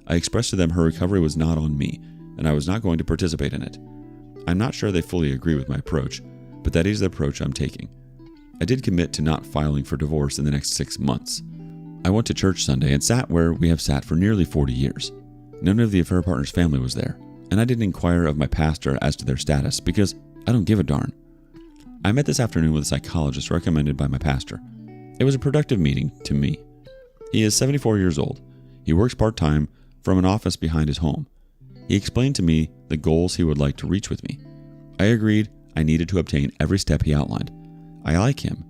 S1: I expressed to them her recovery was not on me, and I was not going to participate in it. I'm not sure they fully agree with my approach, but that is the approach I'm taking. I did commit to not filing for divorce in the next 6 months. I went to church Sunday and sat where we have sat for nearly 40 years. None of the affair partner's family was there, and I didn't inquire of my pastor as to their status because I don't give a darn. I met this afternoon with a psychologist recommended by my pastor. It was a productive meeting to me. He is 74 years old. He works part-time from an office behind his home. He explained to me the goals he would like to reach with me. I agreed I needed to obtain every step he outlined. I like him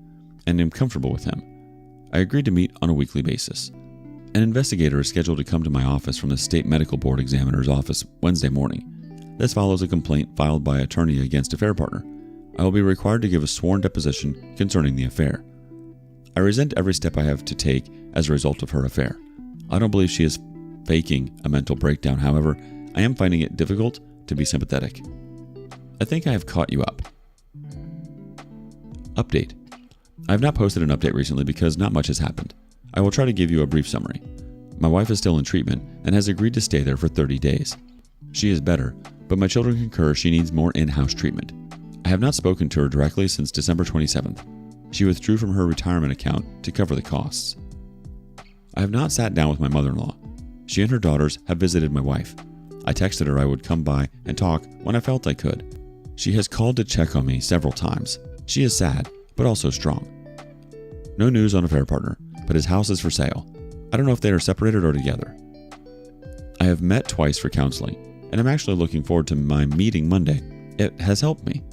S1: and am comfortable with him. I agreed to meet on a weekly basis. An investigator is scheduled to come to my office from the State Medical Board Examiner's office Wednesday morning. This follows a complaint filed by an attorney against affair partner. I will be required to give a sworn deposition concerning the affair. I resent every step I have to take as a result of her affair. I don't believe she is faking a mental breakdown. However, I am finding it difficult to be sympathetic. I think I have caught you up. Update. I have not posted an update recently because not much has happened. I will try to give you a brief summary. My wife is still in treatment and has agreed to stay there for 30 days. She is better, but my children concur she needs more in-house treatment. I have not spoken to her directly since December 27th. She withdrew from her retirement account to cover the costs. I have not sat down with my mother-in-law. She and her daughters have visited my wife. I texted her I would come by and talk when I felt I could. She has called to check on me several times. She is sad, but also strong. No news on affair partner, but his house is for sale. I don't know if they are separated or together. I have met twice for counseling, and I'm actually looking forward to my meeting Monday. It has helped me.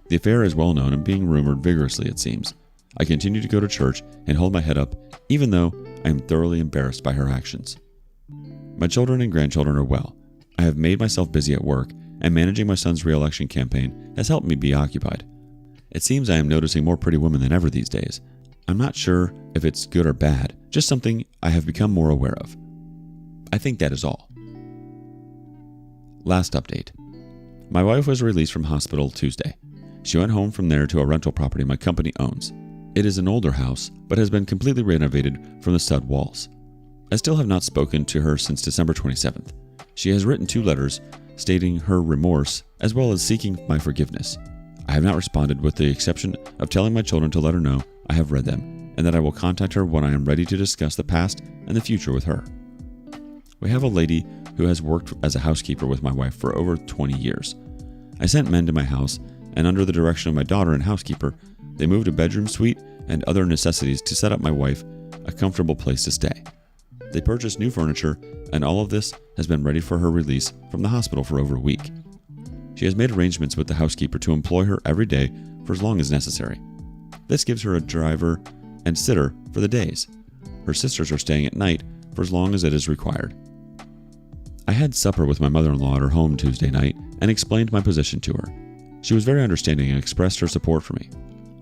S1: The affair is well known and being rumored vigorously, it seems. I continue to go to church and hold my head up, even though I am thoroughly embarrassed by her actions. My children and grandchildren are well. I have made myself busy at work, and managing my son's re-election campaign has helped me be occupied. It seems I am noticing more pretty women than ever these days. I'm not sure if it's good or bad, just something I have become more aware of. I think that is all. Last update. My wife was released from hospital Tuesday. She went home from there to a rental property my company owns. It is an older house, but has been completely renovated from the stud walls. I still have not spoken to her since December 27th. She has written 2 letters stating her remorse as well as seeking my forgiveness. I have not responded with the exception of telling my children to let her know I have read them and that I will contact her when I am ready to discuss the past and the future with her. We have a lady who has worked as a housekeeper with my wife for over 20 years. I sent men to my house, and under the direction of my daughter and housekeeper, they moved a bedroom suite and other necessities to set up my wife a comfortable place to stay. They purchased new furniture, and all of this has been ready for her release from the hospital for over a week. She has made arrangements with the housekeeper to employ her every day for as long as necessary. This gives her a driver and sitter for the days. Her sisters are staying at night for as long as it is required. I had supper with my mother-in-law at her home Tuesday night and explained my position to her. She was very understanding and expressed her support for me.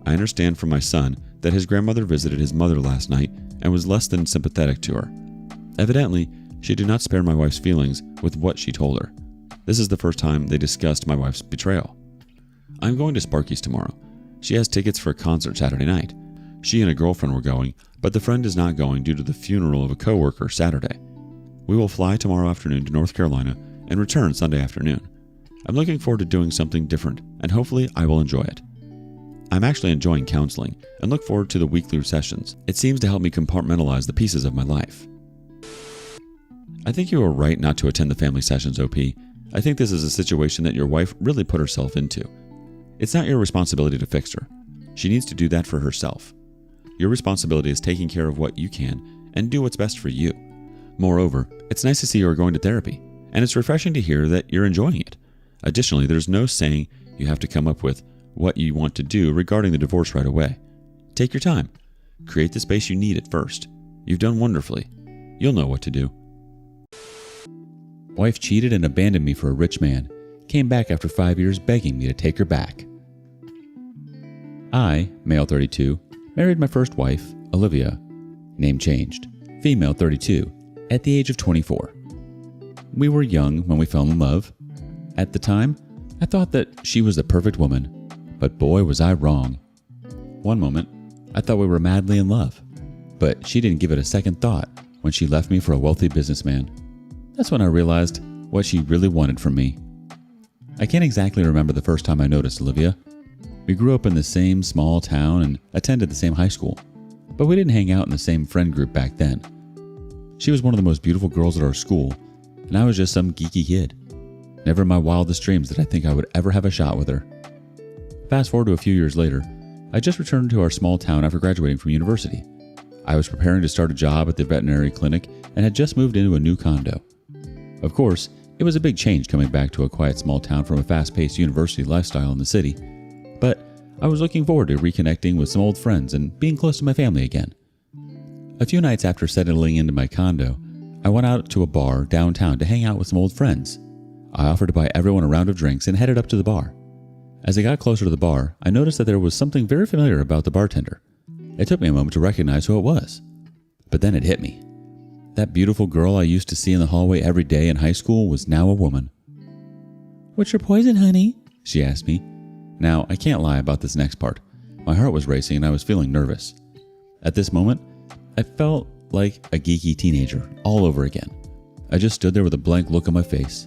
S1: I understand from my son that his grandmother visited his mother last night and was less than sympathetic to her. Evidently, she did not spare my wife's feelings with what she told her. This is the first time they discussed my wife's betrayal. I'm going to Sparky's tomorrow. She has tickets for a concert Saturday night. She and a girlfriend were going, but the friend is not going due to the funeral of a coworker Saturday. We will fly tomorrow afternoon to North Carolina and return Sunday afternoon. I'm looking forward to doing something different, and hopefully I will enjoy it. I'm actually enjoying counseling and look forward to the weekly sessions. It seems to help me compartmentalize the pieces of my life. I think you are right not to attend the family sessions, OP. I think this is a situation that your wife really put herself into. It's not your responsibility to fix her. She needs to do that for herself. Your responsibility is taking care of what you can and do what's best for you. Moreover, it's nice to see you are going to therapy, and it's refreshing to hear that you're enjoying it. Additionally, there's no saying you have to come up with what you want to do regarding the divorce right away. Take your time. Create the space you need at first. You've done wonderfully. You'll know what to do. Wife cheated and abandoned me for a rich man. Came back after 5 years begging me to take her back. I, male 32, married my first wife, Olivia. Name changed. Female 32, at the age of 24. We were young when we fell in love. At the time, I thought that she was the perfect woman, but boy was I wrong. One moment, I thought we were madly in love, but she didn't give it a second thought when she left me for a wealthy businessman. That's when I realized what she really wanted from me. I can't exactly remember the first time I noticed Olivia. We grew up in the same small town and attended the same high school, but we didn't hang out in the same friend group back then. She was one of the most beautiful girls at our school, and I was just some geeky kid. Never in my wildest dreams did I think I would ever have a shot with her. Fast forward to a few years later, I just returned to our small town after graduating from university. I was preparing to start a job at the veterinary clinic and had just moved into a new condo. Of course, it was a big change coming back to a quiet small town from a fast-paced university lifestyle in the city, but I was looking forward to reconnecting with some old friends and being close to my family again. A few nights after settling into my condo, I went out to a bar downtown to hang out with some old friends. I offered to buy everyone a round of drinks and headed up to the bar. As I got closer to the bar, I noticed that there was something very familiar about the bartender. It took me a moment to recognize who it was. But then it hit me. That beautiful girl I used to see in the hallway every day in high school was now a woman. "What's your poison, honey?" she asked me. Now, I can't lie about this next part. My heart was racing and I was feeling nervous. At this moment, I felt like a geeky teenager all over again. I just stood there with a blank look on my face.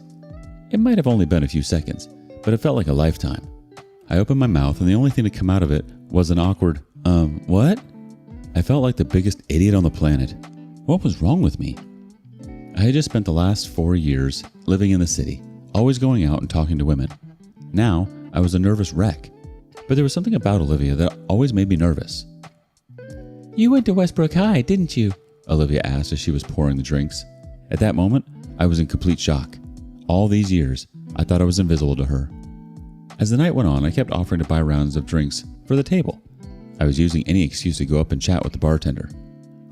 S1: It might have only been a few seconds, but it felt like a lifetime. I opened my mouth and the only thing to come out of it was an awkward, what? I felt like the biggest idiot on the planet. What was wrong with me? I had just spent the last 4 years living in the city, always going out and talking to women. Now, I was a nervous wreck. But there was something about Olivia that always made me nervous. "You went to Westbrook High, didn't you?" Olivia asked as she was pouring the drinks. At that moment, I was in complete shock. All these years, I thought I was invisible to her. As the night went on, I kept offering to buy rounds of drinks for the table. I was using any excuse to go up and chat with the bartender.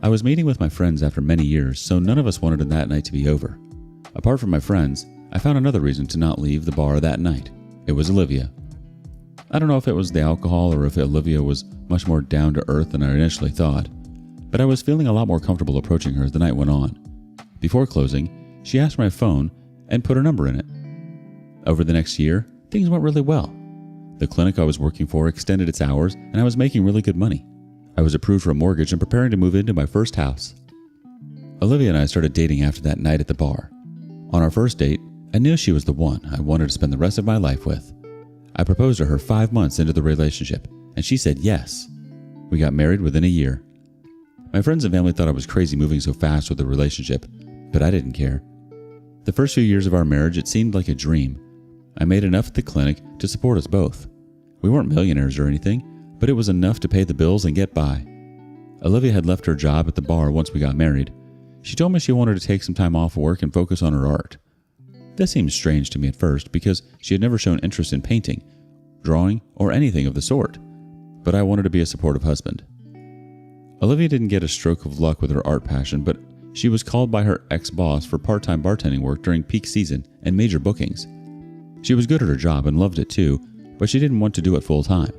S1: I was meeting with my friends after many years, so none of us wanted that night to be over. Apart from my friends, I found another reason to not leave the bar that night. It was Olivia. I don't know if it was the alcohol or if Olivia was much more down to earth than I initially thought, but I was feeling a lot more comfortable approaching her as the night went on. Before closing, she asked for my phone and put her number in it. Over the next year, things went really well. The clinic I was working for extended its hours and I was making really good money. I was approved for a mortgage and preparing to move into my first house. Olivia and I started dating after that night at the bar. On our first date, I knew she was the one I wanted to spend the rest of my life with. I proposed to her 5 months into the relationship, and she said yes. We got married within a year. My friends and family thought I was crazy moving so fast with the relationship, but I didn't care. The first few years of our marriage, it seemed like a dream. I made enough at the clinic to support us both. We weren't millionaires or anything, but it was enough to pay the bills and get by. Olivia had left her job at the bar once we got married. She told me she wanted to take some time off work and focus on her art. This seemed strange to me at first because she had never shown interest in painting, drawing, or anything of the sort, but I wanted to be a supportive husband. Olivia didn't get a stroke of luck with her art passion, but she was called by her ex-boss for part-time bartending work during peak season and major bookings. She was good at her job and loved it too, but she didn't want to do it full-time.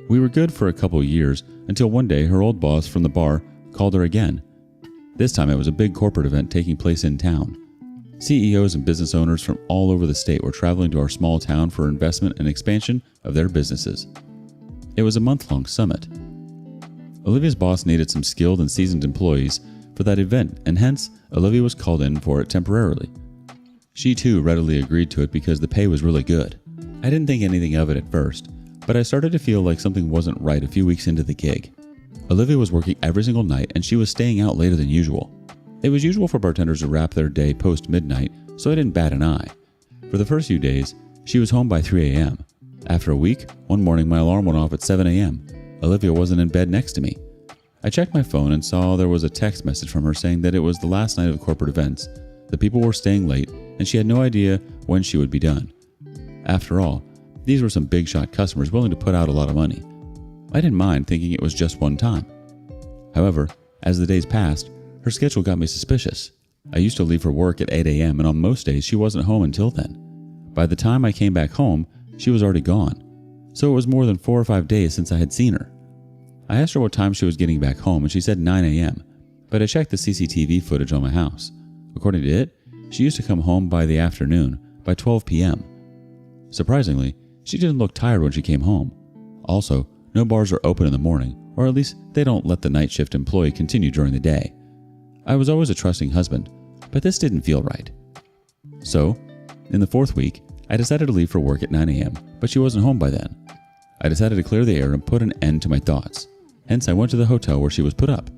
S1: We were good for a couple years until one day her old boss from the bar called her again. This time it was a big corporate event taking place in town. CEOs and business owners from all over the state were traveling to our small town for investment and expansion of their businesses. It was a month-long summit. Olivia's boss needed some skilled and seasoned employees for that event, and hence Olivia was called in for it temporarily. She too readily agreed to it because the pay was really good. I didn't think anything of it at first, but I started to feel like something wasn't right a few weeks into the gig. Olivia was working every single night and she was staying out later than usual. It was usual for bartenders to wrap their day post-midnight, so I didn't bat an eye. For the first few days, she was home by 3 a.m. After a week, one morning my alarm went off at 7 a.m. Olivia wasn't in bed next to me. I checked my phone and saw there was a text message from her saying that it was the last night of the corporate events, the people were staying late, and she had no idea when she would be done. After all, these were some big-shot customers willing to put out a lot of money. I didn't mind thinking it was just one time. However, as the days passed, her schedule got me suspicious. I used to leave for work at 8 a.m. and on most days she wasn't home until then. By the time I came back home, she was already gone. So it was more than 4 or 5 days since I had seen her. I asked her what time she was getting back home and she said 9 a.m. But I checked the CCTV footage on my house. According to it, she used to come home by the afternoon, by 12 p.m. Surprisingly, she didn't look tired when she came home. Also, no bars are open in the morning, or at least they don't let the night shift employee continue during the day. I was always a trusting husband, but this didn't feel right. So, in the 4th week, I decided to leave for work at 9 a.m., but she wasn't home by then. I decided to clear the air and put an end to my thoughts. Hence, I went to the hotel where she was put up.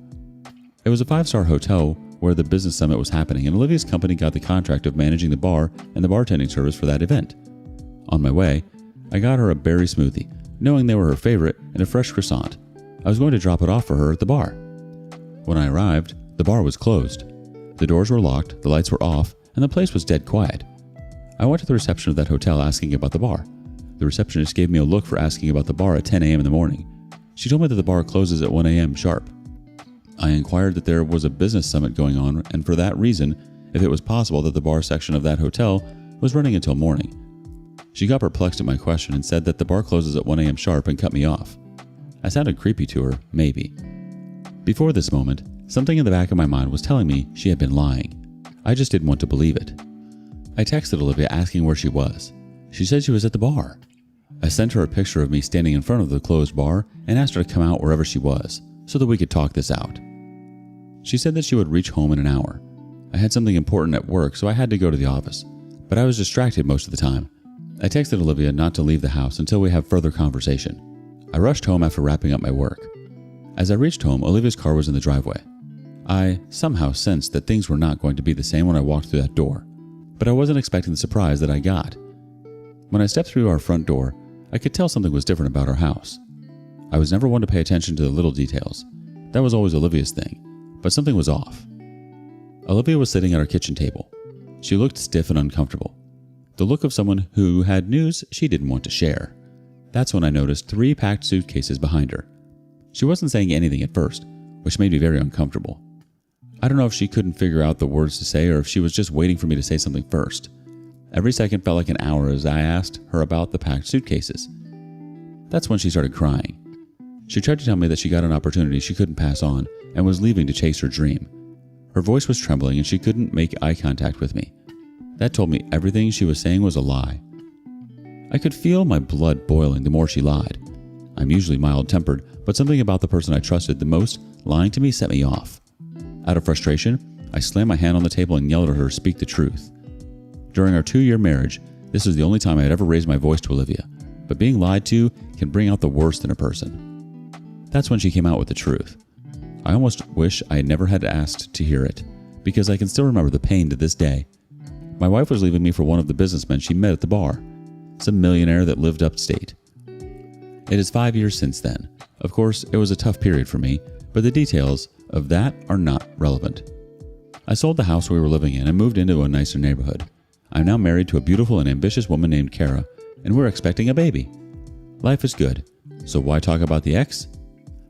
S1: It was a 5-star hotel where the business summit was happening, and Olivia's company got the contract of managing the bar and the bartending service for that event. On my way, I got her a berry smoothie, knowing they were her favorite, and a fresh croissant. I was going to drop it off for her at the bar. When I arrived, the bar was closed. The doors were locked, the lights were off, and the place was dead quiet. I went to the reception of that hotel asking about the bar. The receptionist gave me a look for asking about the bar at 10 a.m. in the morning. She told me that the bar closes at 1 a.m. sharp. I inquired that there was a business summit going on, and for that reason, if it was possible that the bar section of that hotel was running until morning. She got perplexed at my question and said that the bar closes at 1 a.m. sharp and cut me off. I sounded creepy to her, maybe. Before this moment, something in the back of my mind was telling me she had been lying. I just didn't want to believe it. I texted Olivia asking where she was. She said she was at the bar. I sent her a picture of me standing in front of the closed bar and asked her to come out wherever she was so that we could talk this out. She said that she would reach home in an hour. I had something important at work, so I had to go to the office, but I was distracted most of the time. I texted Olivia not to leave the house until we have further conversation. I rushed home after wrapping up my work. As I reached home, Olivia's car was in the driveway. I somehow sensed that things were not going to be the same when I walked through that door, but I wasn't expecting the surprise that I got. When I stepped through our front door, I could tell something was different about our house. I was never one to pay attention to the little details. That was always Olivia's thing, but something was off. Olivia was sitting at our kitchen table. She looked stiff and uncomfortable. The look of someone who had news she didn't want to share. That's when I noticed 3 packed suitcases behind her. She wasn't saying anything at first, which made me very uncomfortable. I don't know if she couldn't figure out the words to say or if she was just waiting for me to say something first. Every second felt like an hour as I asked her about the packed suitcases. That's when she started crying. She tried to tell me that she got an opportunity she couldn't pass on and was leaving to chase her dream. Her voice was trembling and she couldn't make eye contact with me. That told me everything she was saying was a lie. I could feel my blood boiling the more she lied. I'm usually mild-tempered, but something about the person I trusted the most lying to me set me off. Out of frustration, I slammed my hand on the table and yelled at her to speak the truth. During our 2-year marriage, this was the only time I had ever raised my voice to Olivia, but being lied to can bring out the worst in a person. That's when she came out with the truth. I almost wish I had never had asked to hear it, because I can still remember the pain to this day. My wife was leaving me for one of the businessmen she met at the bar, some millionaire that lived upstate. It is 5 years since then. Of course, it was a tough period for me, but the details of that are not relevant. I sold the house we were living in and moved into a nicer neighborhood. I'm now married to a beautiful and ambitious woman named Kara, and we're expecting a baby. Life is good, so why talk about the ex?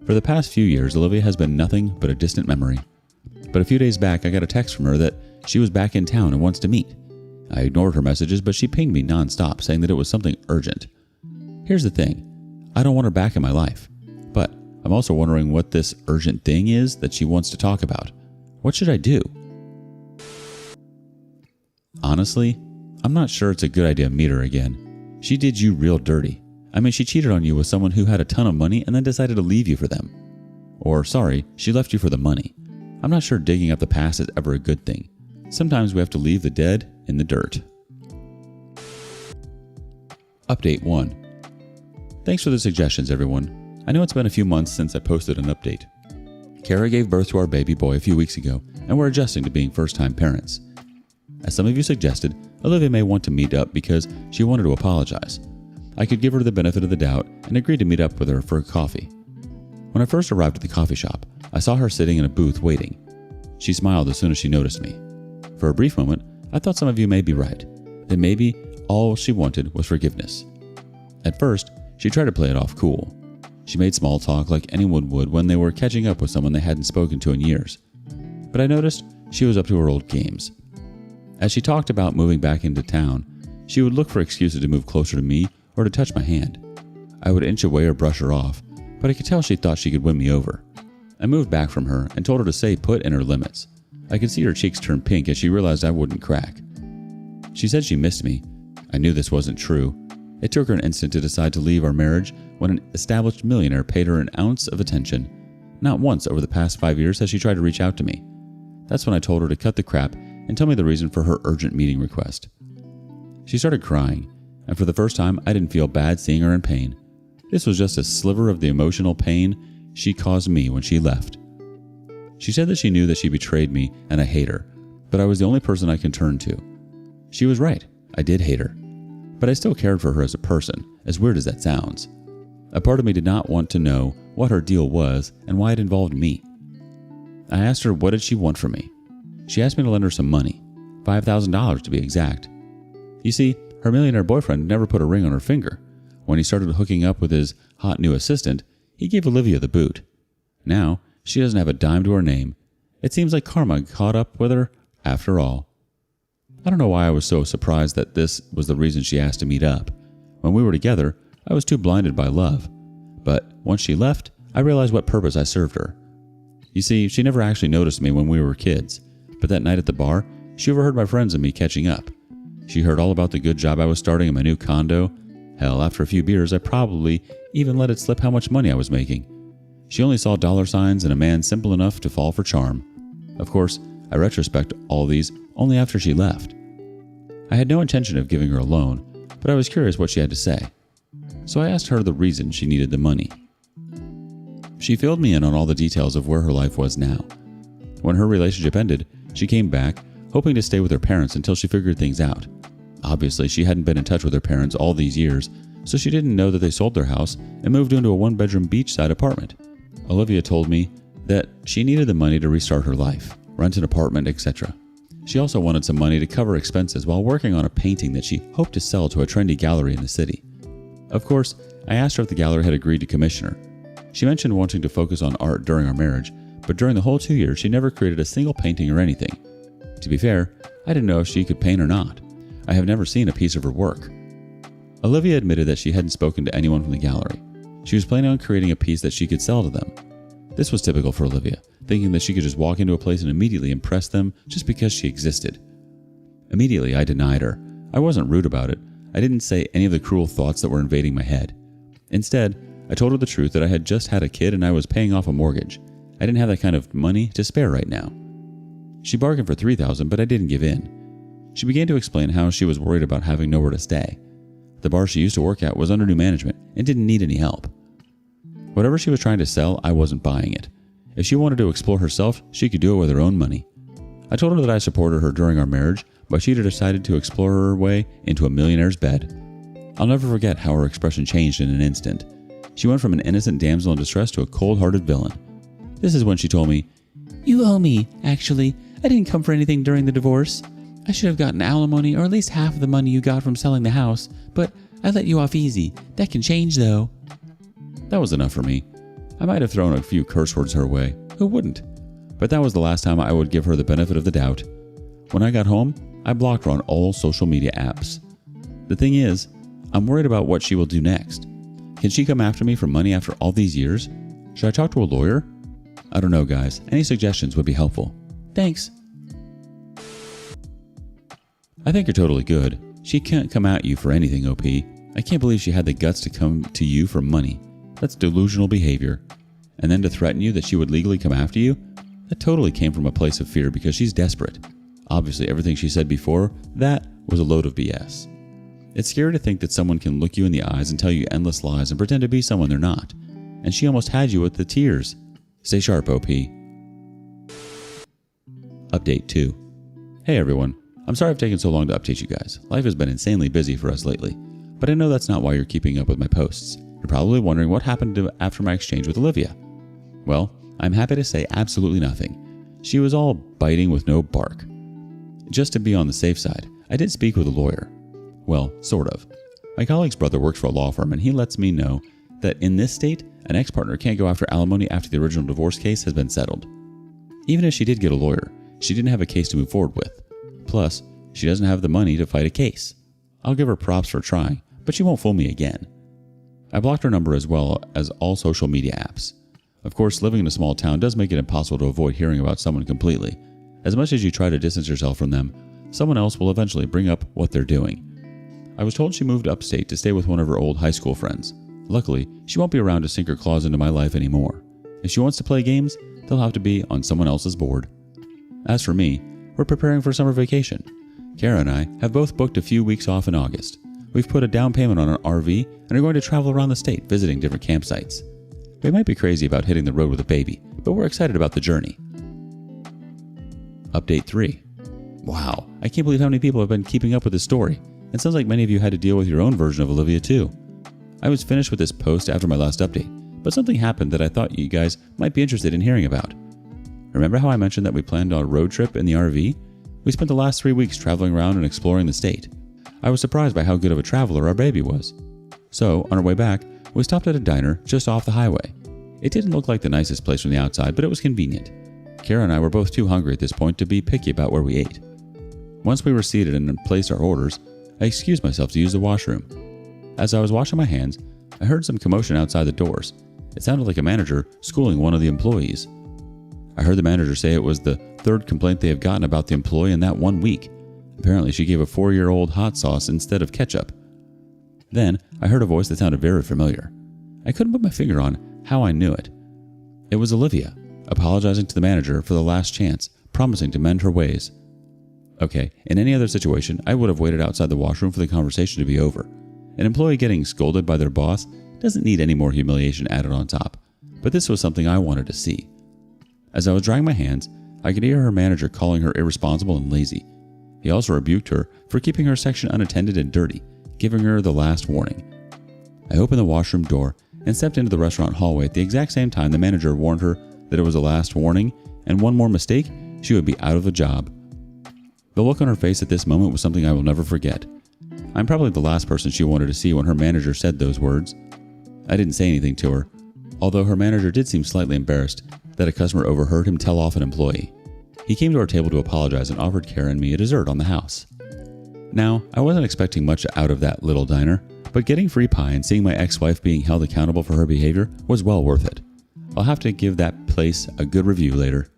S1: For the past few years, Olivia has been nothing but a distant memory. But a few days back, I got a text from her that she was back in town and wants to meet. I ignored her messages, but she pinged me nonstop, saying that it was something urgent. Here's the thing. I don't want her back in my life, but I'm also wondering what this urgent thing is that she wants to talk about. What should I do? Honestly, I'm not sure it's a good idea to meet her again. She did you real dirty. I mean, she cheated on you with someone who had a ton of money and then decided to leave you for them. Or, sorry, she left you for the money. I'm not sure digging up the past is ever a good thing. Sometimes we have to leave the dead in the dirt. Update 1. Thanks for the suggestions, everyone. I know it's been a few months since I posted an update. Kara gave birth to our baby boy a few weeks ago, and we're adjusting to being first-time parents. As some of you suggested, Olivia may want to meet up because she wanted to apologize. I could give her the benefit of the doubt and agreed to meet up with her for a coffee. When I first arrived at the coffee shop, I saw her sitting in a booth waiting. She smiled as soon as she noticed me. For a brief moment, I thought some of you may be right, that maybe all she wanted was forgiveness. At first, she tried to play it off cool. She made small talk like anyone would when they were catching up with someone they hadn't spoken to in years. But I noticed she was up to her old games. As she talked about moving back into town, she would look for excuses to move closer to me or to touch my hand. I would inch away or brush her off, but I could tell she thought she could win me over. I moved back from her and told her to stay put in her limits. I could see her cheeks turn pink as she realized I wouldn't crack. She said she missed me. I knew this wasn't true. It took her an instant to decide to leave our marriage when an established millionaire paid her an ounce of attention. Not once over the past 5 years has she tried to reach out to me. That's when I told her to cut the crap and tell me the reason for her urgent meeting request. She started crying, and for the first time I didn't feel bad seeing her in pain. This was just a sliver of the emotional pain she caused me when she left. She said that she knew that she betrayed me and I hate her, but I was the only person I can turn to. She was right, I did hate her. But I still cared for her as a person, as weird as that sounds. A part of me did not want to know what her deal was and why it involved me. I asked her what did she want from me. She asked me to lend her some money, $5,000 to be exact. You see, her millionaire boyfriend never put a ring on her finger. When he started hooking up with his hot new assistant, he gave Olivia the boot. Now, she doesn't have a dime to her name. It seems like karma caught up with her after all. I don't know why I was so surprised that this was the reason she asked to meet up. When we were together, I was too blinded by love. But once she left, I realized what purpose I served her. You see, she never actually noticed me when we were kids, but that night at the bar, she overheard my friends and me catching up. She heard all about the good job I was starting in my new condo. Hell, after a few beers, I probably even let it slip how much money I was making. She only saw dollar signs and a man simple enough to fall for charm. Of course, I retrospect all these only after she left. I had no intention of giving her a loan, but I was curious what she had to say. So I asked her the reason she needed the money. She filled me in on all the details of where her life was now. When her relationship ended, she came back, hoping to stay with her parents until she figured things out. Obviously, she hadn't been in touch with her parents all these years, so she didn't know that they sold their house and moved into a one-bedroom beachside apartment. Olivia told me that she needed the money to restart her life, rent an apartment, etc. She also wanted some money to cover expenses while working on a painting that she hoped to sell to a trendy gallery in the city. Of course, I asked her if the gallery had agreed to commission her. She mentioned wanting to focus on art during our marriage, but during the whole 2 years she never created a single painting or anything. To be fair, I didn't know if she could paint or not. I have never seen a piece of her work. Olivia admitted that she hadn't spoken to anyone from the gallery. She was planning on creating a piece that she could sell to them. This was typical for Olivia, thinking that she could just walk into a place and immediately impress them just because she existed. Immediately, I denied her. I wasn't rude about it. I didn't say any of the cruel thoughts that were invading my head. Instead, I told her the truth that I had just had a kid and I was paying off a mortgage. I didn't have that kind of money to spare right now. She bargained for $3,000, but I didn't give in. She began to explain how she was worried about having nowhere to stay. The bar she used to work at was under new management and didn't need any help. Whatever she was trying to sell, I wasn't buying it. If she wanted to explore herself, she could do it with her own money. I told her that I supported her during our marriage, but she'd decided to explore her way into a millionaire's bed. I'll never forget how her expression changed in an instant. She went from an innocent damsel in distress to a cold-hearted villain. This is when she told me, "You owe me, actually. I didn't come for anything during the divorce. I should have gotten alimony or at least half of the money you got from selling the house, but I let you off easy. That can change, though." That was enough for me. I might have thrown a few curse words her way. Who wouldn't? But that was the last time I would give her the benefit of the doubt. When I got home, I blocked her on all social media apps. The thing is, I'm worried about what she will do next. Can she come after me for money after all these years? Should I talk to a lawyer? I don't know, guys. Any suggestions would be helpful. Thanks. I think you're totally good. She can't come at you for anything, OP. I can't believe she had the guts to come to you for money. That's delusional behavior. And then to threaten you that she would legally come after you? That totally came from a place of fear because she's desperate. Obviously, everything she said before that was a load of BS. It's scary to think that someone can look you in the eyes and tell you endless lies and pretend to be someone they're not. And she almost had you with the tears. Stay sharp, OP. Update 2. Hey everyone. I'm sorry I've taken so long to update you guys. Life has been insanely busy for us lately. But I know that's not why you're keeping up with my posts. You're probably wondering what happened after my exchange with Olivia. Well, I'm happy to say absolutely nothing. She was all biting with no bark. Just to be on the safe side, I did speak with a lawyer. Well, sort of. My colleague's brother works for a law firm and he lets me know that in this state, an ex-partner can't go after alimony after the original divorce case has been settled. Even if she did get a lawyer, she didn't have a case to move forward with. Plus, she doesn't have the money to fight a case. I'll give her props for trying, but she won't fool me again. I blocked her number as well as all social media apps. Of course, living in a small town does make it impossible to avoid hearing about someone completely. As much as you try to distance yourself from them, someone else will eventually bring up what they're doing. I was told she moved upstate to stay with one of her old high school friends. Luckily, she won't be around to sink her claws into my life anymore. If she wants to play games, they'll have to be on someone else's board. As for me, we're preparing for summer vacation. Kara and I have both booked a few weeks off in August. We've put a down payment on an RV and are going to travel around the state visiting different campsites. We might be crazy about hitting the road with a baby, but we're excited about the journey. Update 3. Wow, I can't believe how many people have been keeping up with this story. It sounds like many of you had to deal with your own version of Olivia too. I was finished with this post after my last update, but something happened that I thought you guys might be interested in hearing about. Remember how I mentioned that we planned a road trip in the RV? We spent the last 3 weeks traveling around and exploring the state. I was surprised by how good of a traveler our baby was. So, on our way back, we stopped at a diner just off the highway. It didn't look like the nicest place from the outside, but it was convenient. Kara and I were both too hungry at this point to be picky about where we ate. Once we were seated and placed our orders, I excused myself to use the washroom. As I was washing my hands, I heard some commotion outside the doors. It sounded like a manager schooling one of the employees. I heard the manager say it was the third complaint they have gotten about the employee in that 1 week. Apparently she gave a 4-year-old hot sauce instead of ketchup. Then I heard a voice that sounded very familiar. I couldn't put my finger on how I knew it. It was Olivia, apologizing to the manager for the last chance, promising to mend her ways. Okay, in any other situation, I would have waited outside the washroom for the conversation to be over. An employee getting scolded by their boss doesn't need any more humiliation added on top, but this was something I wanted to see. As I was drying my hands, I could hear her manager calling her irresponsible and lazy. He also rebuked her for keeping her section unattended and dirty, giving her the last warning. I opened the washroom door and stepped into the restaurant hallway at the exact same time the manager warned her that it was the last warning, and one more mistake, she would be out of a job. The look on her face at this moment was something I will never forget. I'm probably the last person she wanted to see when her manager said those words. I didn't say anything to her, although her manager did seem slightly embarrassed that a customer overheard him tell off an employee. He came to our table to apologize and offered Kara and me a dessert on the house. Now, I wasn't expecting much out of that little diner, but getting free pie and seeing my ex-wife being held accountable for her behavior was well worth it. I'll have to give that place a good review later.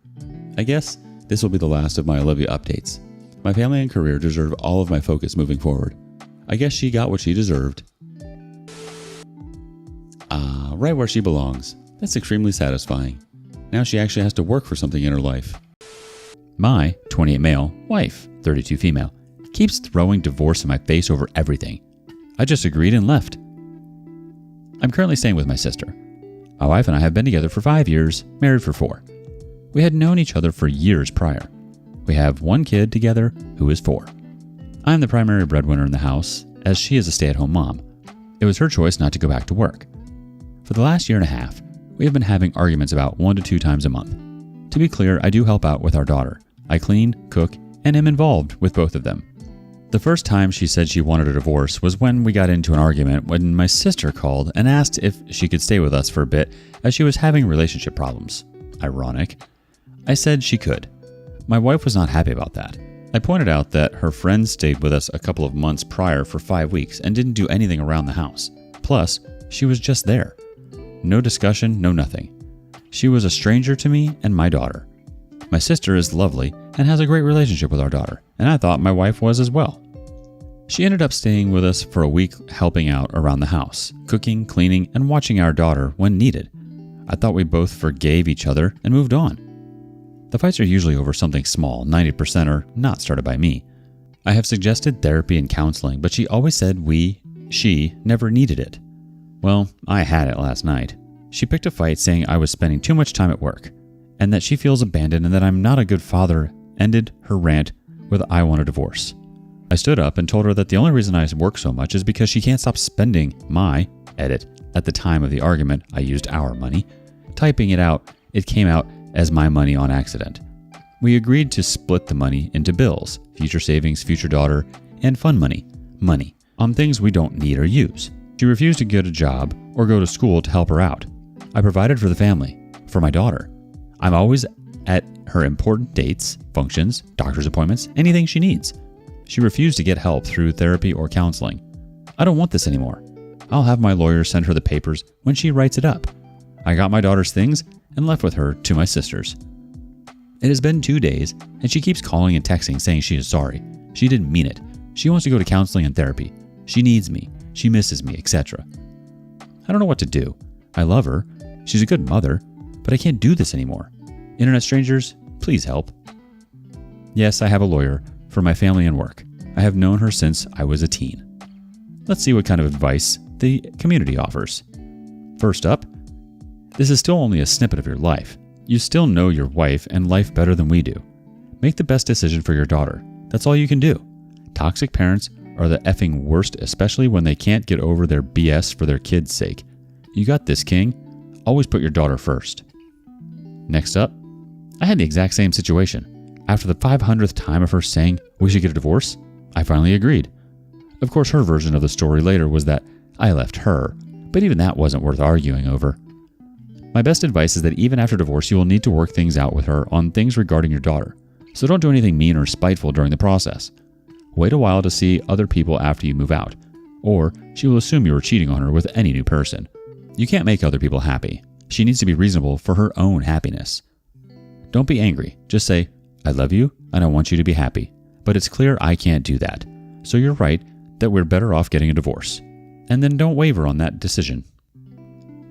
S1: I guess this will be the last of my Olivia updates. My family and career deserve all of my focus moving forward. I guess she got what she deserved. Right where she belongs. That's extremely satisfying. Now she actually has to work for something in her life. My 28 male wife, 32 female, keeps throwing divorce in my face over everything. I just agreed and left. I'm currently staying with my sister. My wife and I have been together for 5 years, married for 4. We had known each other for years prior. We have 1 kid together who is 4. I'm the primary breadwinner in the house, as she is a stay-at-home mom. It was her choice not to go back to work. For the last year and a half, we have been having arguments about 1 to 2 times a month. To be clear, I do help out with our daughter. I clean, cook, and am involved with both of them. The first time she said she wanted a divorce was when we got into an argument when my sister called and asked if she could stay with us for a bit as she was having relationship problems. Ironic. I said she could. My wife was not happy about that. I pointed out that her friend stayed with us a couple of months prior for 5 weeks and didn't do anything around the house. Plus, she was just there. No discussion, no nothing. She was a stranger to me and my daughter. My sister is lovely and has a great relationship with our daughter, and I thought my wife was as well. She ended up staying with us for a week, helping out around the house, cooking, cleaning, and watching our daughter when needed. I thought we both forgave each other and moved on. The fights are usually over something small, 90% are not started by me. I have suggested therapy and counseling, but she always said she never needed it. Well, I had it last night. She picked a fight saying I was spending too much time at work, and that she feels abandoned and that I'm not a good father, ended her rant with I want a divorce. I stood up and told her that the only reason I work so much is because she can't stop spending my, edit, at the time of the argument, I used our money. Typing it out, it came out as my money on accident. We agreed to split the money into bills, future savings, future daughter, and fun money, on things we don't need or use. She refused to get a job or go to school to help her out. I provided for the family, for my daughter. I'm always at her important dates, functions, doctor's appointments, anything she needs. She refused to get help through therapy or counseling. I don't want this anymore. I'll have my lawyer send her the papers when she writes it up. I got my daughter's things and left with her to my sister's. It has been 2 days, and she keeps calling and texting saying she is sorry. She didn't mean it. She wants to go to counseling and therapy. She needs me. She misses me, etc. I don't know what to do. I love her. She's a good mother, but I can't do this anymore. Internet strangers, please help. Yes, I have a lawyer for my family and work. I have known her since I was a teen. Let's see what kind of advice the community offers. First up, this is still only a snippet of your life. You still know your wife and life better than we do. Make the best decision for your daughter. That's all you can do. Toxic parents are the effing worst, especially when they can't get over their BS for their kids' sake. You got this, King. Always put your daughter first. Next up, I had the exact same situation. After the 500th time of her saying we should get a divorce, I finally agreed. Of course, her version of the story later was that I left her, but even that wasn't worth arguing over. My best advice is that even after divorce, you will need to work things out with her on things regarding your daughter. So don't do anything mean or spiteful during the process. Wait a while to see other people after you move out, or she will assume you are cheating on her with any new person. You can't make other people happy. She needs to be reasonable for her own happiness. Don't be angry. Just say, I love you and I want you to be happy, but it's clear I can't do that. So you're right that we're better off getting a divorce. And then don't waver on that decision.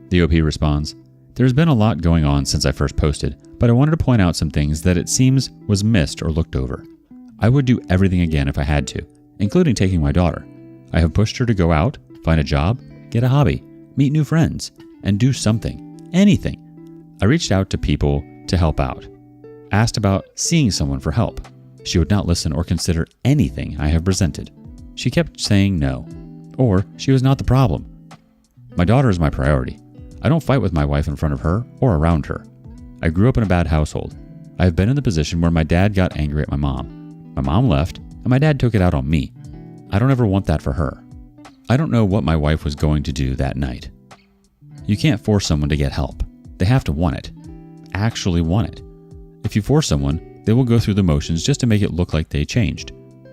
S1: The OP responds, there's been a lot going on since I first posted, but I wanted to point out some things that it seems was missed or looked over. I would do everything again if I had to, including taking my daughter. I have pushed her to go out, find a job, get a hobby, meet new friends, and do something, anything. I reached out to people to help out, asked about seeing someone for help. She would not listen or consider anything I have presented. She kept saying no, or she was not the problem. My daughter is my priority. I don't fight with my wife in front of her or around her. I grew up in a bad household. I have been in the position where my dad got angry at my mom. My mom left, and my dad took it out on me. I don't ever want that for her. I don't know what my wife was going to do that night. You can't force someone to get help. They have to want it. Actually want it. If you force someone, they will go through the motions just to make it look like they changed.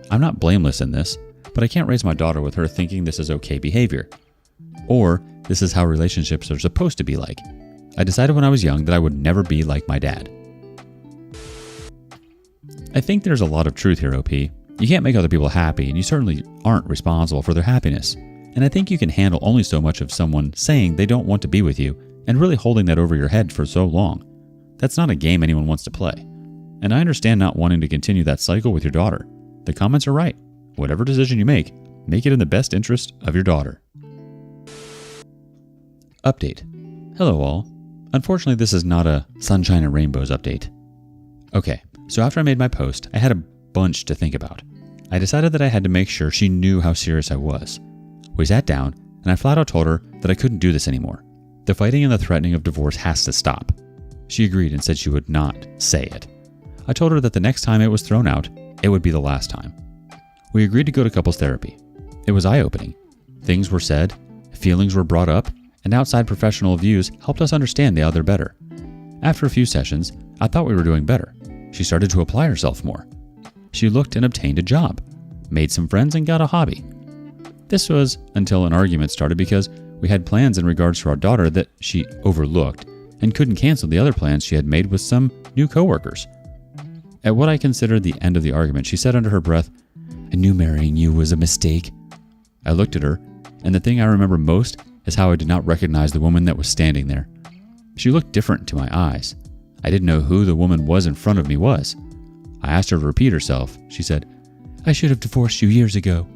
S1: I'm not blameless in this, but I can't raise my daughter with her thinking this is okay behavior. Or this is how relationships are supposed to be like. I decided when I was young that I would never be like my dad. I think there's a lot of truth here, OP. You can't make other people happy, and you certainly aren't responsible for their happiness. And I think you can handle only so much of someone saying they don't want to be with you and really holding that over your head for so long. That's not a game anyone wants to play. And I understand not wanting to continue that cycle with your daughter. The comments are right. Whatever decision you make it in the best interest of your daughter. Update. Hello all. Unfortunately, this is not a sunshine and rainbows update. Okay, so after I made my post, I had a bunch to think about. I decided that I had to make sure she knew how serious I was. We sat down, and I flat out told her that I couldn't do this anymore. The fighting and the threatening of divorce has to stop. She agreed and said she would not say it. I told her that the next time it was thrown out, it would be the last time. We agreed to go to couples therapy. It was eye-opening. Things were said, feelings were brought up, and outside professional views helped us understand the other better. After a few sessions, I thought we were doing better. She started to apply herself more. She looked and obtained a job, made some friends, and got a hobby. This was until an argument started because we had plans in regards to our daughter that she overlooked and couldn't cancel the other plans she had made with some new coworkers. At what I considered the end of the argument, she said under her breath, I knew marrying you was a mistake. I looked at her, and the thing I remember most is how I did not recognize the woman that was standing there. She looked different to my eyes. I didn't know who the woman was in front of me was. I asked her to repeat herself. She said, I should have divorced you years ago.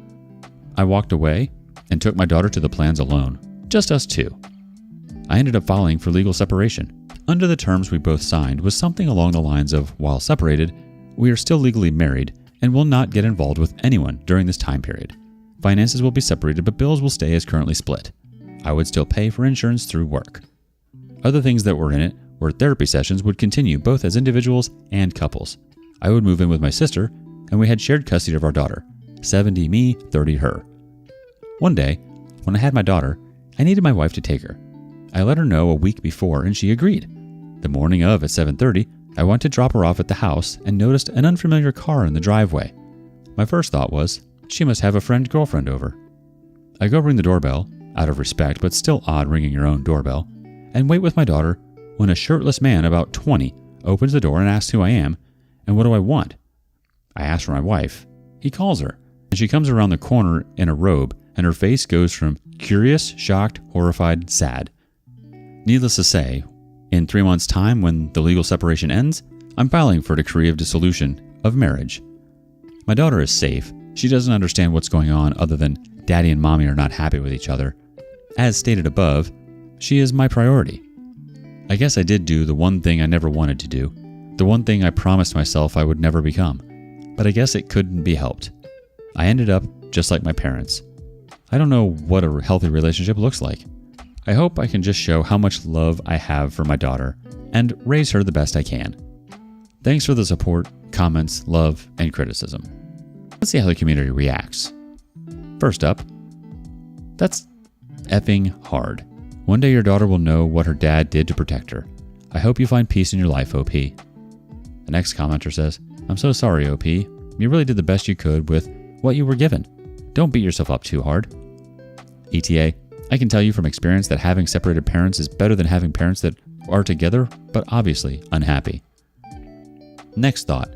S1: I walked away and took my daughter to the plans alone, just us two. I ended up filing for legal separation. Under the terms we both signed was something along the lines of, while separated, we are still legally married and will not get involved with anyone during this time period. Finances will be separated, but bills will stay as currently split. I would still pay for insurance through work. Other things that were in it were therapy sessions would continue both as individuals and couples. I would move in with my sister, and we had shared custody of our daughter, 70 me, 30 her. One day, when I had my daughter, I needed my wife to take her. I let her know a week before, and she agreed. The morning of at 7:30, I went to drop her off at the house and noticed an unfamiliar car in the driveway. My first thought was, she must have a friend-girlfriend over. I go ring the doorbell, out of respect, but still odd ringing your own doorbell, and wait with my daughter when a shirtless man about 20 opens the door and asks who I am and what do I want. I ask for my wife. He calls her, and she comes around the corner in a robe, and her face goes from curious, shocked, horrified, sad. Needless to say, in 3 months' time when the legal separation ends, I'm filing for a decree of dissolution of marriage. My daughter is safe. She doesn't understand what's going on other than daddy and mommy are not happy with each other. As stated above, she is my priority. I guess I did do the one thing I never wanted to do, the one thing I promised myself I would never become, but I guess it couldn't be helped. I ended up just like my parents. I don't know what a healthy relationship looks like. I hope I can just show how much love I have for my daughter and raise her the best I can. Thanks for the support, comments, love, and criticism. Let's see how the community reacts. First up, that's effing hard. One day your daughter will know what her dad did to protect her. I hope you find peace in your life, OP. The next commenter says, I'm so sorry, OP. You really did the best you could with what you were given. Don't beat yourself up too hard. ETA, I can tell you from experience that having separated parents is better than having parents that are together, but obviously unhappy. Next thought.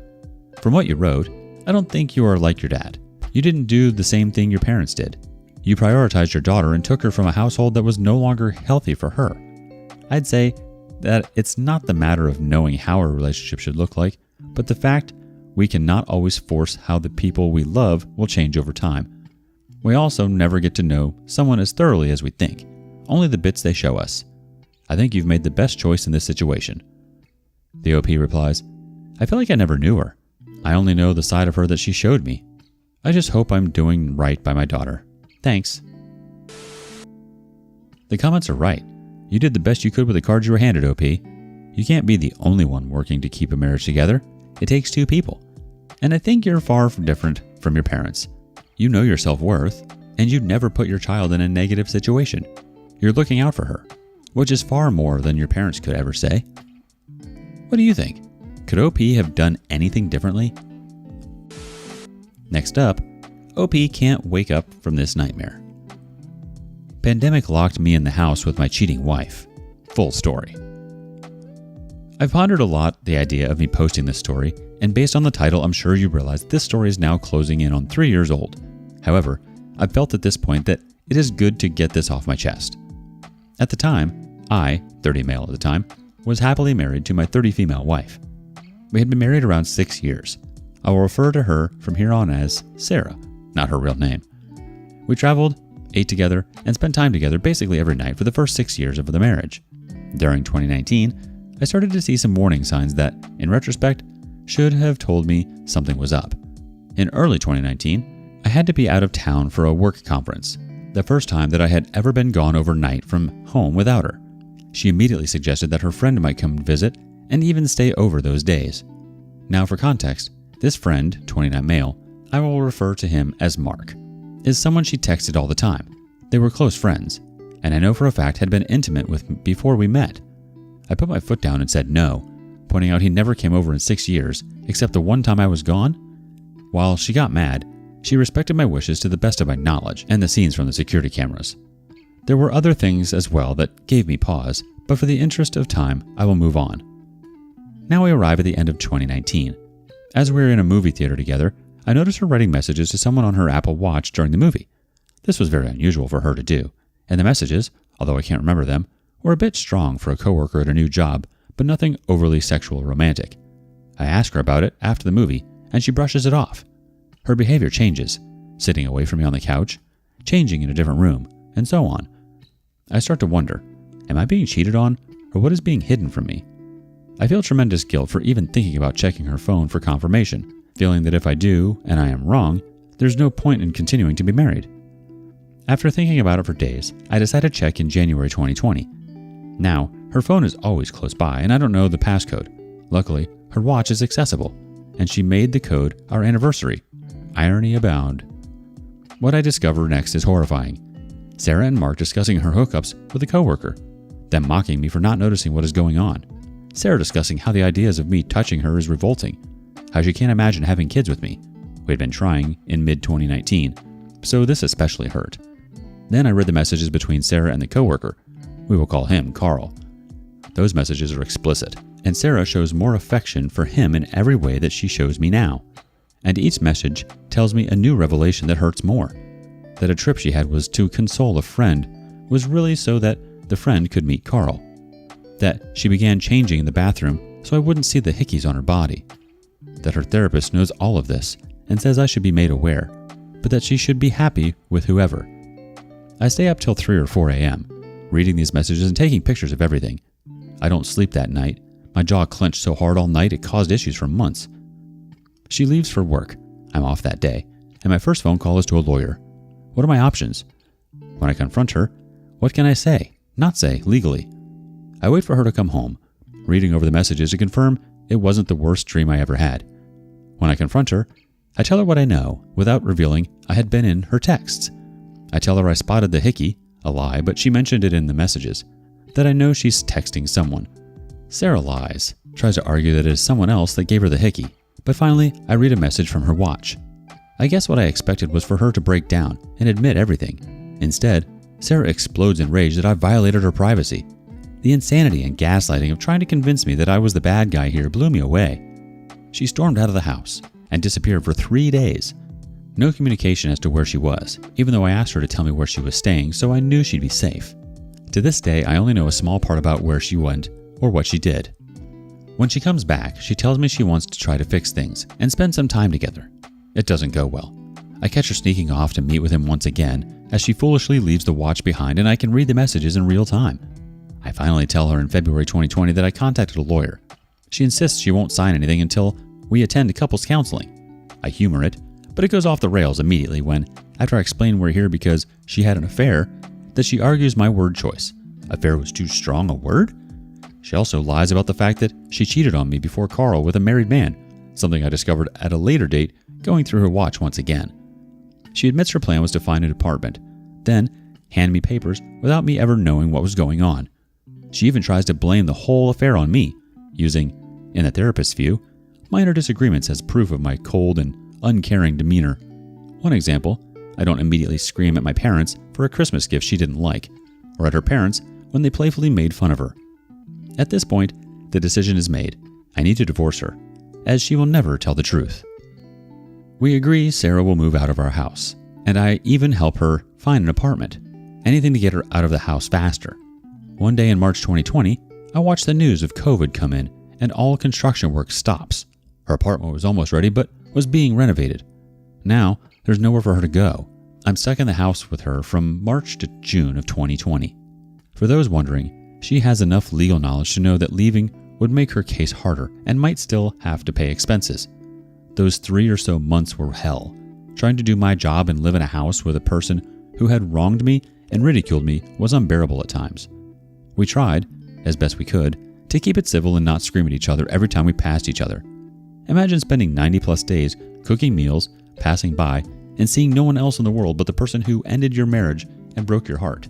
S1: From what you wrote, I don't think you are like your dad. You didn't do the same thing your parents did. You prioritized your daughter and took her from a household that was no longer healthy for her. I'd say that it's not the matter of knowing how a relationship should look like, but the fact we cannot always force how the people we love will change over time. We also never get to know someone as thoroughly as we think, only the bits they show us. I think you've made the best choice in this situation. The OP replies, I feel like I never knew her. I only know the side of her that she showed me. I just hope I'm doing right by my daughter. Thanks. The comments are right. You did the best you could with the cards you were handed, OP. You can't be the only one working to keep a marriage together. It takes two people. And I think you're far from different from your parents. You know your self-worth, and you'd never put your child in a negative situation. You're looking out for her, which is far more than your parents could ever say. What do you think? Could OP have done anything differently? Next up, OP can't wake up from this nightmare. Pandemic locked me in the house with my cheating wife. Full story. I've pondered a lot the idea of me posting this story, and based on the title, I'm sure you realize this story is now closing in on 3 years old. However, I've felt at this point that it is good to get this off my chest. At the time, I, 30 male at the time, was happily married to my 30 female wife. We had been married around 6 years. I will refer to her from here on as Sarah, not her real name. We traveled, ate together, and spent time together basically every night for the first 6 years of the marriage. During 2019, I started to see some warning signs that, in retrospect, should have told me something was up. In early 2019, I had to be out of town for a work conference, the first time that I had ever been gone overnight from home without her. She immediately suggested that her friend might come visit and even stay over those days. Now for context, this friend, 29 male, I will refer to him as Mark, is someone she texted all the time. They were close friends, and I know for a fact had been intimate with me before we met. I put my foot down and said no, pointing out he never came over in 6 years, except the one time I was gone. While she got mad, she respected my wishes to the best of my knowledge and the scenes from the security cameras. There were other things as well that gave me pause, but for the interest of time, I will move on. Now we arrive at the end of 2019. As we were in a movie theater together, I noticed her writing messages to someone on her Apple Watch during the movie. This was very unusual for her to do, and the messages, although I can't remember them, were a bit strong for a coworker at a new job, but nothing overly sexual or romantic. I ask her about it after the movie, and she brushes it off. Her behavior changes, sitting away from me on the couch, changing in a different room, and so on. I start to wonder, am I being cheated on, or what is being hidden from me? I feel tremendous guilt for even thinking about checking her phone for confirmation, feeling that if I do, and I am wrong, there's no point in continuing to be married. After thinking about it for days, I decided to check in January 2020. Now, her phone is always close by, and I don't know the passcode. Luckily, her watch is accessible, and she made the code our anniversary. Irony abound. What I discover next is horrifying. Sarah and Mark discussing her hookups with a coworker, them mocking me for not noticing what is going on. Sarah discussing how the ideas of me touching her is revolting, how she can't imagine having kids with me. We had been trying in mid-2019, so this especially hurt. Then I read the messages between Sarah and the coworker. We will call him Carl. Those messages are explicit, and Sarah shows more affection for him in every way that she shows me now. And each message tells me a new revelation that hurts more. That a trip she had was to console a friend was really so that the friend could meet Carl. That she began changing in the bathroom so I wouldn't see the hickeys on her body. That her therapist knows all of this and says I should be made aware, but that she should be happy with whoever. I stay up till 3 or 4 a.m., reading these messages and taking pictures of everything. I don't sleep that night. My jaw clenched so hard all night it caused issues for months. She leaves for work. I'm off that day, and my first phone call is to a lawyer. What are my options? When I confront her, what can I say, not say, legally? I wait for her to come home, reading over the messages to confirm it wasn't the worst dream I ever had. When I confront her, I tell her what I know without revealing I had been in her texts. I tell her I spotted the hickey, a lie, but she mentioned it in the messages, that I know she's texting someone. Sarah lies, tries to argue that it is someone else that gave her the hickey, but finally I read a message from her watch. I guess what I expected was for her to break down and admit everything. Instead, Sarah explodes in rage that I violated her privacy. The insanity and gaslighting of trying to convince me that I was the bad guy here blew me away. She stormed out of the house and disappeared for 3 days. No communication as to where she was, even though I asked her to tell me where she was staying, so I knew she'd be safe. To this day, I only know a small part about where she went or what she did. When she comes back, she tells me she wants to try to fix things and spend some time together. It doesn't go well. I catch her sneaking off to meet with him once again, as she foolishly leaves the watch behind and I can read the messages in real time. I finally tell her in February 2020 that I contacted a lawyer. She insists she won't sign anything until we attend couples counseling. I humor it, but it goes off the rails immediately when, after I explain we're here because she had an affair, that she argues my word choice. Affair was too strong a word? She also lies about the fact that she cheated on me before Carl with a married man, something I discovered at a later date going through her watch once again. She admits her plan was to find an apartment, then hand me papers without me ever knowing what was going on. She even tries to blame the whole affair on me, using, in the therapist's view, minor disagreements as proof of my cold and uncaring demeanor. One example, I don't immediately scream at my parents for a Christmas gift she didn't like, or at her parents when they playfully made fun of her. At this point, the decision is made. I need to divorce her, as she will never tell the truth. We agree Sarah will move out of our house, and I even help her find an apartment, anything to get her out of the house faster. One day in March 2020, I watched the news of COVID come in, and all construction work stops. Her apartment was almost ready, but was being renovated. Now, there's nowhere for her to go. I'm stuck in the house with her from March to June of 2020. For those wondering, she has enough legal knowledge to know that leaving would make her case harder and might still have to pay expenses. Those 3 or so months were hell. Trying to do my job and live in a house with a person who had wronged me and ridiculed me was unbearable at times. We tried, as best we could, to keep it civil and not scream at each other every time we passed each other. Imagine spending 90+ days cooking meals, passing by, and seeing no one else in the world but the person who ended your marriage and broke your heart.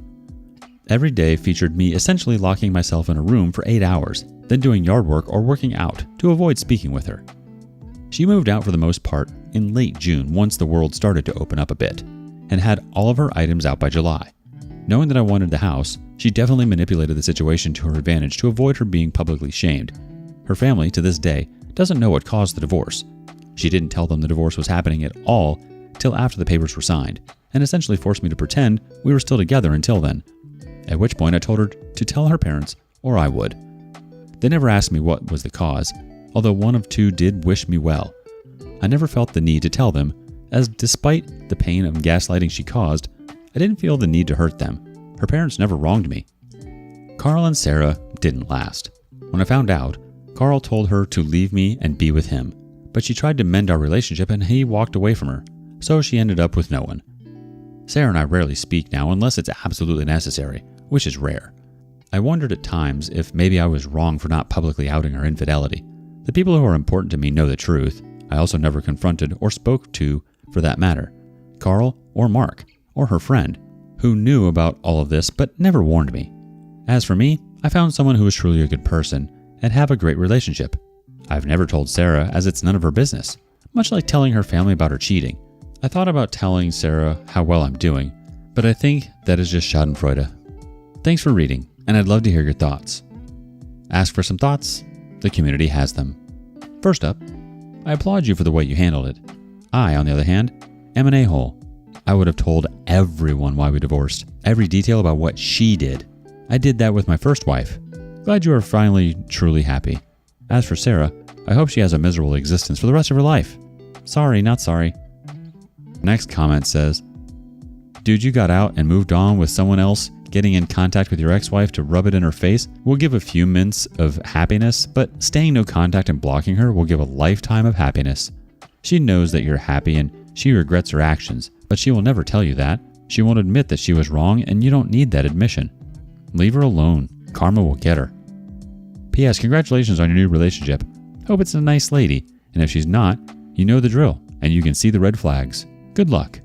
S1: Every day featured me essentially locking myself in a room for 8 hours, then doing yard work or working out to avoid speaking with her. She moved out for the most part in late June once the world started to open up a bit, and had all of her items out by July. Knowing that I wanted the house, she definitely manipulated the situation to her advantage to avoid her being publicly shamed. Her family, to this day, doesn't know what caused the divorce. She didn't tell them the divorce was happening at all till after the papers were signed, and essentially forced me to pretend we were still together until then. At which point I told her to tell her parents, or I would. They never asked me what was the cause, although one of two did wish me well. I never felt the need to tell them, as despite the pain of gaslighting she caused, I didn't feel the need to hurt them. Her parents never wronged me. Carl and Sarah didn't last. When I found out, Carl told her to leave me and be with him, but she tried to mend our relationship and he walked away from her, so she ended up with no one. Sarah and I rarely speak now unless it's absolutely necessary, which is rare. I wondered at times if maybe I was wrong for not publicly outing our infidelity. The people who are important to me know the truth. I also never confronted or spoke to, for that matter, Carl or Mark, or her friend, who knew about all of this but never warned me. As for me, I found someone who was truly a good person and have a great relationship. I've never told Sarah as it's none of her business, much like telling her family about her cheating. I thought about telling Sarah how well I'm doing, but I think that is just schadenfreude. Thanks for reading, and I'd love to hear your thoughts. Ask for some thoughts, the community has them. First up, I applaud you for the way you handled it. I, on the other hand, am an a-hole. I would have told everyone why we divorced, every detail about what she did. I did that with my first wife. Glad you are finally truly happy. As for Sarah, I hope she has a miserable existence for the rest of her life. Sorry, not sorry. Next comment says, dude, you got out and moved on with someone else. Getting in contact with your ex-wife to rub it in her face will give a few minutes of happiness, but staying no contact and blocking her will give a lifetime of happiness. She knows that you're happy and she regrets her actions, but she will never tell you that. She won't admit that she was wrong, and you don't need that admission. Leave her alone. Karma will get her. P.S. Congratulations on your new relationship. Hope it's a nice lady, and if she's not, you know the drill, and you can see the red flags. Good luck.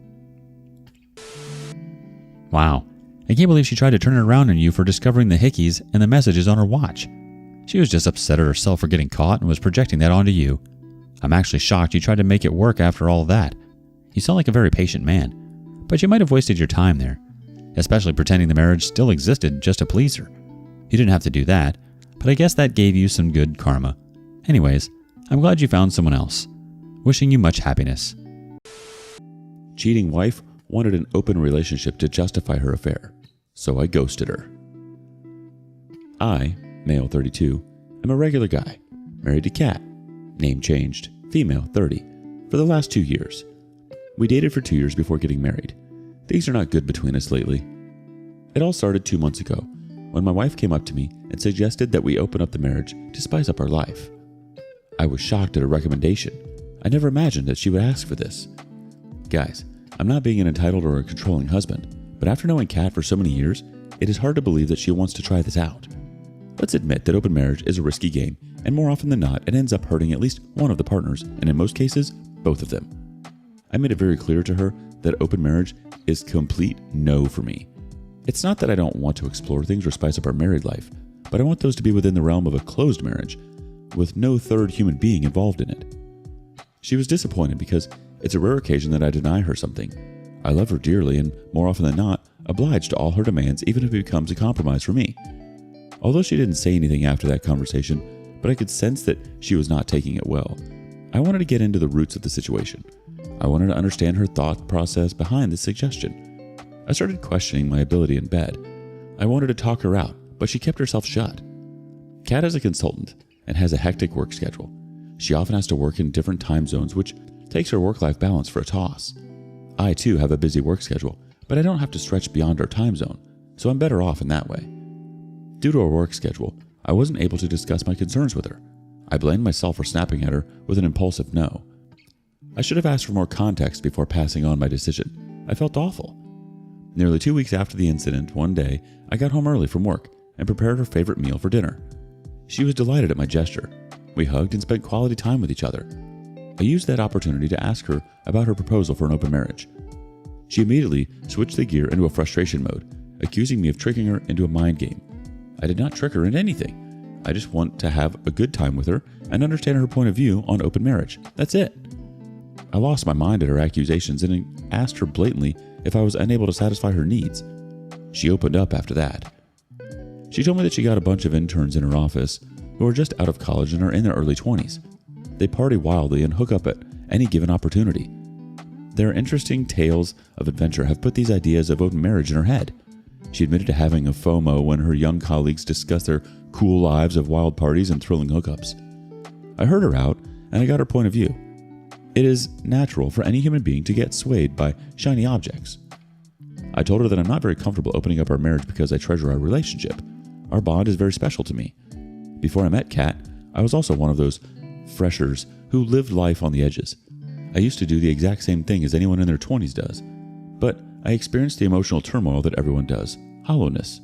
S1: Wow, I can't believe she tried to turn it around on you for discovering the hickeys and the messages on her watch. She was just upset at herself for getting caught and was projecting that onto you. I'm actually shocked you tried to make it work after all of that. You sound like a very patient man, but you might have wasted your time there, especially pretending the marriage still existed just to please her. You didn't have to do that, but I guess that gave you some good karma. Anyways, I'm glad you found someone else. Wishing you much happiness. Cheating wife wanted an open relationship to justify her affair, so I ghosted her. I, male 32, am a regular guy, married to Kat, name changed, female 30, for the last 2 years. We dated for 2 years before getting married. Things are not good between us lately. It all started 2 months ago, when my wife came up to me and suggested that we open up the marriage to spice up our life. I was shocked at her recommendation. I never imagined that she would ask for this. Guys, I'm not being an entitled or a controlling husband, but after knowing Kat for so many years, it is hard to believe that she wants to try this out. Let's admit that open marriage is a risky game, and more often than not, it ends up hurting at least one of the partners, and in most cases, both of them. I made it very clear to her that open marriage is complete no for me. It's not that I don't want to explore things or spice up our married life, but I want those to be within the realm of a closed marriage, with no third human being involved in it. She was disappointed because it's a rare occasion that I deny her something. I love her dearly and, more often than not, oblige to all her demands even if it becomes a compromise for me. Although she didn't say anything after that conversation, but I could sense that she was not taking it well. I wanted to get into the roots of the situation. I wanted to understand her thought process behind this suggestion. I started questioning my ability in bed. I wanted to talk her out, but she kept herself shut. Kat is a consultant and has a hectic work schedule. She often has to work in different time zones, which takes her work-life balance for a toss. I too have a busy work schedule, but I don't have to stretch beyond our time zone, so I'm better off in that way. Due to our work schedule, I wasn't able to discuss my concerns with her. I blamed myself for snapping at her with an impulsive no. I should have asked for more context before passing on my decision. I felt awful. Nearly 2 weeks after the incident, one day, I got home early from work and prepared her favorite meal for dinner. She was delighted at my gesture. We hugged and spent quality time with each other. I used that opportunity to ask her about her proposal for an open marriage. She immediately switched the gear into a frustration mode, accusing me of tricking her into a mind game. I did not trick her into anything. I just want to have a good time with her and understand her point of view on open marriage. That's it. I lost my mind at her accusations and asked her blatantly if I was unable to satisfy her needs. She opened up after that. She told me that she got a bunch of interns in her office who are just out of college and are in their early 20s. They party wildly and hook up at any given opportunity. Their interesting tales of adventure have put these ideas of open marriage in her head. She admitted to having a FOMO when her young colleagues discussed their cool lives of wild parties and thrilling hookups. I heard her out, and I got her point of view. It is natural for any human being to get swayed by shiny objects. I told her that I'm not very comfortable opening up our marriage because I treasure our relationship. Our bond is very special to me. Before I met Kat, I was also one of those freshers who lived life on the edges. I used to do the exact same thing as anyone in their 20s does, but I experienced the emotional turmoil that everyone does, hollowness.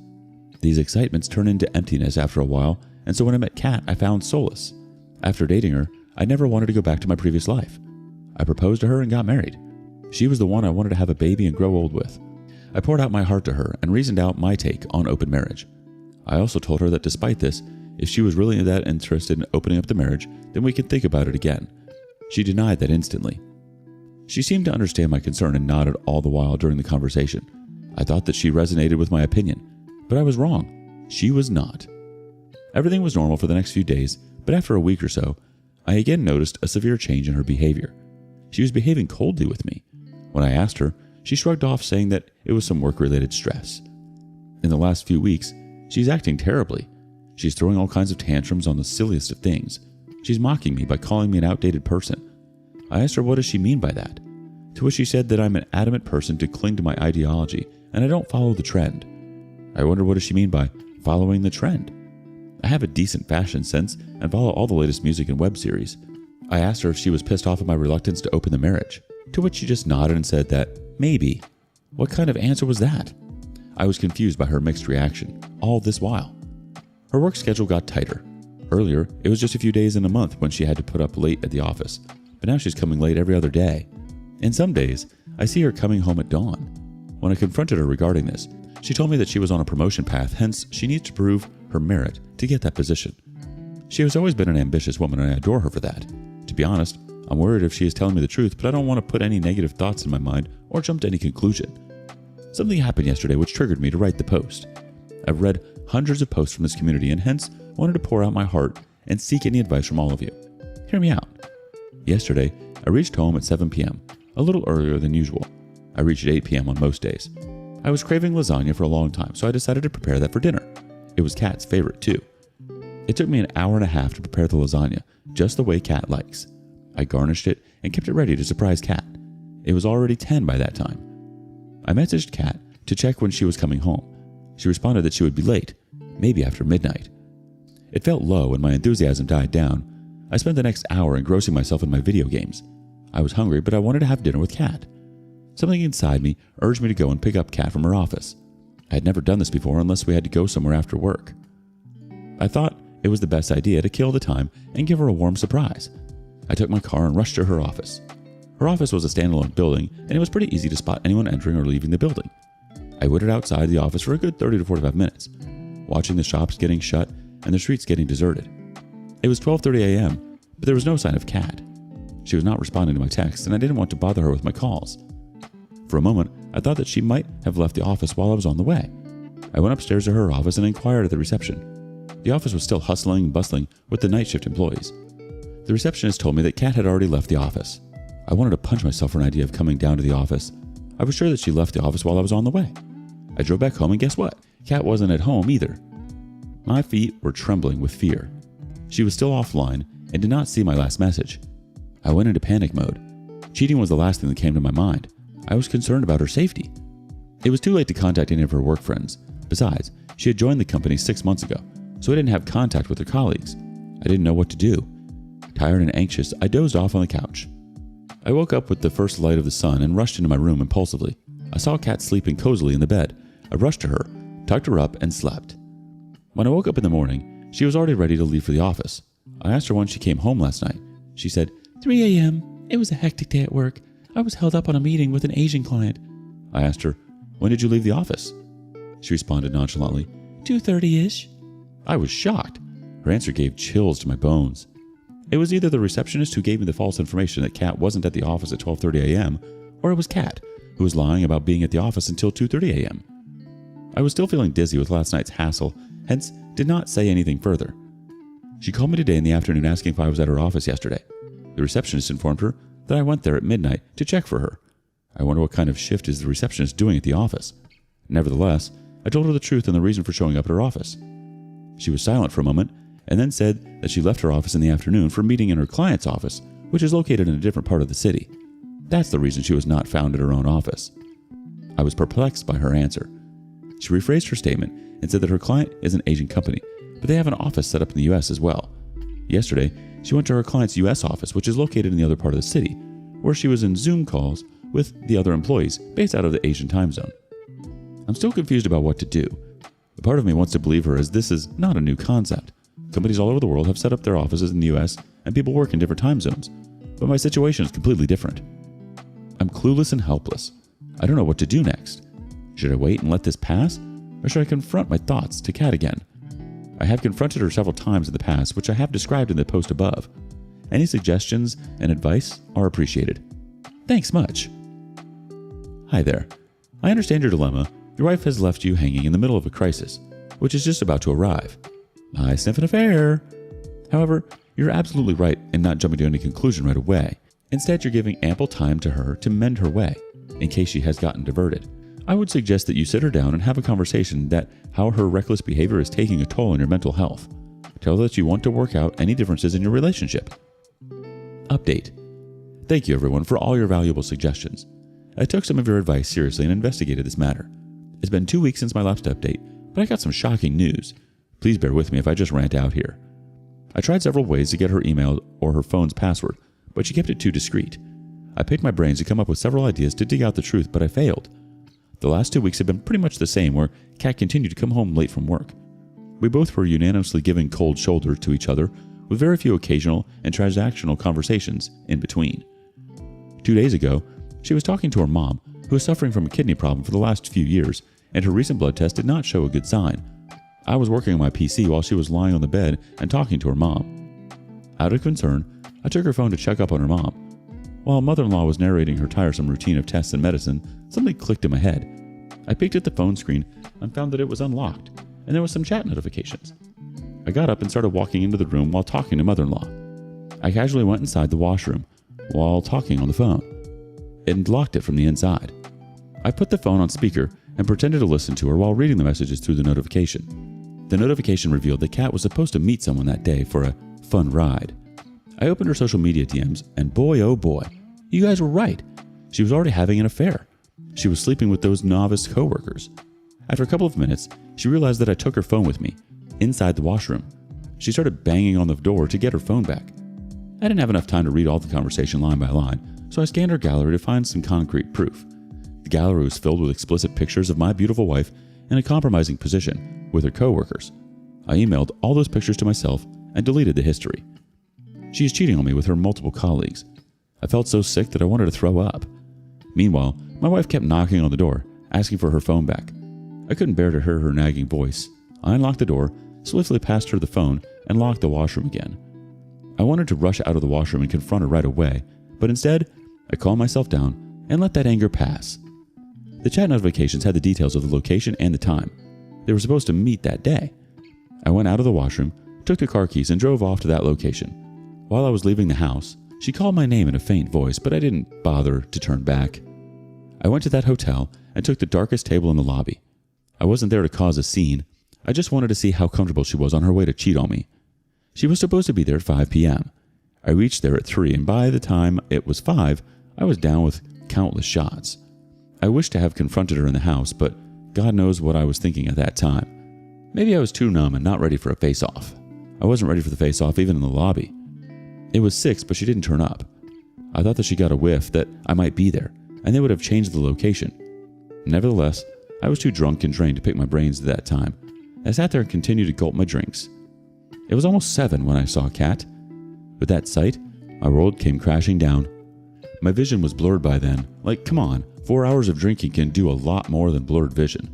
S1: These excitements turn into emptiness after a while, and so when I met Kat, I found solace. After dating her, I never wanted to go back to my previous life. I proposed to her and got married. She was the one I wanted to have a baby and grow old with. I poured out my heart to her and reasoned out my take on open marriage. I also told her that despite this, if she was really that interested in opening up the marriage, then we could think about it again. She denied that instantly. She seemed to understand my concern and nodded all the while during the conversation. I thought that she resonated with my opinion, but I was wrong. She was not. Everything was normal for the next few days, but after a week or so, I again noticed a severe change in her behavior. She was behaving coldly with me. When I asked her, she shrugged off, saying that it was some work-related stress. In the last few weeks, she's acting terribly. She's throwing all kinds of tantrums on the silliest of things. She's mocking me by calling me an outdated person. I asked her what does she mean by that, to which she said that I'm an adamant person to cling to my ideology and I don't follow the trend. I wonder what does she mean by following the trend. I have a decent fashion sense and follow all the latest music and web series. I asked her if she was pissed off at my reluctance to open the marriage, to which she just nodded and said that maybe. What kind of answer was that? I was confused by her mixed reaction, all this while. Her work schedule got tighter. Earlier, it was just a few days in a month when she had to put up late at the office, but now she's coming late every other day. And some days, I see her coming home at dawn. When I confronted her regarding this, she told me that she was on a promotion path, hence she needs to prove her merit to get that position. She has always been an ambitious woman and I adore her for that. To be honest, I'm worried if she is telling me the truth, but I don't want to put any negative thoughts in my mind or jump to any conclusion. Something happened yesterday which triggered me to write the post. I've read hundreds of posts from this community and hence wanted to pour out my heart and seek any advice from all of you. Hear me out. Yesterday, I reached home at 7 p.m., a little earlier than usual. I reach at 8 p.m. on most days. I was craving lasagna for a long time, so I decided to prepare that for dinner. It was Kat's favorite too. It took me an hour and a half to prepare the lasagna, just the way Kat likes. I garnished it and kept it ready to surprise Kat. It was already 10 by that time. I messaged Kat to check when she was coming home. She responded that she would be late, maybe after midnight. It felt low and my enthusiasm died down. I spent the next hour engrossing myself in my video games. I was hungry, but I wanted to have dinner with Kat. Something inside me urged me to go and pick up Kat from her office. I had never done this before unless we had to go somewhere after work. I thought it was the best idea to kill the time and give her a warm surprise. I took my car and rushed to her office. Her office was a standalone building, and it was pretty easy to spot anyone entering or leaving the building. I waited outside the office for a good 30 to 45 minutes, watching the shops getting shut and the streets getting deserted. It was 12:30 a.m., but there was no sign of Kat. She was not responding to my texts, and I didn't want to bother her with my calls. For a moment, I thought that she might have left the office while I was on the way. I went upstairs to her office and inquired at the reception. The office was still hustling and bustling with the night shift employees. The receptionist told me that Kat had already left the office. I wanted to punch myself for an idea of coming down to the office. I was sure that she left the office while I was on the way. I drove back home and guess what? Kat wasn't at home either. My feet were trembling with fear. She was still offline and did not see my last message. I went into panic mode. Cheating was the last thing that came to my mind. I was concerned about her safety. It was too late to contact any of her work friends. Besides, she had joined the company 6 months ago, so I didn't have contact with her colleagues. I didn't know what to do. Tired and anxious, I dozed off on the couch. I woke up with the first light of the sun and rushed into my room impulsively. I saw Kat sleeping cozily in the bed. I rushed to her, tucked her up, and slept. When I woke up in the morning, she was already ready to leave for the office. I asked her when she came home last night. She said, 3 a.m. It was a hectic day at work. I was held up on a meeting with an Asian client. I asked her, when did you leave the office? She responded nonchalantly, 2:30-ish. I was shocked. Her answer gave chills to my bones. It was either the receptionist who gave me the false information that Kat wasn't at the office at 12:30 a.m., or it was Kat, who was lying about being at the office until 2:30 a.m. I was still feeling dizzy with last night's hassle, hence did not say anything further. She called me today in the afternoon asking if I was at her office yesterday. The receptionist informed her that I went there at midnight to check for her. I wonder what kind of shift is the receptionist doing at the office. Nevertheless, I told her the truth and the reason for showing up at her office. She was silent for a moment and then said that she left her office in the afternoon for a meeting in her client's office, which is located in a different part of the city. That's the reason she was not found at her own office. I was perplexed by her answer. She rephrased her statement and said that her client is an Asian company, but they have an office set up in the U.S. as well. Yesterday, she went to her client's U.S. office, which is located in the other part of the city, where she was in Zoom calls with the other employees based out of the Asian time zone. I'm still confused about what to do. A part of me wants to believe her as this is not a new concept. Companies all over the world have set up their offices in the U.S. and people work in different time zones, but my situation is completely different. I'm clueless and helpless. I don't know what to do next. Should I wait and let this pass, or should I confront my thoughts to Kat again? I have confronted her several times in the past, which I have described in the post above. Any suggestions and advice are appreciated. Thanks much. Hi there. I understand your dilemma. Your wife has left you hanging in the middle of a crisis, which is just about to arrive. I sniff an affair. However, you're absolutely right in not jumping to any conclusion right away. Instead, you're giving ample time to her to mend her way, in case she has gotten diverted. I would suggest that you sit her down and have a conversation that how her reckless behavior is taking a toll on your mental health. Tell her that you want to work out any differences in your relationship. Update. Thank you everyone for all your valuable suggestions. I took some of your advice seriously and investigated this matter. It's been 2 weeks since my last update, but I got some shocking news. Please bear with me if I just rant out here. I tried several ways to get her email or her phone's password, but she kept it too discreet. I picked my brains to come up with several ideas to dig out the truth, but I failed. The last 2 weeks have been pretty much the same, where Kat continued to come home late from work. we both were unanimously giving cold shoulder to each other with very few occasional and transactional conversations in between. 2 days ago, she was talking to her mom, who was suffering from a kidney problem for the last few years, and her recent blood test did not show a good sign. I was working on my PC while she was lying on the bed and talking to her mom. Out of concern, I took her phone to check up on her mom. While mother-in-law was narrating her tiresome routine of tests and medicine, something clicked in my head. I peeked at the phone screen and found that it was unlocked, and there was some chat notifications. I got up and started walking into the room while talking to mother-in-law. I casually went inside the washroom while talking on the phone and locked it from the inside. I put the phone on speaker and pretended to listen to her while reading the messages through the notification. The notification revealed that Kat was supposed to meet someone that day for a fun ride. I opened her social media DMs, and boy oh boy, you guys were right. She was already having an affair. She was sleeping with those novice coworkers. After a couple of minutes, she realized that I took her phone with me, inside the washroom. She started banging on the door to get her phone back. I didn't have enough time to read all the conversation line by line, so I scanned her gallery to find some concrete proof. The gallery was filled with explicit pictures of my beautiful wife in a compromising position with her coworkers. I emailed all those pictures to myself and deleted the history. She is cheating on me with her multiple colleagues. I felt so sick that I wanted to throw up. Meanwhile, my wife kept knocking on the door, asking for her phone back. I couldn't bear to hear her nagging voice. I unlocked the door, swiftly passed her the phone, and locked the washroom again. I wanted to rush out of the washroom and confront her right away, but instead, I calmed myself down and let that anger pass. The chat notifications had the details of the location and the time. They were supposed to meet that day. I went out of the washroom, took the car keys, and drove off to that location. While I was leaving the house, she called my name in a faint voice, but I didn't bother to turn back. I went to that hotel and took the darkest table in the lobby. I wasn't there to cause a scene. I just wanted to see how comfortable she was on her way to cheat on me. She was supposed to be there at 5 p.m. I reached there at 3, and by the time it was 5, I was down with countless shots. I wished to have confronted her in the house, but God knows what I was thinking at that time. Maybe I was too numb and not ready for a face-off. I wasn't ready for the face-off even in the lobby. It was 6, but she didn't turn up. I thought that she got a whiff that I might be there, and they would have changed the location. Nevertheless, I was too drunk and drained to pick my brains at that time. I sat there and continued to gulp my drinks. It was almost 7 when I saw Kat. With that sight, my world came crashing down. My vision was blurred by then. Like, come on, 4 hours of drinking can do a lot more than blurred vision.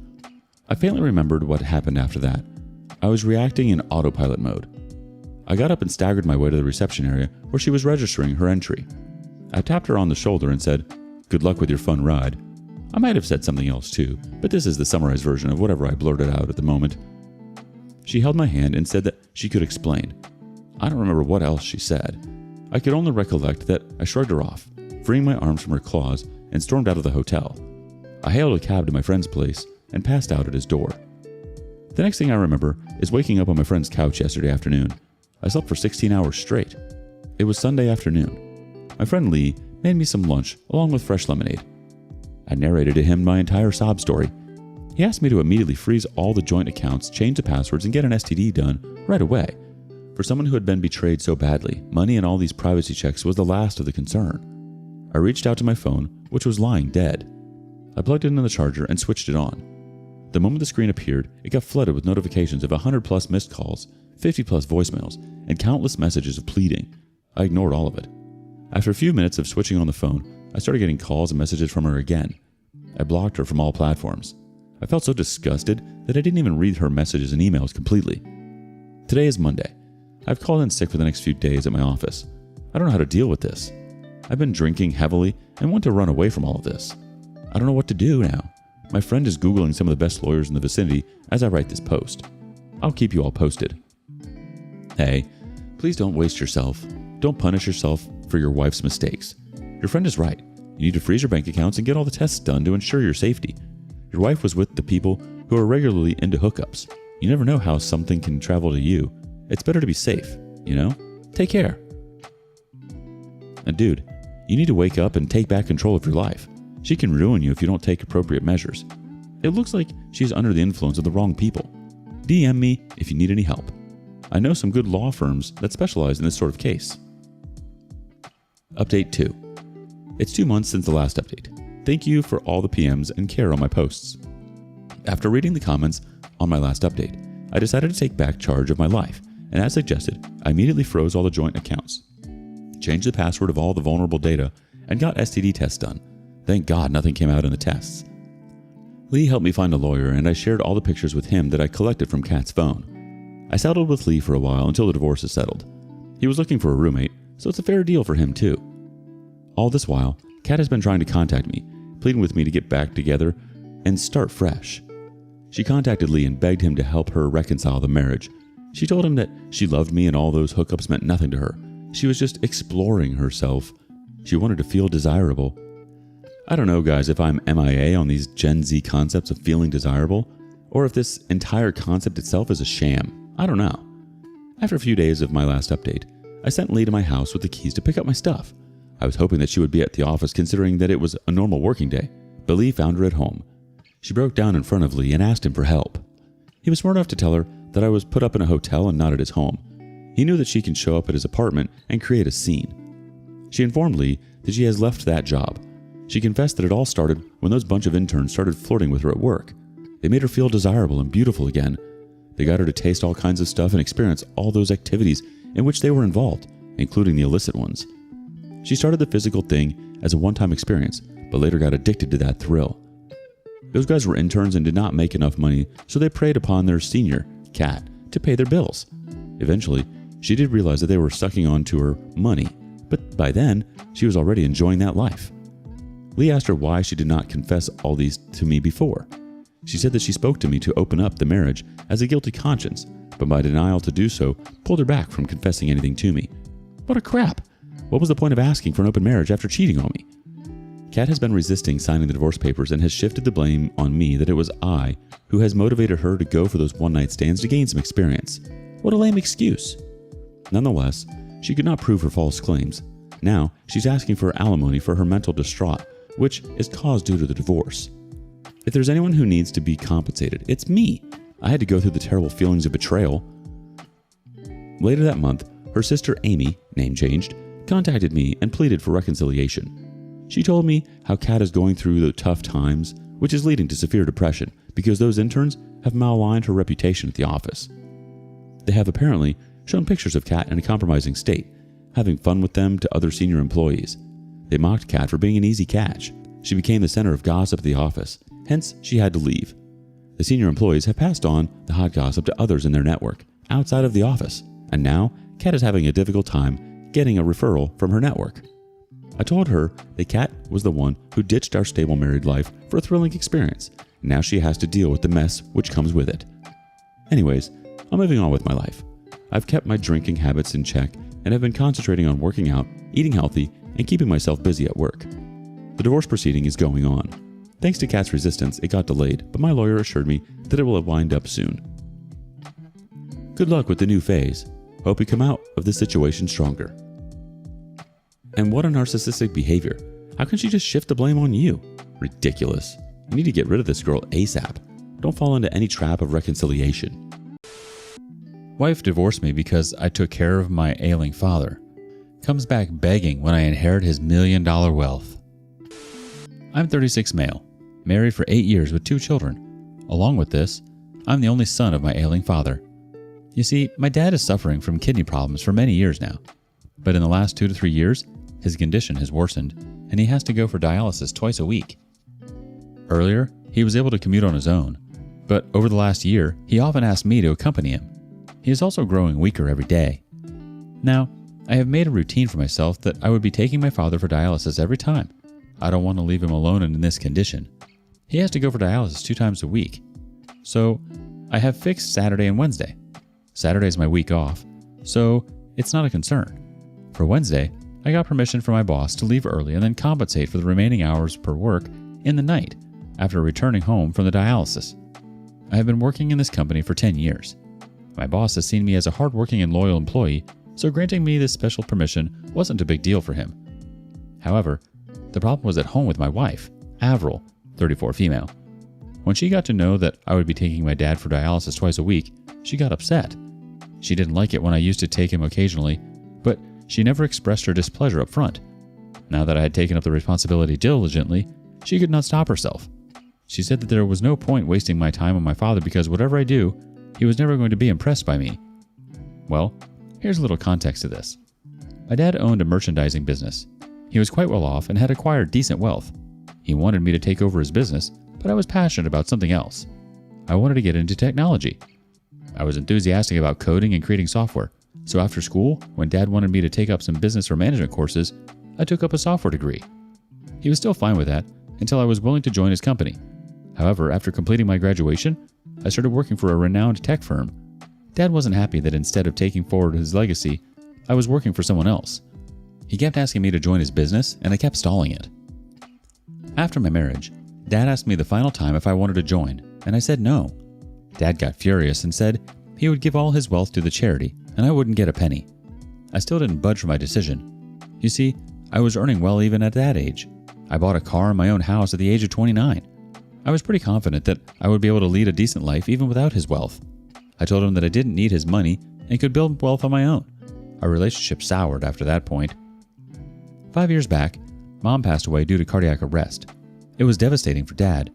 S1: I faintly remembered what happened after that. I was reacting in autopilot mode. I got up and staggered my way to the reception area where she was registering her entry. I tapped her on the shoulder and said, "Good luck with your fun ride." I might have said something else too, but this is the summarized version of whatever I blurted out at the moment. She held my hand and said that she could explain. I don't remember what else she said. I could only recollect that I shrugged her off, freeing my arms from her claws, and stormed out of the hotel. I hailed a cab to my friend's place and passed out at his door. The next thing I remember is waking up on my friend's couch yesterday afternoon. I slept for 16 hours straight. It was Sunday afternoon. My friend Lee made me some lunch along with fresh lemonade. I narrated to him my entire sob story. He asked me to immediately freeze all the joint accounts, change the passwords, and get an STD done right away. For someone who had been betrayed so badly, money and all these privacy checks was the last of the concern. I reached out to my phone, which was lying dead. I plugged it into the charger and switched it on. The moment the screen appeared, it got flooded with notifications of 100+ missed calls, 50+ voicemails, and countless messages of pleading. I ignored all of it. After a few minutes of switching on the phone, I started getting calls and messages from her again. I blocked her from all platforms. I felt so disgusted that I didn't even read her messages and emails completely. Today is Monday. I've called in sick for the next few days at my office. I don't know how to deal with this. I've been drinking heavily and want to run away from all of this. I don't know what to do now. My friend is Googling some of the best lawyers in the vicinity as I write this post. I'll keep you all posted. Hey, please don't waste yourself. Don't punish yourself for your wife's mistakes. Your friend is right. You need to freeze your bank accounts and get all the tests done to ensure your safety. Your wife was with the people who are regularly into hookups. You never know how something can travel to you. It's better to be safe, you know? Take care. And dude, you need to wake up and take back control of your life. She can ruin you if you don't take appropriate measures. It looks like she's under the influence of the wrong people. DM me if you need any help. I know some good law firms that specialize in this sort of case. Update 2. It's 2 months since the last update. Thank you for all the PMs and care on my posts. After reading the comments on my last update, I decided to take back charge of my life, and as suggested, I immediately froze all the joint accounts, changed the password of all the vulnerable data, and got STD tests done. Thank God nothing came out in the tests. Lee helped me find a lawyer, and I shared all the pictures with him that I collected from Kat's phone. I settled with Lee for a while until the divorce is settled. He was looking for a roommate, so it's a fair deal for him too. All this while, Kat has been trying to contact me, pleading with me to get back together and start fresh. She contacted Lee and begged him to help her reconcile the marriage. She told him that she loved me and all those hookups meant nothing to her. She was just exploring herself. She wanted to feel desirable. I don't know, guys, if I'm MIA on these Gen Z concepts of feeling desirable, or if this entire concept itself is a sham. I don't know. After a few days of my last update, I sent Lee to my house with the keys to pick up my stuff. I was hoping that she would be at the office considering that it was a normal working day, but Lee found her at home. She broke down in front of Lee and asked him for help. He was smart enough to tell her that I was put up in a hotel and not at his home. He knew that she can show up at his apartment and create a scene. She informed Lee that she has left that job. She confessed that it all started when those bunch of interns started flirting with her at work. They made her feel desirable and beautiful again. They got her to taste all kinds of stuff and experience all those activities in which they were involved, including the illicit ones. She started the physical thing as a one-time experience, but later got addicted to that thrill. Those guys were interns and did not make enough money, so they preyed upon their senior, Kat, to pay their bills. Eventually, she did realize that they were sucking on to her money, but by then, she was already enjoying that life. Lee asked her why she did not confess all these to me before. She said that she spoke to me to open up the marriage as a guilty conscience, but my denial to do so pulled her back from confessing anything to me. What a crap! What was the point of asking for an open marriage after cheating on me? Kat has been resisting signing the divorce papers and has shifted the blame on me that it was I who has motivated her to go for those one-night stands to gain some experience. What a lame excuse. Nonetheless, she could not prove her false claims. Now, she's asking for alimony for her mental distraught, which is caused due to the divorce. If there's anyone who needs to be compensated, it's me. I had to go through the terrible feelings of betrayal. Later that month, her sister Amy, name changed, contacted me and pleaded for reconciliation. She told me how Kat is going through the tough times, which is leading to severe depression because those interns have maligned her reputation at the office. They have apparently shown pictures of Kat in a compromising state, having fun with them to other senior employees. They mocked Kat for being an easy catch. She became the center of gossip at the office, hence she had to leave. The senior employees have passed on the hot gossip to others in their network, outside of the office, and now Kat is having a difficult time getting a referral from her network. I told her that Kat was the one who ditched our stable married life for a thrilling experience, and now she has to deal with the mess which comes with it. Anyways, I'm moving on with my life. I've kept my drinking habits in check and have been concentrating on working out, eating healthy, and keeping myself busy at work. The divorce proceeding is going on. Thanks to Kat's resistance, it got delayed, but my lawyer assured me that it will wind up soon. Good luck with the new phase. Hope you come out of this situation stronger. And what a narcissistic behavior. How can she just shift the blame on you? Ridiculous. You need to get rid of this girl ASAP. Don't fall into any trap of reconciliation. Wife divorced me because I took care of my ailing father. Comes back begging when I inherit his $1 million wealth. I'm 36 male, married for 8 years with 2 children. Along with this, I'm the only son of my ailing father. You see, my dad is suffering from kidney problems for many years now. But in the last 2 to 3 years, his condition has worsened, and he has to go for dialysis twice a week. Earlier, he was able to commute on his own, but over the last year, he often asked me to accompany him. He is also growing weaker every day. Now, I have made a routine for myself that I would be taking my father for dialysis every time. I don't want to leave him alone in this condition. He has to go for dialysis 2 times a week. So, I have fixed Saturday and Wednesday. Saturday is my week off, so it's not a concern. For Wednesday, I got permission from my boss to leave early and then compensate for the remaining hours per work in the night after returning home from the dialysis. I have been working in this company for 10 years. My boss has seen me as a hardworking and loyal employee, so granting me this special permission wasn't a big deal for him. However, the problem was at home with my wife, Avril, 34 female. When she got to know that I would be taking my dad for dialysis twice a week, she got upset. She didn't like it when I used to take him occasionally, but she never expressed her displeasure up front. Now that I had taken up the responsibility diligently, she could not stop herself. She said that there was no point wasting my time on my father because whatever I do, he was never going to be impressed by me. Well, here's a little context to this. My dad owned a merchandising business. He was quite well off and had acquired decent wealth. He wanted me to take over his business, but I was passionate about something else. I wanted to get into technology. I was enthusiastic about coding and creating software, so after school, when Dad wanted me to take up some business or management courses, I took up a software degree. He was still fine with that until I was willing to join his company. However, after completing my graduation, I started working for a renowned tech firm. Dad wasn't happy that instead of taking forward his legacy, I was working for someone else. He kept asking me to join his business, and I kept stalling it. After my marriage, Dad asked me the final time if I wanted to join, and I said no. Dad got furious and said he would give all his wealth to the charity, and I wouldn't get a penny. I still didn't budge from my decision. You see, I was earning well even at that age. I bought a car and my own house at the age of 29. I was pretty confident that I would be able to lead a decent life even without his wealth. I told him that I didn't need his money and could build wealth on my own. Our relationship soured after that point. 5 years back, Mom passed away due to cardiac arrest. It was devastating for Dad.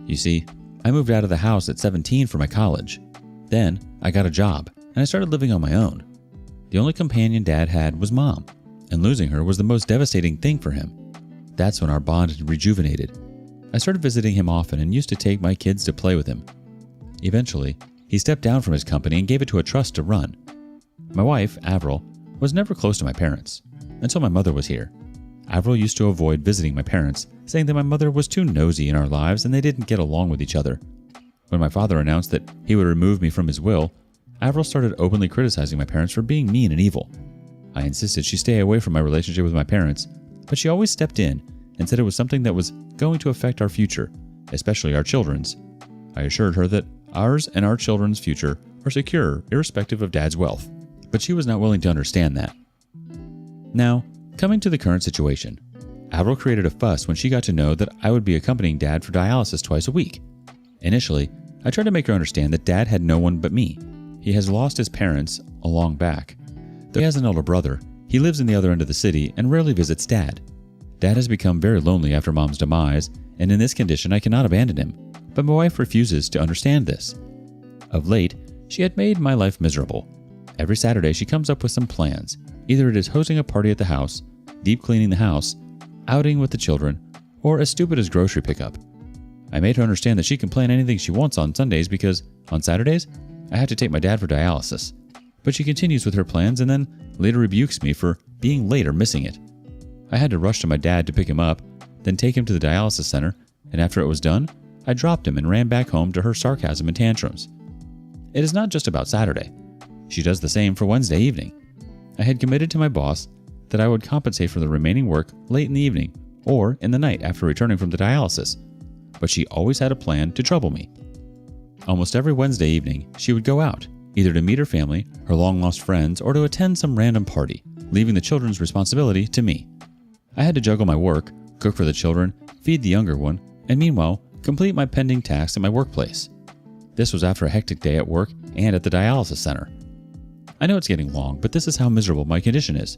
S1: You see, I moved out of the house at 17 for my college. Then, I got a job, and I started living on my own. The only companion Dad had was Mom, and losing her was the most devastating thing for him. That's when our bond had rejuvenated. I started visiting him often and used to take my kids to play with him. Eventually, he stepped down from his company and gave it to a trust to run. My wife, Avril, was never close to my parents, until my mother was here. Avril used to avoid visiting my parents, saying that my mother was too nosy in our lives and they didn't get along with each other. When my father announced that he would remove me from his will, Avril started openly criticizing my parents for being mean and evil. I insisted she stay away from my relationship with my parents, but she always stepped in and said it was something that was going to affect our future, especially our children's. I assured her that ours and our children's future are secure irrespective of Dad's wealth, but she was not willing to understand that. Now, coming to the current situation, Avril created a fuss when she got to know that I would be accompanying Dad for dialysis twice a week. Initially, I tried to make her understand that Dad had no one but me. He has lost his parents a long back. Though he has an older brother, he lives in the other end of the city and rarely visits Dad. Dad has become very lonely after Mom's demise, and in this condition I cannot abandon him, but my wife refuses to understand this. Of late, she had made my life miserable. Every Saturday she comes up with some plans. Either it is hosting a party at the house, deep cleaning the house, outing with the children, or as stupid as grocery pickup. I made her understand that she can plan anything she wants on Sundays because, on Saturdays, I have to take my dad for dialysis. But she continues with her plans and then later rebukes me for being late or missing it. I had to rush to my dad to pick him up, then take him to the dialysis center, and after it was done, I dropped him and ran back home to her sarcasm and tantrums. It is not just about Saturday. She does the same for Wednesday evening. I had committed to my boss that I would compensate for the remaining work late in the evening or in the night after returning from the dialysis, but she always had a plan to trouble me. Almost every Wednesday evening, she would go out, either to meet her family, her long-lost friends, or to attend some random party, leaving the children's responsibility to me. I had to juggle my work, cook for the children, feed the younger one, and meanwhile, complete my pending tasks at my workplace. This was after a hectic day at work and at the dialysis center. I know it's getting long, but this is how miserable my condition is.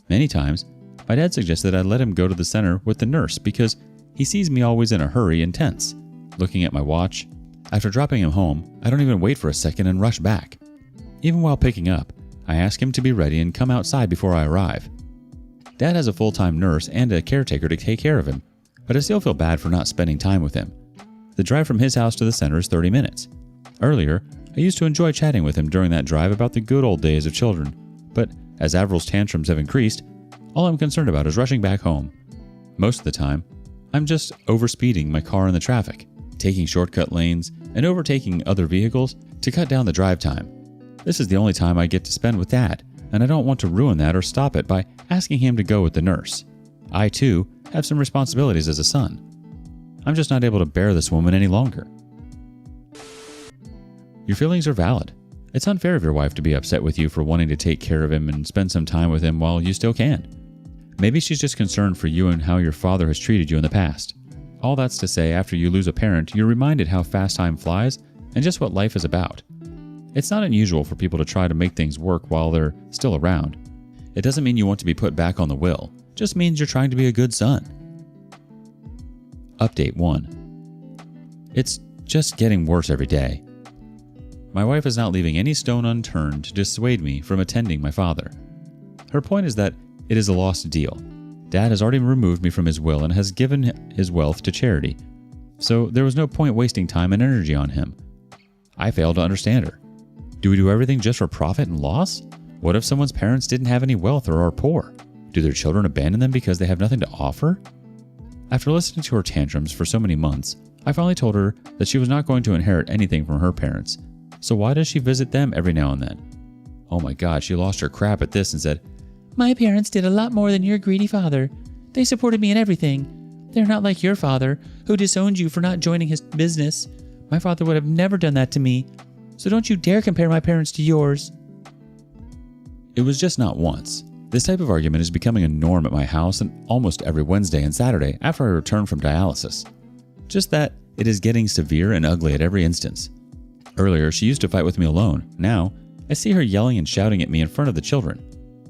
S1: Many times, my dad suggested I let him go to the center with the nurse because he sees me always in a hurry and tense, looking at my watch. After dropping him home, I don't even wait for a second and rush back. Even while picking up, I ask him to be ready and come outside before I arrive. Dad has a full-time nurse and a caretaker to take care of him, but I still feel bad for not spending time with him. The drive from his house to the center is 30 minutes. Earlier, I used to enjoy chatting with him during that drive about the good old days of children, but as Avril's tantrums have increased, all I'm concerned about is rushing back home. Most of the time, I'm just overspeeding my car in the traffic, taking shortcut lanes, and overtaking other vehicles to cut down the drive time. This is the only time I get to spend with Dad, and I don't want to ruin that or stop it by asking him to go with the nurse. I, too, have some responsibilities as a son. I'm just not able to bear this woman any longer. Your feelings are valid. It's unfair of your wife to be upset with you for wanting to take care of him and spend some time with him while you still can. Maybe she's just concerned for you and how your father has treated you in the past. All that's to say, after you lose a parent, you're reminded how fast time flies and just what life is about. It's not unusual for people to try to make things work while they're still around. It doesn't mean you want to be put back on the will. It just means you're trying to be a good son. Update 1. It's just getting worse every day. My wife is not leaving any stone unturned to dissuade me from attending my father. Her point is that it is a lost deal. Dad has already removed me from his will and has given his wealth to charity, so there was no point wasting time and energy on him. I failed to understand her. Do we do everything just for profit and loss? What if someone's parents didn't have any wealth or are poor? Do their children abandon them because they have nothing to offer? After listening to her tantrums for so many months, I finally told her that she was not going to inherit anything from her parents, so why does she visit them every now and then? Oh my God, she lost her crap at this and said, "My parents did a lot more than your greedy father. They supported me in everything. They're not like your father, who disowned you for not joining his business. My father would have never done that to me, so don't you dare compare my parents to yours." It was just not once. This type of argument is becoming a norm at my house and almost every Wednesday and Saturday after I return from dialysis. Just that it is getting severe and ugly at every instance. Earlier, she used to fight with me alone. Now, I see her yelling and shouting at me in front of the children.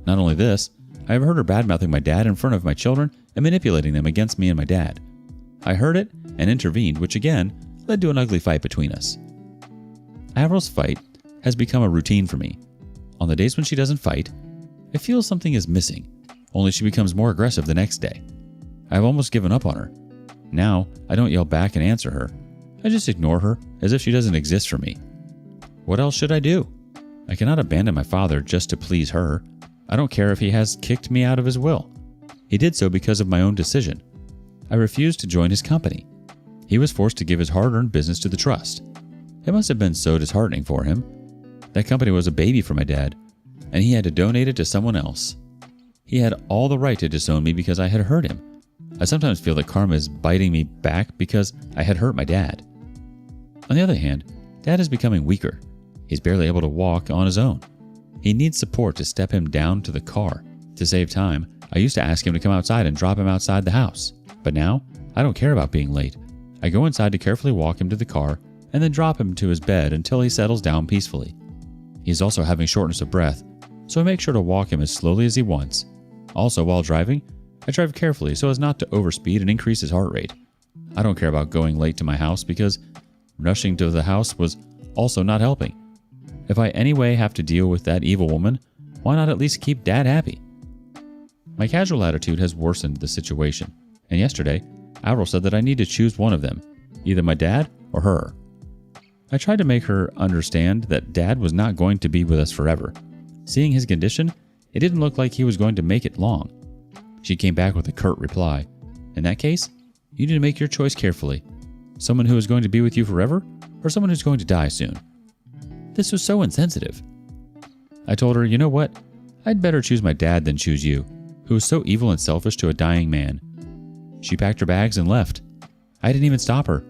S1: Not only this, I have heard her badmouthing my dad in front of my children and manipulating them against me and my dad. I heard it and intervened, which again led to an ugly fight between us. Avril's fight has become a routine for me. On the days when she doesn't fight, I feel something is missing, only she becomes more aggressive the next day. I've almost given up on her. Now, I don't yell back and answer her. I just ignore her as if she doesn't exist for me. What else should I do? I cannot abandon my father just to please her. I don't care if he has kicked me out of his will. He did so because of my own decision. I refused to join his company. He was forced to give his hard-earned business to the trust. It must have been so disheartening for him. That company was a baby for my dad, and he had to donate it to someone else. He had all the right to disown me because I had hurt him. I sometimes feel that karma is biting me back because I had hurt my dad. On the other hand, Dad is becoming weaker. He's barely able to walk on his own. He needs support to step him down to the car. To save time, I used to ask him to come outside and drop him outside the house. But now, I don't care about being late. I go inside to carefully walk him to the car and then drop him to his bed until he settles down peacefully. He's also having shortness of breath, so I make sure to walk him as slowly as he wants. Also, while driving, I drive carefully so as not to overspeed and increase his heart rate. I don't care about going late to my house because rushing to the house was also not helping. If I anyway have to deal with that evil woman, why not at least keep Dad happy? My casual attitude has worsened the situation, and yesterday, Avril said that I need to choose one of them, either my dad or her. I tried to make her understand that Dad was not going to be with us forever. Seeing his condition, it didn't look like he was going to make it long. She came back with a curt reply. In that case, you need to make your choice carefully. Someone who is going to be with you forever, or someone who's going to die soon. This was so insensitive. I told her, you know what? I'd better choose my dad than choose you, who was so evil and selfish to a dying man. She packed her bags and left. I didn't even stop her.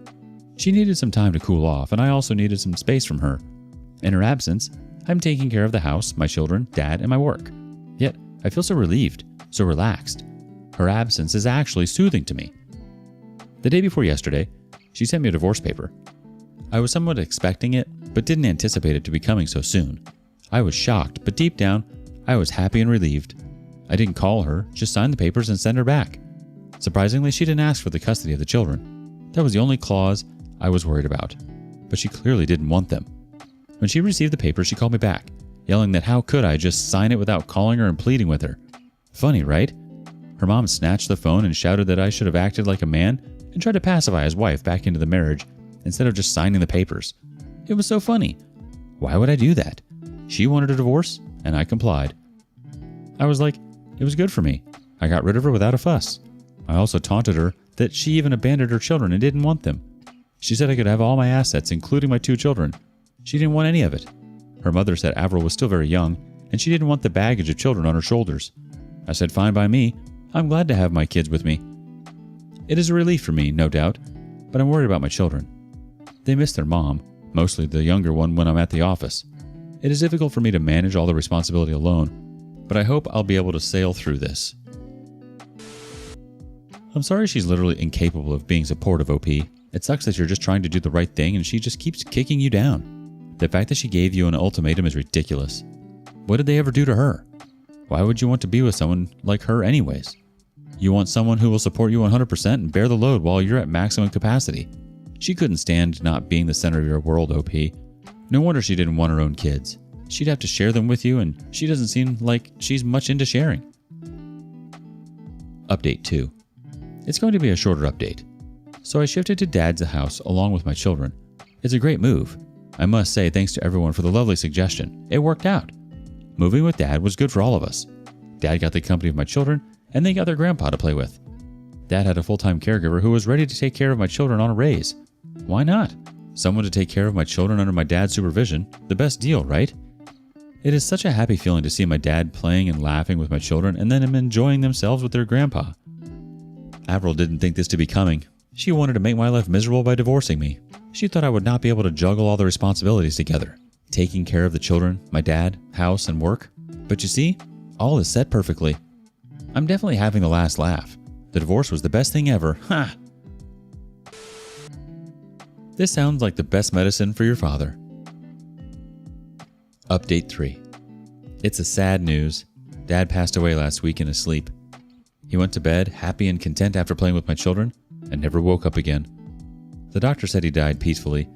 S1: She needed some time to cool off, and I also needed some space from her. In her absence, I'm taking care of the house, my children, Dad, and my work. Yet, I feel so relieved, so relaxed. Her absence is actually soothing to me. The day before yesterday, she sent me a divorce paper. I was somewhat expecting it, but didn't anticipate it to be coming so soon. I was shocked, but deep down, I was happy and relieved. I didn't call her, just signed the papers and send her back. Surprisingly, she didn't ask for the custody of the children. That was the only clause I was worried about, but she clearly didn't want them. When she received the paper, she called me back, yelling that how could I just sign it without calling her and pleading with her. Funny, right? Her mom snatched the phone and shouted that I should have acted like a man and tried to pacify his wife back into the marriage instead of just signing the papers. It was so funny. Why would I do that? She wanted a divorce, and I complied. I was like, it was good for me. I got rid of her without a fuss. I also taunted her that she even abandoned her children and didn't want them. She said I could have all my assets, including my 2 children. She didn't want any of it. Her mother said Avril was still very young, and she didn't want the baggage of children on her shoulders. I said fine by me. I'm glad to have my kids with me. It is a relief for me, no doubt, but I'm worried about my children. They miss their mom, mostly the younger one when I'm at the office. It is difficult for me to manage all the responsibility alone, but I hope I'll be able to sail through this. I'm sorry she's literally incapable of being supportive, OP. It sucks that you're just trying to do the right thing and she just keeps kicking you down. The fact that she gave you an ultimatum is ridiculous. What did they ever do to her? Why would you want to be with someone like her anyways? You want someone who will support you 100% and bear the load while you're at maximum capacity. She couldn't stand not being the center of your world, OP. No wonder she didn't want her own kids. She'd have to share them with you, and she doesn't seem like she's much into sharing. Update 2. It's going to be a shorter update. So I shifted to Dad's house along with my children. It's a great move. I must say thanks to everyone for the lovely suggestion. It worked out. Moving with Dad was good for all of us. Dad got the company of my children, and they got their grandpa to play with. Dad had a full-time caregiver who was ready to take care of my children on a raise. Why not? Someone to take care of my children under my dad's supervision. The best deal, right? It is such a happy feeling to see my dad playing and laughing with my children and then them enjoying themselves with their grandpa. Avril didn't think this to be coming. She wanted to make my life miserable by divorcing me. She thought I would not be able to juggle all the responsibilities together. Taking care of the children, my dad, house, and work. But you see, all is set perfectly. I'm definitely having the last laugh. The divorce was the best thing ever. Ha! This sounds like the best medicine for your father. Update 3. It's a sad news. Dad passed away last week in his sleep. He went to bed happy and content after playing with my children and never woke up again. The doctor said he died peacefully.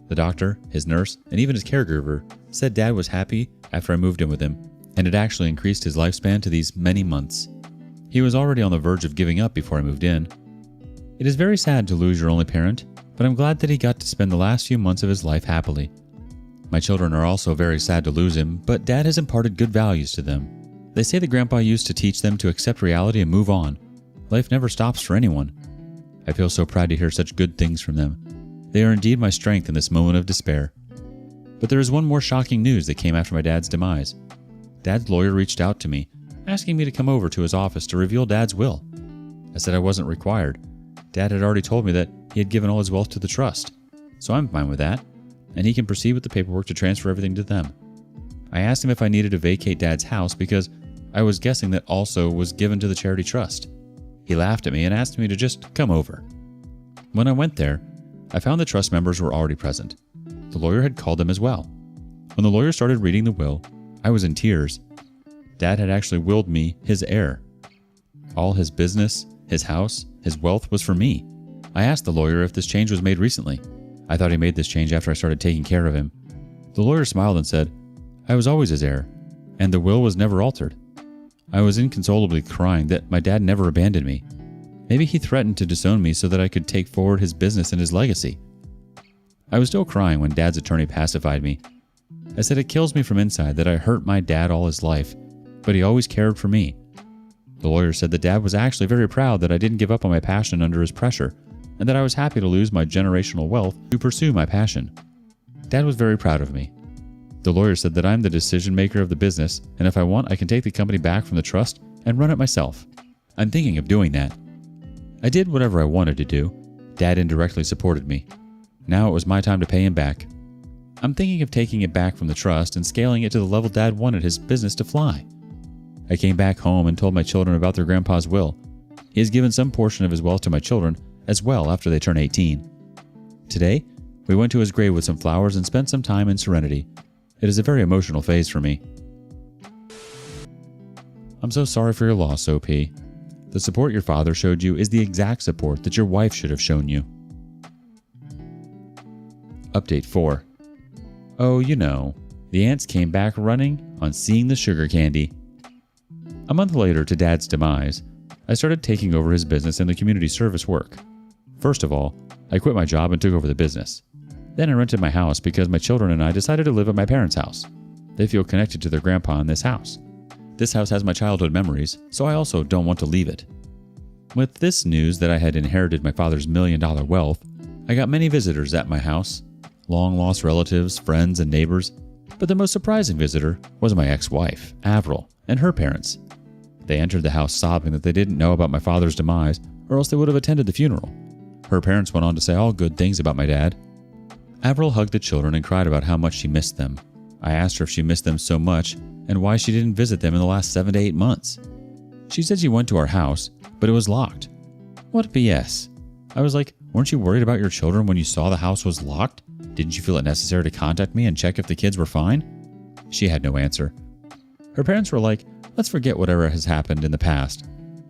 S1: The doctor, his nurse, and even his caregiver said Dad was happy after I moved in with him, and it actually increased his lifespan to these many months. He was already on the verge of giving up before I moved in. It is very sad to lose your only parent, but I'm glad that he got to spend the last few months of his life happily. My children are also very sad to lose him, but Dad has imparted good values to them. They say that Grandpa used to teach them to accept reality and move on. Life never stops for anyone. I feel so proud to hear such good things from them. They are indeed my strength in this moment of despair. But there is one more shocking news that came after my dad's demise. Dad's lawyer reached out to me, asking me to come over to his office to reveal Dad's will. I said I wasn't required. Dad had already told me that he had given all his wealth to the trust, so I'm fine with that, and he can proceed with the paperwork to transfer everything to them. I asked him if I needed to vacate Dad's house because I was guessing that also was given to the charity trust. He laughed at me and asked me to just come over. When I went there, I found the trust members were already present. The lawyer had called them as well. When the lawyer started reading the will, I was in tears. Dad had actually willed me his heir. All his business, his house, his wealth was for me. I asked the lawyer if this change was made recently. I thought he made this change after I started taking care of him. The lawyer smiled and said, I was always his heir, and the will was never altered. I was inconsolably crying that my dad never abandoned me. Maybe he threatened to disown me so that I could take forward his business and his legacy. I was still crying when Dad's attorney pacified me. I said it kills me from inside that I hurt my dad all his life, but he always cared for me. The lawyer said that Dad was actually very proud that I didn't give up on my passion under his pressure, and that I was happy to lose my generational wealth to pursue my passion. Dad was very proud of me. The lawyer said that I'm the decision maker of the business, and if I want, I can take the company back from the trust and run it myself. I'm thinking of doing that. I did whatever I wanted to do. Dad indirectly supported me. Now it was my time to pay him back. I'm thinking of taking it back from the trust and scaling it to the level Dad wanted his business to fly. I came back home and told my children about their grandpa's will. He has given some portion of his wealth to my children as well after they turn 18. Today, we went to his grave with some flowers and spent some time in serenity. It is a very emotional phase for me. I'm so sorry for your loss, OP. The support your father showed you is the exact support that your wife should have shown you. Update 4. Oh, you know, the ants came back running on seeing the sugar candy. A month later to Dad's demise, I started taking over his business and the community service work. First of all, I quit my job and took over the business. Then I rented my house because my children and I decided to live at my parents' house. They feel connected to their grandpa in this house. This house has my childhood memories, so I also don't want to leave it. With this news that I had inherited my father's $1 million wealth, I got many visitors at my house, long-lost relatives, friends, and neighbors, but the most surprising visitor was my ex-wife, Avril, and her parents. They entered the house sobbing that they didn't know about my father's demise, or else they would have attended the funeral. Her parents went on to say all good things about my dad. Avril hugged the children and cried about how much she missed them. I asked her if she missed them so much and why she didn't visit them in the last 7 to 8 months. She said she went to our house, but it was locked. What BS? I was like, weren't you worried about your children when you saw the house was locked? Didn't you feel it necessary to contact me and check if the kids were fine? She had no answer. Her parents were like, let's forget whatever has happened in the past.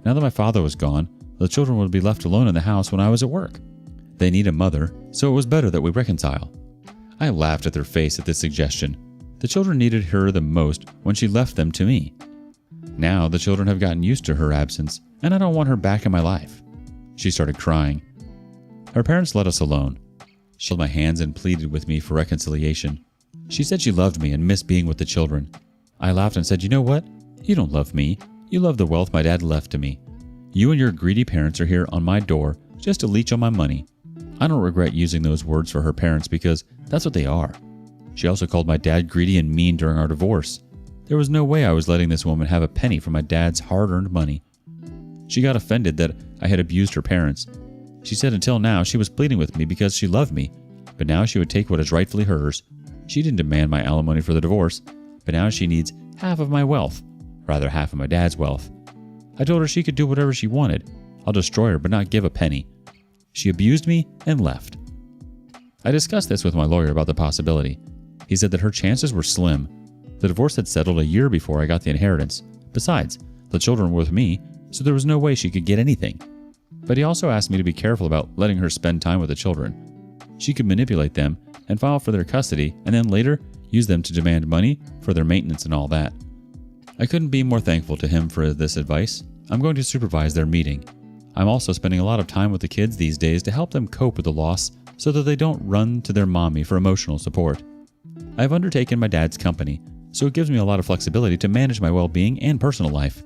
S1: Now that my father was gone, the children would be left alone in the house when I was at work. They need a mother, so it was better that we reconcile. I laughed at their face at this suggestion. The children needed her the most when she left them to me. Now the children have gotten used to her absence, and I don't want her back in my life. She started crying. Her parents let us alone. She held my hands and pleaded with me for reconciliation. She said she loved me and missed being with the children. I laughed and said, "You know what? You don't love me. You love the wealth my dad left to me. You and your greedy parents are here on my door just to leech on my money." I don't regret using those words for her parents because that's what they are. She also called my dad greedy and mean during our divorce. There was no way I was letting this woman have a penny from my dad's hard-earned money. She got offended that I had abused her parents. She said until now she was pleading with me because she loved me, but now she would take what is rightfully hers. She didn't demand my alimony for the divorce, but now she needs half of my wealth, rather half of my dad's wealth. I told her she could do whatever she wanted. I'll destroy her but not give a penny. She abused me and left. I discussed this with my lawyer about the possibility. He said that her chances were slim. The divorce had settled a year before I got the inheritance. Besides, the children were with me, so there was no way she could get anything. But he also asked me to be careful about letting her spend time with the children. She could manipulate them and file for their custody and then later use them to demand money for their maintenance and all that. I couldn't be more thankful to him for this advice. I'm going to supervise their meeting. I'm also spending a lot of time with the kids these days to help them cope with the loss so that they don't run to their mommy for emotional support. I've undertaken my dad's company, so it gives me a lot of flexibility to manage my well-being and personal life.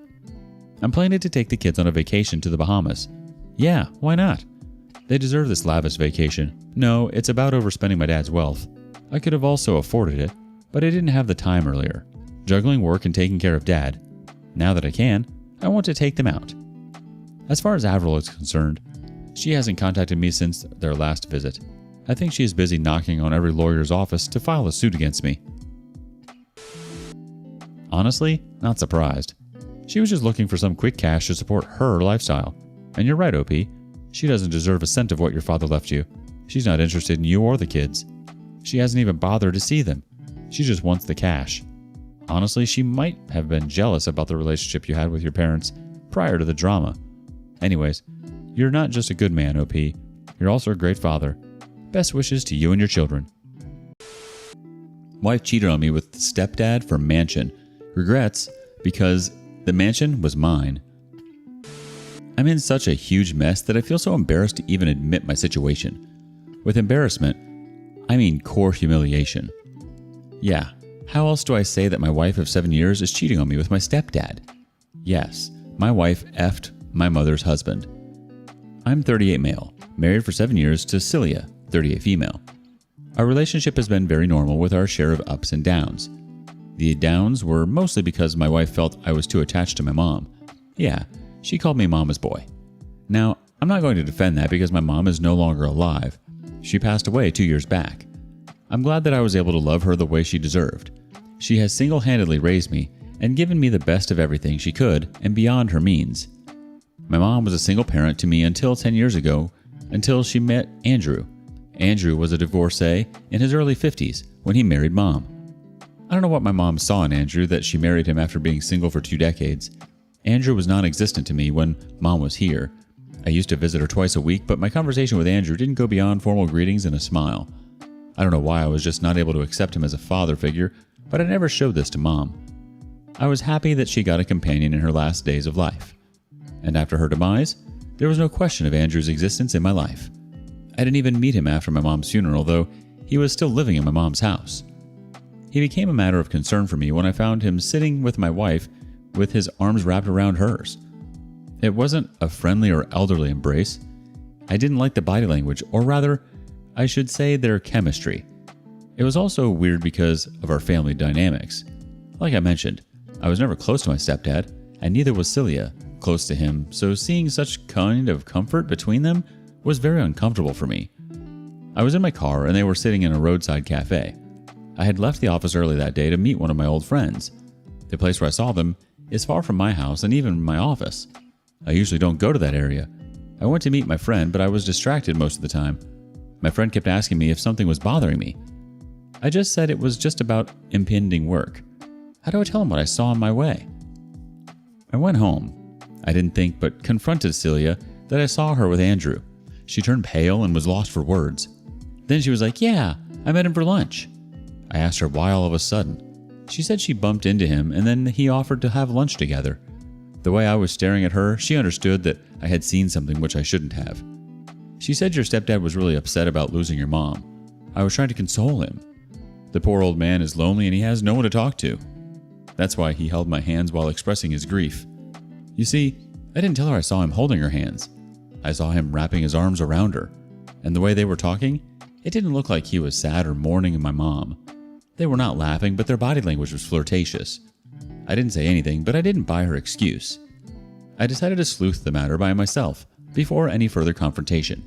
S1: I'm planning to take the kids on a vacation to the Bahamas. Yeah, why not? They deserve this lavish vacation. No, it's about overspending my dad's wealth. I could have also afforded it, but I didn't have the time earlier, juggling work and taking care of dad. Now that I can, I want to take them out. As far as Avril is concerned, she hasn't contacted me since their last visit. I think she is busy knocking on every lawyer's office to file a suit against me. Honestly, not surprised. She was just looking for some quick cash to support her lifestyle. And you're right, OP. She doesn't deserve a cent of what your father left you. She's not interested in you or the kids. She hasn't even bothered to see them. She just wants the cash. Honestly, she might have been jealous about the relationship you had with your parents prior to the drama. Anyways, you're not just a good man, OP. You're also a great father. Best wishes to you and your children. Wife cheated on me with stepdad for mansion. Regrets because the mansion was mine. I'm in such a huge mess that I feel so embarrassed to even admit my situation. With embarrassment, I mean core humiliation. Yeah, how else do I say that my wife of 7 years is cheating on me with my stepdad? Yes, my wife effed my mother's husband. I'm 38 male, married for 7 years to Celia, 38 female. Our relationship has been very normal with our share of ups and downs. The downs were mostly because my wife felt I was too attached to my mom. Yeah, she called me mama's boy. Now, I'm not going to defend that because my mom is no longer alive. She passed away 2 years back. I'm glad that I was able to love her the way she deserved. She has single-handedly raised me and given me the best of everything she could and beyond her means. My mom was a single parent to me until 10 years ago, until she met Andrew. Andrew was a divorcee in his early 50s when he married Mom. I don't know what my mom saw in Andrew that she married him after being single for 2 decades. Andrew was non-existent to me when Mom was here. I used to visit her twice a week, but my conversation with Andrew didn't go beyond formal greetings and a smile. I don't know why I was just not able to accept him as a father figure, but I never showed this to Mom. I was happy that she got a companion in her last days of life. And after her demise, there was no question of Andrew's existence in my life. I didn't even meet him after my mom's funeral, though he was still living in my mom's house. He became a matter of concern for me when I found him sitting with my wife with his arms wrapped around hers. It wasn't a friendly or elderly embrace. I didn't like the body language, or rather, I should say their chemistry. It was also weird because of our family dynamics. Like I mentioned, I was never close to my stepdad, and neither was Celia close to him, so seeing such kind of comfort between them was very uncomfortable for me. I was in my car and they were sitting in a roadside cafe. I had left the office early that day to meet one of my old friends. The place where I saw them is far from my house and even my office. I usually don't go to that area. I went to meet my friend, but I was distracted most of the time. My friend kept asking me if something was bothering me. I just said it was just about impending work. How do I tell him what I saw on my way? I went home. I didn't think but confronted Celia that I saw her with Andrew. She turned pale and was lost for words. Then she was like, "Yeah, I met him for lunch. I asked her why all of a sudden. She said she bumped into him and then he offered to have lunch together. The way I was staring at her, she understood that I had seen something which I shouldn't have. She said your stepdad was really upset about losing your mom. I was trying to console him. The poor old man is lonely and he has no one to talk to. That's why he held my hands while expressing his grief. You see, I didn't tell her I saw him holding her hands. I saw him wrapping his arms around her. And the way they were talking, it didn't look like he was sad or mourning my mom. They were not laughing, but their body language was flirtatious. I didn't say anything, but I didn't buy her excuse. I decided to sleuth the matter by myself before any further confrontation.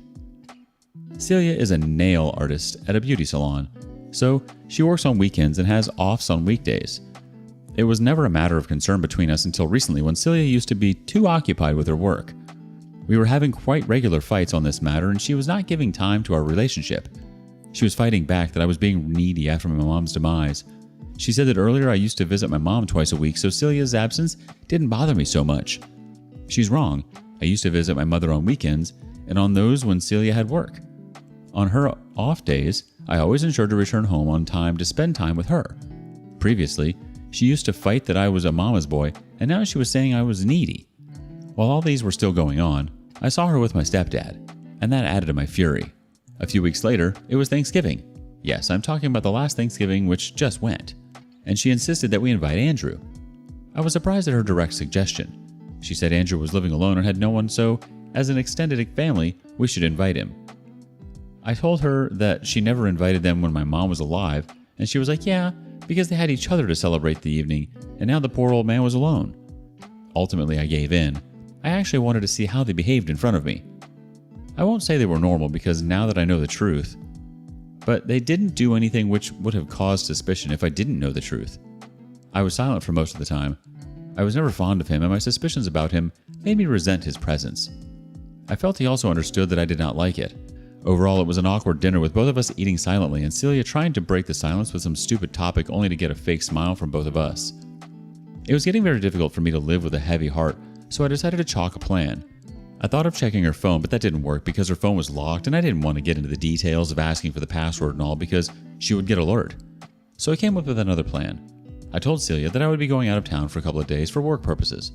S1: Celia is a nail artist at a beauty salon, so she works on weekends and has offs on weekdays. It was never a matter of concern between us until recently when Celia used to be too occupied with her work. We were having quite regular fights on this matter and she was not giving time to our relationship. She was fighting back that I was being needy after my mom's demise. She said that earlier I used to visit my mom twice a week, so Celia's absence didn't bother me so much. She's wrong. I used to visit my mother on weekends and on those when Celia had work. On her off days, I always ensured to return home on time to spend time with her. Previously, she used to fight that I was a mama's boy, and now she was saying I was needy. While all these were still going on, I saw her with my stepdad, and that added to my fury. A few weeks later, it was Thanksgiving. Yes, I'm talking about the last Thanksgiving which just went. And she insisted that we invite Andrew. I was surprised at her direct suggestion. She said Andrew was living alone and had no one, so as an extended family, we should invite him. I told her that she never invited them when my mom was alive, and she was like, yeah, because they had each other to celebrate the evening, and now the poor old man was alone. Ultimately, I gave in. I actually wanted to see how they behaved in front of me. I won't say they were normal because now that I know the truth, but they didn't do anything which would have caused suspicion if I didn't know the truth. I was silent for most of the time. I was never fond of him, and my suspicions about him made me resent his presence. I felt he also understood that I did not like it. Overall, it was an awkward dinner with both of us eating silently and Celia trying to break the silence with some stupid topic only to get a fake smile from both of us. It was getting very difficult for me to live with a heavy heart, so I decided to chalk a plan. I thought of checking her phone, but that didn't work because her phone was locked and I didn't want to get into the details of asking for the password and all because she would get alert. So I came up with another plan. I told Celia that I would be going out of town for a couple of days for work purposes.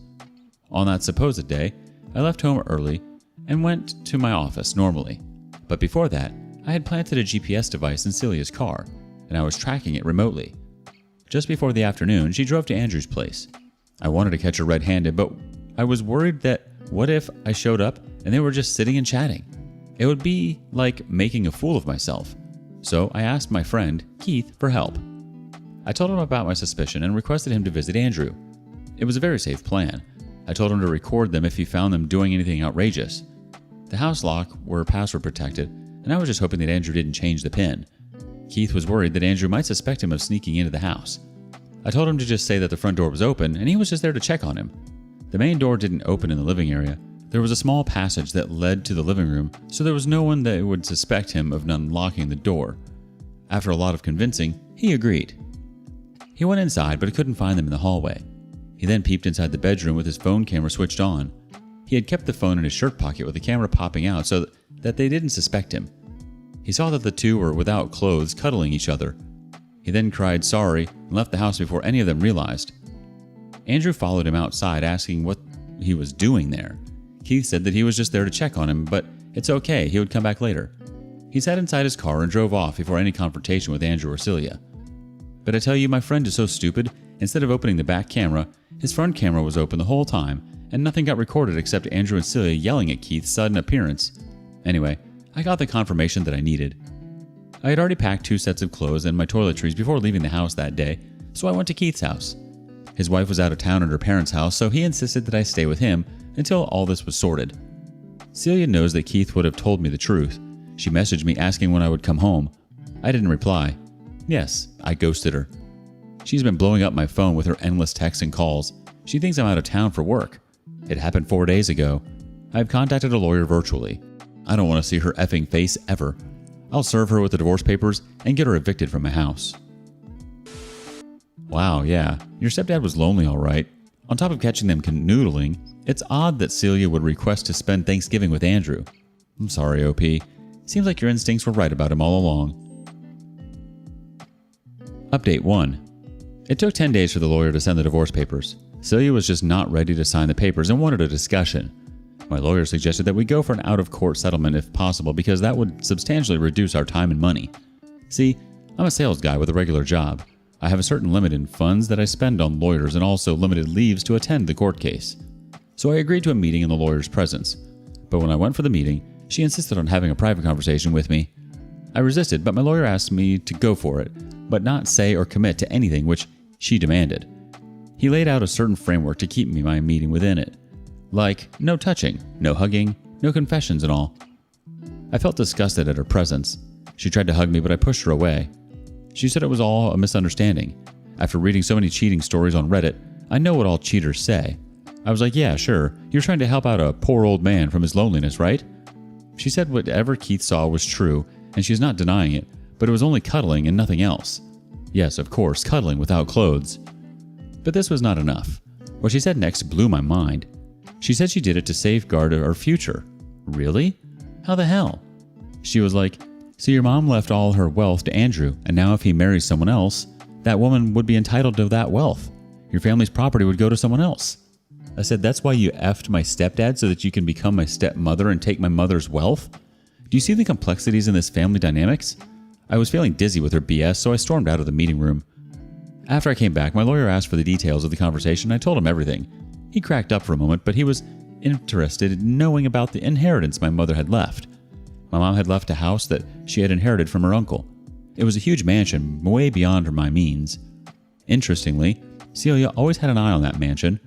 S1: On that supposed day, I left home early and went to my office normally. But before that, I had planted a GPS device in Celia's car, and I was tracking it remotely. Just before the afternoon, she drove to Andrew's place. I wanted to catch her red-handed, but I was worried that what if I showed up and they were just sitting and chatting? It would be like making a fool of myself. So I asked my friend, Keith, for help. I told him about my suspicion and requested him to visit Andrew. It was a very safe plan. I told him to record them if he found them doing anything outrageous. The house lock were password protected, and I was just hoping that Andrew didn't change the PIN. Keith was worried that Andrew might suspect him of sneaking into the house. I told him to just say that the front door was open, and he was just there to check on him. The main door didn't open in the living area. There was a small passage that led to the living room, so there was no one that would suspect him of unlocking the door. After a lot of convincing, he agreed. He went inside, but couldn't find them in the hallway. He then peeped inside the bedroom with his phone camera switched on. He had kept the phone in his shirt pocket with the camera popping out so that they didn't suspect him. He saw that the two were without clothes cuddling each other. He then cried sorry and left the house before any of them realized. Andrew followed him outside asking what he was doing there. Keith said that he was just there to check on him, but it's okay, he would come back later. He sat inside his car and drove off before any confrontation with Andrew or Celia. But I tell you, my friend is so stupid, instead of opening the back camera, his front camera was open the whole time, and nothing got recorded except Andrew and Celia yelling at Keith's sudden appearance. Anyway, I got the confirmation that I needed. I had already packed 2 sets of clothes and my toiletries before leaving the house that day, so I went to Keith's house. His wife was out of town at her parents' house, so he insisted that I stay with him until all this was sorted. Celia knows that Keith would have told me the truth. She messaged me asking when I would come home. I didn't reply. Yes, I ghosted her. She's been blowing up my phone with her endless texts and calls. She thinks I'm out of town for work. It happened 4 days ago. I've contacted a lawyer virtually. I don't want to see her effing face ever. I'll serve her with the divorce papers and get her evicted from my house. Wow, yeah, your stepdad was lonely all right. On top of catching them canoodling, it's odd that Celia would request to spend Thanksgiving with Andrew. I'm sorry, OP. Seems like your instincts were right about him all along. Update 1. It took 10 days for the lawyer to send the divorce papers. Celia was just not ready to sign the papers and wanted a discussion. My lawyer suggested that we go for an out-of-court settlement if possible because that would substantially reduce our time and money. See, I'm a sales guy with a regular job. I have a certain limit in funds that I spend on lawyers and also limited leaves to attend the court case. So I agreed to a meeting in the lawyer's presence. But when I went for the meeting, she insisted on having a private conversation with me. I resisted, but my lawyer asked me to go for it, but not say or commit to anything which she demanded. He laid out a certain framework to keep my meeting within it. Like, no touching, no hugging, no confessions and all. I felt disgusted at her presence. She tried to hug me, but I pushed her away. She said it was all a misunderstanding. After reading so many cheating stories on Reddit, I know what all cheaters say. I was like, yeah, sure, you're trying to help out a poor old man from his loneliness, right? She said whatever Keith saw was true, and she's not denying it, but it was only cuddling and nothing else. Yes, of course, cuddling without clothes. But this was not enough. What she said next blew my mind. She said she did it to safeguard our future. Really? How the hell? She was like, so your mom left all her wealth to Andrew, and now if he marries someone else, that woman would be entitled to that wealth. Your family's property would go to someone else. I said, that's why you effed my stepdad so that you can become my stepmother and take my mother's wealth? Do you see the complexities in this family dynamics? I was feeling dizzy with her BS, so I stormed out of the meeting room. After I came back, my lawyer asked for the details of the conversation. I told him everything. He cracked up for a moment, but he was interested in knowing about the inheritance my mother had left. My mom had left a house that she had inherited from her uncle. It was a huge mansion, way beyond my means. Interestingly, Celia always had an eye on that mansion.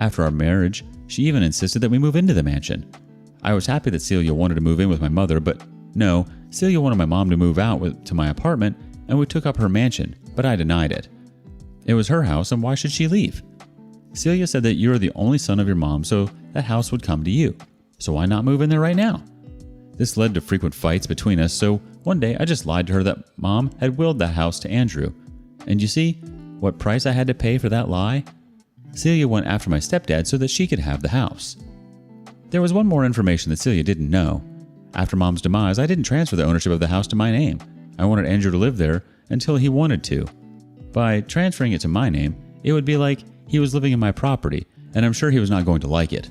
S1: After our marriage, she even insisted that we move into the mansion. I was happy that Celia wanted to move in with my mother, but no, Celia wanted my mom to move out to my apartment, and we took up her mansion, but I denied it. It was her house, and why should she leave? Celia said that you are the only son of your mom, so that house would come to you. So why not move in there right now? This led to frequent fights between us, so one day I just lied to her that Mom had willed that house to Andrew. And you see what price I had to pay for that lie? Celia went after my stepdad so that she could have the house. There was one more information that Celia didn't know. After Mom's demise, I didn't transfer the ownership of the house to my name. I wanted Andrew to live there until he wanted to. By transferring it to my name, it would be like he was living in my property, and I'm sure he was not going to like it.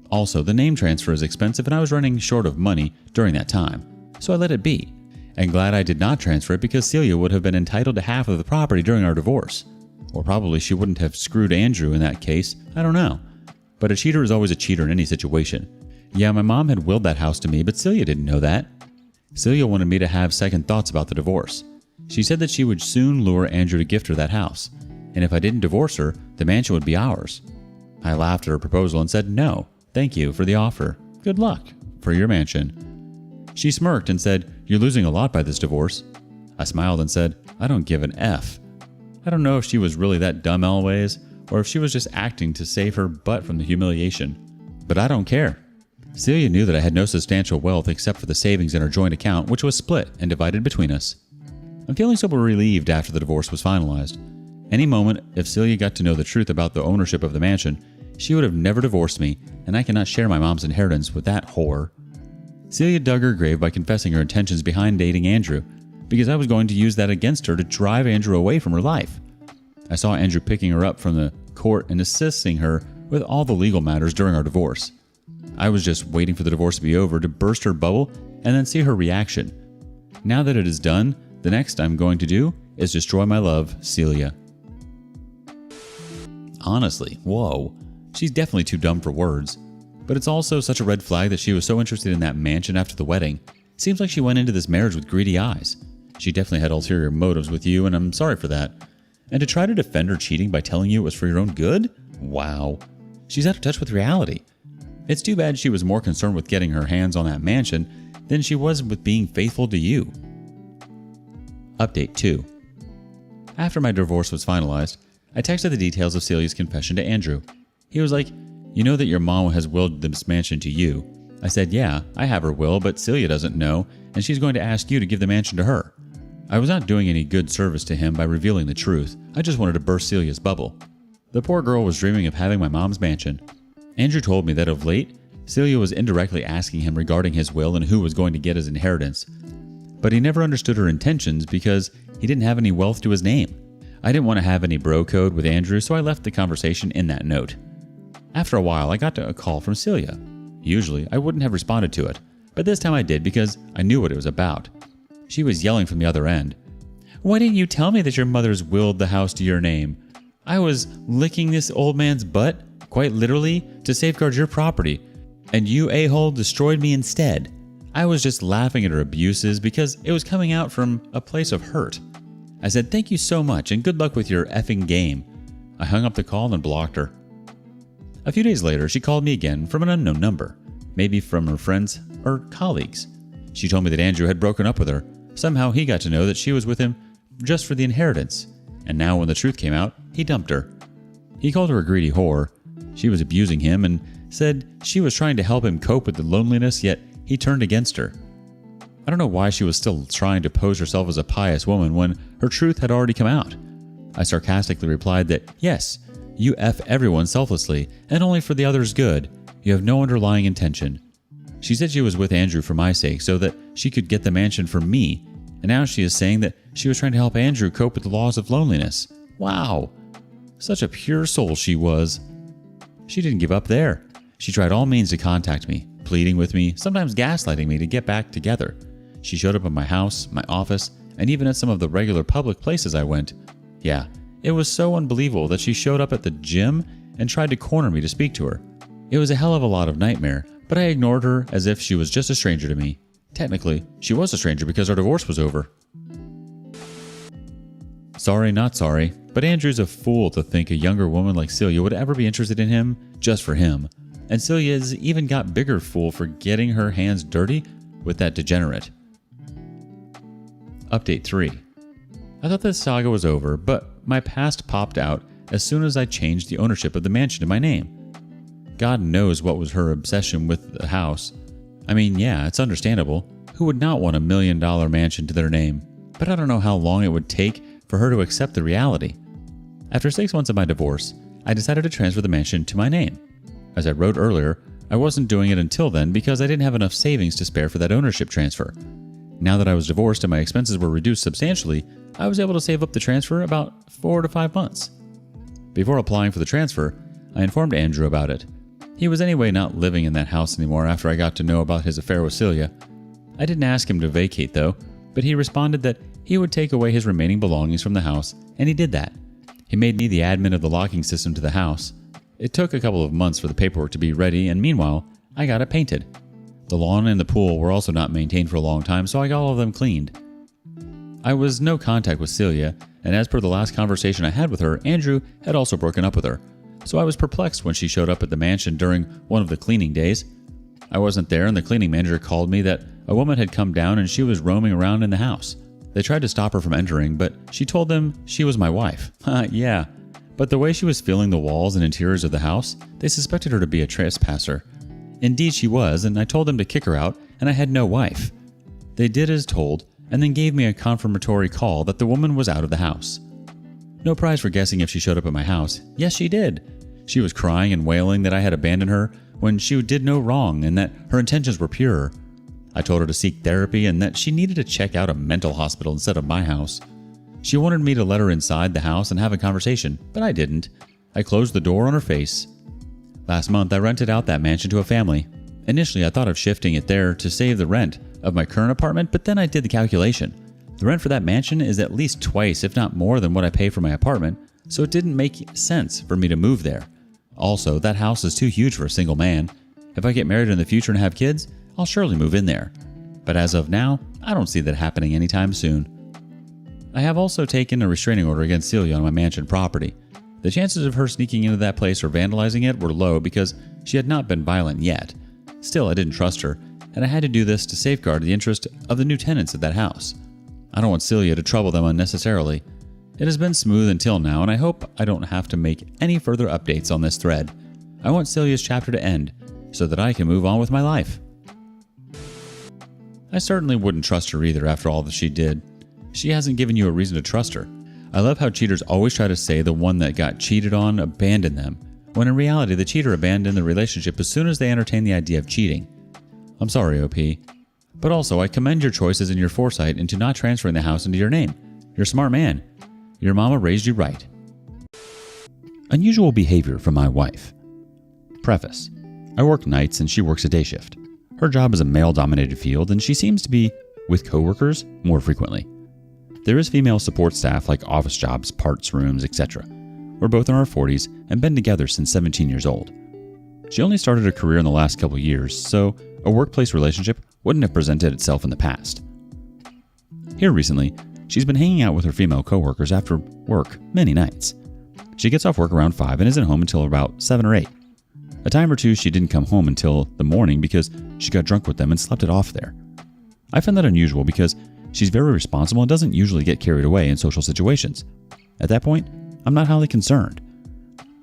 S1: Also, the name transfer is expensive and I was running short of money during that time, so I let it be. And glad I did not transfer it because Celia would have been entitled to half of the property during our divorce. Or probably she wouldn't have screwed Andrew in that case, I don't know. But a cheater is always a cheater in any situation. Yeah, my mom had willed that house to me, but Celia didn't know that. Celia wanted me to have second thoughts about the divorce. She said that she would soon lure Andrew to gift her that house, and if I didn't divorce her, the mansion would be ours. I laughed at her proposal and said, no, thank you for the offer. Good luck for your mansion. She smirked and said, you're losing a lot by this divorce. I smiled and said, I don't give an F. I don't know if she was really that dumb always, or if she was just acting to save her butt from the humiliation. But I don't care. Celia knew that I had no substantial wealth except for the savings in our joint account, which was split and divided between us. I'm feeling so relieved after the divorce was finalized. Any moment, if Celia got to know the truth about the ownership of the mansion, she would have never divorced me, and I cannot share my mom's inheritance with that whore. Celia dug her grave by confessing her intentions behind dating Andrew, because I was going to use that against her to drive Andrew away from her life. I saw Andrew picking her up from the court and assisting her with all the legal matters during our divorce. I was just waiting for the divorce to be over to burst her bubble and then see her reaction. Now that it is done, the next I'm going to do is destroy my love, Celia. Honestly, whoa, she's definitely too dumb for words. But it's also such a red flag that she was so interested in that mansion after the wedding. Seems like she went into this marriage with greedy eyes. She definitely had ulterior motives with you, and I'm sorry for that. And to try to defend her cheating by telling you it was for your own good? Wow. She's out of touch with reality. It's too bad she was more concerned with getting her hands on that mansion than she was with being faithful to you. Update 2. After my divorce was finalized, I texted the details of Celia's confession to Andrew. He was like, you know that your mom has willed this mansion to you. I said, yeah, I have her will, but Celia doesn't know, and she's going to ask you to give the mansion to her. I was not doing any good service to him by revealing the truth. I just wanted to burst Celia's bubble. The poor girl was dreaming of having my mom's mansion. Andrew told me that of late, Celia was indirectly asking him regarding his will and who was going to get his inheritance. But he never understood her intentions because he didn't have any wealth to his name. I didn't want to have any bro code with Andrew, so I left the conversation in that note. After a while, I got a call from Celia. Usually, I wouldn't have responded to it, but this time I did because I knew what it was about. She was yelling from the other end. "Why didn't you tell me that your mother's willed the house to your name? I was licking this old man's butt, quite literally, to safeguard your property, and you a-hole destroyed me instead." I was just laughing at her abuses because it was coming out from a place of hurt. I said, "Thank you so much and good luck with your effing game." I hung up the call and blocked her. A few days later, she called me again from an unknown number, maybe from her friends or colleagues. She told me that Andrew had broken up with her. Somehow he got to know that she was with him just for the inheritance, and now when the truth came out, he dumped her. He called her a greedy whore. She was abusing him and said she was trying to help him cope with the loneliness, yet he turned against her. I don't know why she was still trying to pose herself as a pious woman when her truth had already come out. I sarcastically replied that, yes, you F everyone selflessly and only for the other's good. You have no underlying intention. She said she was with Andrew for my sake so that she could get the mansion for me, and now she is saying that she was trying to help Andrew cope with the loss of loneliness. Wow! Such a pure soul she was. She didn't give up there. She tried all means to contact me, pleading with me, sometimes gaslighting me to get back together. She showed up at my house, my office, and even at some of the regular public places I went. Yeah, it was so unbelievable that she showed up at the gym and tried to corner me to speak to her. It was a hell of a lot of nightmare, but I ignored her as if she was just a stranger to me. Technically, she was a stranger because our divorce was over. Sorry, not sorry, but Andrew's a fool to think a younger woman like Celia would ever be interested in him just for him. And Celia's even got bigger fool for getting her hands dirty with that degenerate. Update 3. I thought this saga was over, but my past popped out as soon as I changed the ownership of the mansion to my name. God knows what was her obsession with the house. I mean, yeah, it's understandable. Who would not want $1 million mansion to their name? But I don't know how long it would take for her to accept the reality. After 6 months of my divorce, I decided to transfer the mansion to my name. As I wrote earlier, I wasn't doing it until then because I didn't have enough savings to spare for that ownership transfer. Now that I was divorced and my expenses were reduced substantially, I was able to save up the transfer about 4 to 5 months. Before applying for the transfer, I informed Andrew about it. He was anyway not living in that house anymore after I got to know about his affair with Celia. I didn't ask him to vacate though, but he responded that he would take away his remaining belongings from the house, and he did that. He made me the admin of the locking system to the house. It took a couple of months for the paperwork to be ready, and meanwhile, I got it painted. The lawn and the pool were also not maintained for a long time, so I got all of them cleaned. I was no contact with Celia, and as per the last conversation I had with her, Andrew had also broken up with her. So I was perplexed when she showed up at the mansion during one of the cleaning days. I wasn't there, and the cleaning manager called me that a woman had come down and she was roaming around in the house. They tried to stop her from entering, but she told them she was my wife. Yeah. But the way she was filling the walls and interiors of the house, they suspected her to be a trespasser. Indeed she was, and I told them to kick her out, and I had no wife. They did as told, and then gave me a confirmatory call that the woman was out of the house. No prize for guessing if she showed up at my house. Yes, she did. She was crying and wailing that I had abandoned her when she did no wrong and that her intentions were pure. I told her to seek therapy and that she needed to check out a mental hospital instead of my house. She wanted me to let her inside the house and have a conversation, but I didn't. I closed the door on her face. Last month, I rented out that mansion to a family. Initially, I thought of shifting it there to save the rent of my current apartment, but then I did the calculation. The rent for that mansion is at least twice, if not more, than what I pay for my apartment, so it didn't make sense for me to move there. Also, that house is too huge for a single man. If I get married in the future and have kids, I'll surely move in there. But as of now, I don't see that happening anytime soon. I have also taken a restraining order against Celia on my mansion property. The chances of her sneaking into that place or vandalizing it were low because she had not been violent yet. Still, I didn't trust her, and I had to do this to safeguard the interest of the new tenants of that house. I don't want Celia to trouble them unnecessarily. It has been smooth until now, and I hope I don't have to make any further updates on this thread. I want Celia's chapter to end, so that I can move on with my life. I certainly wouldn't trust her either after all that she did. She hasn't given you a reason to trust her. I love how cheaters always try to say the one that got cheated on abandoned them, when in reality the cheater abandoned the relationship as soon as they entertained the idea of cheating. I'm sorry, OP. But also, I commend your choices and your foresight into not transferring the house into your name. You're a smart man. Your mama raised you right. Unusual behavior from my wife. Preface. I work nights and she works a day shift. Her job is a male-dominated field and she seems to be with coworkers more frequently. There is female support staff like office jobs, parts rooms, etc. We're both in our 40s and been together since 17 years old. She only started a career in the last couple years, so a workplace relationship wouldn't have presented itself in the past. Here recently, she's been hanging out with her female coworkers after work many nights. She gets off work around 5 and isn't home until about 7 or 8. A time or two she didn't come home until the morning because she got drunk with them and slept it off there. I find that unusual because she's very responsible and doesn't usually get carried away in social situations. At that point, I'm not highly concerned.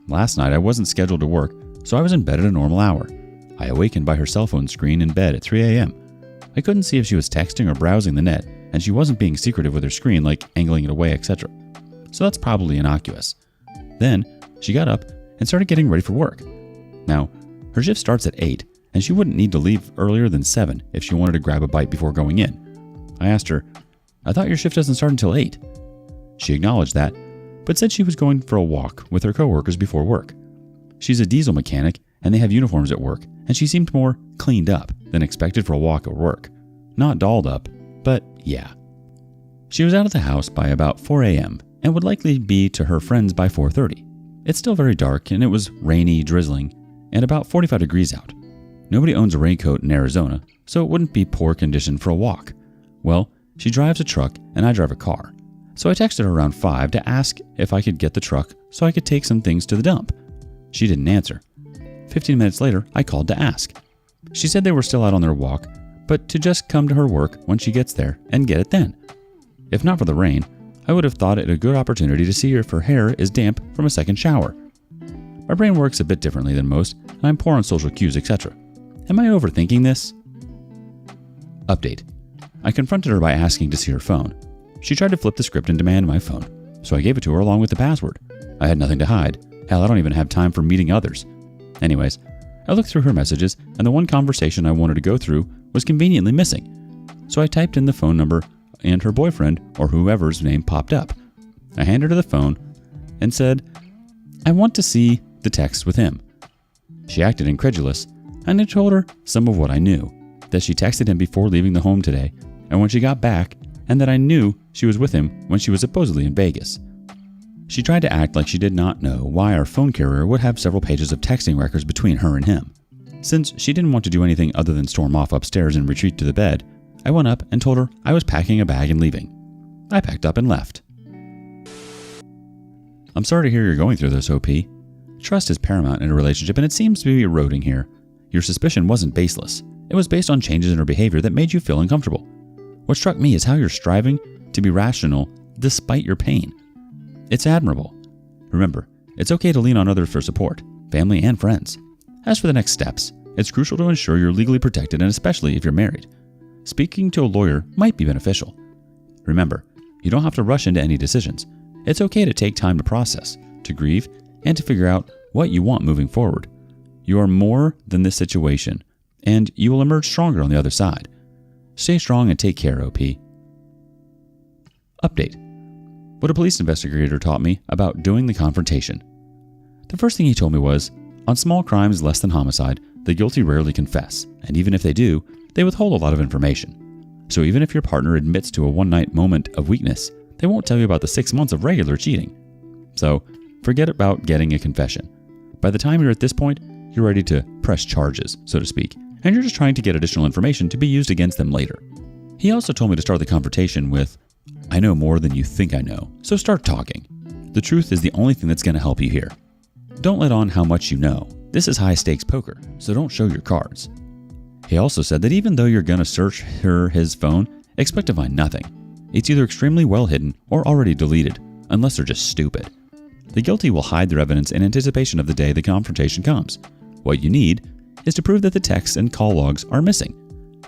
S1: Last night I wasn't scheduled to work, so I was in bed at a normal hour. I awakened by her cell phone screen in bed at 3 a.m. I couldn't see if she was texting or browsing the net, and she wasn't being secretive with her screen like angling it away, etc. So that's probably innocuous. Then, she got up and started getting ready for work. Now, her shift starts at 8, and she wouldn't need to leave earlier than 7 if she wanted to grab a bite before going in. I asked her, "I thought your shift doesn't start until 8. She acknowledged that, but said she was going for a walk with her coworkers before work. She's a diesel mechanic, and they have uniforms at work, and she seemed more cleaned up than expected for a walk at work. Not dolled up, but yeah. She was out of the house by about 4 a.m. and would likely be to her friends by 4:30. It's still very dark, and it was rainy, drizzling, and about 45 degrees out. Nobody owns a raincoat in Arizona, so it wouldn't be poor condition for a walk. Well, she drives a truck and I drive a car. So I texted her around 5 to ask if I could get the truck so I could take some things to the dump. She didn't answer. 15 minutes later, I called to ask. She said they were still out on their walk, but to just come to her work when she gets there and get it then. If not for the rain, I would have thought it a good opportunity to see if her hair is damp from a second shower. My brain works a bit differently than most, and I'm poor on social cues, etc. Am I overthinking this? Update. I confronted her by asking to see her phone. She tried to flip the script and demand my phone, so I gave it to her along with the password. I had nothing to hide. Hell, I don't even have time for meeting others. Anyways, I looked through her messages, and the one conversation I wanted to go through was conveniently missing. So I typed in the phone number, and her boyfriend, or whoever's name, popped up. I handed her the phone and said, "I want to see the text with him." She acted incredulous, and I told her some of what I knew, that she texted him before leaving the home today, and when she got back, and that I knew she was with him when she was supposedly in Vegas. She tried to act like she did not know why our phone carrier would have several pages of texting records between her and him. Since she didn't want to do anything other than storm off upstairs and retreat to the bed, I went up and told her I was packing a bag and leaving. I packed up and left. I'm sorry to hear you're going through this, OP. Trust is paramount in a relationship, and it seems to be eroding here. Your suspicion wasn't baseless. It was based on changes in her behavior that made you feel uncomfortable. What struck me is how you're striving to be rational despite your pain. It's admirable. Remember, it's okay to lean on others for support, family and friends. As for the next steps, it's crucial to ensure you're legally protected, and especially if you're married. Speaking to a lawyer might be beneficial. Remember, you don't have to rush into any decisions. It's okay to take time to process, to grieve, and to figure out what you want moving forward. You are more than this situation, and you will emerge stronger on the other side. Stay strong and take care, OP. Update. What a police investigator taught me about doing the confrontation. The first thing he told me was, on small crimes less than homicide, the guilty rarely confess, and even if they do, they withhold a lot of information. So even if your partner admits to a one-night moment of weakness, they won't tell you about the 6 months of regular cheating. So, forget about getting a confession. By the time you're at this point, you're ready to press charges, so to speak, and you're just trying to get additional information to be used against them later. He also told me to start the confrontation with, "I know more than you think I know, so start talking. The truth is the only thing that's going to help you here. Don't let on how much you know. This is high-stakes poker, so don't show your cards." He also said that even though you're going to search his phone, expect to find nothing. It's either extremely well hidden or already deleted, unless they're just stupid. The guilty will hide their evidence in anticipation of the day the confrontation comes. What you need is to prove that the texts and call logs are missing.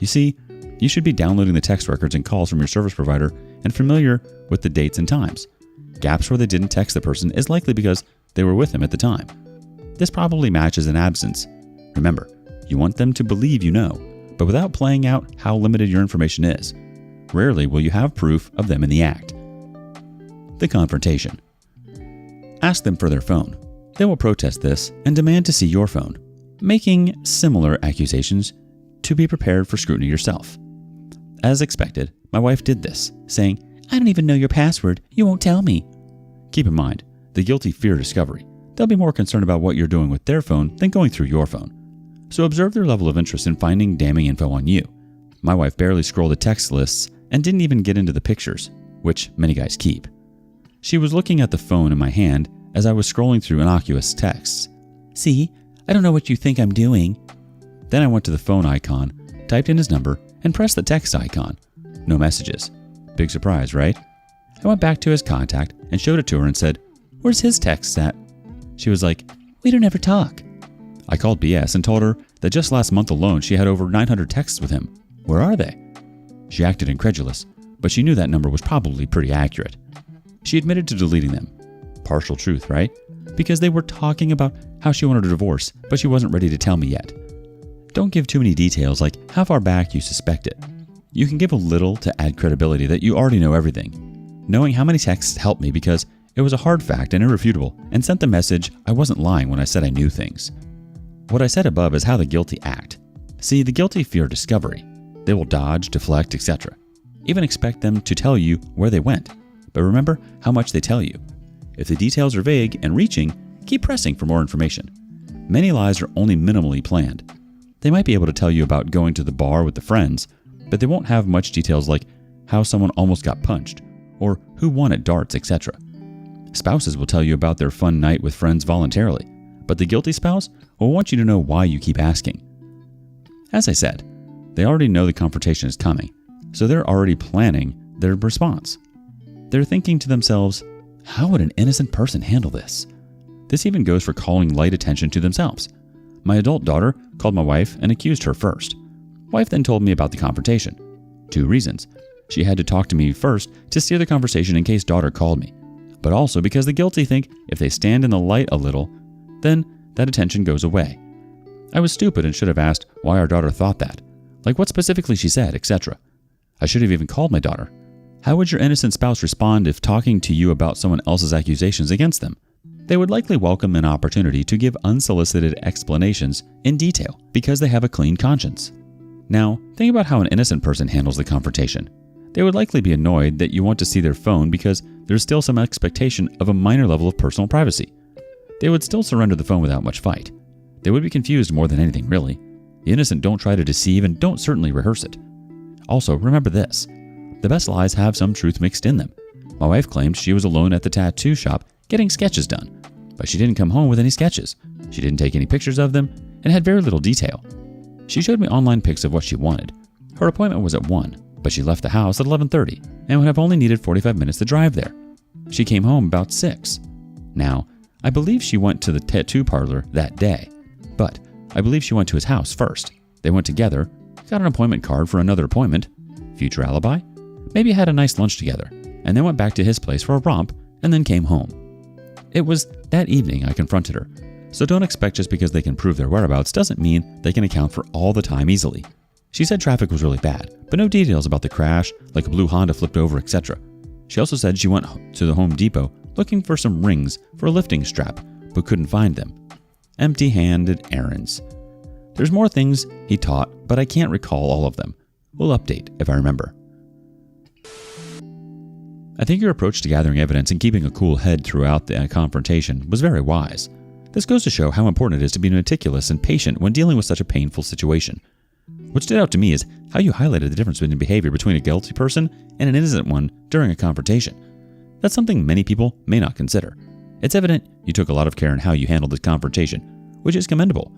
S1: You see, you should be downloading the text records and calls from your service provider and familiar with the dates and times. Gaps where they didn't text the person is likely because they were with him at the time. This probably matches an absence. Remember, you want them to believe you know, but without playing out how limited your information is. Rarely will you have proof of them in the act. the confrontation. Ask them for their phone. They will protest this and demand to see your phone, making similar accusations to be prepared for scrutiny yourself. As expected, my wife did this, saying, "I don't even know your password. You won't tell me." Keep in mind, the guilty fear discovery. They'll be more concerned about what you're doing with their phone than going through your phone. So observe their level of interest in finding damning info on you. My wife barely scrolled the text lists and didn't even get into the pictures, which many guys keep. She was looking at the phone in my hand as I was scrolling through innocuous texts. "See, I don't know what you think I'm doing." Then I went to the phone icon, typed in his number, and pressed the text icon. No messages. Big surprise, right? I went back to his contact and showed it to her and said, "Where's his text at?" She was like, "We don't ever talk." I called BS and told her that just last month alone she had over 900 texts with him. Where are they? She acted incredulous, but she knew that number was probably pretty accurate. She admitted to deleting them. Partial truth, right? Because they were talking about how she wanted a divorce, but she wasn't ready to tell me yet. Don't give too many details like how far back you suspect it. You can give a little to add credibility that you already know everything. Knowing how many texts helped me because it was a hard fact and irrefutable and sent the message I wasn't lying when I said I knew things. What I said above is how the guilty act. See, the guilty fear discovery. They will dodge, deflect, etc. Even expect them to tell you where they went. But remember how much they tell you. If the details are vague and reaching, keep pressing for more information. Many lies are only minimally planned. They might be able to tell you about going to the bar with the friends, but they won't have much details like how someone almost got punched, or who won at darts, etc. Spouses will tell you about their fun night with friends voluntarily, but the guilty spouse will want you to know why you keep asking. As I said, they already know the confrontation is coming, so they're already planning their response. They're thinking to themselves, how would an innocent person handle this? This even goes for calling light attention to themselves. My adult daughter called my wife and accused her first. Wife then told me about the confrontation. 2 reasons. She had to talk to me first to steer the conversation in case daughter called me, but also because the guilty think if they stand in the light a little, then that attention goes away. I was stupid and should have asked why our daughter thought that, like what specifically she said, etc. I should have even called my daughter. How would your innocent spouse respond if talking to you about someone else's accusations against them? They would likely welcome an opportunity to give unsolicited explanations in detail because they have a clean conscience. Now, think about how an innocent person handles the confrontation. They would likely be annoyed that you want to see their phone because there's still some expectation of a minor level of personal privacy. They would still surrender the phone without much fight. They would be confused more than anything, really. The innocent don't try to deceive and don't certainly rehearse it. Also, remember this. The best lies have some truth mixed in them. My wife claimed she was alone at the tattoo shop getting sketches done, but she didn't come home with any sketches. She didn't take any pictures of them and had very little detail. She showed me online pics of what she wanted. Her appointment was at 1, but she left the house at 11:30 and would have only needed 45 minutes to drive there. She came home about 6. Now, I believe she went to the tattoo parlor that day, but I believe she went to his house first. They went together, got an appointment card for another appointment, future alibi, maybe had a nice lunch together, and then went back to his place for a romp and then came home. It was that evening I confronted her, so don't expect just because they can prove their whereabouts doesn't mean they can account for all the time easily. She said traffic was really bad, but no details about the crash, like a blue Honda flipped over, etc. She also said she went to the Home Depot looking for some rings for a lifting strap, but couldn't find them. Empty-handed errands. There's more things he taught, but I can't recall all of them. We'll update if I remember. I think your approach to gathering evidence and keeping a cool head throughout the confrontation was very wise. This goes to show how important it is to be meticulous and patient when dealing with such a painful situation. What stood out to me is how you highlighted the difference in behavior between a guilty person and an innocent one during a confrontation. That's something many people may not consider. It's evident you took a lot of care in how you handled this confrontation, which is commendable.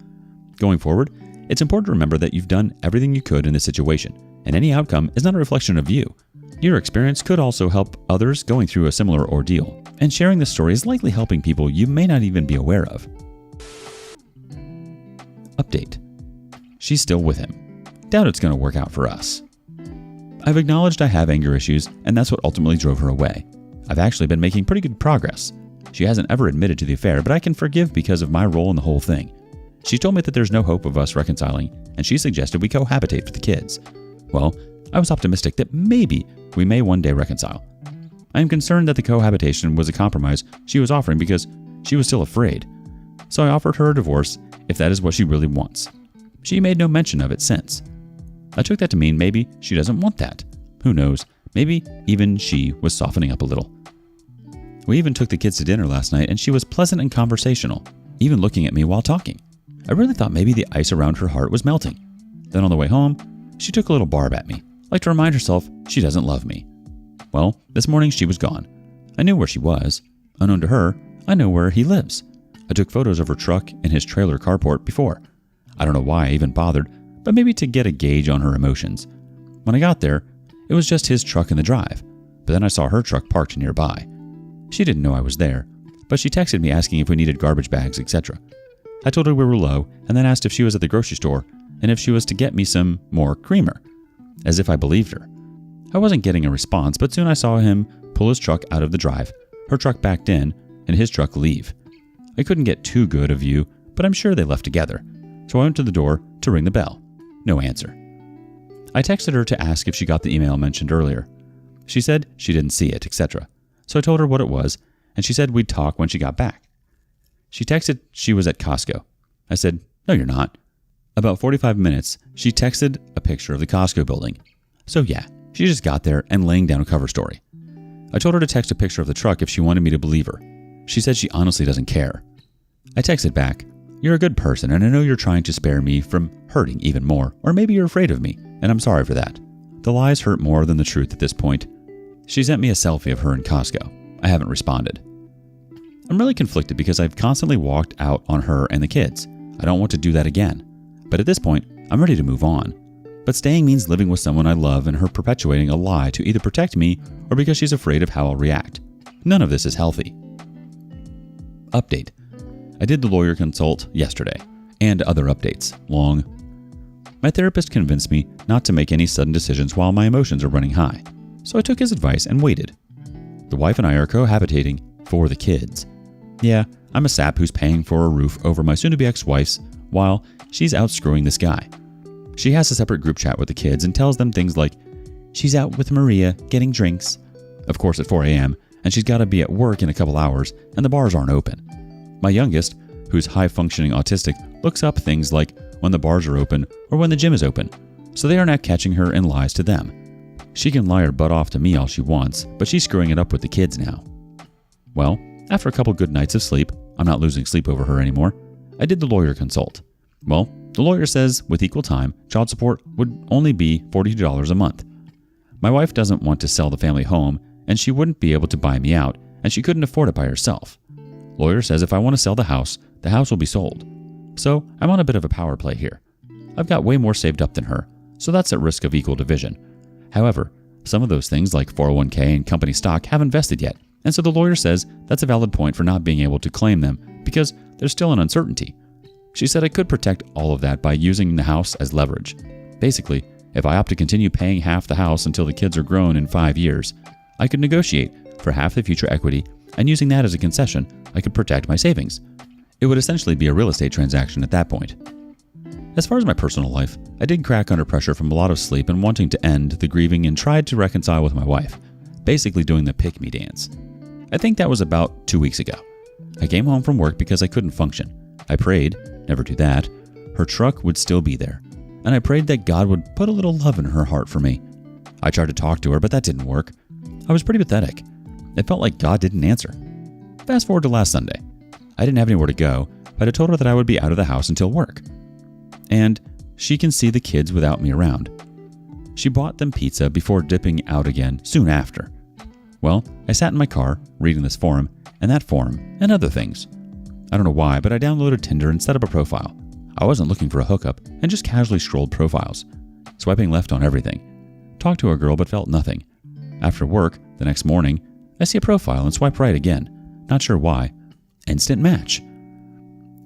S1: Going forward, it's important to remember that you've done everything you could in this situation, and any outcome is not a reflection of you. Your experience could also help others going through a similar ordeal, and sharing this story is likely helping people you may not even be aware of. Update. She's still with him. Doubt it's going to work out for us. I've acknowledged I have anger issues, and that's what ultimately drove her away. I've actually been making pretty good progress. She hasn't ever admitted to the affair, but I can forgive because of my role in the whole thing. She told me that there's no hope of us reconciling, and she suggested we cohabitate for the kids. Well, I was optimistic that maybe we may one day reconcile. I am concerned that the cohabitation was a compromise she was offering because she was still afraid. So I offered her a divorce if that is what she really wants. She made no mention of it since. I took that to mean maybe she doesn't want that. Who knows? Maybe even she was softening up a little. We even took the kids to dinner last night and she was pleasant and conversational, even looking at me while talking. I really thought maybe the ice around her heart was melting. Then on the way home, she took a little barb at me, like to remind herself she doesn't love me. Well, this morning she was gone. I knew where she was. Unknown to her, I know where he lives. I took photos of her truck and his trailer carport before. I don't know why I even bothered, but maybe to get a gauge on her emotions. When I got there, it was just his truck in the drive, but then I saw her truck parked nearby. She didn't know I was there, but she texted me asking if we needed garbage bags, etc. I told her we were low and then asked if she was at the grocery store and if she was to get me some more creamer, as if I believed her. I wasn't getting a response, but soon I saw him pull his truck out of the drive, her truck backed in, and his truck leave. I couldn't get too good a view, but I'm sure they left together, so I went to the door to ring the bell. No answer. I texted her to ask if she got the email mentioned earlier. She said she didn't see it, etc. So I told her what it was, and she said we'd talk when she got back. She texted she was at Costco. I said, no, you're not. About 45 minutes, she texted a picture of the Costco building. So yeah, she just got there and laying down a cover story. I told her to text a picture of the truck if she wanted me to believe her. She said she honestly doesn't care. I texted back, you're a good person and I know you're trying to spare me from hurting even more, or maybe you're afraid of me, and I'm sorry for that. The lies hurt more than the truth at this point. She sent me a selfie of her in Costco. I haven't responded. I'm really conflicted because I've constantly walked out on her and the kids. I don't want to do that again. But at this point, I'm ready to move on. But staying means living with someone I love and her perpetuating a lie to either protect me or because she's afraid of how I'll react. None of this is healthy. Update. I did the lawyer consult yesterday, and other updates. Long. My therapist convinced me not to make any sudden decisions while my emotions are running high. So I took his advice and waited. The wife and I are cohabitating for the kids. Yeah, I'm a sap who's paying for a roof over my soon-to-be ex-wife's while she's out screwing this guy. She has a separate group chat with the kids and tells them things like, she's out with Maria getting drinks, of course at 4 a.m., and she's got to be at work in a couple hours, and the bars aren't open. My youngest, who's high-functioning autistic, looks up things like when the bars are open or when the gym is open, so they are not catching her in lies to them. She can lie her butt off to me all she wants, but she's screwing it up with the kids now. Well, after a couple good nights of sleep, I'm not losing sleep over her anymore, I did the lawyer consult. Well, the lawyer says with equal time, child support would only be $42 a month. My wife doesn't want to sell the family home, and she wouldn't be able to buy me out, and she couldn't afford it by herself. Lawyer says if I want to sell the house will be sold. So I'm on a bit of a power play here. I've got way more saved up than her, so that's at risk of equal division. However, some of those things like 401k and company stock haven't vested yet, and so the lawyer says that's a valid point for not being able to claim them because there's still an uncertainty. She said I could protect all of that by using the house as leverage. Basically, if I opt to continue paying half the house until the kids are grown in 5 years, I could negotiate for half the future equity, and using that as a concession, I could protect my savings. It would essentially be a real estate transaction at that point. As far as my personal life, I did crack under pressure from a lot of sleep and wanting to end the grieving and tried to reconcile with my wife, basically doing the pick-me dance. I think that was about 2 weeks ago. I came home from work because I couldn't function. I prayed, never do that, her truck would still be there, and I prayed that God would put a little love in her heart for me. I tried to talk to her, but that didn't work. I was pretty pathetic. It felt like God didn't answer. Fast forward to last Sunday. I didn't have anywhere to go, but I told her that I would be out of the house until work. And she can see the kids without me around. She bought them pizza before dipping out again soon after. Well, I sat in my car, reading this forum, and that forum, and other things. I don't know why, but I downloaded Tinder and set up a profile. I wasn't looking for a hookup, and just casually scrolled profiles, swiping left on everything. Talked to a girl, but felt nothing. After work, the next morning, I see a profile and swipe right again. Not sure why. Instant match.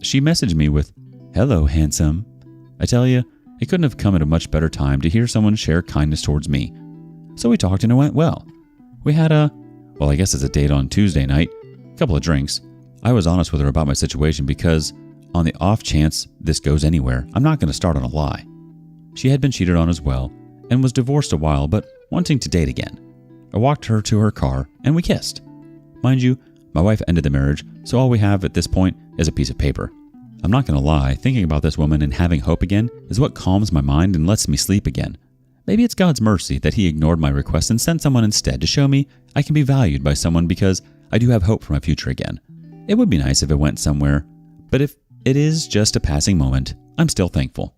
S1: She messaged me with, "Hello, handsome." I tell you, it couldn't have come at a much better time to hear someone share kindness towards me. So we talked and it went well. We had I guess it's a date on Tuesday night, a couple of drinks. I was honest with her about my situation because, on the off chance this goes anywhere, I'm not going to start on a lie. She had been cheated on as well, and was divorced a while but wanting to date again. I walked her to her car and we kissed. Mind you, my wife ended the marriage, so all we have at this point is a piece of paper. I'm not going to lie, thinking about this woman and having hope again is what calms my mind and lets me sleep again. Maybe it's God's mercy that he ignored my request and sent someone instead to show me I can be valued by someone because I do have hope for my future again. It would be nice if it went somewhere, but if it is just a passing moment, I'm still thankful.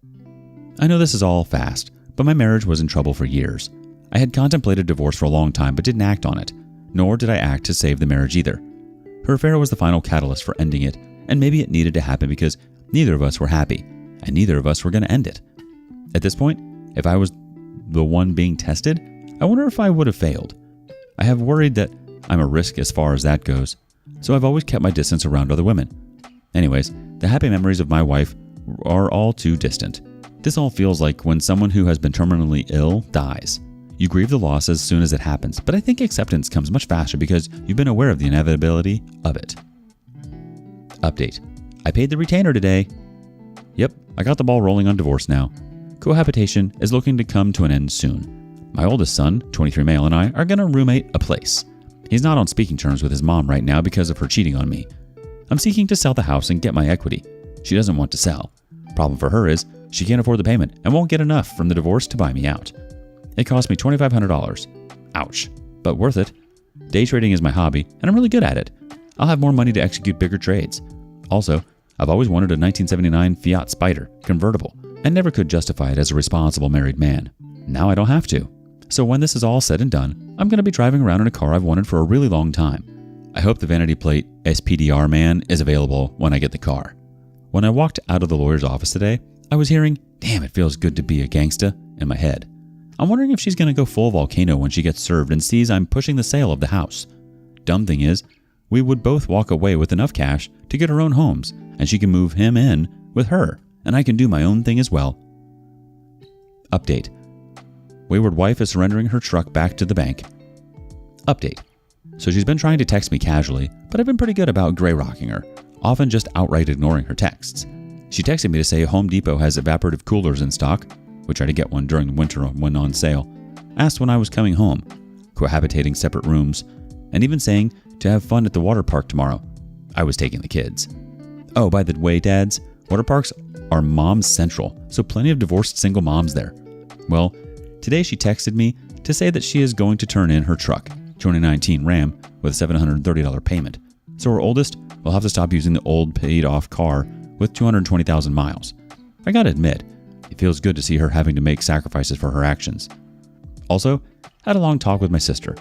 S1: I know this is all fast, but my marriage was in trouble for years. I had contemplated divorce for a long time but didn't act on it, nor did I act to save the marriage either. Her affair was the final catalyst for ending it, and maybe it needed to happen because neither of us were happy, and neither of us were going to end it. At this point, if I was the one being tested, I wonder if I would have failed. I have worried that I'm a risk as far as that goes, so I've always kept my distance around other women. Anyways, the happy memories of my wife are all too distant. This all feels like when someone who has been terminally ill dies. You grieve the loss as soon as it happens, but I think acceptance comes much faster because you've been aware of the inevitability of it. Update. I paid the retainer today. Yep, I got the ball rolling on divorce now. Cohabitation is looking to come to an end soon. My oldest son, 23 male, and I are going to roommate a place. He's not on speaking terms with his mom right now because of her cheating on me. I'm seeking to sell the house and get my equity. She doesn't want to sell. Problem for her is she can't afford the payment and won't get enough from the divorce to buy me out. It cost me $2,500. Ouch, but worth it. Day trading is my hobby, and I'm really good at it. I'll have more money to execute bigger trades. Also, I've always wanted a 1979 Fiat Spider convertible and never could justify it as a responsible married man. Now I don't have to. So when this is all said and done, I'm going to be driving around in a car I've wanted for a really long time. I hope the vanity plate SPDR man is available when I get the car. When I walked out of the lawyer's office today, I was hearing, "Damn, it feels good to be a gangsta," in my head. I'm wondering if she's going to go full volcano when she gets served and sees I'm pushing the sale of the house. Dumb thing is, we would both walk away with enough cash to get our own homes, and she can move him in with her, and I can do my own thing as well. Update. Wayward wife is surrendering her truck back to the bank. Update. So she's been trying to text me casually, but I've been pretty good about gray rocking her, often just outright ignoring her texts. She texted me to say Home Depot has evaporative coolers in stock. We tried to get one during the winter when on sale. Asked when I was coming home, cohabitating separate rooms, and even saying to have fun at the water park tomorrow. I was taking the kids. Oh, by the way, dads, water parks are moms central, so plenty of divorced single moms there. Well, today she texted me to say that she is going to turn in her truck, 2019 Ram, with a $730 payment. So her oldest will have to stop using the old paid-off car with 220,000 miles. I gotta admit, it feels good to see her having to make sacrifices for her actions. Also, had a long talk with my sister.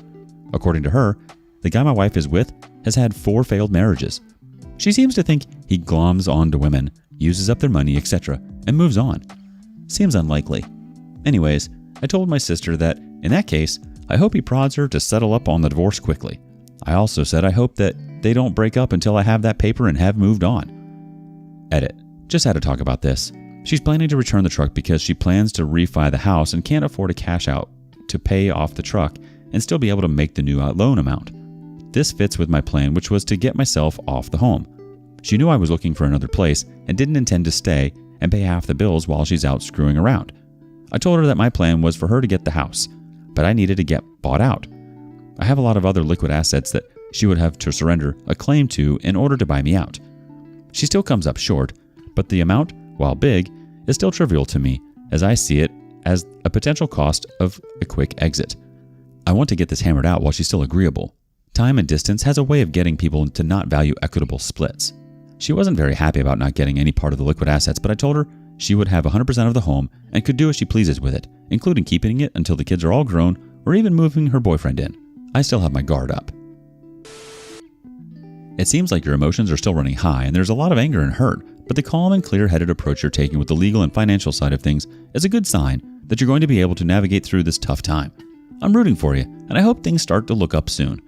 S1: According to her, the guy my wife is with has had 4 failed marriages. She seems to think he gloms on to women, uses up their money, etc., and moves on. Seems unlikely. Anyways, I told my sister that, in that case, I hope he prods her to settle up on the divorce quickly. I also said I hope that they don't break up until I have that paper and have moved on. Edit. Just had to talk about this. She's planning to return the truck because she plans to refi the house and can't afford a cash out to pay off the truck and still be able to make the new loan amount. This fits with my plan, which was to get myself off the home. She knew I was looking for another place and didn't intend to stay and pay half the bills while she's out screwing around. I told her that my plan was for her to get the house, but I needed to get bought out. I have a lot of other liquid assets that she would have to surrender a claim to in order to buy me out. She still comes up short, but the amount, while big, is still trivial to me, as I see it as a potential cost of a quick exit. I want to get this hammered out while she's still agreeable. Time and distance has a way of getting people to not value equitable splits. She wasn't very happy about not getting any part of the liquid assets, but I told her she would have 100% of the home and could do as she pleases with it, including keeping it until the kids are all grown or even moving her boyfriend in. I still have my guard up. It seems like your emotions are still running high and there's a lot of anger and hurt, but the calm and clear-headed approach you're taking with the legal and financial side of things is a good sign that you're going to be able to navigate through this tough time. I'm rooting for you, and I hope things start to look up soon.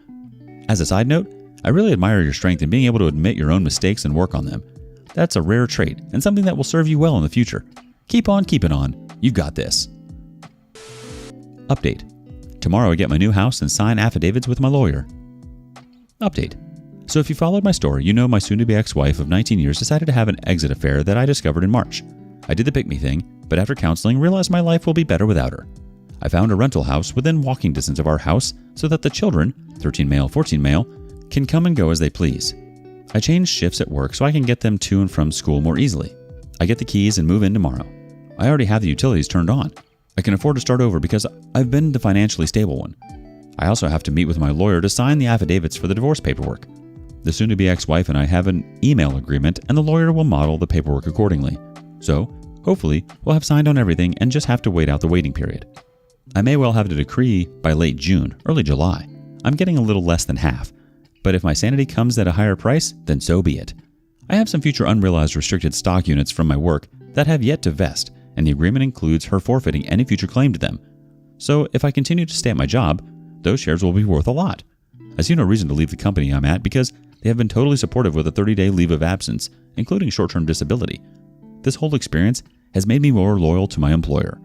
S1: As a side note, I really admire your strength in being able to admit your own mistakes and work on them. That's a rare trait and something that will serve you well in the future. Keep on keeping on. You've got this. Update. Tomorrow I get my new house and sign affidavits with my lawyer. Update. So if you followed my story, you know my soon-to-be ex-wife of 19 years decided to have an exit affair that I discovered in March. I did the pick-me thing, but after counseling, realized my life will be better without her. I found a rental house within walking distance of our house so that the children, 13 male, 14 male, can come and go as they please. I changed shifts at work so I can get them to and from school more easily. I get the keys and move in tomorrow. I already have the utilities turned on. I can afford to start over because I've been the financially stable one. I also have to meet with my lawyer to sign the affidavits for the divorce paperwork. The soon-to-be ex-wife and I have an email agreement, and the lawyer will model the paperwork accordingly. So, hopefully, we'll have signed on everything and just have to wait out the waiting period. I may well have the decree by late June, early July. I'm getting a little less than half, but if my sanity comes at a higher price, then so be it. I have some future unrealized restricted stock units from my work that have yet to vest, and the agreement includes her forfeiting any future claim to them. So if I continue to stay at my job, those shares will be worth a lot. I see no reason to leave the company I'm at because they have been totally supportive with a 30-day leave of absence, including short-term disability. This whole experience has made me more loyal to my employer.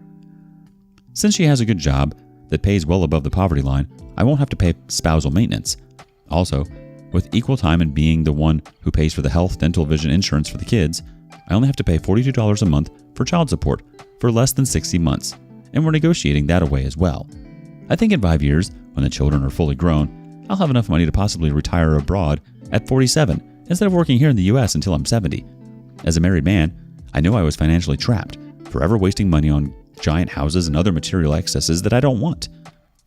S1: Since she has a good job that pays well above the poverty line, I won't have to pay spousal maintenance. Also, with equal time and being the one who pays for the health, dental, vision insurance for the kids, I only have to pay $42 a month for child support for less than 60 months, and we're negotiating that away as well. I think in 5 years, when the children are fully grown, I'll have enough money to possibly retire abroad at 47 instead of working here in the US until I'm 70. As a married man, I know I was financially trapped, forever wasting money on giant houses and other material excesses that I don't want.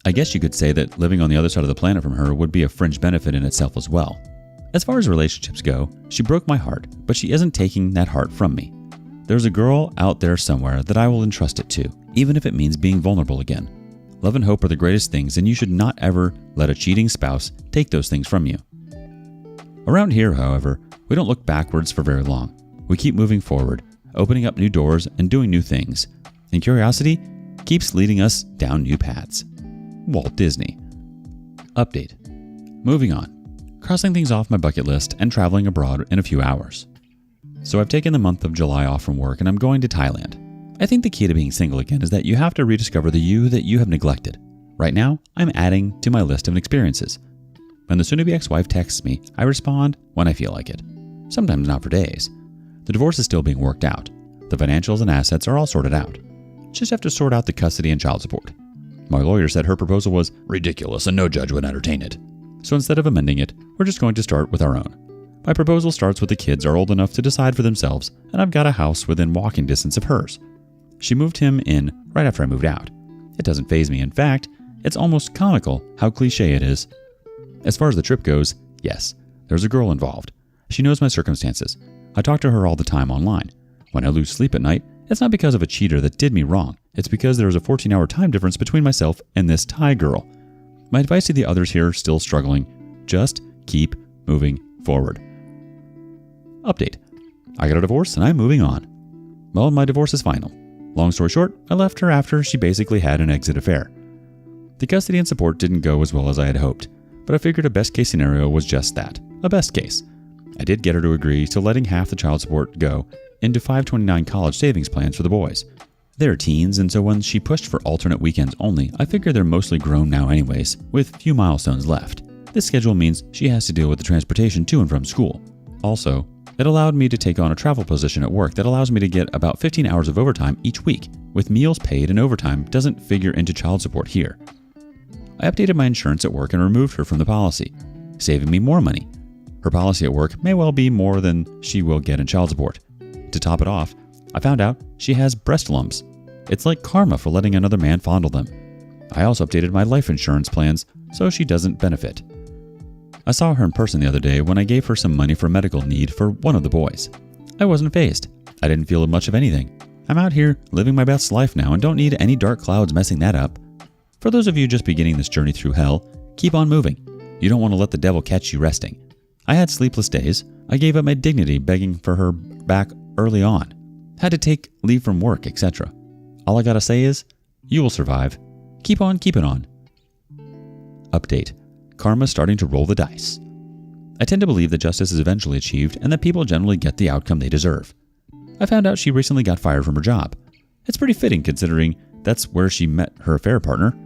S1: I guess you could say that living on the other side of the planet from her would be a fringe benefit in itself as well. As far as relationships go, she broke my heart, but she isn't taking that heart from me. There's a girl out there somewhere that I will entrust it to, even if it means being vulnerable again. Love and hope are the greatest things, and you should not ever let a cheating spouse take those things from you. Around here, however, we don't look backwards for very long. We keep moving forward, opening up new doors and doing new things. And curiosity keeps leading us down new paths. Walt Disney. Update. Moving on. Crossing things off my bucket list and traveling abroad in a few hours. So I've taken the month of July off from work and I'm going to Thailand. I think the key to being single again is that you have to rediscover the you that you have neglected. Right now, I'm adding to my list of experiences. When the soon-to-be ex-wife texts me, I respond when I feel like it. Sometimes not for days. The divorce is still being worked out. The financials and assets are all sorted out. Just have to sort out the custody and child support. My lawyer said her proposal was ridiculous and no judge would entertain it. So instead of amending it, we're just going to start with our own. My proposal starts with the kids are old enough to decide for themselves, and I've got a house within walking distance of hers. She moved him in right after I moved out. It doesn't faze me. In fact, it's almost comical how cliche it is. As far as the trip goes, yes, there's a girl involved. She knows my circumstances. I talk to her all the time online. When I lose sleep at night, it's not because of a cheater that did me wrong. It's because there's a 14-hour time difference between myself and this Thai girl. My advice to the others here still struggling, just keep moving forward. Update. I got a divorce and I'm moving on. Well, my divorce is final. Long story short, I left her after she basically had an exit affair. The custody and support didn't go as well as I had hoped, but I figured a best case scenario was just that, a best case. I did get her to agree to letting half the child support go into 529 college savings plans for the boys. They're teens, and so when she pushed for alternate weekends only, I figure they're mostly grown now anyways, with few milestones left. This schedule means she has to deal with the transportation to and from school. Also, it allowed me to take on a travel position at work that allows me to get about 15 hours of overtime each week, with meals paid and overtime doesn't figure into child support here. I updated my insurance at work and removed her from the policy, saving me more money. Her policy at work may well be more than she will get in child support. To top it off, I found out she has breast lumps. It's like karma for letting another man fondle them. I also updated my life insurance plans so she doesn't benefit. I saw her in person the other day when I gave her some money for a medical need for one of the boys. I wasn't fazed. I didn't feel much of anything. I'm out here living my best life now and don't need any dark clouds messing that up. For those of you just beginning this journey through hell, keep on moving. You don't want to let the devil catch you resting. I had sleepless days. I gave up my dignity begging for her back early on. Had to take leave from work, etc. All I gotta say is, you will survive. Keep on keeping on. Update. Karma's starting to roll the dice. I tend to believe that justice is eventually achieved and that people generally get the outcome they deserve. I found out she recently got fired from her job. It's pretty fitting considering that's where she met her affair partner.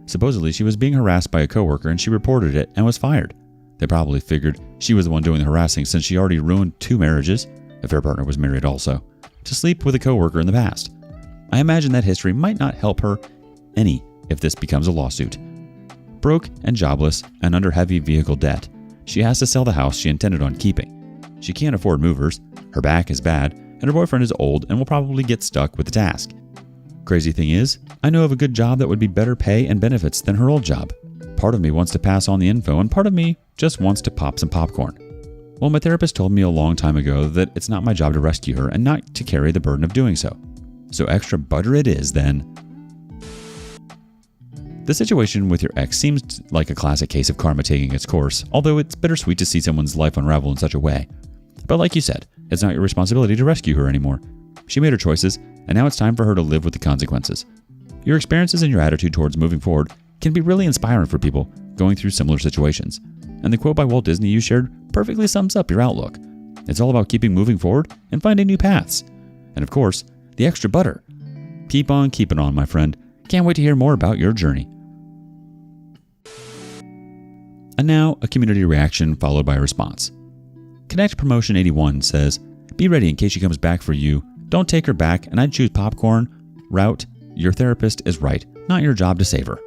S1: Supposedly, she was being harassed by a coworker and she reported it and was fired. They probably figured she was the one doing the harassing since she already ruined 2 marriages. Affair partner was married also. To sleep with a coworker in the past. I imagine that history might not help her any if this becomes a lawsuit. Broke and jobless and under heavy vehicle debt, she has to sell the house she intended on keeping. She can't afford movers, her back is bad, and her boyfriend is old and will probably get stuck with the task. Crazy thing is, I know of a good job that would be better pay and benefits than her old job. Part of me wants to pass on the info and part of me just wants to pop some popcorn. Well, my therapist told me a long time ago that it's not my job to rescue her and not to carry the burden of doing so. So extra butter it is then. The situation with your ex seems like a classic case of karma taking its course, although it's bittersweet to see someone's life unravel in such a way. But like you said, it's not your responsibility to rescue her anymore. She made her choices, and now it's time for her to live with the consequences. Your experiences and your attitude towards moving forward can be really inspiring for people going through similar situations. And the quote by Walt Disney you shared perfectly sums up your outlook. It's all about keeping moving forward and finding new paths. And of course, the extra butter. Keep on keeping on, my friend. Can't wait to hear more about your journey. And now, a community reaction followed by a response. Connect Promotion 81 says, "Be ready in case she comes back for you. Don't take her back, and I'd choose popcorn. Route, your therapist is right. Not your job to save her."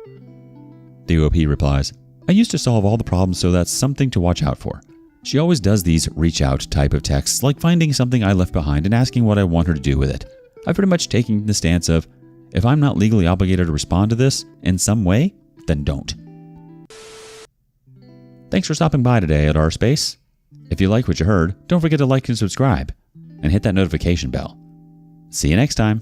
S1: The OP replies, "I used to solve all the problems, so that's something to watch out for. She always does these reach out type of texts, like finding something I left behind and asking what I want her to do with it. I've pretty much taken the stance of, if I'm not legally obligated to respond to this in some way, then don't." Thanks for stopping by today at rSpace. If you like what you heard, don't forget to like and subscribe, and hit that notification bell. See you next time.